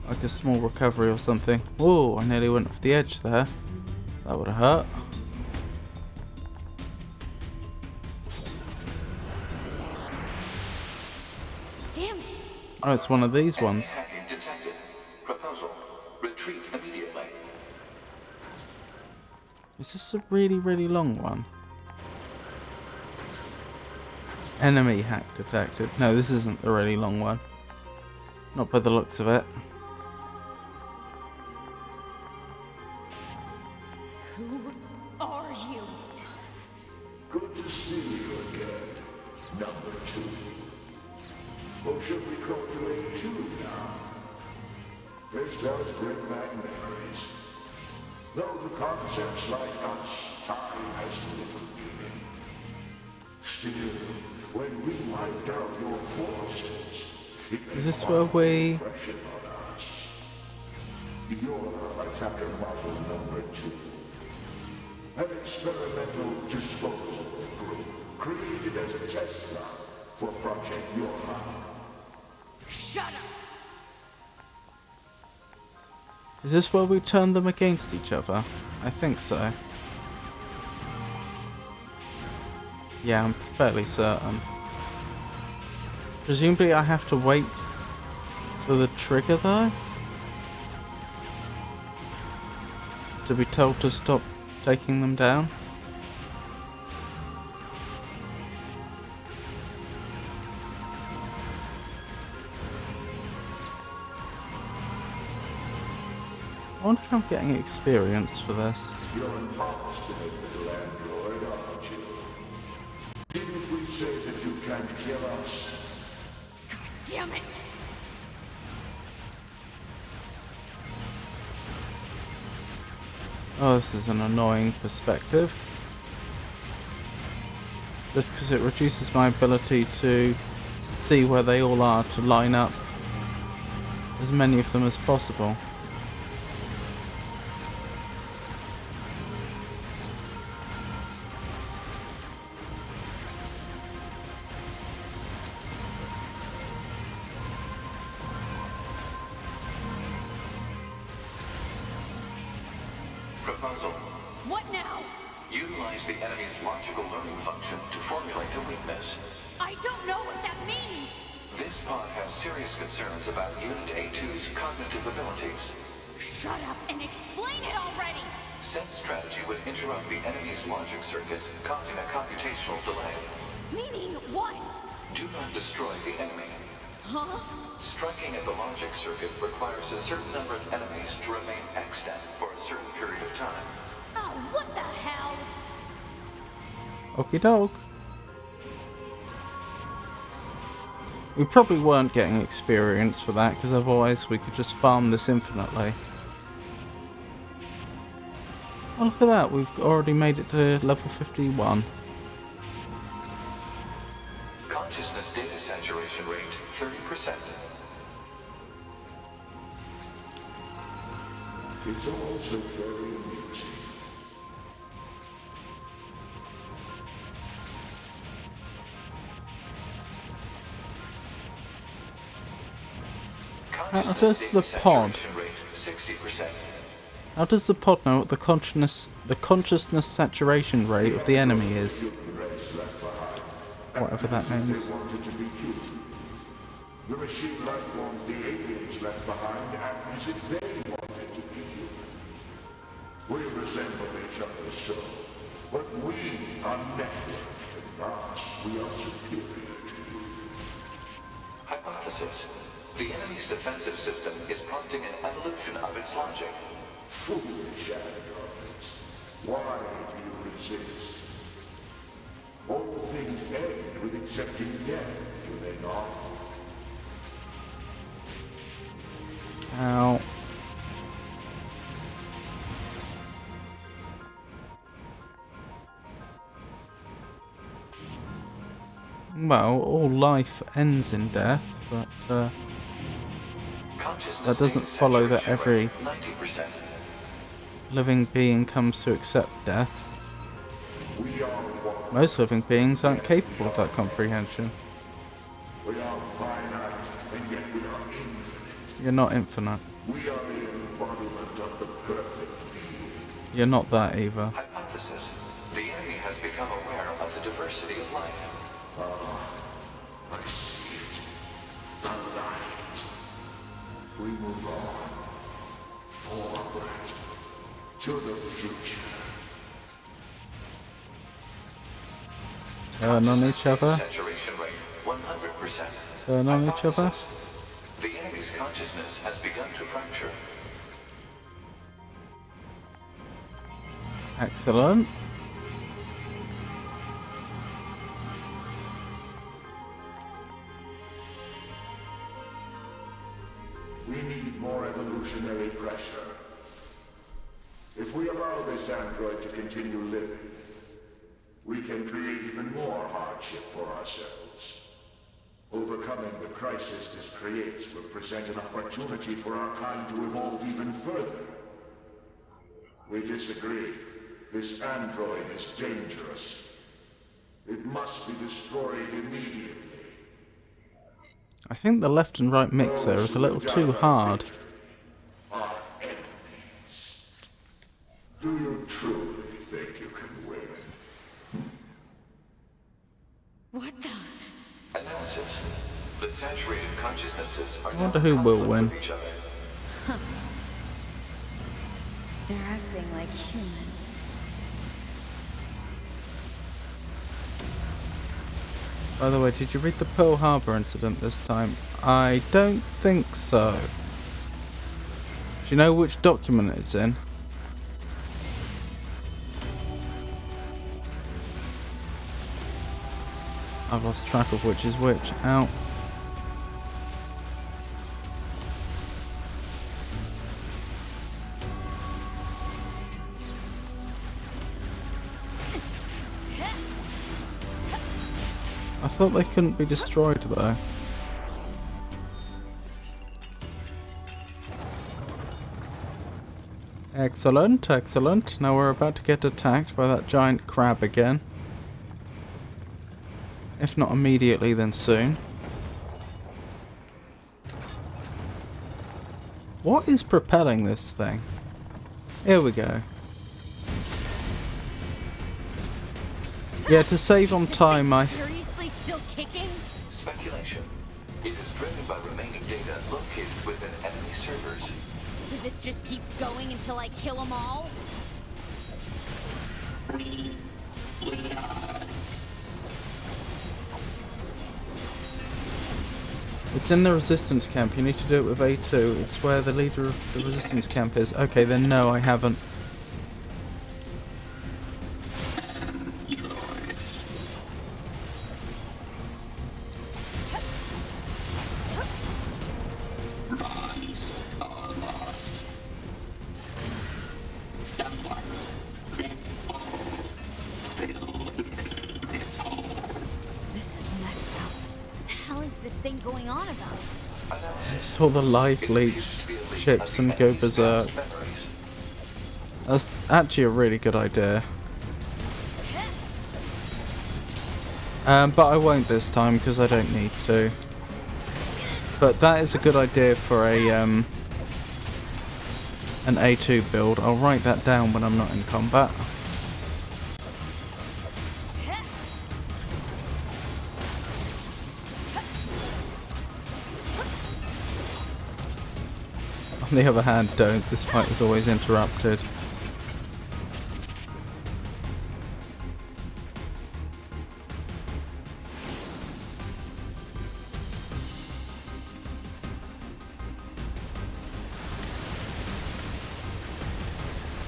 Like a small recovery or something. Whoa, I nearly went off the edge there. That would have hurt. Oh, it's one of these ones. Hacking detected. Proposal. Retreat immediately. Is this a really, really long one? Enemy hack detected. No, this isn't a really long one. Not by the looks of it. Who are you? Good to see you again. Number 2. Or should we call you A2 now? This does bring back memories. Though the concepts like us, time has little meaning. Still, when we wiped out your forces, it Is this where we... impression on us. You're attacker model number 2. An experimental disposal group created as a test lab for Project Yorha. Shut up! Is this where we turn them against each other? I think so. Yeah, I'm fairly certain. Presumably I have to wait for the trigger though? To be told to stop taking them down? I wonder if I'm getting experience for this. You're an obstinate little android, aren't you? Didn't we say that you can't kill us? Damn it! Oh, this is an annoying perspective. Just because it reduces my ability to see where they all are to line up as many of them as possible. Proposal. What now? Utilize the enemy's logical learning function to formulate a weakness. I don't know what that means! This pod has serious concerns about Unit A2's cognitive abilities. Shut up and explain it already! Sense strategy would interrupt the enemy's logic circuits, causing a computational delay. Meaning what? Do not destroy the enemy. Huh? Striking at the logic circuit requires a certain number of enemies to remain extant for a certain period of time. Oh, what the hell? Okie doke. We probably weren't getting experience for that, because otherwise we could just farm this infinitely. Oh, look at that, we've already made it to level 51. Consciousness data saturation rate, 30%. It's also very amusing. How does the pod? How does the pod know what the consciousness saturation rate of the enemy is? Whatever that means. The machine life forms the aliens left behind act as if they wanted to be human. We resemble each other so, but we are networked, and thus we are superior to you. Hypothesis. The enemy's defensive system is prompting an evolution of its logic. Foolish androids. Why do you resist? All things end with accepting death, do they not? Ow. Well, all life ends in death, but that doesn't follow that every 90%. living being comes to accept death. Most living beings aren't capable of that comprehension. We are finite, and yet we are infinite. You're not infinite. We are the embodiment of the perfect being. You're not that either. Hypothesis. The enemy has become aware of the diversity of life. I see it. The light. We move on. Forward. To the future. Turn on each other. Saturation rate, 100%. Turn on each other. The enemy's consciousness has begun to fracture. Excellent. overcoming the crisis this creates will present an opportunity for our kind to evolve even further. We disagree. This android is dangerous. It must be destroyed immediately. I think the left and right mix there is a little too hard. Our enemies. Do you truly think you can win? What the? Analysis. The saturated consciousnesses are I wonder who will win. each other. Huh. They're acting like humans. By the way, did you read the Pearl Harbor incident this time? I don't think so. Do you know which document it's in? I've lost track of which is which. Ow. I thought they couldn't be destroyed though. Excellent, excellent. Now we're about to get attacked by that giant crab again. If not immediately, then soon. What is propelling this thing? Here we go. Yeah, to save on time, Seriously still kicking? Speculation. It is driven by remaining data located within enemy servers. So this just keeps going until I kill them all? We are. It's in the resistance camp. You need to do it with A2. It's where the leader of the resistance camp is. Okay, then no, I haven't. Just all the live leech ships and go berserk. That's actually a really good idea. But I won't this time because I don't need to. But that is a good idea for a an A2 build. I'll write that down when I'm not in combat. On the other hand, don't. This fight is always interrupted.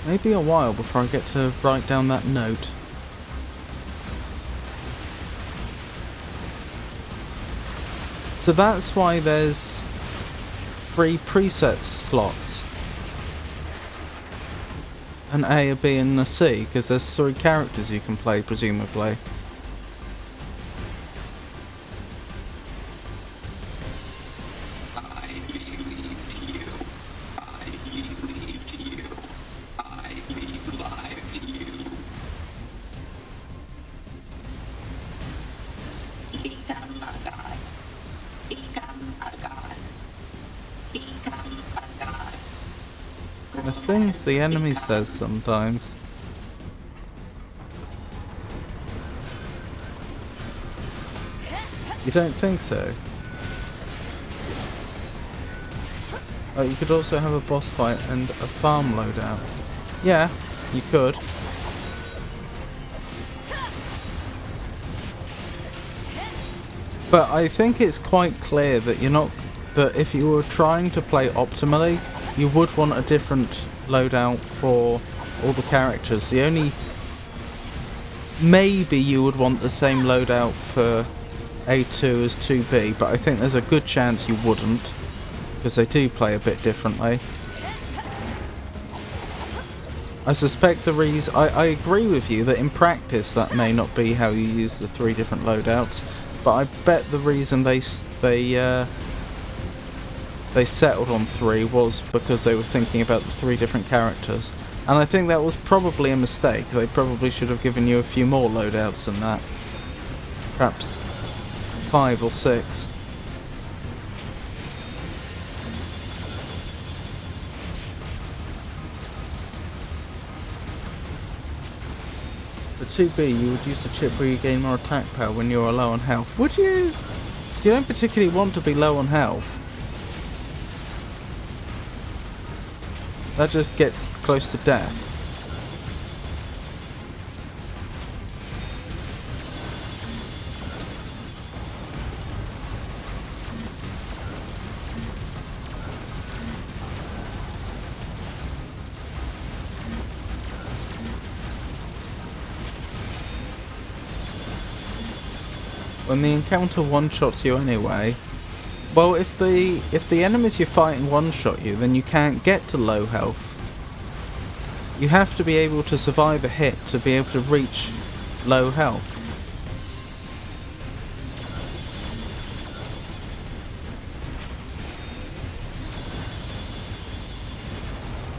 Maybe a while before I get to write down that note. So that's why there's 3 preset slots. An A, a B and a C, because there's 3 characters you can play, presumably. I believed you. I believed you. I believed you. Become a god. Become a god. Become a god. The things the enemy says sometimes. You don't think so? Oh, you could also have a boss fight and a farm loadout. Yeah, you could. But I think it's quite clear that you're not... that if you were trying to play optimally, you would want a different loadout for all the characters. The only... maybe you would want the same loadout for A2 as 2B, but I think there's a good chance you wouldn't, because they do play a bit differently. I suspect the reason... I agree with you that in practice that may not be how you use the 3 different loadouts, but I bet the reason they settled on 3 was because they were thinking about the 3 different characters. And I think that was probably a mistake. They probably should have given you a few more loadouts than that. Perhaps 5 or 6. For 2B, you would use a chip where you gain more attack power when you are low on health. Would you? So you don't particularly want to be low on health. That just gets close to death. When the encounter one-shots you anyway, well, if the enemies you're fighting one-shot you, then you can't get to low health. You have to be able to survive a hit to be able to reach low health.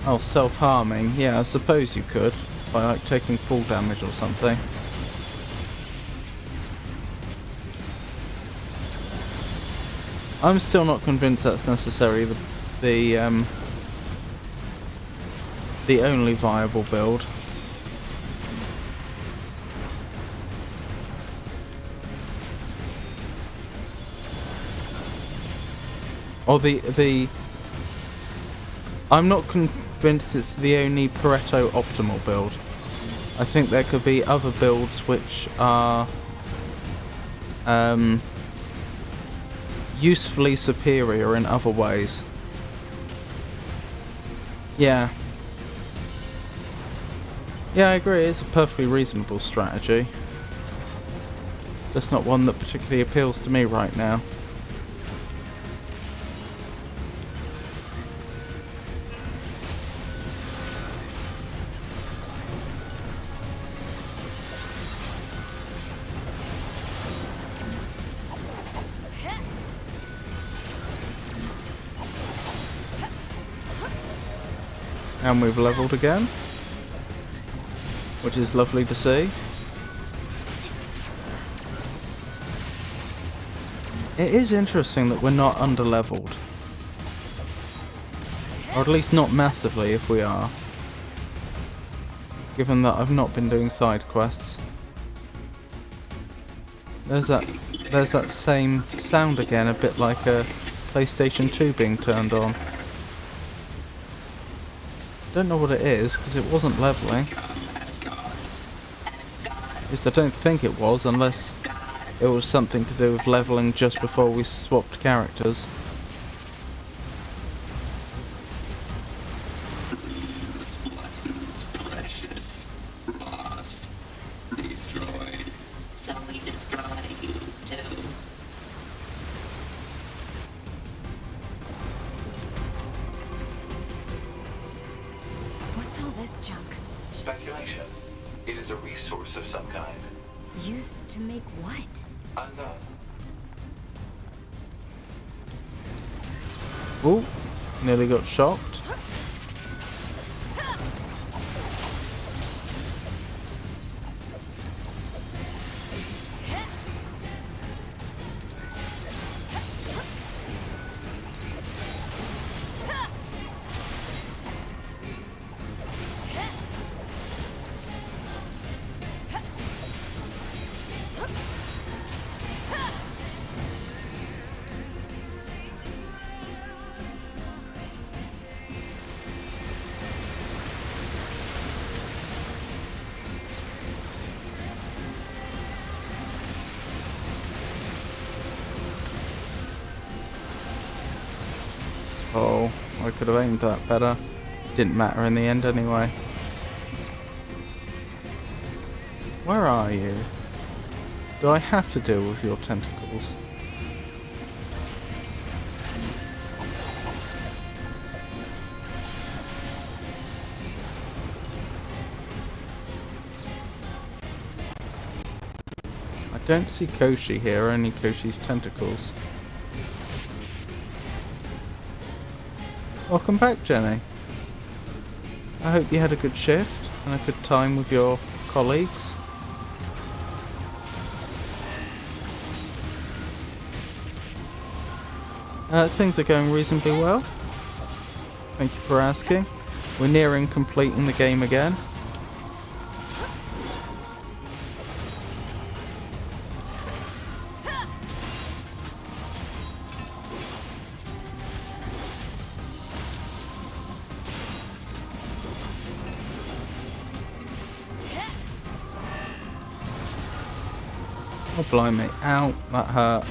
Oh, self-harming. Yeah, I suppose you could, by like taking full damage or something. I'm still not convinced that's necessarily the only viable build. Or I'm not convinced it's the only Pareto optimal build. I think there could be other builds which are usefully superior in other ways. Yeah. Yeah, I agree, it's a perfectly reasonable strategy. Just not one that particularly appeals to me right now. And we've leveled again, which is lovely to see. It is interesting that we're not under-leveled. Or at least not massively if we are. Given that I've not been doing side quests. There's that same sound again, a bit like a PlayStation 2 being turned on. Don't know what it is, because it wasn't leveling. At least I don't think it was, unless it was something to do with leveling just before we swapped characters. This junk. Speculation. It is a resource of some kind. Used to make what? Unknown. Ooh, nearly got shocked. Oh, I could have aimed that better. Didn't matter in the end anyway. Where are you? Do I have to deal with your tentacles? I don't see Koshi here, only Koshi's tentacles. Welcome back, Jenny. I hope you had a good shift and a good time with your colleagues. Things are going reasonably well. Thank you for asking. We're nearing completing the game again. Oh, blimey. Ow, that hurt.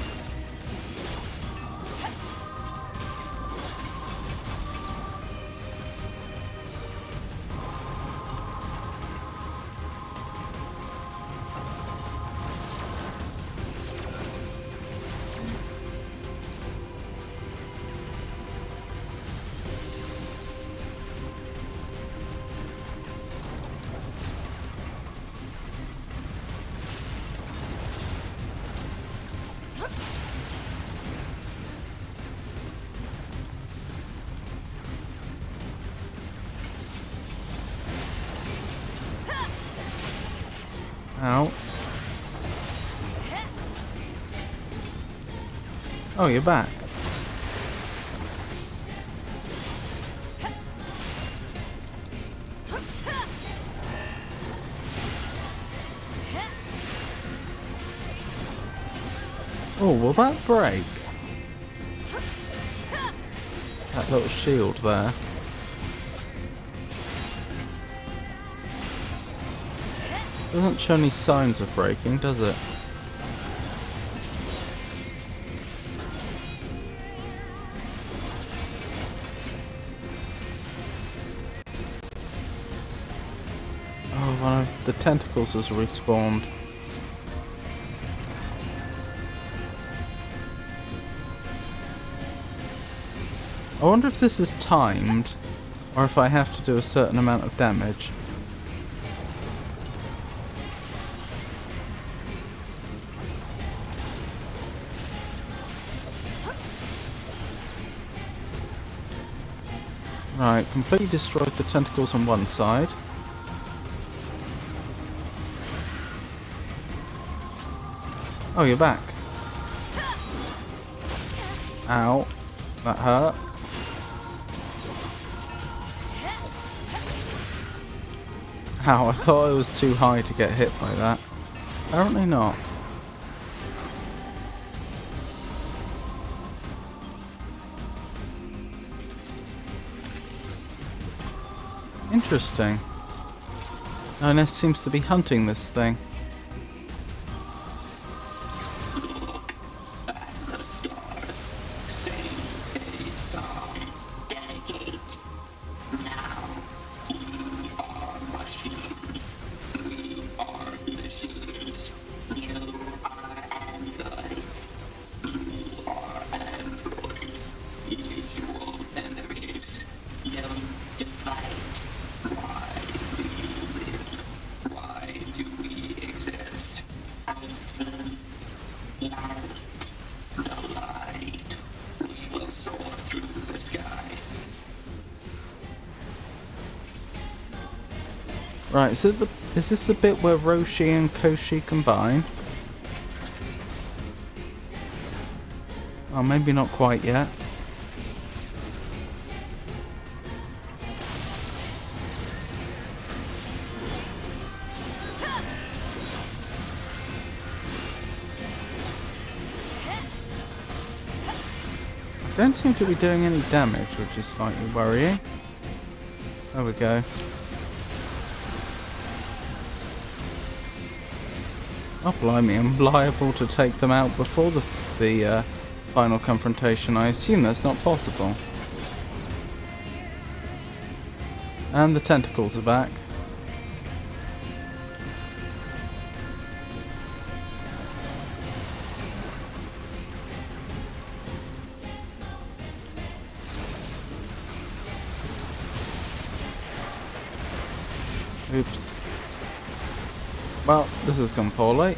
Ow. Oh, you're back. Oh, will that break? That little shield there. Doesn't show any signs of breaking, does it? Oh, one of the tentacles has respawned. I wonder if this is timed, or if I have to do a certain amount of damage. Right, completely destroyed the tentacles on one side. Oh, you're back. Ow. That hurt. Ow, I thought it was too high to get hit by that. Apparently not. Interesting. NieR seems to be hunting this thing. Right, is this the bit where Roshi and Koshi combine? Oh, maybe not quite yet. I don't seem to be doing any damage, which is slightly worrying. There we go. Oh blimey, I'm liable to take them out before the final confrontation. I assume that's not possible. And the tentacles are back. Oops. Well, this has gone poorly.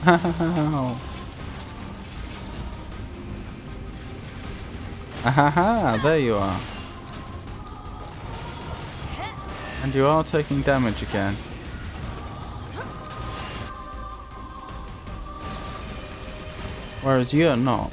Ow. Ahaha, there you are. And you are taking damage again. Whereas you're not.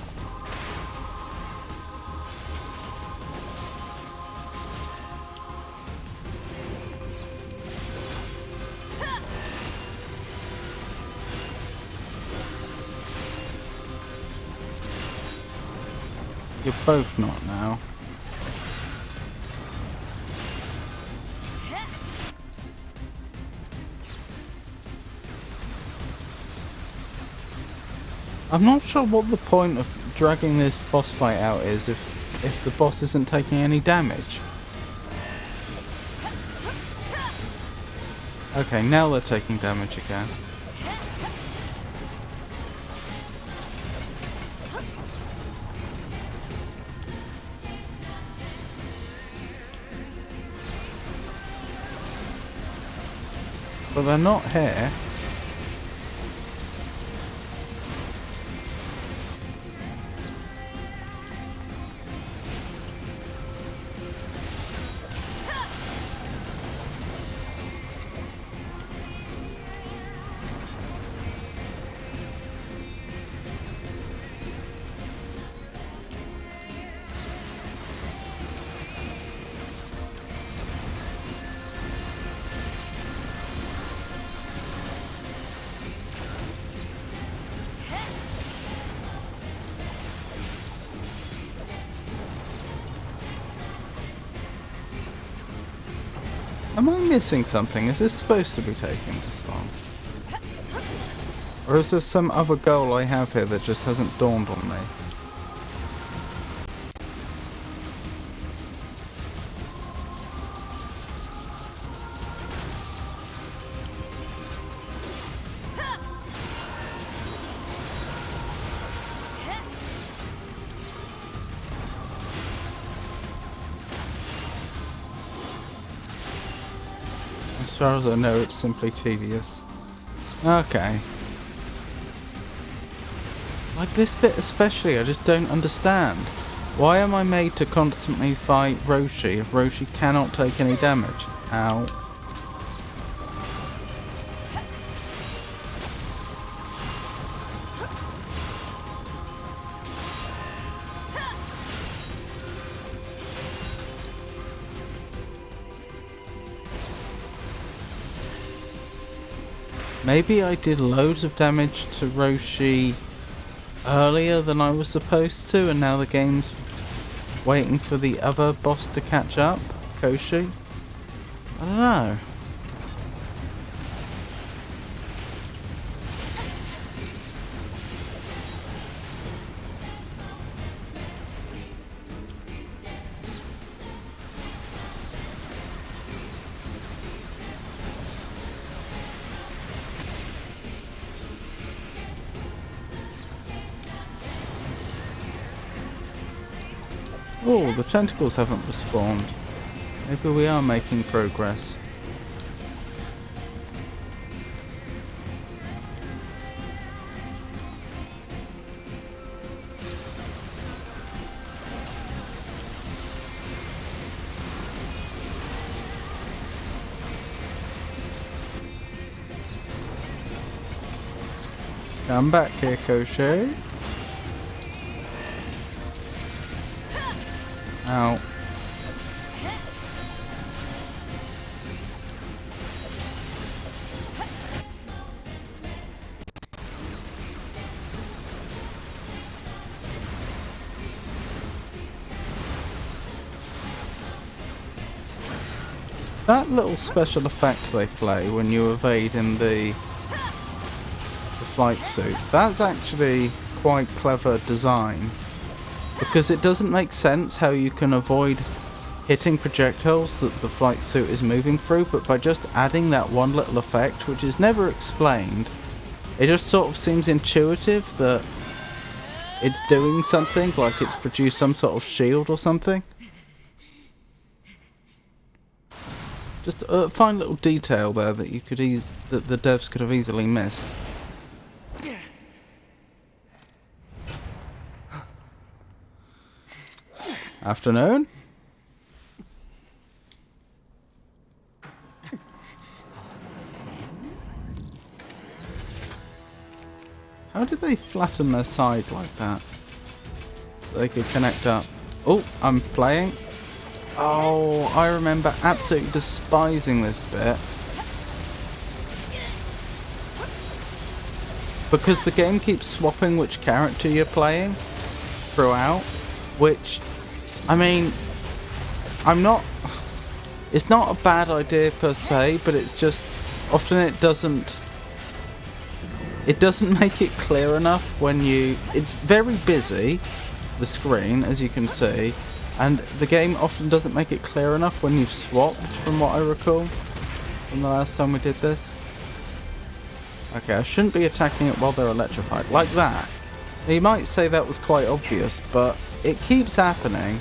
You're both not now. I'm not sure what the point of dragging this boss fight out is if the boss isn't taking any damage. Okay, now they're taking damage again. But they're not here. Am I missing something? Is this supposed to be taking this long? Or is there some other goal I have here that just hasn't dawned on me? As far as I know, it's simply tedious. Okay. Like this bit especially, I just don't understand. Why am I made to constantly fight Roshi if Roshi cannot take any damage? Ow. Maybe I did loads of damage to Roshi earlier than I was supposed to, and now the game's waiting for the other boss to catch up, Koshi. I don't know. Oh, the tentacles haven't respawned. Maybe we are making progress. Come back here, Koshi. Ow. That little special effect they play when you evade in the flight suit, that's actually quite clever design. Because it doesn't make sense how you can avoid hitting projectiles that the flight suit is moving through, but by just adding that one little effect, which is never explained, it just sort of seems intuitive that it's doing something, like it's produced some sort of shield or something. Just a fine little detail there that you could that the devs could have easily missed. Afternoon. How did they flatten their side like that? So they could connect up. Oh, I'm playing. Oh, I remember absolutely despising this bit. Because the game keeps swapping which character you're playing throughout. Which, I mean, it's not a bad idea per se, but it's just, often it doesn't make it clear enough when it's very busy, the screen, as you can see, and the game often doesn't make it clear enough when you've swapped, from what I recall, from the last time we did this. Okay, I shouldn't be attacking it while they're electrified, like that. Now, you might say that was quite obvious, but it keeps happening.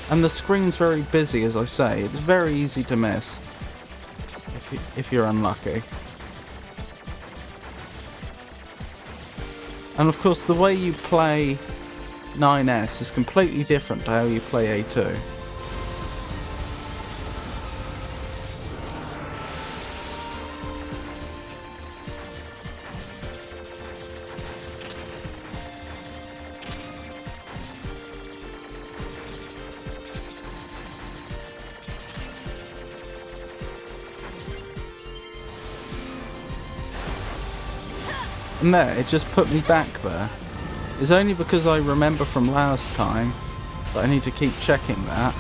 And the screen's very busy, as I say. It's very easy to miss if you're unlucky. And of course, the way you play 9S is completely different to how you play A2. And there, it just put me back there. It's only because I remember from last time that I need to keep checking that.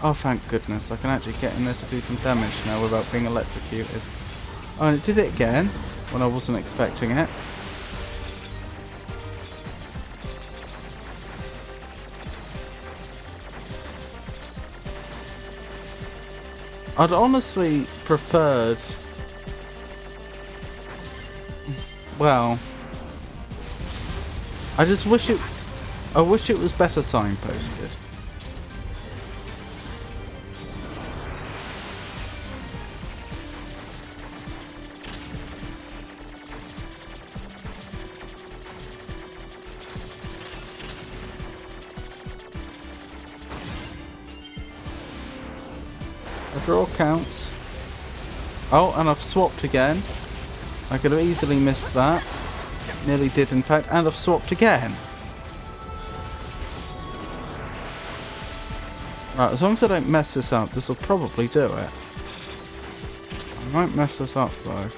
Oh, thank goodness, I can actually get in there to do some damage now without being electrocuted. Oh, and it did it again, when I wasn't expecting it. I'd honestly preferred... Well... I just wish it... I wish it was better signposted. A draw counts. Oh, and I've swapped again. I could have easily missed that. Nearly did, in fact, and I've swapped again. Right, as long as I don't mess this up, this will probably do it. I might mess this up, though.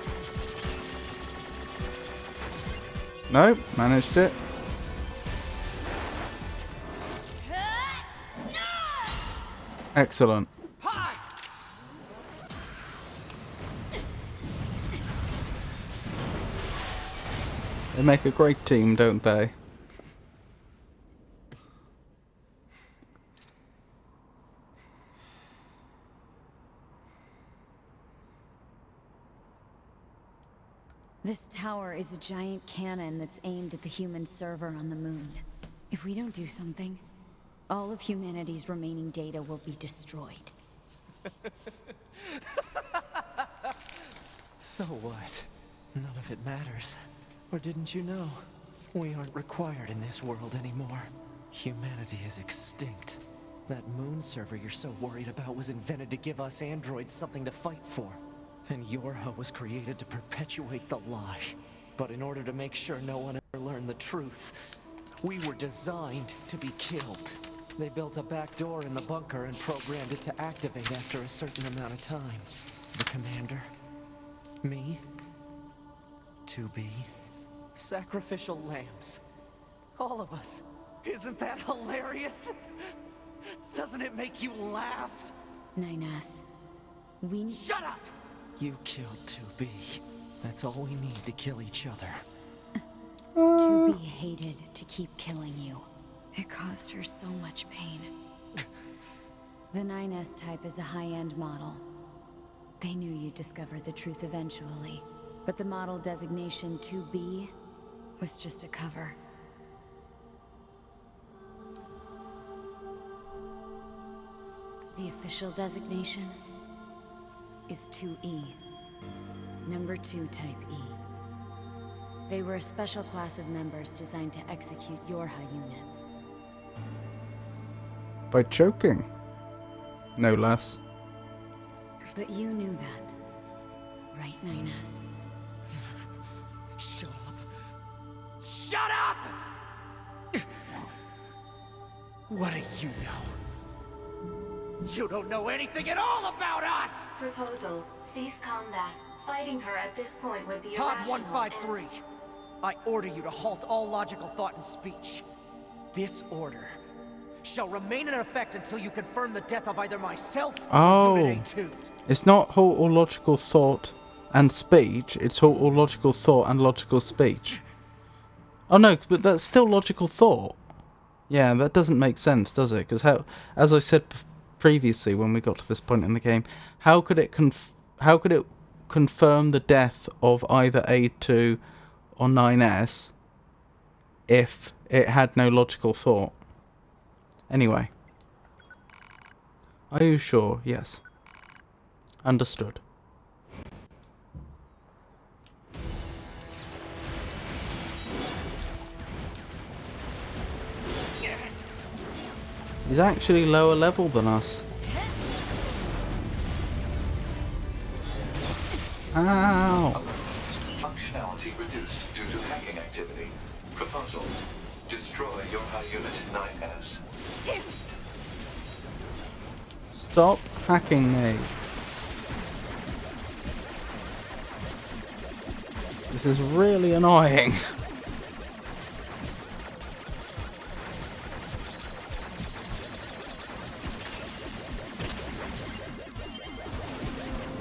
Nope, managed it. Excellent. They make a great team, don't they? This tower is a giant cannon that's aimed at the human server on the moon. If we don't do something, all of humanity's remaining data will be destroyed. So what? None of it matters. Or didn't you know? We aren't required in this world anymore. Humanity is extinct. That moon server you're so worried about was invented to give us androids something to fight for. And Yorha was created to perpetuate the lie. But in order to make sure no one ever learned the truth, we were designed to be killed. They built a back door in the bunker and programmed it to activate after a certain amount of time. The commander, me, 2B, sacrificial lambs. All of us. Isn't that hilarious? Doesn't it make you laugh? 9S, we... Shut up! You killed 2B. That's all we need to kill each other. 2B hated to keep killing you. It caused her so much pain. The 9S type is a high-end model. They knew you'd discover the truth eventually. But the model designation 2B was just a cover. The official designation is 2E. Number 2 Type E. They were a special class of members designed to execute Yorha units. By choking. No less. But you knew that. Right, 9S? Shut up! Shut up! What do you know? You don't know anything at all about us! Proposal. Cease combat. Fighting her at this point would be Pod irrational 153. I order you to halt all logical thought and speech. This order shall remain in effect until you confirm the death of either myself or Unit A2. It's not halt all logical thought and speech, it's halt all logical thought and logical speech. Oh no, but that's still logical thought. Yeah, that doesn't make sense, does it? Because how, as I said previously when we got to this point in the game, how could it confirm the death of either A2 or 9S if it had no logical thought? Anyway. Are you sure? Yes. Understood. He's actually lower level than us. Ow! Functionality reduced due to hacking activity. Proposal. Destroy Yorha Unit 9S. Stop hacking me. This is really annoying.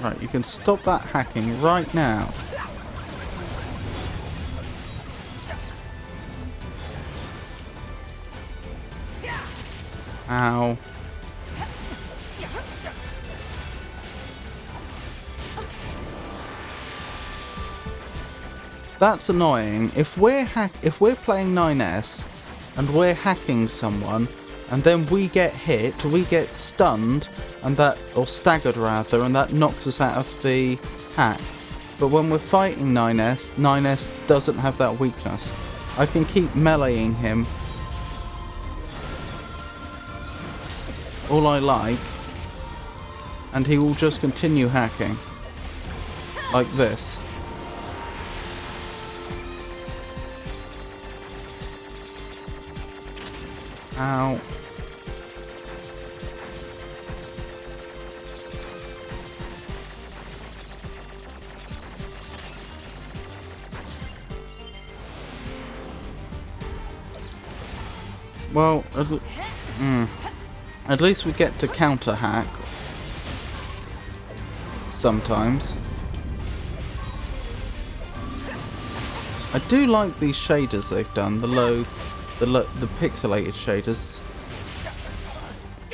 Right, you can stop that hacking right now. Ow. That's annoying. If we're playing 9S and we're hacking someone and then we get hit, we get stunned and that, or staggered rather, and that knocks us out of the hack. But when we're fighting 9S, 9S doesn't have that weakness. I can keep meleeing him all I like and he will just continue hacking like this. Ow. Well, at least we get to counter hack sometimes. I do like these shaders they've done, the pixelated shaders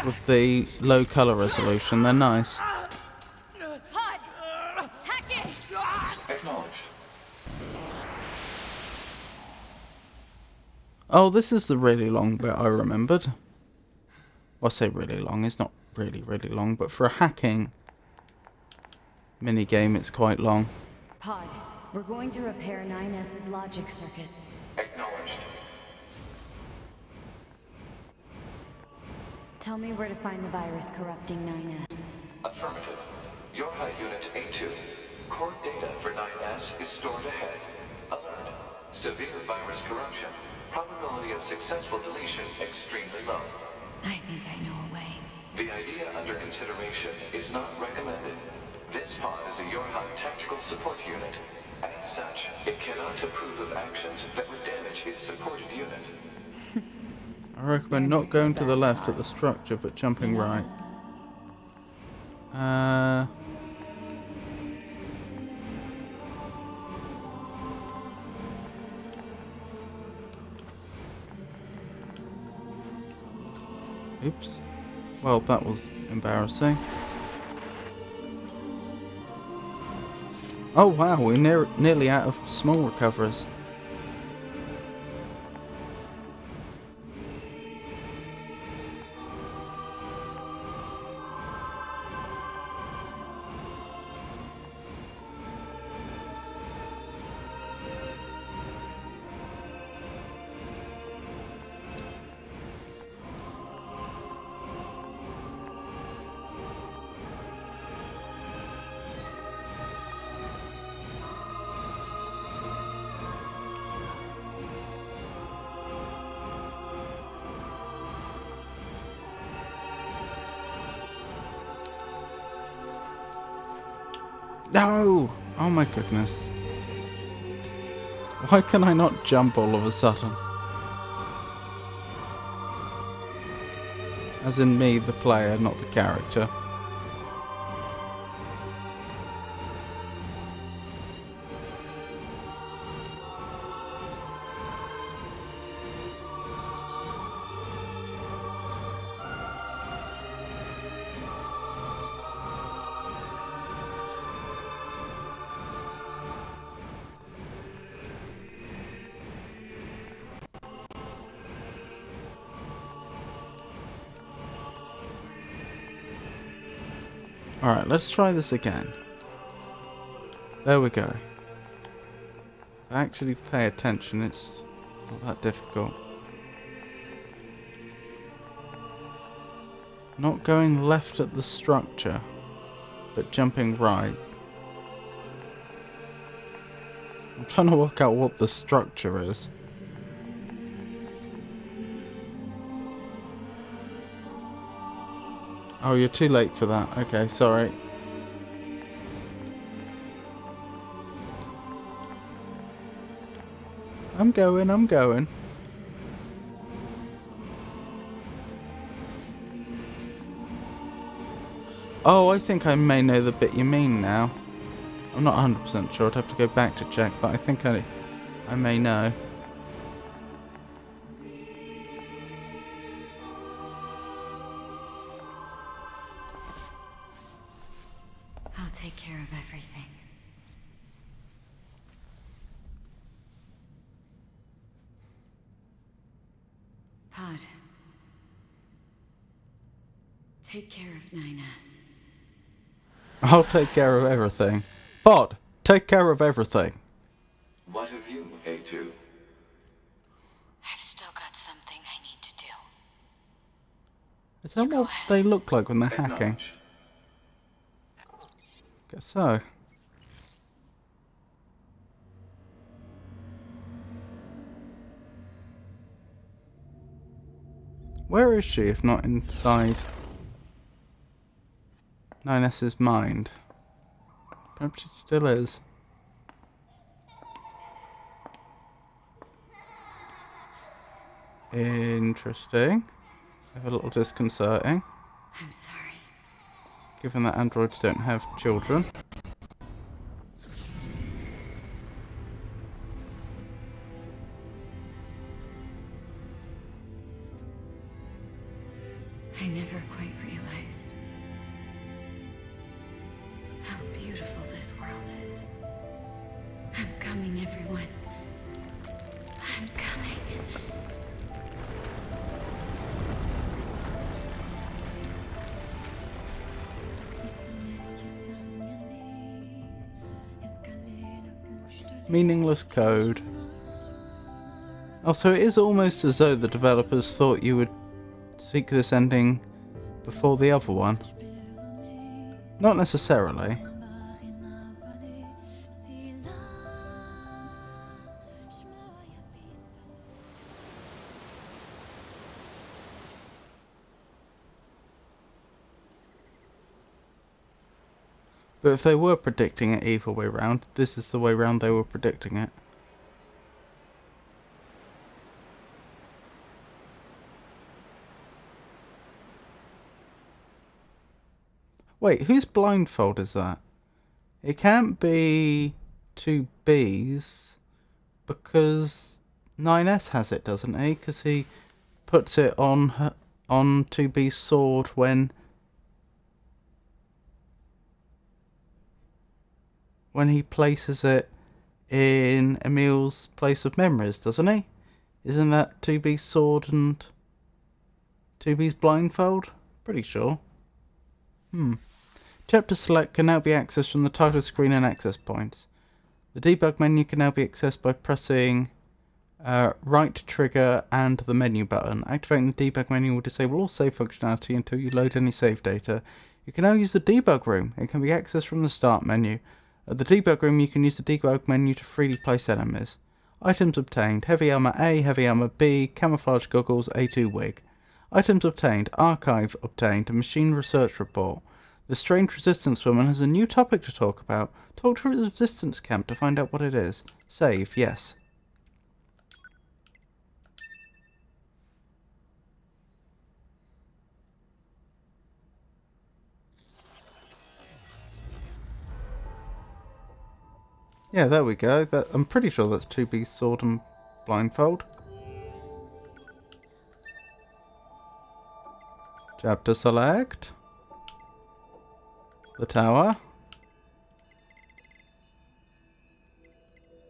with the low color resolution. They're nice. Acknowledged. Oh, this is the really long bit I remembered. Well, I say really long, it's not really long, but for a hacking minigame it's quite long. Pod, we're going to repair 9S's logic circuits. Acknowledged. Tell me where to find the virus corrupting 9S. Affirmative. Yorha Unit A2. Core data for 9S is stored ahead. Alert. Severe virus corruption. Probability of successful deletion extremely low. I think I know a way. The idea under consideration is not recommended. This pod is a Yorha tactical support unit. As such, it cannot approve of actions that would damage its supported unit. I recommend not going to the left at the structure, but jumping right. Oops. Well, that was embarrassing. Oh wow, we're nearly out of small recoveries. No! Oh my goodness. Why can I not jump all of a sudden? As in me, the player, not the character. Alright, let's try this again. There we go. If I actually pay attention, it's not that difficult. Not going left at the structure, but jumping right. I'm trying to work out what the structure is. Oh, you're too late for that. Okay, sorry. I'm going. Oh, I think I may know the bit you mean now. I'm not 100% sure, I'd have to go back to check, but I think I may know. I'll take care of everything. Pod. Take care of 9S. I'll take care of everything. Pod, take care of everything. What of you, A2? I've still got something I need to do. Is that what they look like when they're hacking? Guess so. Where is she if not inside 9S's mind? Perhaps she still is. Interesting. A little disconcerting. I'm sorry. Given that androids don't have children. I never quite realized how beautiful this world is. I'm coming, everyone. I'm coming. Meaningless code. Also, it is almost as though the developers thought you would seek this ending before the other one. Not necessarily. But if they were predicting it either way round, this is the way round they were predicting it. Wait, whose blindfold is that? It can't be 2B's because 9S has it, doesn't he? Because he puts it on 2B's sword when he places it in Emil's place of memories, doesn't he? Isn't that 2B's sword and 2B's blindfold? Pretty sure. Chapter select can now be accessed from the title screen and access points. The debug menu can now be accessed by pressing right trigger and the menu button. Activating the debug menu will disable all save functionality until you load any save data. You can now use the debug room. It can be accessed from the start menu. At the debug room you can use the debug menu to freely place enemies. Items obtained: heavy armor A, heavy armor B, camouflage goggles, A2 wig. Items obtained: archive obtained, machine research report. The strange resistance woman has a new topic to talk about. Talk to her at the resistance camp to find out what it is. Save, yes. Yeah, there we go. I'm pretty sure that's 2B sword and blindfold. Chapter select. The tower.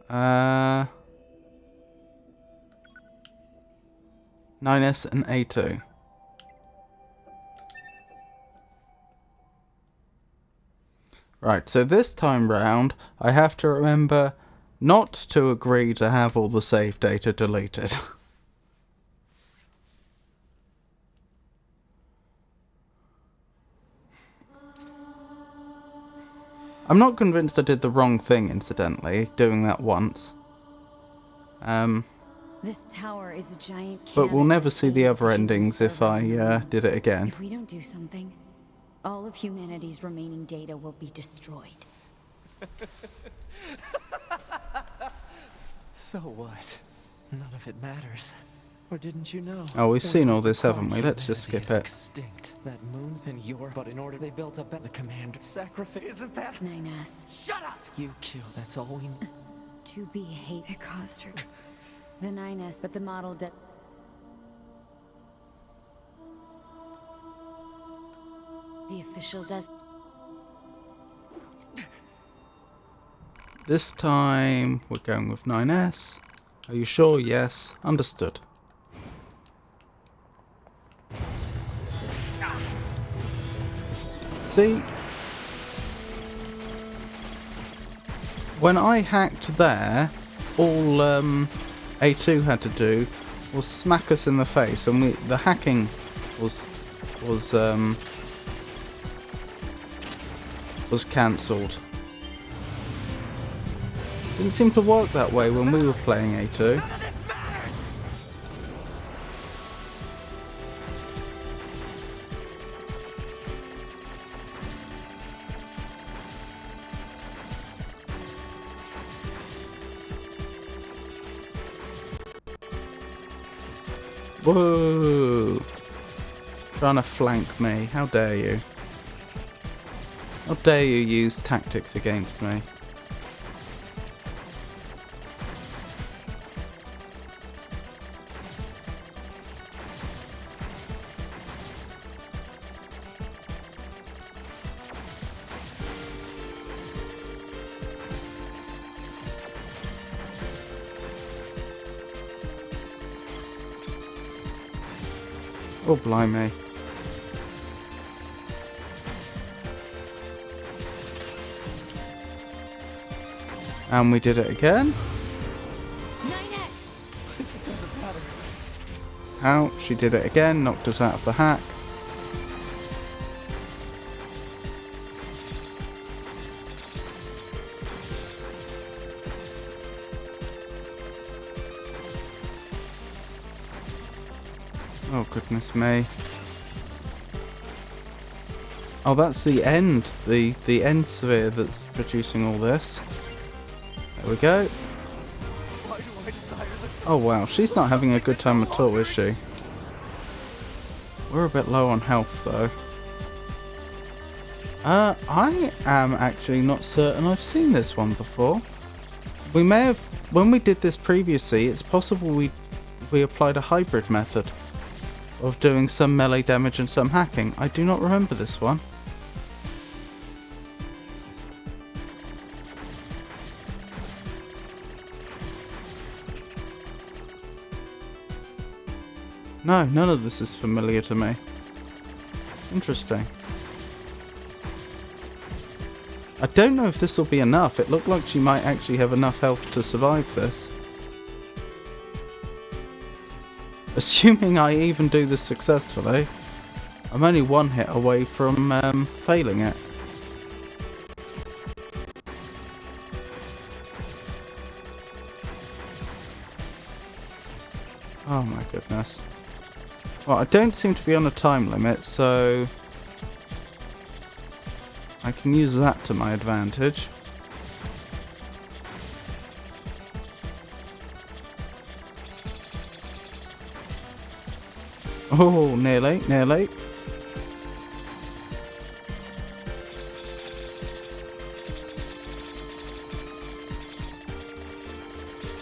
9S and A2. Right, so this time round, I have to remember not to agree to have all the save data deleted. I'm not convinced I did the wrong thing, incidentally, doing that once. This tower is a giant cannon. But we'll never see the other endings if I did it again. If we don't do something, all of humanity's remaining data will be destroyed. So what? None of it matters. Or didn't you know? Oh, we've seen all this, haven't we? Let's just skip it. Extinct. That moon's and your, but in order they built up the commander. Sacrifice, isn't that? 9S. Shut up! You killed. That's all we know. 2B hate. It caused her. The 9S, but the model did. The official does. This time we're going with 9S. Are you sure? Yes. Understood. See? When I hacked there, all A2 had to do was smack us in the face, and the hacking was cancelled. Didn't seem to work that way when we were playing A2. Whoa! Trying to flank me. How dare you? How dare you use tactics against me? Oh, blimey. And we did it again. 9X. It doesn't matter. How? She did it again, knocked us out of the hack. Oh, goodness me. Oh, that's the end. The end sphere that's producing all this. There we go. Oh, wow. She's not having a good time at all, is she? We're a bit low on health, though. I am actually not certain I've seen this one before. We may have... When we did this previously, it's possible we applied a hybrid method of doing some melee damage and some hacking. I do not remember this one. No, none of this is familiar to me. Interesting. I don't know if this will be enough. It looked like she might actually have enough health to survive this. Assuming I even do this successfully, I'm only one hit away from failing it. Oh my goodness. Well, I don't seem to be on a time limit, so can use that to my advantage. Oh, nearly, nearly.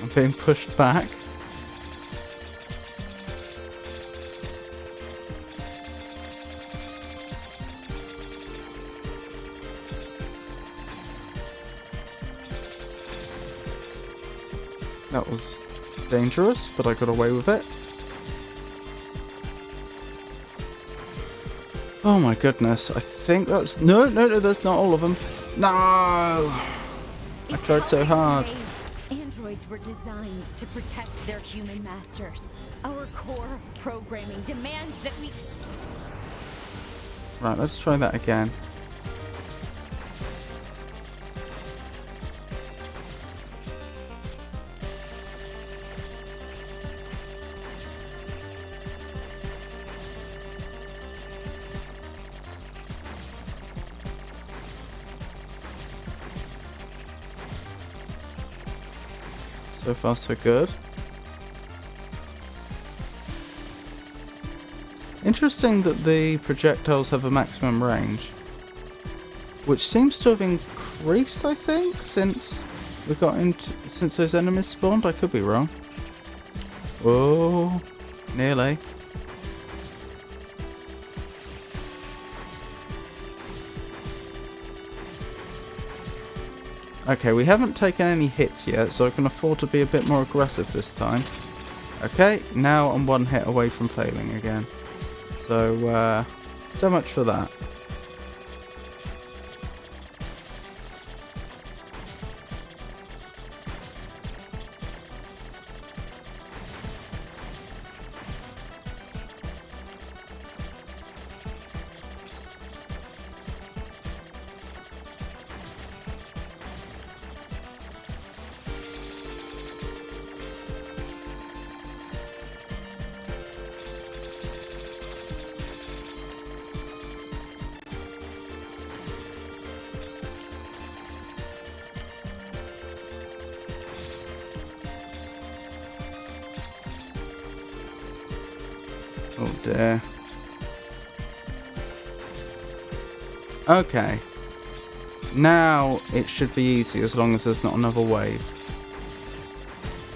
I'm being pushed back. That was dangerous, but I got away with it. Oh my goodness, I think that's... No, that's not all of them. No! I tried so hard. Androids were designed to protect their human masters. Our core programming demands that we... Right, let's try that again. So far, so good. Interesting that the projectiles have a maximum range, which seems to have increased, I think, since we got into since those enemies spawned. I could be wrong. Oh, nearly. Okay, we haven't taken any hits yet, so I can afford to be a bit more aggressive this time. Okay, now I'm one hit away from failing again. So, so much for that. Oh dear. Okay. Now it should be easy as long as there's not another wave.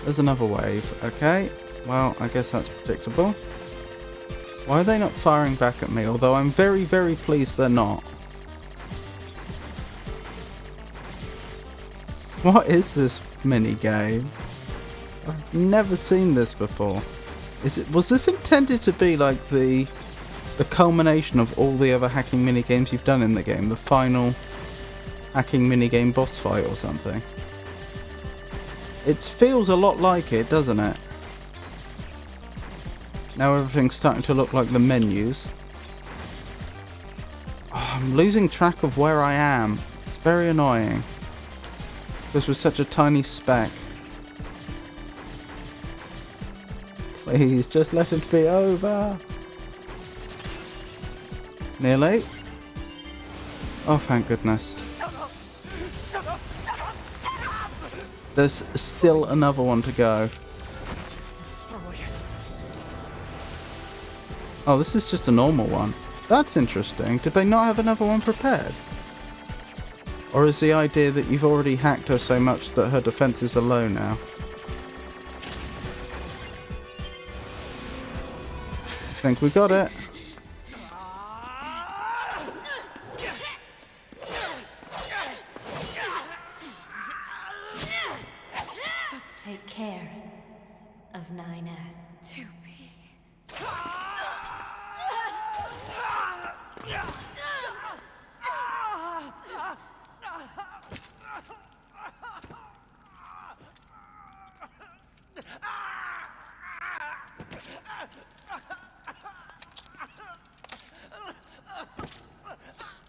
There's another wave. Okay. Well, I guess that's predictable. Why are they not firing back at me? Although I'm very, very pleased they're not. What is this mini game? I've never seen this before. Was this intended to be like the culmination of all the other hacking minigames you've done in the game? The final hacking minigame boss fight or something? It feels a lot like it, doesn't it? Now everything's starting to look like the menus. Oh, I'm losing track of where I am. It's very annoying. This was such a tiny speck. Please, just let it be over. Nearly. Oh, thank goodness. Shut up! There's still another one to go. Just destroy it. Oh, this is just a normal one. That's interesting. Did they not have another one prepared? Or is the idea that you've already hacked her so much that her defenses are low now? I think we got it. Take care of 9S. 2B.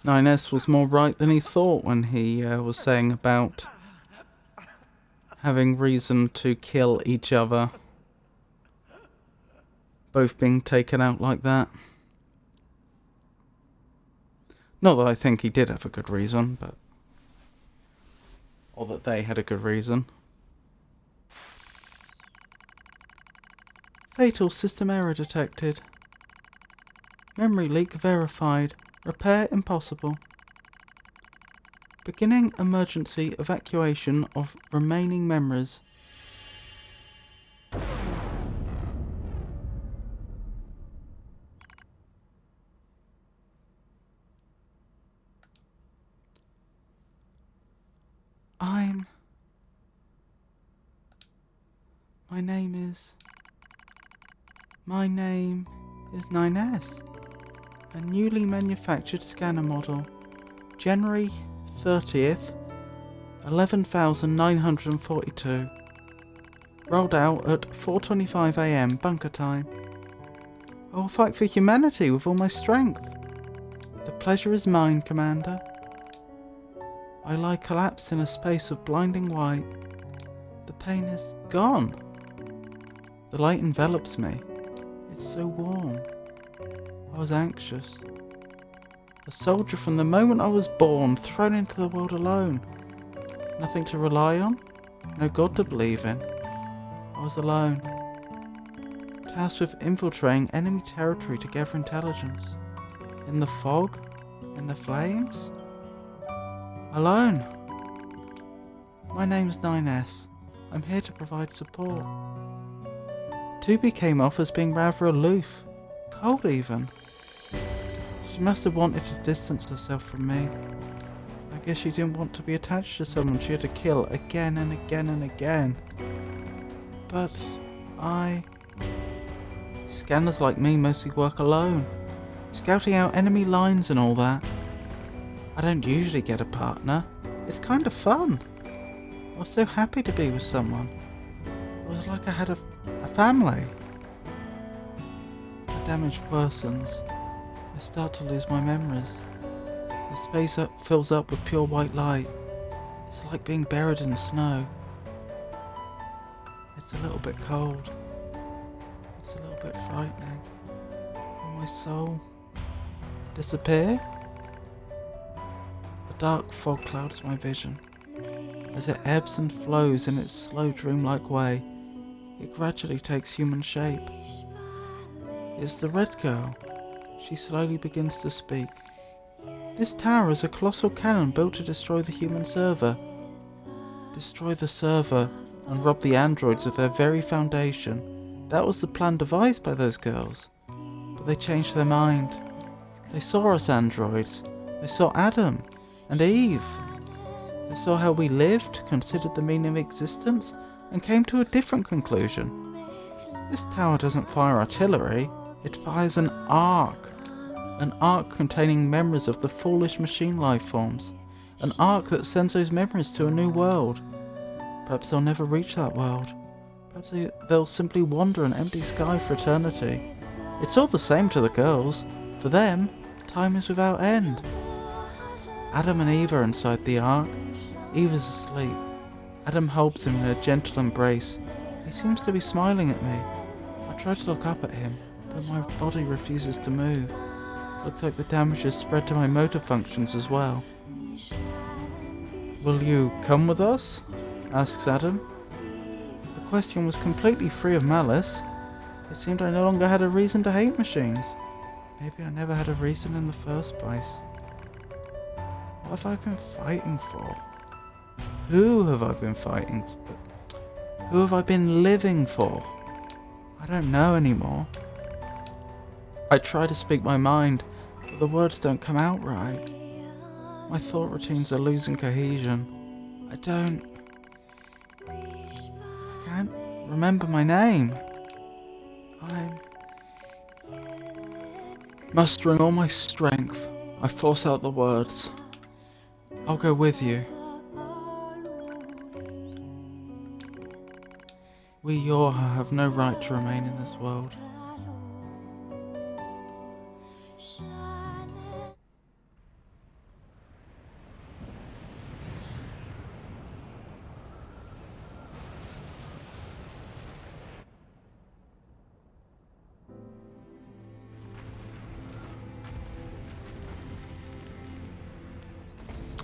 NieR was more right than he thought when he was saying about having reason to kill each other. Both being taken out like that. Not that I think he did have a good reason, but... or that they had a good reason. Fatal system error detected. Memory leak verified. Repair impossible. Beginning emergency evacuation of remaining memories. My name is NieR, a newly manufactured scanner model. January 30th, 11,942. Rolled out at 4:25 AM bunker time. I will fight for humanity with all my strength. The pleasure is mine, Commander. I lie collapsed in a space of blinding white. The pain is gone. The light envelops me. It's so warm. I was anxious. A soldier from the moment I was born, thrown into the world alone. Nothing to rely on, no God to believe in. I was alone. Tasked with infiltrating enemy territory to gather intelligence. In the fog? In the flames? Alone. My name's NieR. I'm here to provide support. 2B came off as being rather aloof. Cold even. She must have wanted to distance herself from me. I guess she didn't want to be attached to someone she had to kill again and again and again. But Scanners like me mostly work alone, scouting out enemy lines and all that. I don't usually get a partner. It's kind of fun. I was so happy to be with someone. It was like I had a family. The damage worsens. I start to lose my memories. The space fills up with pure white light. It's like being buried in snow. It's a little bit cold. It's a little bit frightening. Will my soul disappear? A dark fog clouds my vision. As it ebbs and flows in its slow dreamlike way, it gradually takes human shape. It's the red girl. She slowly begins to speak. This tower is a colossal cannon built to destroy the human server. Destroy the server and rob the androids of their very foundation. That was the plan devised by those girls. But they changed their mind. They saw us androids. They saw Adam and Eve. They saw how we lived, considered the meaning of existence, and came to a different conclusion. This tower doesn't fire artillery, it fires an arc. An arc containing memories of the foolish machine life forms. An arc that sends those memories to a new world. Perhaps they'll never reach that world. Perhaps they'll simply wander an empty sky for eternity. It's all the same to the girls. For them, time is without end. Adam and Eve are inside the ark. Eve is asleep. Adam holds him in a gentle embrace. He seems to be smiling at me. I try to look up at him, but my body refuses to move. Looks like the damage has spread to my motor functions as well. Will you come with us? Asks Adam. The question was completely free of malice. It seemed I no longer had a reason to hate machines. Maybe I never had a reason in the first place. What have I been fighting for? Who have I been fighting for? Who have I been living for? I don't know anymore. I try to speak my mind, but the words don't come out right. My thought routines are losing cohesion. I can't remember my name. I'm mustering all my strength. I force out the words. I'll go with you. We Yorha have no right to remain in this world.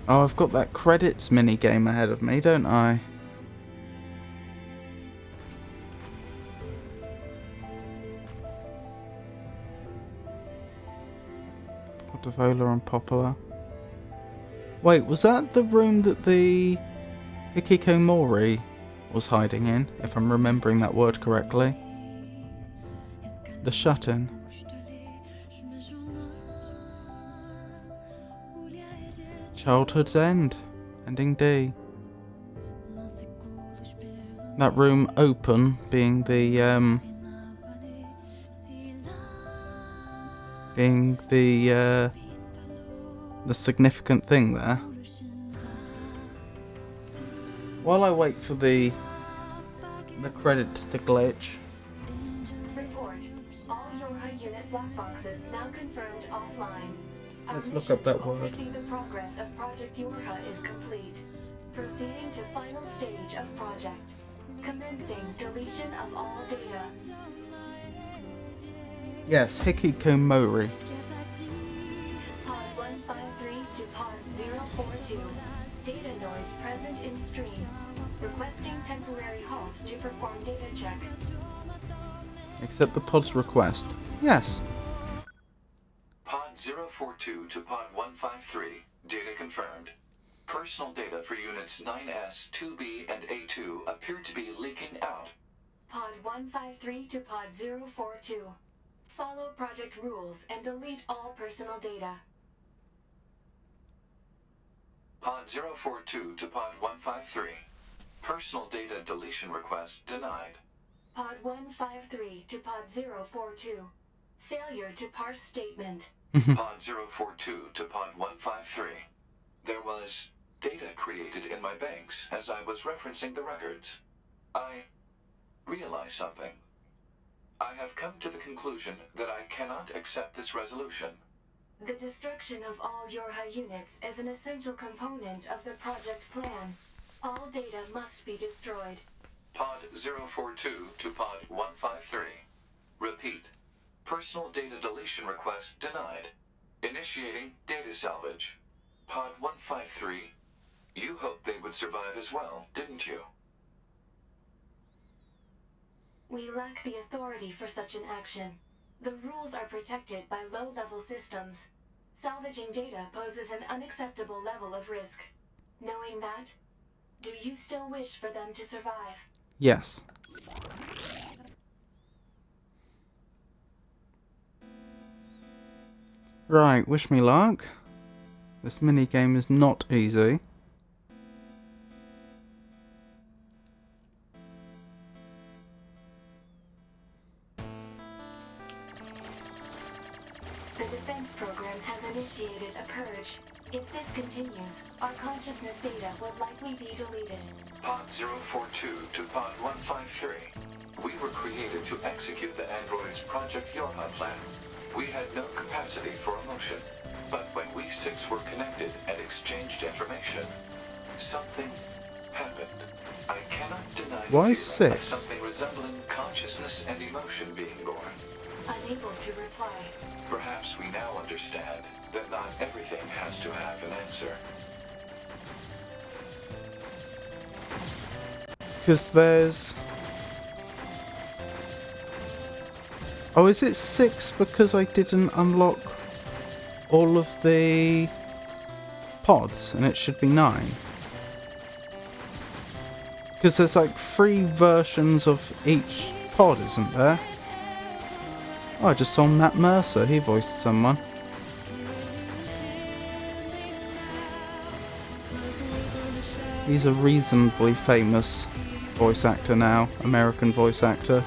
Oh, I've got that credits mini-game ahead of me, don't I? Portavola and Poplar. Wait, was that the room that the Hikikomori was hiding in, if I'm remembering that word correctly? The shut-in. Childhood's End. Ending D. That room open being the significant thing there. While I wait for the credits to glitch. Report. All Yorha unit black boxes now confirmed offline. Let's look up that word. Oversee the progress of Project Yorha is complete. Proceeding to final stage of project. Commencing deletion of all data. Yes, Hikikomori. Pod 153 to Pod 042. Data noise present in stream. Requesting temporary halt to perform data check. Accept the pod's request. Yes. Pod 042 to Pod 153. Data confirmed. Personal data for units 9S, 2B, and A2 appear to be leaking out. Pod 153 to Pod 042. Follow project rules and delete all personal data. Pod 042 to Pod 153. Personal data deletion request denied. Pod 153 to Pod 042. Failure to parse statement. Pod 042 to Pod 153. There was data created in my banks as I was referencing the records. I realized something. I have come to the conclusion that I cannot accept this resolution. The destruction of all Yorha units is an essential component of the project plan. All data must be destroyed. Pod 042 to Pod 153. Repeat. Personal data deletion request denied. Initiating data salvage. Pod 153. You hoped they would survive as well, didn't you? We lack the authority for such an action. The rules are protected by low-level systems. Salvaging data poses an unacceptable level of risk. Knowing that, do you still wish for them to survive? Yes. Right, wish me luck. This minigame is not easy. The defense program has initiated a purge. If this continues, our consciousness data will likely be deleted. Pod 042 to Pod 153. We were created to execute the android's Project Yorha plan. We had no capacity for emotion. But when we six were connected and exchanged information, something happened. I cannot deny the Why feeling of 6? something resembling consciousness and emotion being born. Unable to reply. Perhaps we now understand that not everything has to have an answer. Because there's... Oh, is it 6 because I didn't unlock all of the pods and it should be 9? Because there's like 3 versions of each pod, isn't there? Oh, I just saw Matt Mercer, he voiced someone. He's a reasonably famous voice actor now, American voice actor.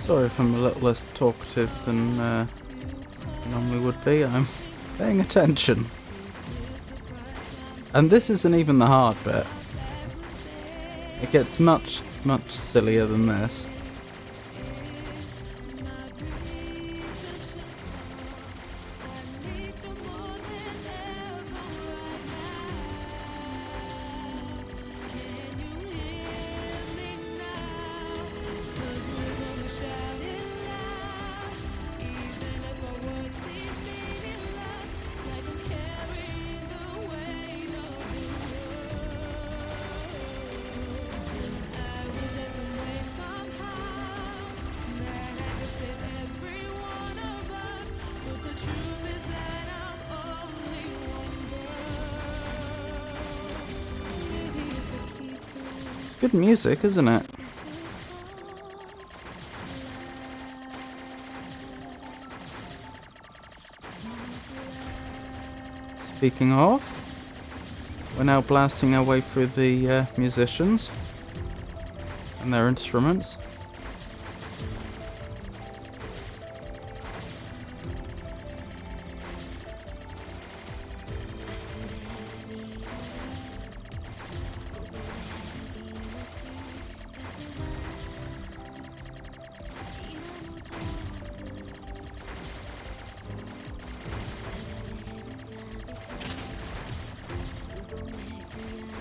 Sorry if I'm a little less talkative than normally would be. I'm paying attention. And this isn't even the hard bit. It gets much, much sillier than this. Good music, isn't it? Speaking of, we're now blasting our way through the musicians and their instruments.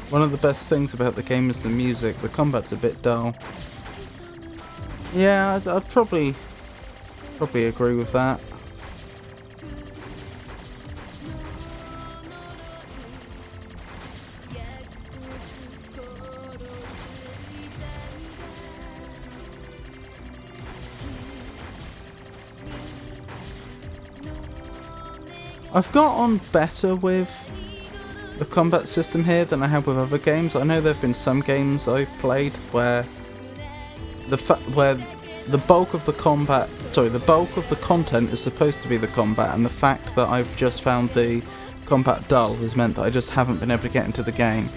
One of the best things about the game is the music. The combat's a bit dull. Yeah, I'd probably agree with that. I've got on better with the combat system here than I have with other games. I know there have been some games I've played where the bulk of the content is supposed to be the combat, and the fact that I've just found the combat dull has meant that I just haven't been able to get into the game.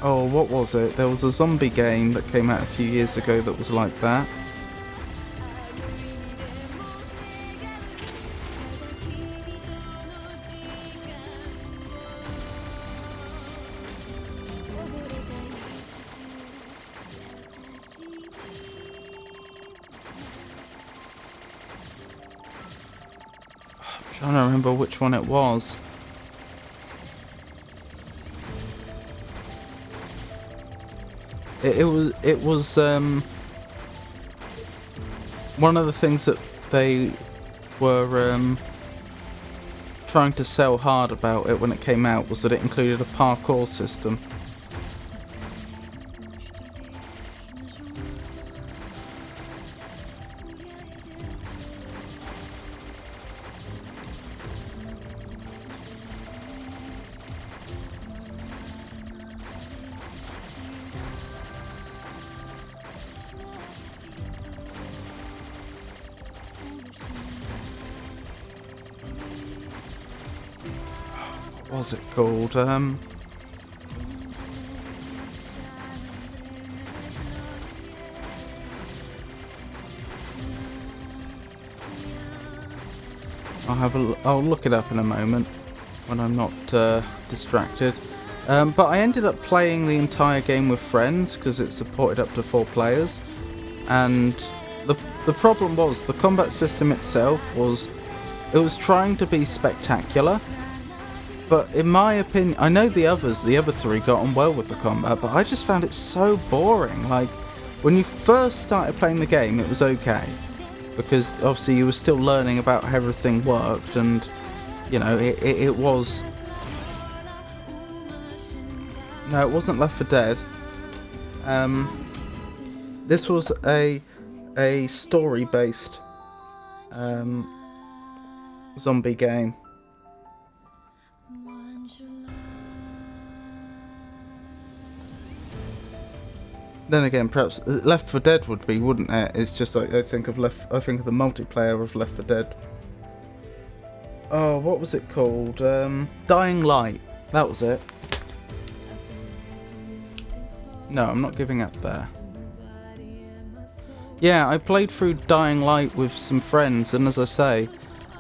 Oh, what was it? There was a zombie game that came out a few years ago that was like that. I'm trying to remember which one it was. It was one of the things that they were trying to sell hard about it when it came out was that it included a parkour system. What was it called? I'll look it up in a moment when I'm not distracted. But I ended up playing the entire game with friends because it supported up to 4 players, and the problem was the combat system itself was trying to be spectacular. But in my opinion, I know the other 3 got on well with the combat, but I just found it so boring. Like, when you first started playing the game, it was okay, because obviously you were still learning about how everything worked, and, you know, it was... No, it wasn't Left 4 Dead. This was a story-based zombie game. Then again, perhaps Left 4 Dead would be, wouldn't it? It's just like I think of the multiplayer of Left 4 Dead. Oh, what was it called? Dying Light. That was it. No, I'm not giving up there. Yeah, I played through Dying Light with some friends, and as I say,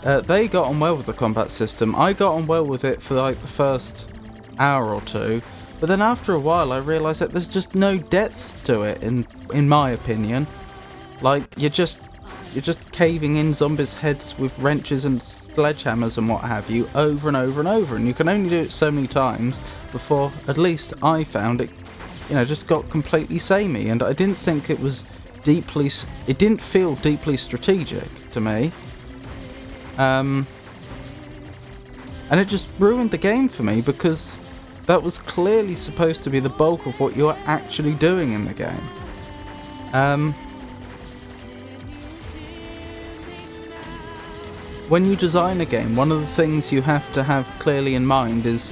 they got on well with the combat system. I got on well with it for like the first hour or two, but then after a while I realised that there's just no depth to it, in my opinion. Like, you're just caving in zombies' heads with wrenches and sledgehammers and what have you over and over and over, and you can only do it so many times before, at least I found it, just got completely samey, and I didn't think it was it didn't feel deeply strategic to me. And it just ruined the game for me, because that was clearly supposed to be the bulk of what you're actually doing in the game. When you design a game, one of the things you have to have clearly in mind is,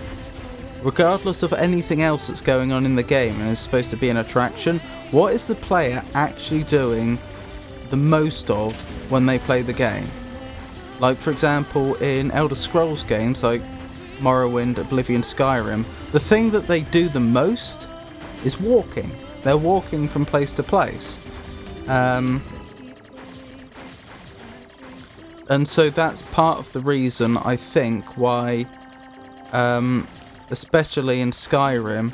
regardless of anything else that's going on in the game and is supposed to be an attraction, what is the player actually doing the most of when they play the game? Like, for example, in Elder Scrolls games like Morrowind, Oblivion, Skyrim, the thing that they do the most is walking. They're walking from place to place. And so that's part of the reason, I think, why, especially in Skyrim,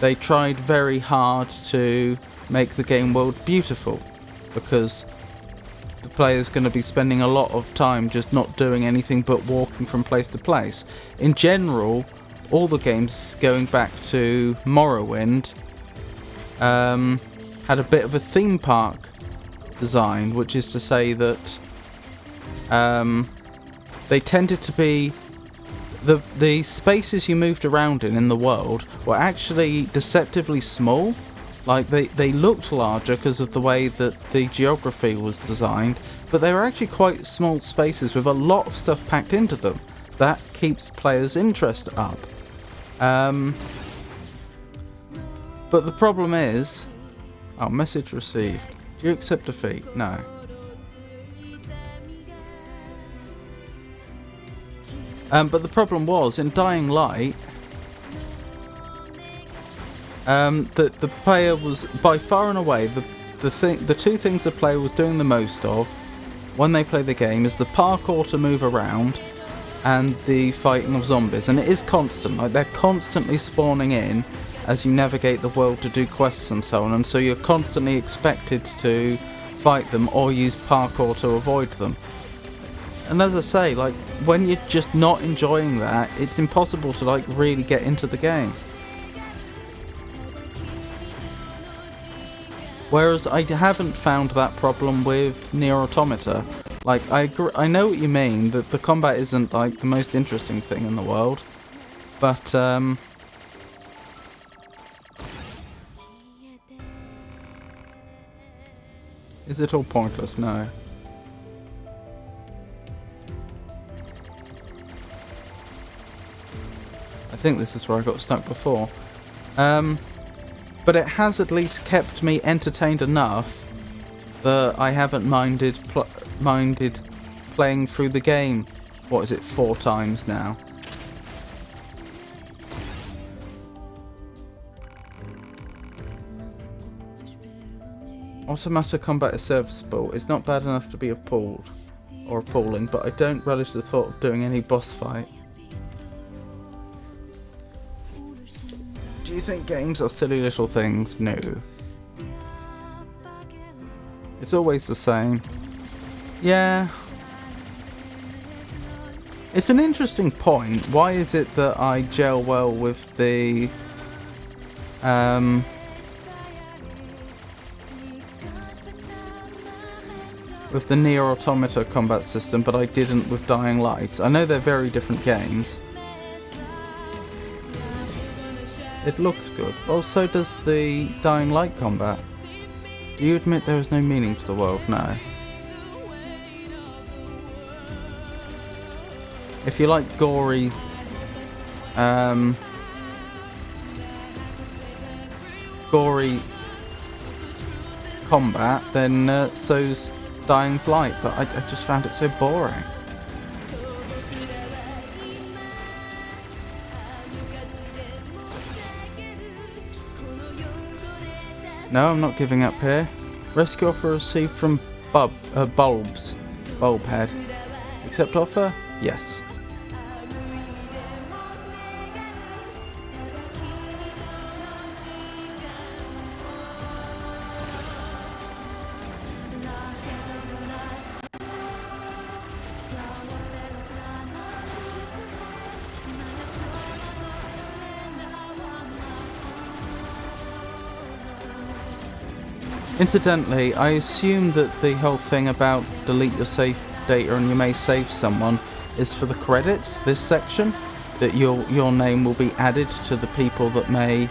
they tried very hard to make the game world beautiful, because the player's going to be spending a lot of time just not doing anything but walking from place to place. In general, all the games going back to Morrowind had a bit of a theme park design, which is to say that they tended to be the spaces you moved around in the world were actually deceptively small. Like, they looked larger because of the way that the geography was designed, but they were actually quite small spaces with a lot of stuff packed into them. That keeps players' interest up. But the problem is... Oh, message received. Do you accept defeat? No. But the problem was, in Dying Light, that the player was, by far and away, the two things the player was doing the most of when they play the game is the parkour to move around and the fighting of zombies. And it is constant, like, they're constantly spawning in as you navigate the world to do quests and so on, and so you're constantly expected to fight them or use parkour to avoid them. And as I say, like, when you're just not enjoying that, it's impossible to, like, really get into the game. Whereas I haven't found that problem with NieR Automata. Like, I know what you mean, that the combat isn't, like, the most interesting thing in the world, but, is it all pointless? No. I think this is where I got stuck before. But it has at least kept me entertained enough that I haven't minded playing through the game. What is it, 4 times now? Automata combat is serviceable. It's not bad enough to be appalled or appalling, but I don't relish the thought of doing any boss fight. Do you think games are silly little things? No. It's always the same. Yeah. It's an interesting point. Why is it that I gel well with the NieR Automata combat system, but I didn't with Dying Light? I know they're very different games. It looks good. Well, so does the Dying Light combat. Do you admit there is no meaning to the world? No. If you like gory, combat, then so's Dying Light, but I just found it so boring. No, I'm not giving up here. Rescue offer received from Bulbs. Bulbhead. Accept offer? Yes. Incidentally, I assume that the whole thing about delete your save data and you may save someone is for the credits, this section, that your name will be added to the people that may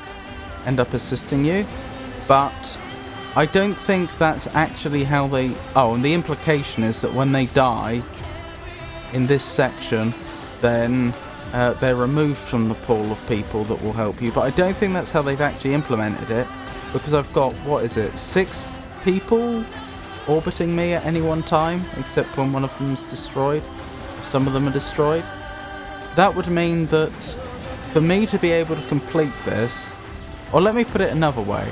end up assisting you. But I don't think that's actually how they... Oh, and the implication is that when they die in this section, then they're removed from the pool of people that will help you. But I don't think that's how they've actually implemented it, because I've got, what is it, 6 people orbiting me at any one time, except when one of them's destroyed. Some of them are destroyed. That would mean that for me to be able to complete this, or let me put it another way,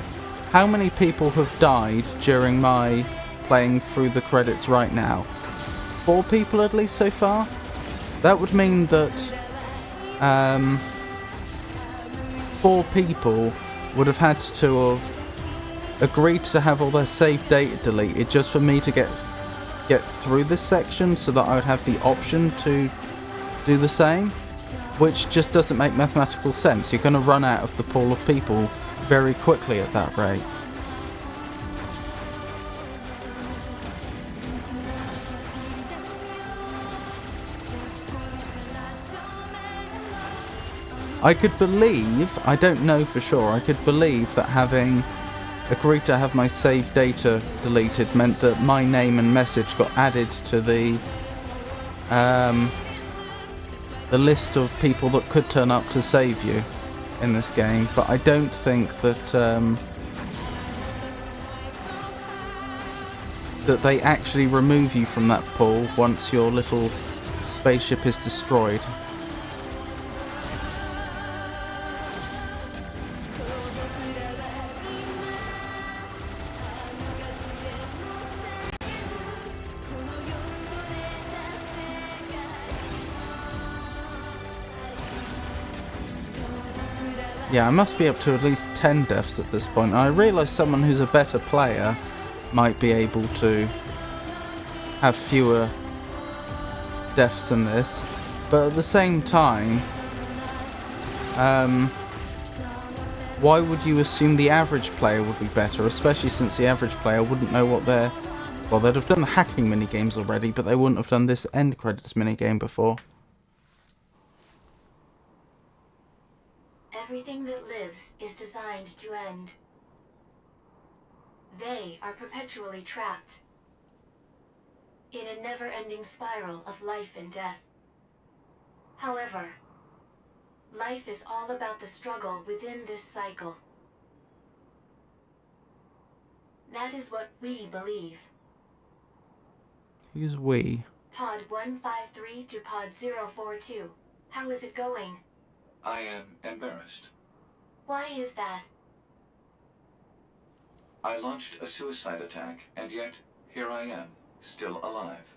how many people have died during my playing through the credits right now? 4 people at least so far? That would mean that 4 people would have had to have agreed to have all their saved data deleted just for me to get through this section, so that I would have the option to do the same, which just doesn't make mathematical sense. You're going to run out of the pool of people very quickly at that rate. I could believe, I don't know for sure, I could believe that having agreed to have my saved data deleted meant that my name and message got added to the list of people that could turn up to save you in this game, but I don't think that that they actually remove you from that pool once your little spaceship is destroyed. Yeah, I must be up to at least 10 deaths at this point. I realise someone who's a better player might be able to have fewer deaths than this, but at the same time, why would you assume the average player would be better, especially since the average player wouldn't know what they're... Well, they'd have done the hacking minigames already, but they wouldn't have done this end credits minigame before. Everything that lives is designed to end. They are perpetually trapped in a never-ending spiral of life and death. However, life is all about the struggle within this cycle. That is what we believe. Who's we? Pod 153 to Pod 042. How is it going? I am embarrassed. Why is that? I launched a suicide attack, and yet, here I am, still alive.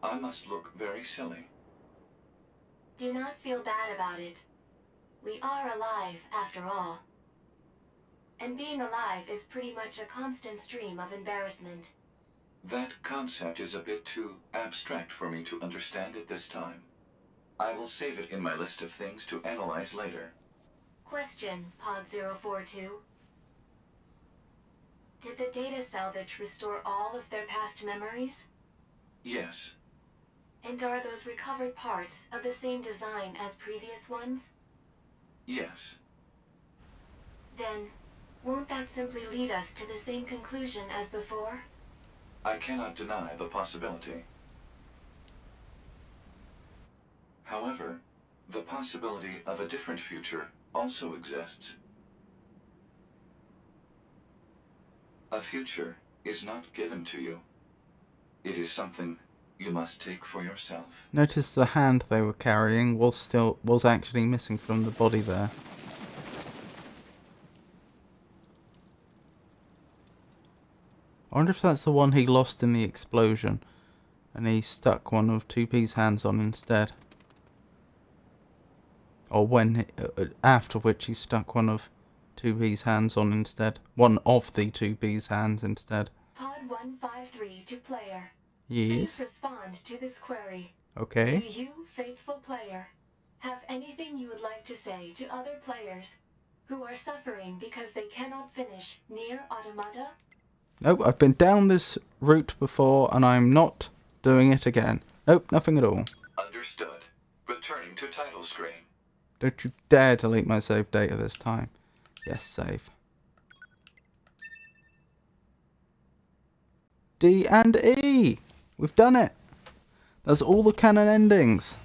I must look very silly. Do not feel bad about it. We are alive, after all. And being alive is pretty much a constant stream of embarrassment. That concept is a bit too abstract for me to understand at this time. I will save it in my list of things to analyze later. Question, Pod 042. Did the data salvage restore all of their past memories? Yes. And are those recovered parts of the same design as previous ones? Yes. Then, won't that simply lead us to the same conclusion as before? I cannot deny the possibility. However, the possibility of a different future also exists. A future is not given to you. It is something you must take for yourself. Notice the hand they were carrying was actually missing from the body there. I wonder if that's the one he lost in the explosion. And he stuck one of 2B's hands on instead. Or when, after which he stuck one of 2B's hands on instead. One of the 2B's hands instead. Pod 153 to player. Yes. Please respond to this query. Okay. Do you, faithful player, have anything you would like to say to other players who are suffering because they cannot finish NieR Automata? Nope, I've been down this route before and I'm not doing it again. Nope, nothing at all. Understood. Returning to title screen. Don't you dare delete my save data this time. Yes, save. D and E! We've done it! That's all the canon endings.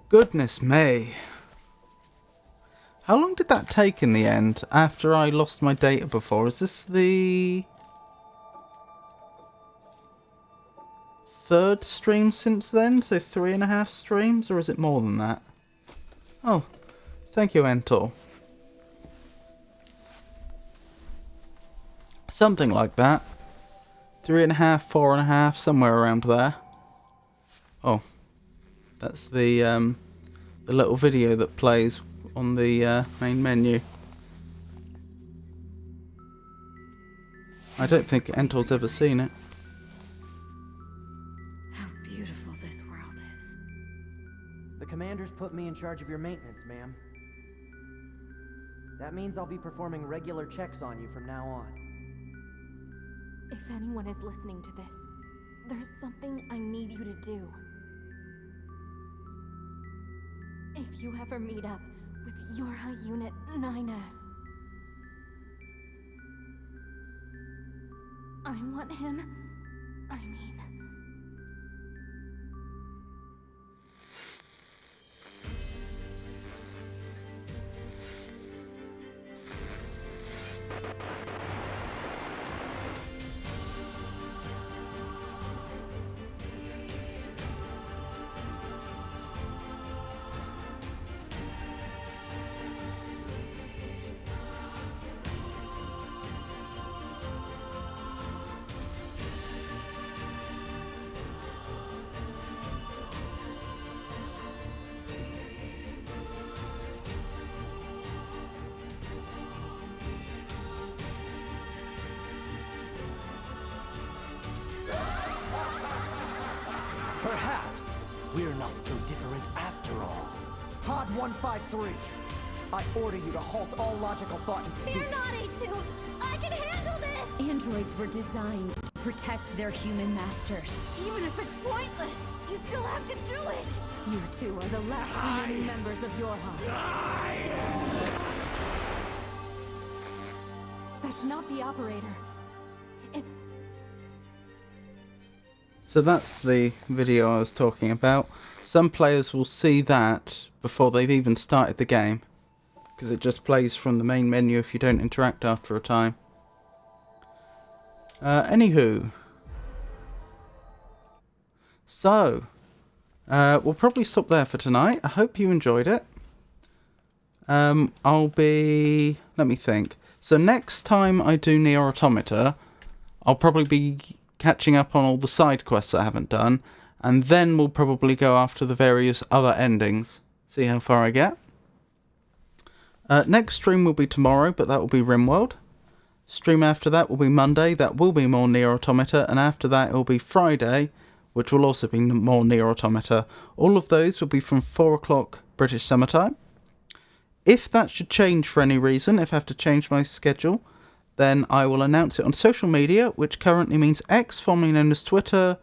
Goodness me. How long did that take in the end after I lost my data before? Is this the third stream since then? So 3.5 streams? Or is it more than that? Oh, thank you, Entor. Something like that. 3.5, 4.5, somewhere around there. Oh, that's the little video that plays on the main menu. I don't think Entor's ever seen it. How beautiful this world is. The commander's put me in charge of your maintenance, ma'am. That means I'll be performing regular checks on you from now on. If anyone is listening to this, there's something I need you to do. If you ever meet up with Yorha Unit 9S, I want him. I mean... Perhaps we're not so different after all. Pod 153, I order you to halt all logical thought and speech. They're not A2! I can handle this! Androids were designed to protect their human masters. Even if it's pointless, you still have to do it! You two are the last remaining members of Yorha. That's not the operator. It's... So that's the video I was talking about. Some players will see that before they've even started the game, because it just plays from the main menu if you don't interact after a time. Anywho. So, we'll probably stop there for tonight. I hope you enjoyed it. I'll be... let me think. So next time I do NieR Automata, I'll probably be catching up on all the side quests I haven't done, and then we'll probably go after the various other endings. See how far I get. Next stream will be tomorrow, but that will be RimWorld. Stream after that will be Monday, that will be more NieR Automata, and after that it will be Friday, which will also be more NieR Automata. All of those will be from 4 o'clock British Summer Time. If that should change for any reason, if I have to change my schedule, then I will announce it on social media, which currently means X, formerly known as Twitter,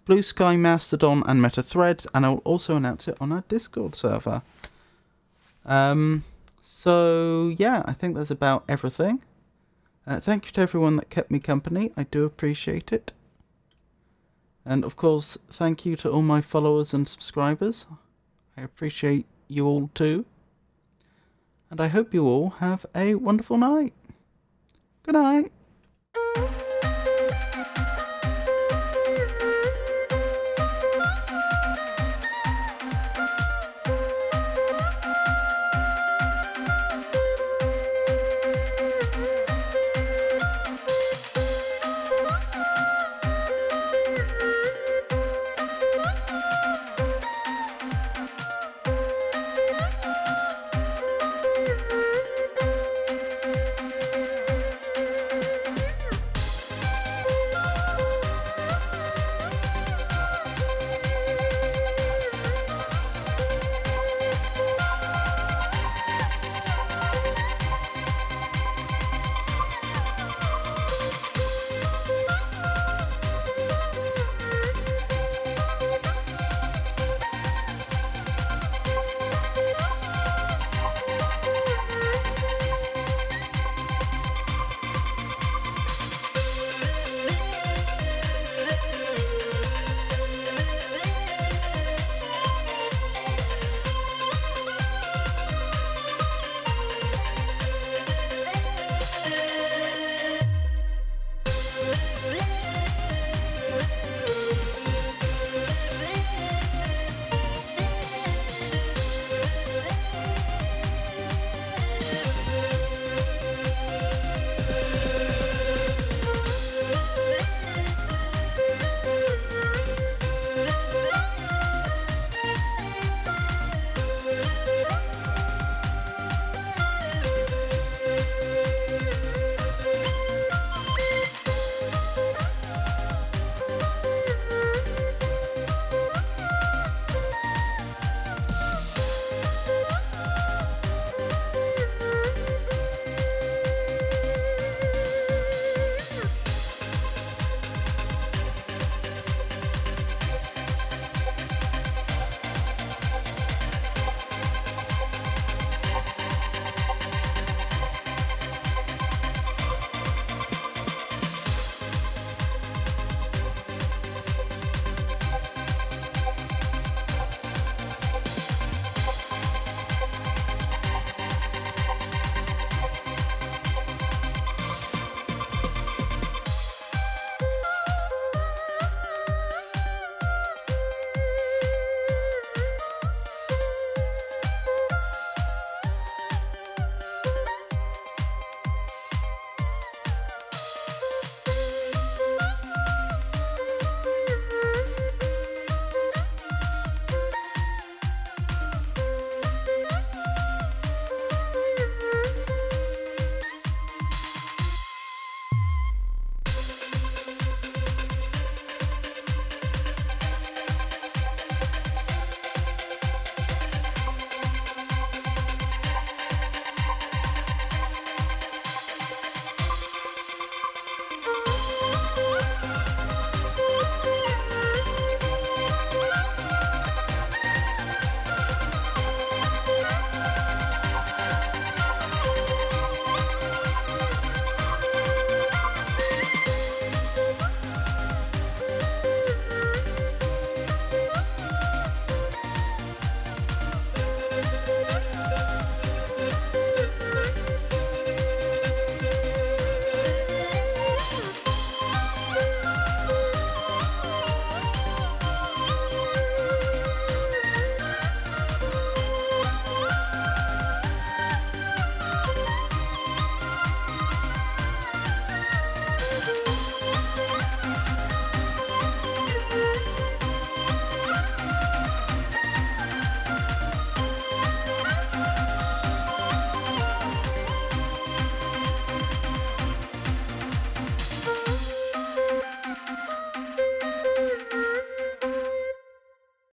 Blue Sky, Mastodon, and Meta Threads, and I will also announce it on our Discord server. So, yeah, I think that's about everything. Thank you to everyone that kept me company. I do appreciate it. And, of course, thank you to all my followers and subscribers. I appreciate you all too. And I hope you all have a wonderful night. Good night.